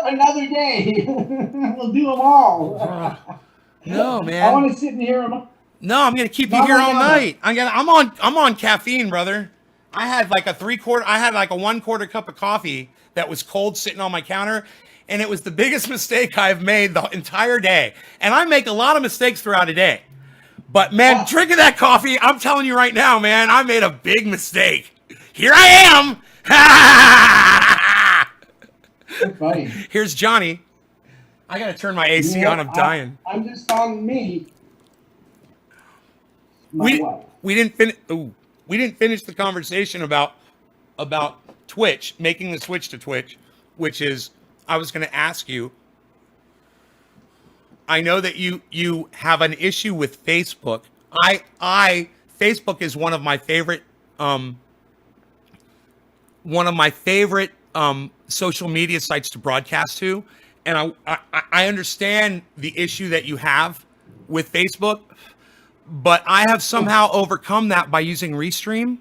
Another day, we'll do them all. No, man. I want to sit and hear them. No, I'm gonna keep you here all night. I'm on caffeine, brother. I had like a 1/4 cup of coffee that was cold sitting on my counter. And it was the biggest mistake I've made the entire day. And I make a lot of mistakes throughout a day. But, man, drinking that coffee, I'm telling you right now, man, I made a big mistake. Here I am. Funny. Here's Johnny. I got to turn my AC on. I'm dying. I'm just on me. We didn't finish the conversation about Twitch, making the switch to Twitch, which is, I was going to ask you, I know that you have an issue with Facebook Facebook is one of my favorite social media sites to broadcast to, and I understand the issue that you have with Facebook, but I have somehow overcome that by using Restream,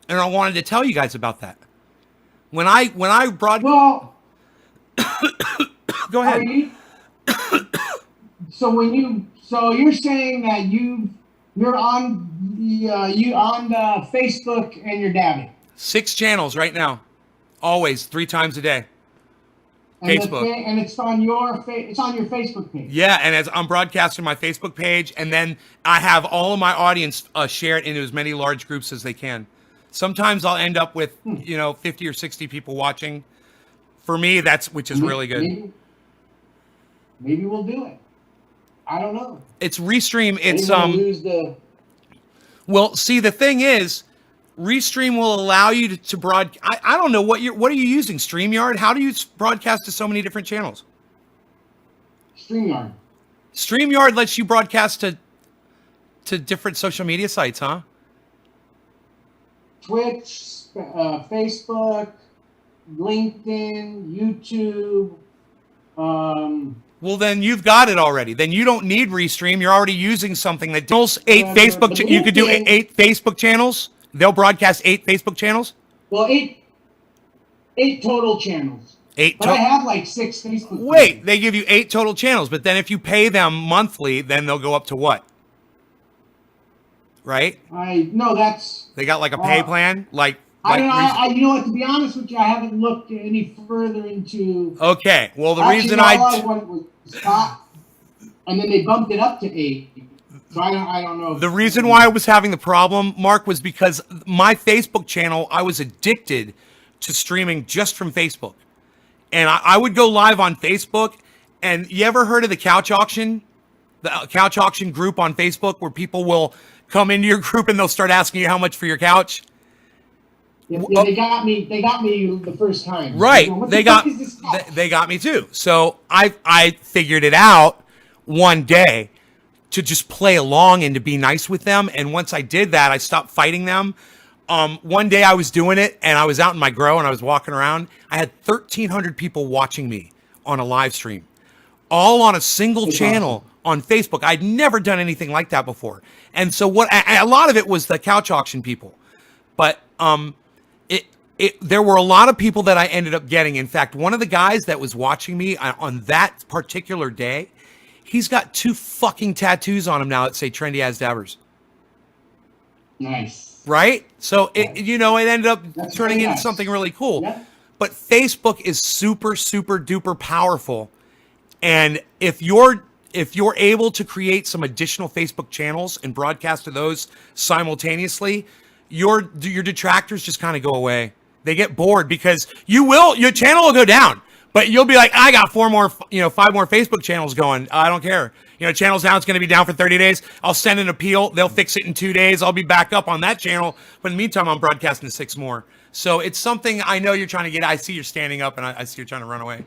and I wanted to tell you guys about that. When I Well, go ahead. So you're saying that you're on the Facebook and you're dabbing. 6 channels right now, always 3 times a day. And Facebook. And it's on your Facebook page. Yeah, and as I'm broadcasting my Facebook page, and then I have all of my audience share it into as many large groups as they can. Sometimes I'll end up with 50 or 60 people watching. For me, which is really good. Maybe we'll do it. I don't know. It's Restream. It's Well, see, the thing is, Restream will allow you to broadcast. I don't know what are you using? StreamYard? How do you broadcast to so many different channels? StreamYard. StreamYard lets you broadcast to different social media sites, huh? Twitch, Facebook, LinkedIn, YouTube. Well, then you've got it already. Then you don't need Restream. You're already using something that does 8 Facebook. You could do 8 Facebook channels. They'll broadcast 8 Facebook channels. Well, eight total channels. 8. But I have like 6 Facebook. Wait, channels. they give you 8 total channels, but then if you pay them monthly, then they'll go up to what? Right? They got like a pay plan, like. I don't know. You know what? To be honest with you, I haven't looked any further into. Okay. Well, the reason all I wanted was stop, and then they bumped it up to 8. So I don't know. The reason why I was having the problem, Mark, was because my Facebook channel, I was addicted to streaming just from Facebook, and I would go live on Facebook. And you ever heard of the couch auction? The couch auction group on Facebook, where people will come into your group and they'll start asking you how much for your couch. Yeah, they got me the first time. Right. They got me too. So I figured it out one day to just play along and to be nice with them. And once I did that, I stopped fighting them. One day I was doing it and I was out in my grow and I was walking around. I had 1,300 people watching me on a live stream, all on a single channel on Facebook. I'd never done anything like that before. And so a lot of it was the couch auction people, but, there were a lot of people that I ended up getting. In fact, one of the guys that was watching me on that particular day, he's got 2 fucking tattoos on him now that say Trendy As Dabbers. Nice. Right? So it ended up turning into something really cool. Yeah. But Facebook is super, super duper powerful. And if you're able to create some additional Facebook channels and broadcast to those simultaneously, your detractors just kind of go away. They get bored because your channel will go down, but you'll be like, I got 5 more Facebook channels going. I don't care. Channel's down. It's going to be down for 30 days. I'll send an appeal. They'll fix it in 2 days. I'll be back up on that channel. But in the meantime, I'm broadcasting to 6 more. So it's something I know you're trying to get. I see you're standing up and I see you're trying to run away.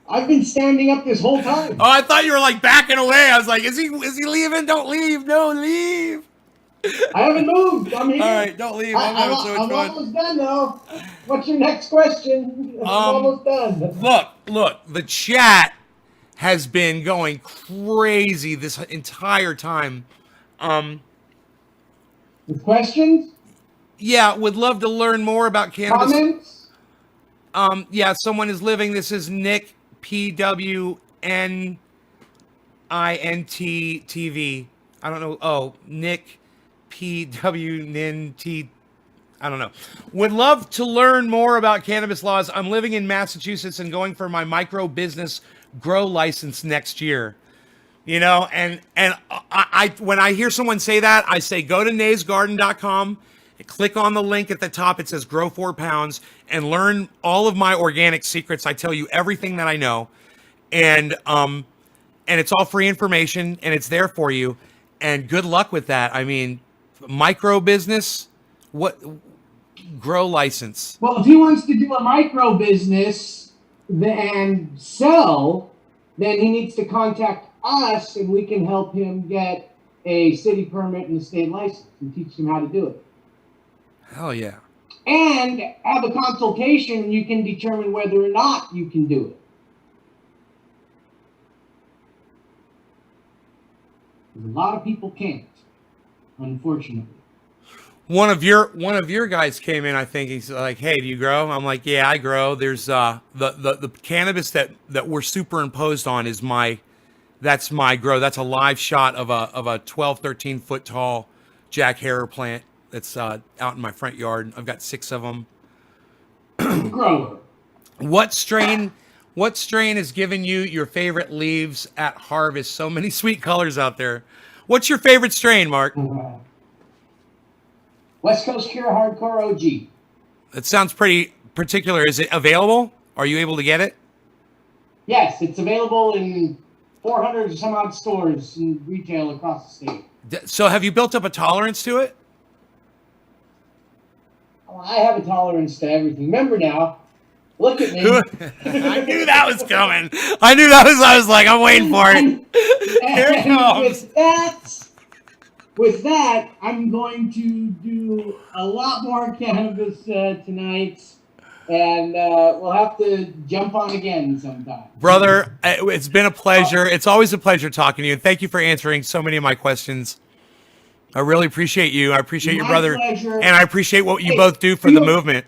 I've been standing up this whole time. Oh, I thought you were like backing away. I was like, is he leaving? Don't leave. No, leave. I haven't moved. I'm here. All right, don't leave. I'm almost done though. What's your next question? I'm almost done. Look. The chat has been going crazy this entire time. With questions? Yeah, would love to learn more about cannabis. Comments? Yeah, someone is living. This is Nick PWNINT TV. I don't know. Oh, Nick PWNINT. I don't know. Would love to learn more about cannabis laws. I'm living in Massachusetts and going for my micro business grow license next year. And I when I hear someone say that, I say go to naysgarden.com, click on the link at the top. It says grow 4 pounds and learn all of my organic secrets. I tell you everything that I know, and it's all free information and it's there for you. And good luck with that. I mean, micro business, what grow license? Well, if he wants to do a micro business and sell, then he needs to contact us and we can help him get a city permit and a state license and teach them how to do it. Hell yeah. And have a consultation, and you can determine whether or not you can do it. Because a lot of people can't, unfortunately. One of your guys came in, I think. He's like, "Hey, do you grow?" I'm like, "Yeah, I grow." There's the cannabis that we're superimposed on is that's my grow. That's a live shot of a 12, 13 foot tall Jack Herer plant that's out in my front yard. I've got 6 of them. Grower. What strain has given you your favorite leaves at harvest? So many sweet colors out there. What's your favorite strain, Mark? West Coast Cure Hardcore OG. It sounds pretty particular. Is it available? Are you able to get it? Yes, it's available in 400 or some odd stores in retail across the state. So have you built up a tolerance to it? Well, I have a tolerance to everything. Remember now, look at me. I knew that was coming. I was like, I'm waiting for it. Here it comes. With that, I'm going to do a lot more cannabis tonight, and we'll have to jump on again sometime. Brother, it's been a pleasure. It's always a pleasure talking to you. Thank you for answering so many of my questions. I really appreciate you. I appreciate your brother. Pleasure. And I appreciate what you both do for the movement.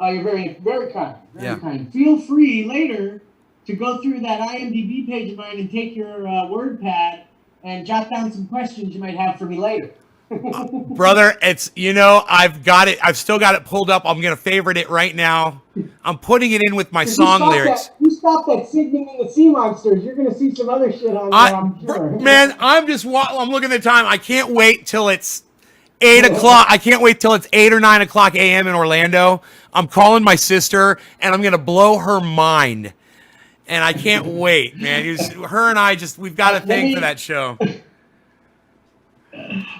You're very, very kind. Very kind. Feel free later to go through that IMDb page of mine and take your WordPad and jot down some questions you might have for me later. Brother, it's, I've got it. I've still got it pulled up. I'm going to favorite it right now. I'm putting it in with my song lyrics. You stop that signaling the sea monsters. You're going to see some other shit on there, I'm sure. Man, I'm looking at the time. I can't wait till it's 8 o'clock. I can't wait till it's 8 or 9 o'clock a.m. in Orlando. I'm calling my sister, and I'm going to blow her mind. And I can't wait, man. Her and I we've got a thing for that show.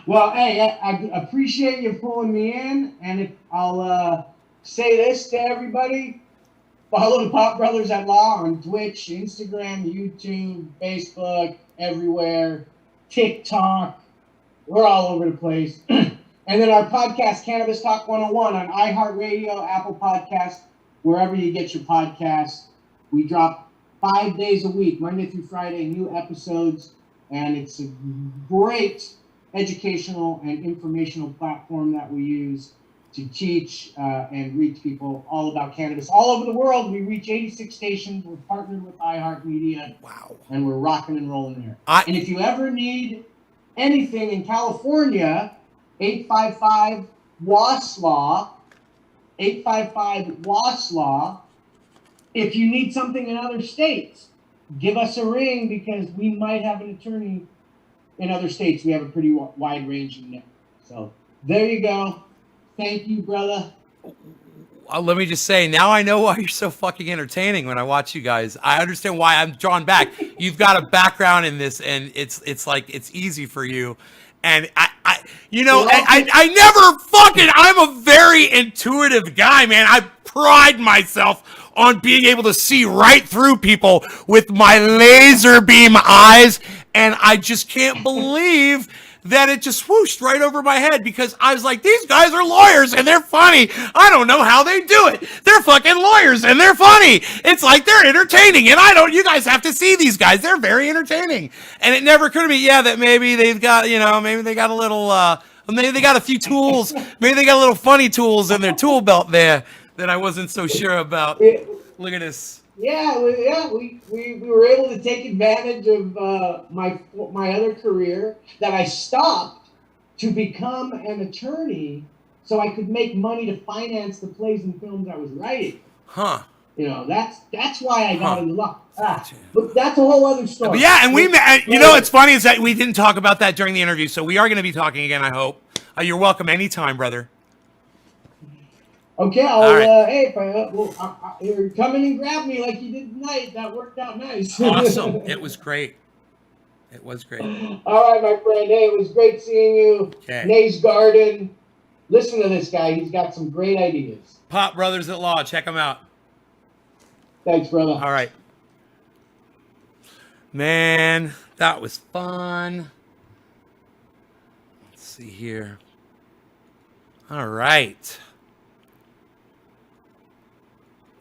Well, hey, I appreciate you pulling me in. And I'll say this to everybody. Follow the Pop Brothers at Law on Twitch, Instagram, YouTube, Facebook, everywhere. TikTok. We're all over the place. And then our podcast, Cannabis Talk 101 on iHeartRadio, Apple Podcasts, wherever you get your podcasts. We drop 5 days a week, Monday through Friday, new episodes, and it's a great educational and informational platform that we use to teach and reach people all about cannabis all over the world. We reach 86 stations. We're partnered with iHeartMedia. Wow. And we're rocking and rolling there. And if you ever need anything in California, 855-WASLAW, 855-WASLAW. If you need something in other states, give us a ring because we might have an attorney in other states. We have a pretty wide range in there. So there you go. Thank you, brother. Let me just say, now I know why you're so fucking entertaining when I watch you guys. I understand why I'm drawn back. You've got a background in this, and it's like it's easy for you. And I never fucking. I'm a very intuitive guy, man. I pride myself on being able to see right through people with my laser beam eyes, and I just can't believe that it just whooshed right over my head because I was like, these guys are lawyers and they're funny. I don't know how they do it. They're fucking lawyers and they're funny. It's like they're entertaining, and you guys have to see these guys. They're very entertaining. And it never occurred to me, that maybe they've got, maybe they got a little, maybe they got a few tools. Maybe they got a little funny tools in their tool belt there that I wasn't so sure about. Look at this. Yeah, we were able to take advantage of my other career that I stopped to become an attorney so I could make money to finance the plays and films I was writing. Huh. That's why I got into law. But that's a whole other story. But yeah, and we met. What's funny is that we didn't talk about that during the interview, so we are going to be talking again, I hope. You're welcome anytime, brother. Okay, right. You're coming and grab me like you did tonight. That worked out nice. Awesome. It was great. It was great. All right, my friend. Hey, it was great seeing you. Okay. Nay's Garden. Listen to this guy. He's got some great ideas. Pop Brothers at Law. Check them out. Thanks, brother. All right. Man, that was fun. see here. All right.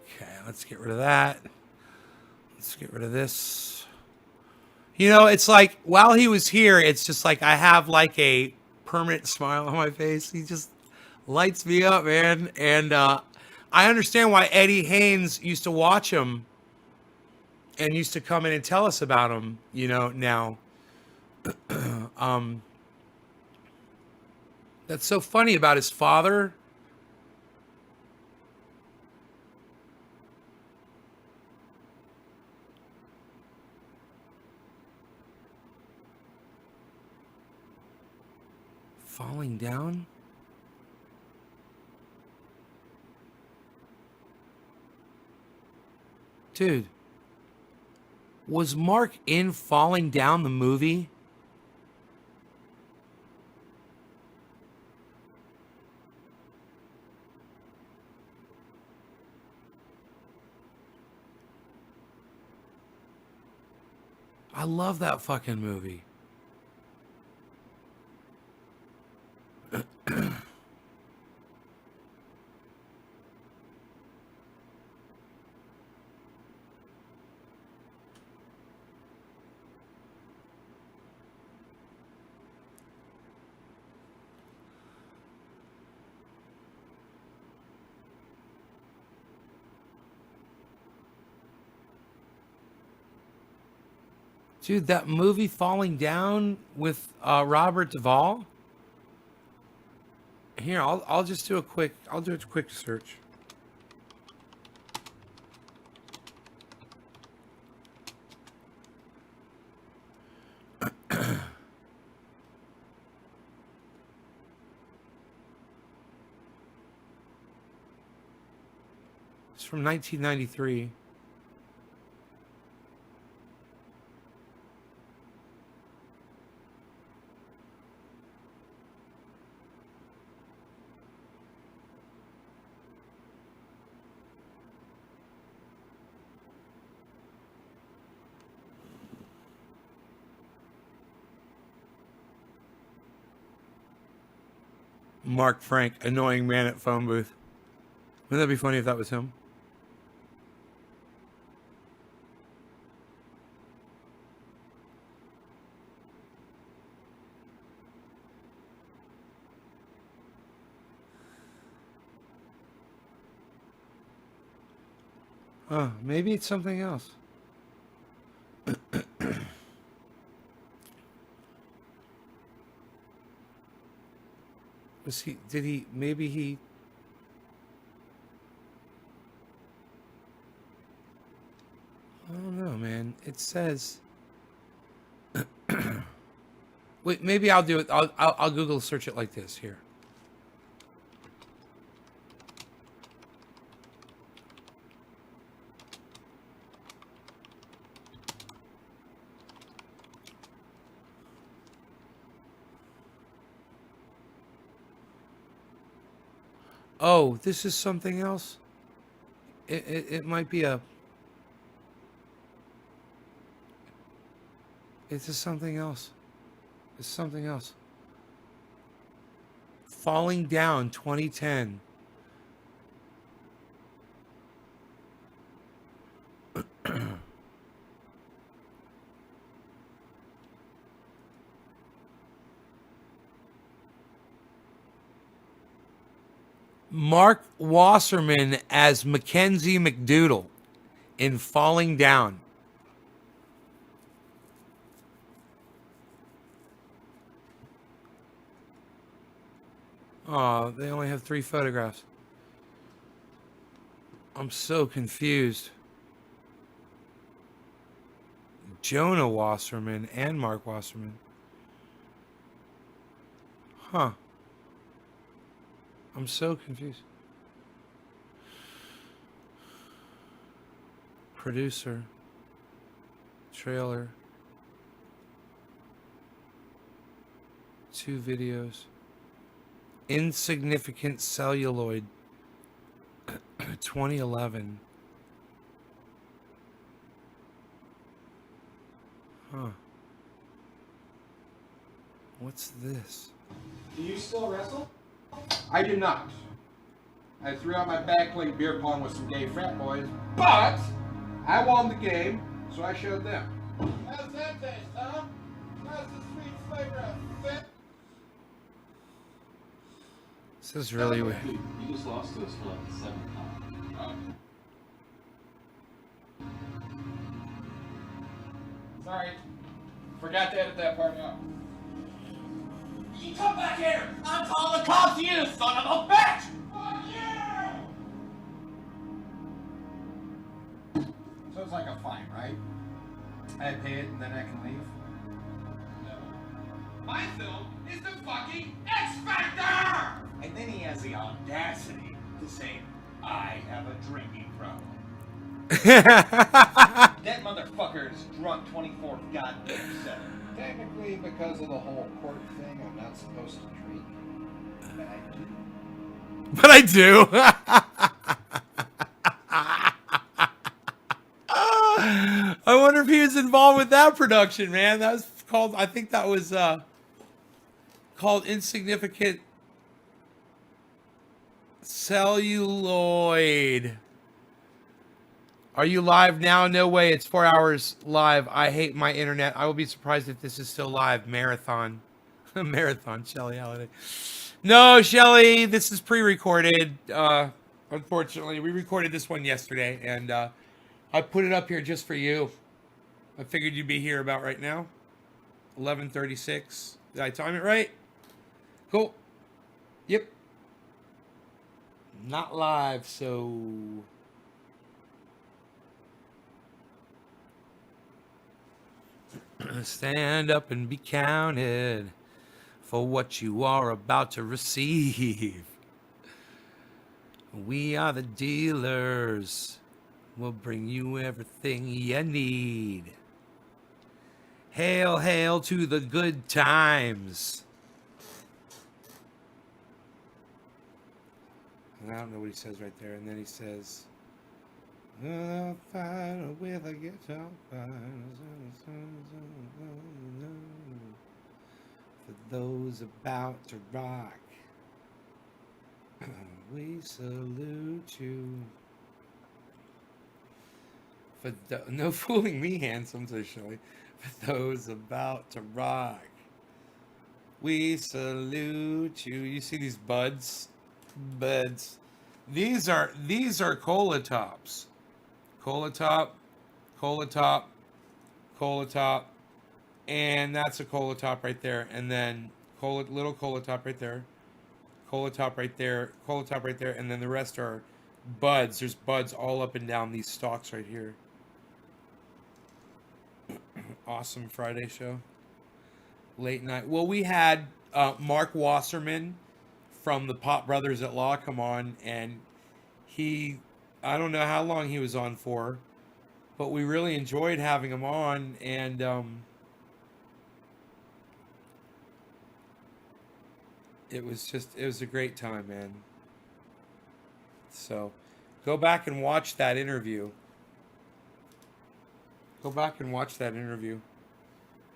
Okay, let's get rid of that. Let's get rid of this. You know, it's like while he was here, it's just like I have like a permanent smile on my face. He just lights me up, man. And I understand why Eddie Haynes used to watch him and used to come in and tell us about him, you know, now. That's so funny about his father. Falling down? Dude, was Mark in Falling Down the movie? I love that fucking movie. Dude, that movie Falling Down with Robert Duvall. Here, I'll just do a quick search. It's from 1993. Mark Frank, annoying man at phone booth. Wouldn't that be funny if that was him? Oh, maybe it's something else. Was he, did he, maybe he... I don't know, man. It says... Wait, maybe I'll do it. I'll Google search it like this here. Oh, this is something else. It might be a... It's just something else. It's something else. Falling Down 2010. Mark Wasserman as Mackenzie McDoodle in Falling Down. Oh, they only have 3 photographs. I'm so confused. Jonah Wasserman and Mark Wasserman. Huh. I'm so confused. Producer. Trailer. 2 videos. Insignificant Celluloid. 2011. Huh. What's this? Do you still wrestle? I do not. I threw out my bag playing beer pong with some gay frat boys, but I won the game, so I showed them. How's that taste, huh? How's the sweet flavor of fit? This is really weird. Dude, you just lost to us for like the 7th time. Sorry. Forgot to edit that part out. You come back here! I'm calling the cops, you son of a bitch! Fuck you! So it's like a fine, right? I pay it and then I can leave? No. My film is the fucking X Factor! And then he has the audacity to say, I have a drinking problem. That motherfucker is drunk 24 goddamn 7. Technically, because of the whole court thing, I'm not supposed to drink. But I do. But I do. I wonder if he was involved with that production, man. That was called, I think that was called Insignificant Celluloid. Are you live now? No way. It's 4 hours live. I hate my internet. I will be surprised if this is still live. Marathon. Marathon, Shelly Holiday. No, Shelly, this is pre-recorded. Unfortunately, we recorded this one yesterday, and I put it up here just for you. I figured you'd be here about right now. 11:36. Did I time it right? Cool. Yep. Not live, so... Stand up and be counted for what you are about to receive. We are the dealers. We'll bring you everything you need. Hail, hail to the good times. And I don't know what he says right there. And then he says... I'll fight with a guitar. For those about to rock, we salute you. For no fooling me, handsome, says Shelley. For those about to rock, we salute you. You see these buds? Buds. These are cola tops. Cola top, cola top, cola top, and that's a cola top right there. And then little cola top right there, cola top right there, cola top right there, and then the rest are buds. There's buds all up and down these stalks right here. Awesome Friday show. Late night. Well, we had Marc Wasserman from the Pop Brothers at Law come on, and I don't know how long he was on for, but we really enjoyed having him on, and it was a great time, man. So go back and watch that interview. Go back and watch that interview.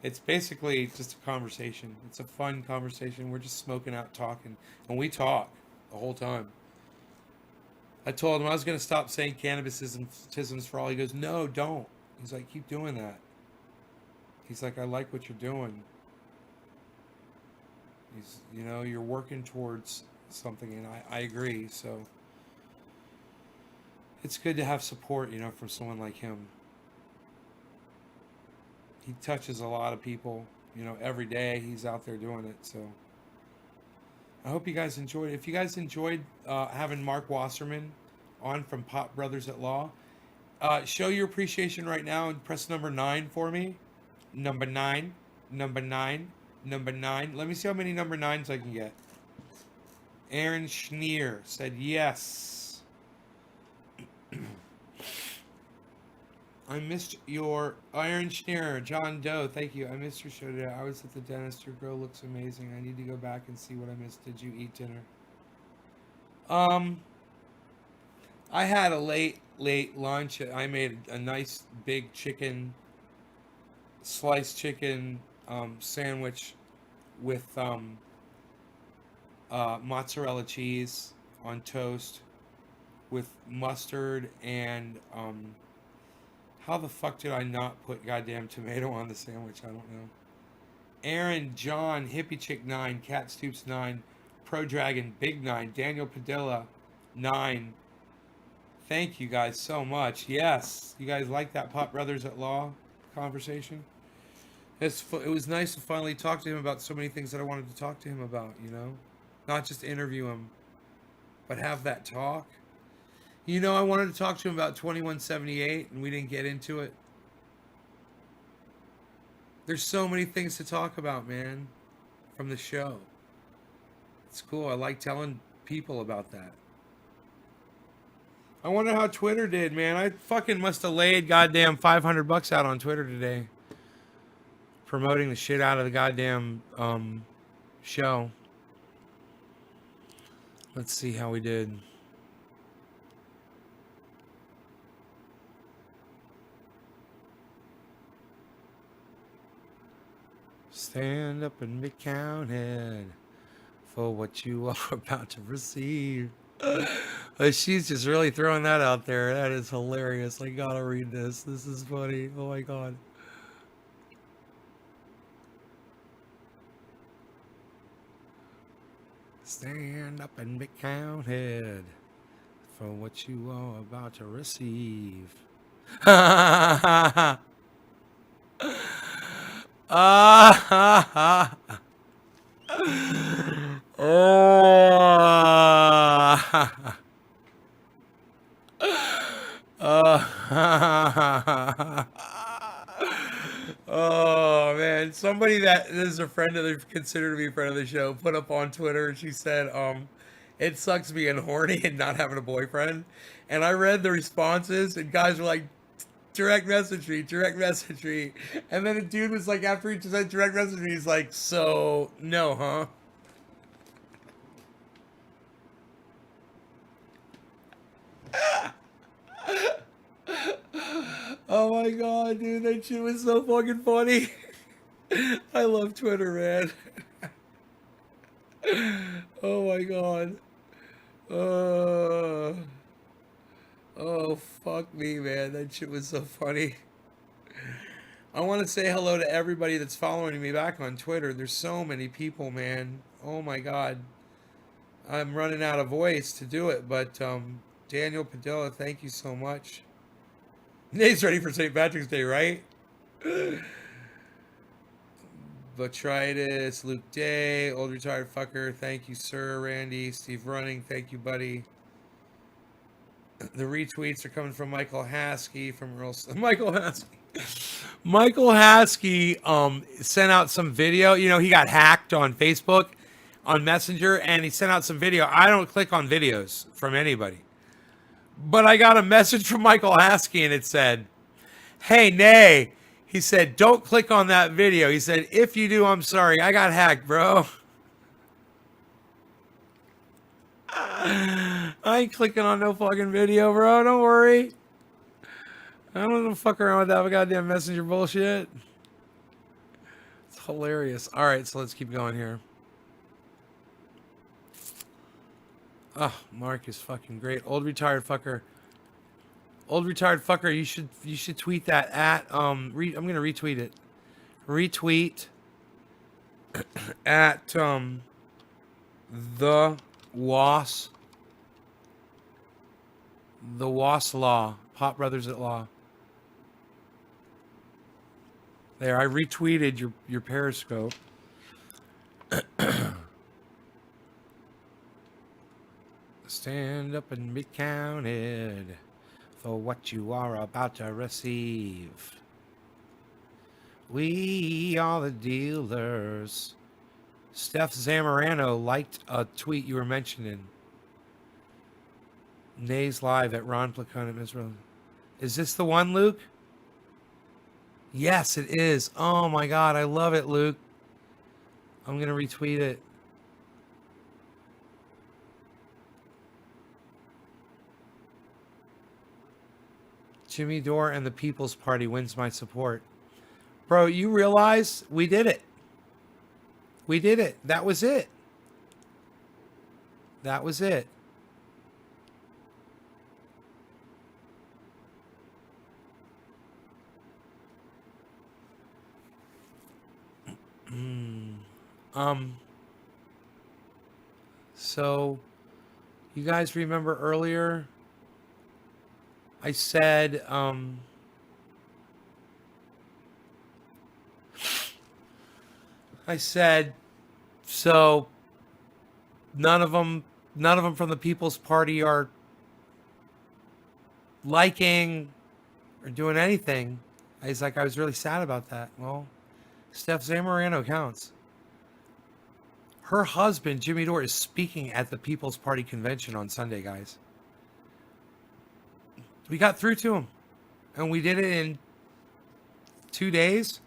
It's basically just a conversation. It's a fun conversation. We're just smoking out talking, and we talk the whole time. I told him I was going to stop saying cannabisisms for all. He goes, no, don't. He's like, keep doing that. He's like, I like what you're doing. He's, you're working towards something, and I agree. So it's good to have support, from someone like him. He touches a lot of people, every day he's out there doing it. So I hope you guys enjoyed it. If you guys enjoyed having Marc Wasserman on from Pop Brothers at Law, show your appreciation right now and press number 9 for me. Number 9, number 9, number 9. Let me see how many number 9s I can get. Aaron Schneer said yes. I missed your Aaron Schneer, John Doe. Thank you. I missed your show today. I was at the dentist. Your girl looks amazing. I need to go back and see what I missed. Did you eat dinner? I had a late lunch. I made a nice big sliced chicken sandwich with mozzarella cheese on toast with mustard and how the fuck did I not put goddamn tomato on the sandwich? I don't know. Aaron, John, Hippie Chick 9, Cat Stoops 9, Pro Dragon Big 9, Daniel Padilla 9. Thank you guys so much. Yes, you guys like that Pop Brothers at Law conversation? It was nice to finally talk to him about so many things that I wanted to talk to him about, you know? Not just interview him, but have that talk. You know, I wanted to talk to him about 2178, and we didn't get into it. There's so many things to talk about, man, from the show. It's cool. I like telling people about that. I wonder how Twitter did, man. I fucking must have laid goddamn $500 out on Twitter today. Promoting the shit out of the goddamn show. Let's see how we did. Stand up and be counted for what you are about to receive. She's just really throwing that out there. That is hilarious. I gotta read this. This is funny. Oh my god. Stand up and be counted for what you are about to receive. Oh man, somebody that is a friend of the considered to be a friend of the show put up on Twitter. She said, it sucks being horny and not having a boyfriend. And I read the responses, and guys were like, direct message me. And then a dude was like, after he said direct message me, he's like, so no, huh? Oh my god, dude, that shit was so fucking funny. I love Twitter, man. Oh my god. Oh, fuck me, man. That shit was so funny. I want to say hello to everybody that's following me back on Twitter. There's so many people, man. Oh my god. I'm running out of voice to do it, but Daniel Padilla, thank you so much. Nate's ready for St. Patrick's Day, right? Botrytis, Luke Day, Old Retired Fucker, thank you, sir. Randy, Steve Running, thank you, buddy. The retweets are coming from Michael Haskey from Earl. Michael Haskey sent out some video. You know, he got hacked on Facebook, on Messenger, and he sent out some video. I don't click on videos from anybody. But I got a message from Michael Haskey, and it said, hey, Nay. He said, don't click on that video. He said, if you do, I'm sorry. I got hacked, bro. I ain't clicking on no fucking video, bro. Don't worry. I don't want to fuck around with that goddamn messenger bullshit. It's hilarious. All right, so let's keep going here. Oh, Marc is fucking great. Old retired fucker. Old retired fucker. You should tweet that at I'm gonna retweet it. Retweet at the Was Law. Pop Brothers at Law. There, I retweeted your Periscope. Stand up and be counted for what you are about to receive. We are the dealers. Steph Zamorano liked a tweet you were mentioning. Nays live at Ron Placonia, Israel. Is this the one, Luke? Yes, it is. Oh my god, I love it, Luke. I'm going to retweet it. Jimmy Dore and the People's Party wins my support. Bro, you realize we did it. We did it. That was it. That was it. Um, so you guys remember earlier I said, so none of them from the People's Party are liking or doing anything. I was really sad about that. Well, Steph Zamorano counts. Her husband, Jimmy Dore, is speaking at the People's Party convention on Sunday, guys. We got through to him, and we did it in 2 days.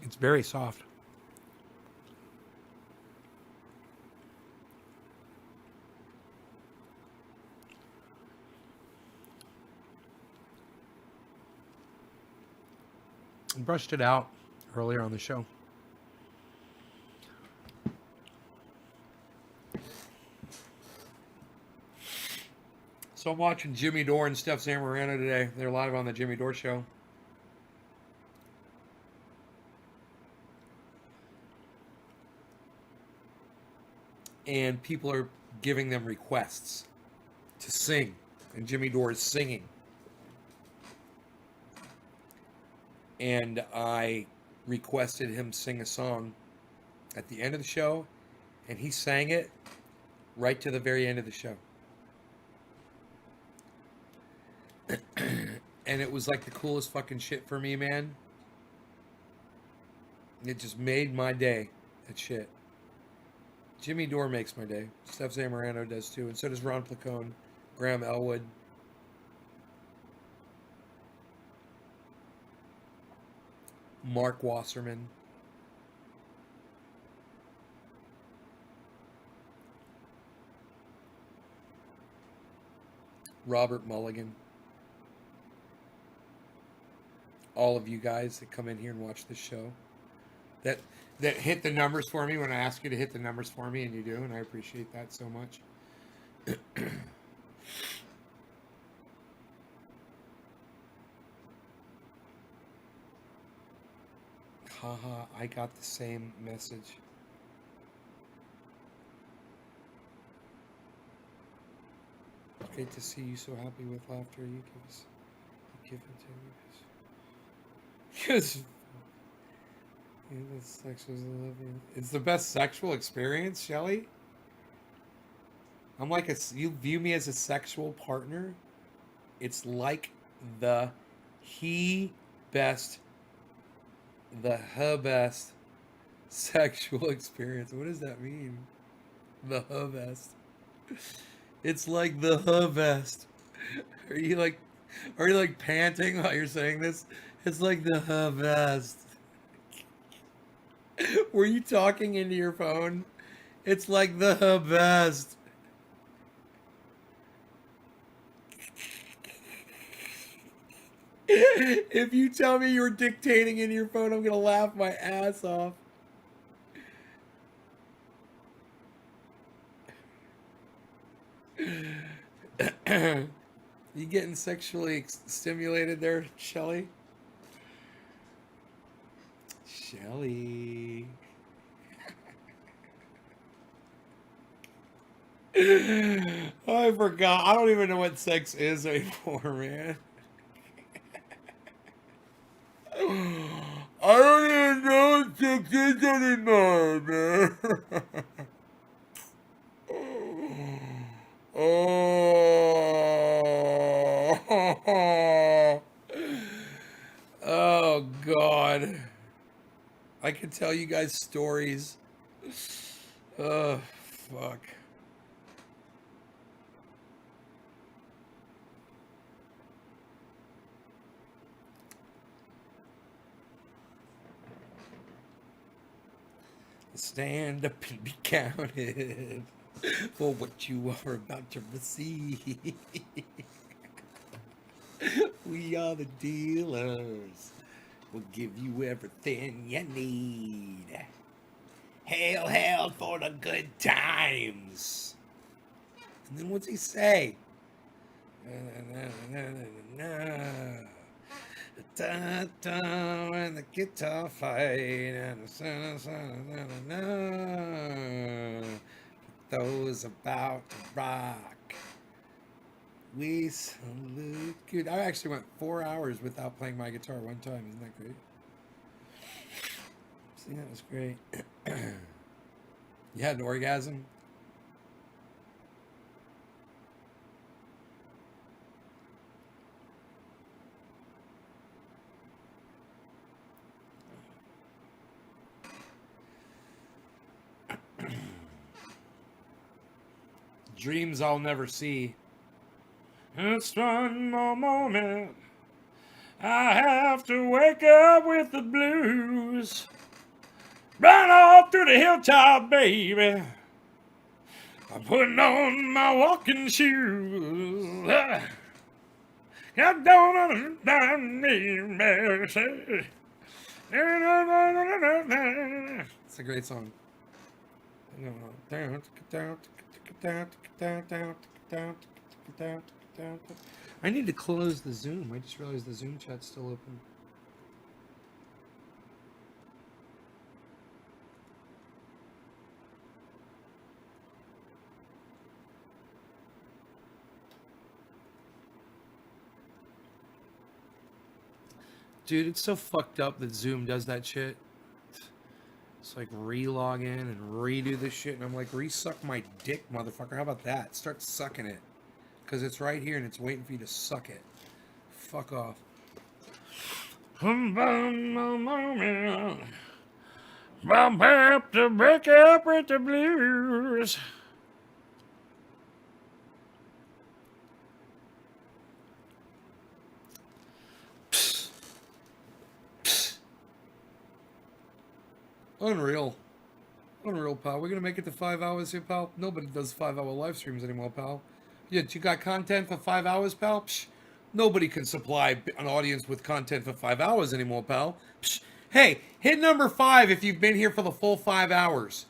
It's very soft. I brushed it out earlier on the show. So I'm watching Jimmy Dore and Steph Zamorano today. They're live on the Jimmy Dore show. And people are giving them requests to sing. And Jimmy Dore is singing. And I requested him sing a song at the end of the show. And he sang it right to the very end of the show. And it was like the coolest fucking shit for me, man. It just made my day. That shit. Jimmy Dore makes my day. Steph Zamorano does too. And so does Ron Placone, Graham Elwood. Marc Wasserman. Robert Mulligan. All of you guys that come in here and watch this show. That hit the numbers for me when I ask you to hit the numbers for me, and you do, and I appreciate that so much. Haha, I got the same message. Great to see you so happy with laughter. You give it to me. Because it's the best sexual experience, Shelly. I'm like you view me as a sexual partner. It's like the best sexual experience. What does that mean? The best. It's like the best. Are you like panting while you're saying this? It's like the best. Were you talking into your phone? It's like the best. If you tell me you're dictating into your phone, I'm gonna laugh my ass off. You getting sexually stimulated there, Shelly? Shelly. I forgot. I don't even know what sex is anymore, man. I don't even know what sex is anymore, man. Oh, God. I could tell you guys stories. Oh, fuck. Stand up and be counted. for what you are about to receive. We are the dealers. We'll give you everything you need. Hail, hail for the good times. And then what's he say? And the guitar fight and those about to rock. We salute. Good. I actually went 4 hours without playing my guitar one time. Isn't that great? See, that was great. You had an orgasm? Dreams I'll never see. It's one more moment. I have to wake up with the blues. Run all through the hilltop, baby. I'm putting on my walking shoes. I don't understand me, baby. It's a great song. I need to close the Zoom. I just realized the Zoom chat's still open. Dude, it's so fucked up that Zoom does that shit. It's like re-log in and redo this shit, and I'm like, re-suck my dick, motherfucker. How about that? Start sucking it. Because it's right here and it's waiting for you to suck it. Fuck off. I'm have to break up with the blues. Unreal. Unreal, pal. We're going to make it to 5 hours here, pal. Nobody does 5-hour live streams anymore, pal. Yeah, you got content for 5 hours, pal? Psh, nobody can supply an audience with content for 5 hours anymore, pal. Psh, hey, hit number 5 if you've been here for the full 5 hours.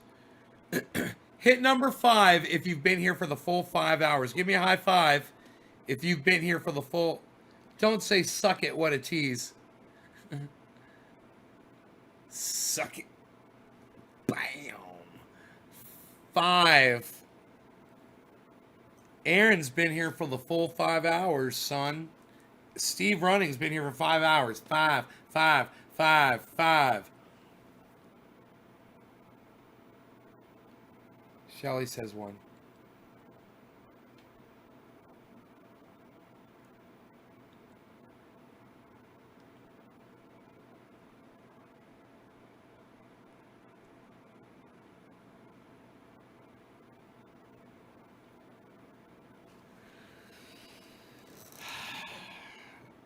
Hit number 5 if you've been here for the full 5 hours. Give me a high five if you've been here for the full... Don't say suck it, what a tease. Suck it. Bam. 5. Aaron's been here for the full 5 hours, son. Steve Running's been here for 5 hours. 5, 5, 5, 5. Shelly says 1.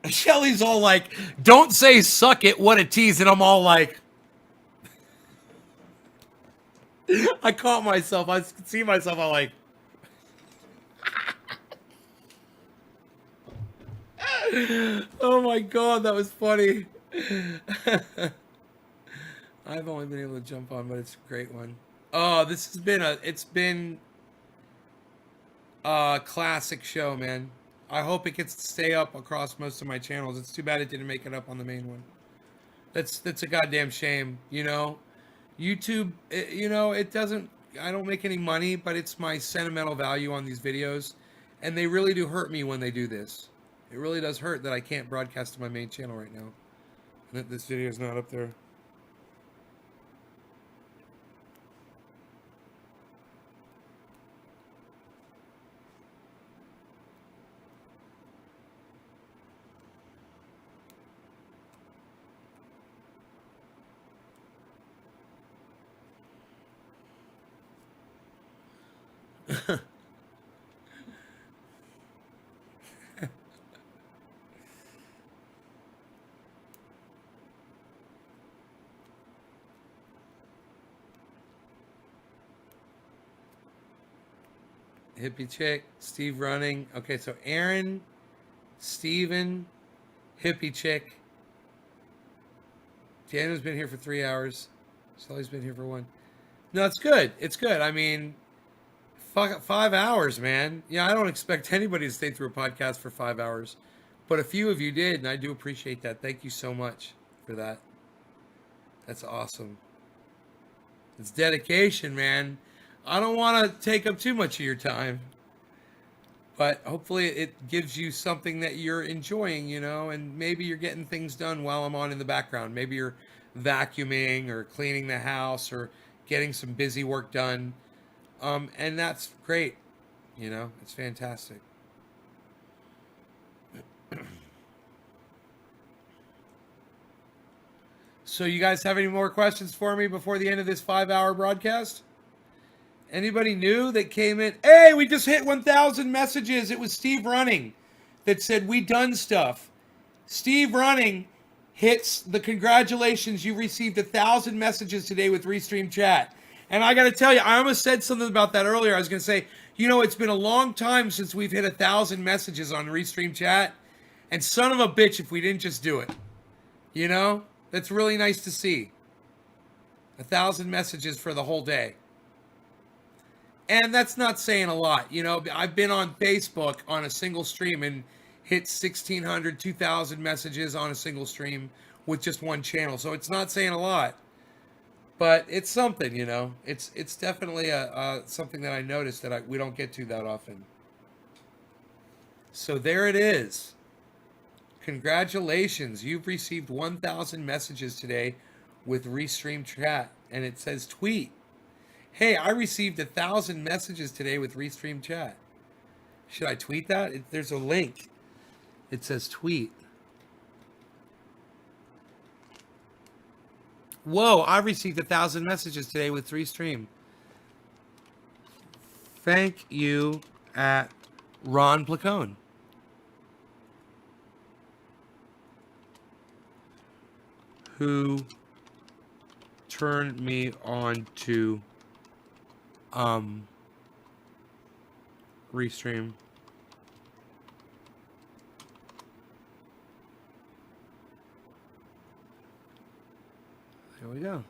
Shelly's all like, don't say suck it, what a tease. And I'm all like, I caught myself. I could see myself. I'm like, oh my God, that was funny. I've only been able to jump on, but it's a great one. Oh, it's been a classic show, man. I hope it gets to stay up across most of my channels. It's too bad it didn't make it up on the main one. That's a goddamn shame, you know? YouTube, it doesn't, I don't make any money, but it's my sentimental value on these videos. And they really do hurt me when they do this. It really does hurt that I can't broadcast to my main channel right now. And that this video is not up there. Hippie Chick, Steve running. Okay, so Aaron, Steven, Hippie Chick. Daniel's been here for 3 hours. Sully's been here for 1. No, it's good. It's good. I mean, fuck, 5 hours, man. Yeah, I don't expect anybody to stay through a podcast for 5 hours. But a few of you did, and I do appreciate that. Thank you so much for that. That's awesome. It's dedication, man. I don't want to take up too much of your time. But hopefully it gives you something that you're enjoying, you know, and maybe you're getting things done while I'm on in the background. Maybe you're vacuuming or cleaning the house or getting some busy work done. And that's great. You know, it's fantastic. So you guys have any more questions for me before the end of this 5-hour broadcast? Anybody new that came in? Hey, we just hit 1,000 messages. It was Steve Running that said we done stuff. Steve Running hits the congratulations. You received 1,000 messages today with Restream Chat. And I got to tell you, I almost said something about that earlier. I was going to say, you know, it's been a long time since we've hit 1,000 messages on Restream Chat. And son of a bitch if we didn't just do it. You know? That's really nice to see. 1,000 messages for the whole day. And that's not saying a lot. You know, I've been on Facebook on a single stream and hit 1,600, 2,000 messages on a single stream with just one channel. So it's not saying a lot. But it's something, you know. It's definitely something that I noticed that we don't get to that often. So there it is. Congratulations. You've received 1,000 messages today with Restream Chat. And it says tweet. Hey, I received 1,000 messages today with Restream Chat. Should I tweet that? There's a link. It says tweet. Whoa, I received 1,000 messages today with Restream. Thank you at Ron Placone. Who turned me on to Restream. There we go.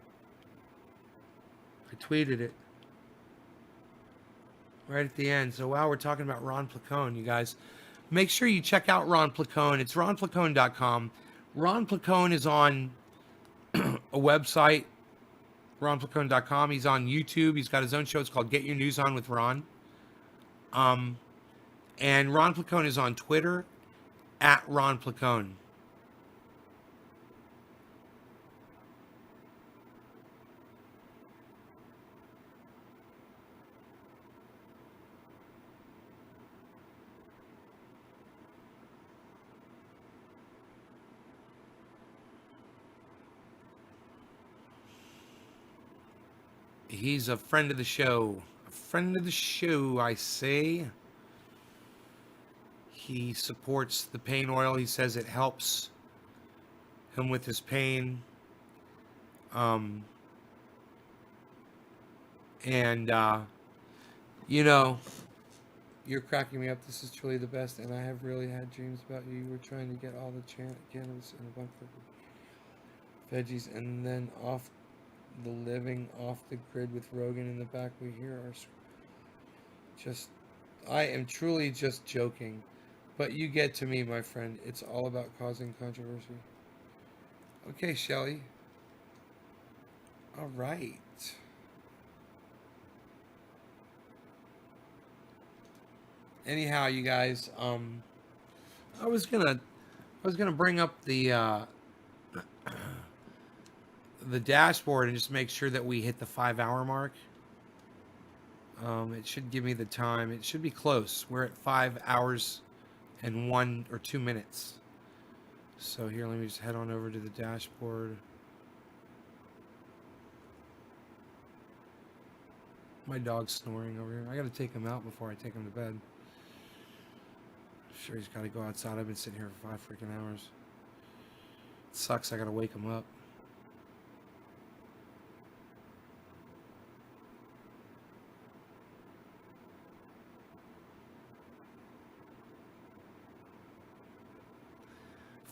I tweeted it right at the end. So while we're talking about Ron Placone, you guys, make sure you check out Ron Placone. It's ronplacone.com. Ron Placone is on a website, ronplacone.com. He's on YouTube. He's got his own show. It's called Get Your News On with Ron. And Ron Placone is on Twitter at Ron Placone. He's a friend of the show. A friend of the show, I say. He supports the pain oil. He says it helps him with his pain. You know, you're cracking me up. This is truly the best, and I have really had dreams about you. You were trying to get all the cannabis in a bunch of veggies, and then off the living off the grid with Rogan in the back. We hear our just. I am truly just joking, but you get to me, my friend. It's all about causing controversy. Okay, Shelly. All right. Anyhow, you guys, I was gonna bring up the dashboard and just make sure that we hit the 5-hour mark. It should give me the time. It should be close. We're at 5 hours and 1 or 2 minutes. So here, let me just head on over to the dashboard. My dog's snoring over here. I gotta take him out before I take him to bed. I'm sure he's gotta go outside. I've been sitting here for 5 freaking hours. It sucks. I gotta wake him up.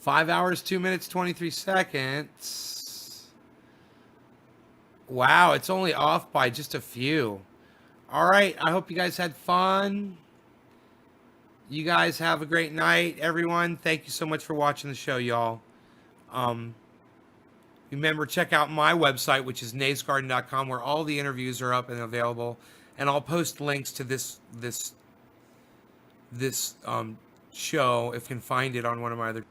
5 hours, 2 minutes, 23 seconds. Wow, it's only off by just a few. All right, I hope you guys had fun. You guys have a great night, everyone. Thank you so much for watching the show, y'all. Remember, check out my website, which is naysgarden.com, where all the interviews are up and available. And I'll post links to this show if you can find it on one of my other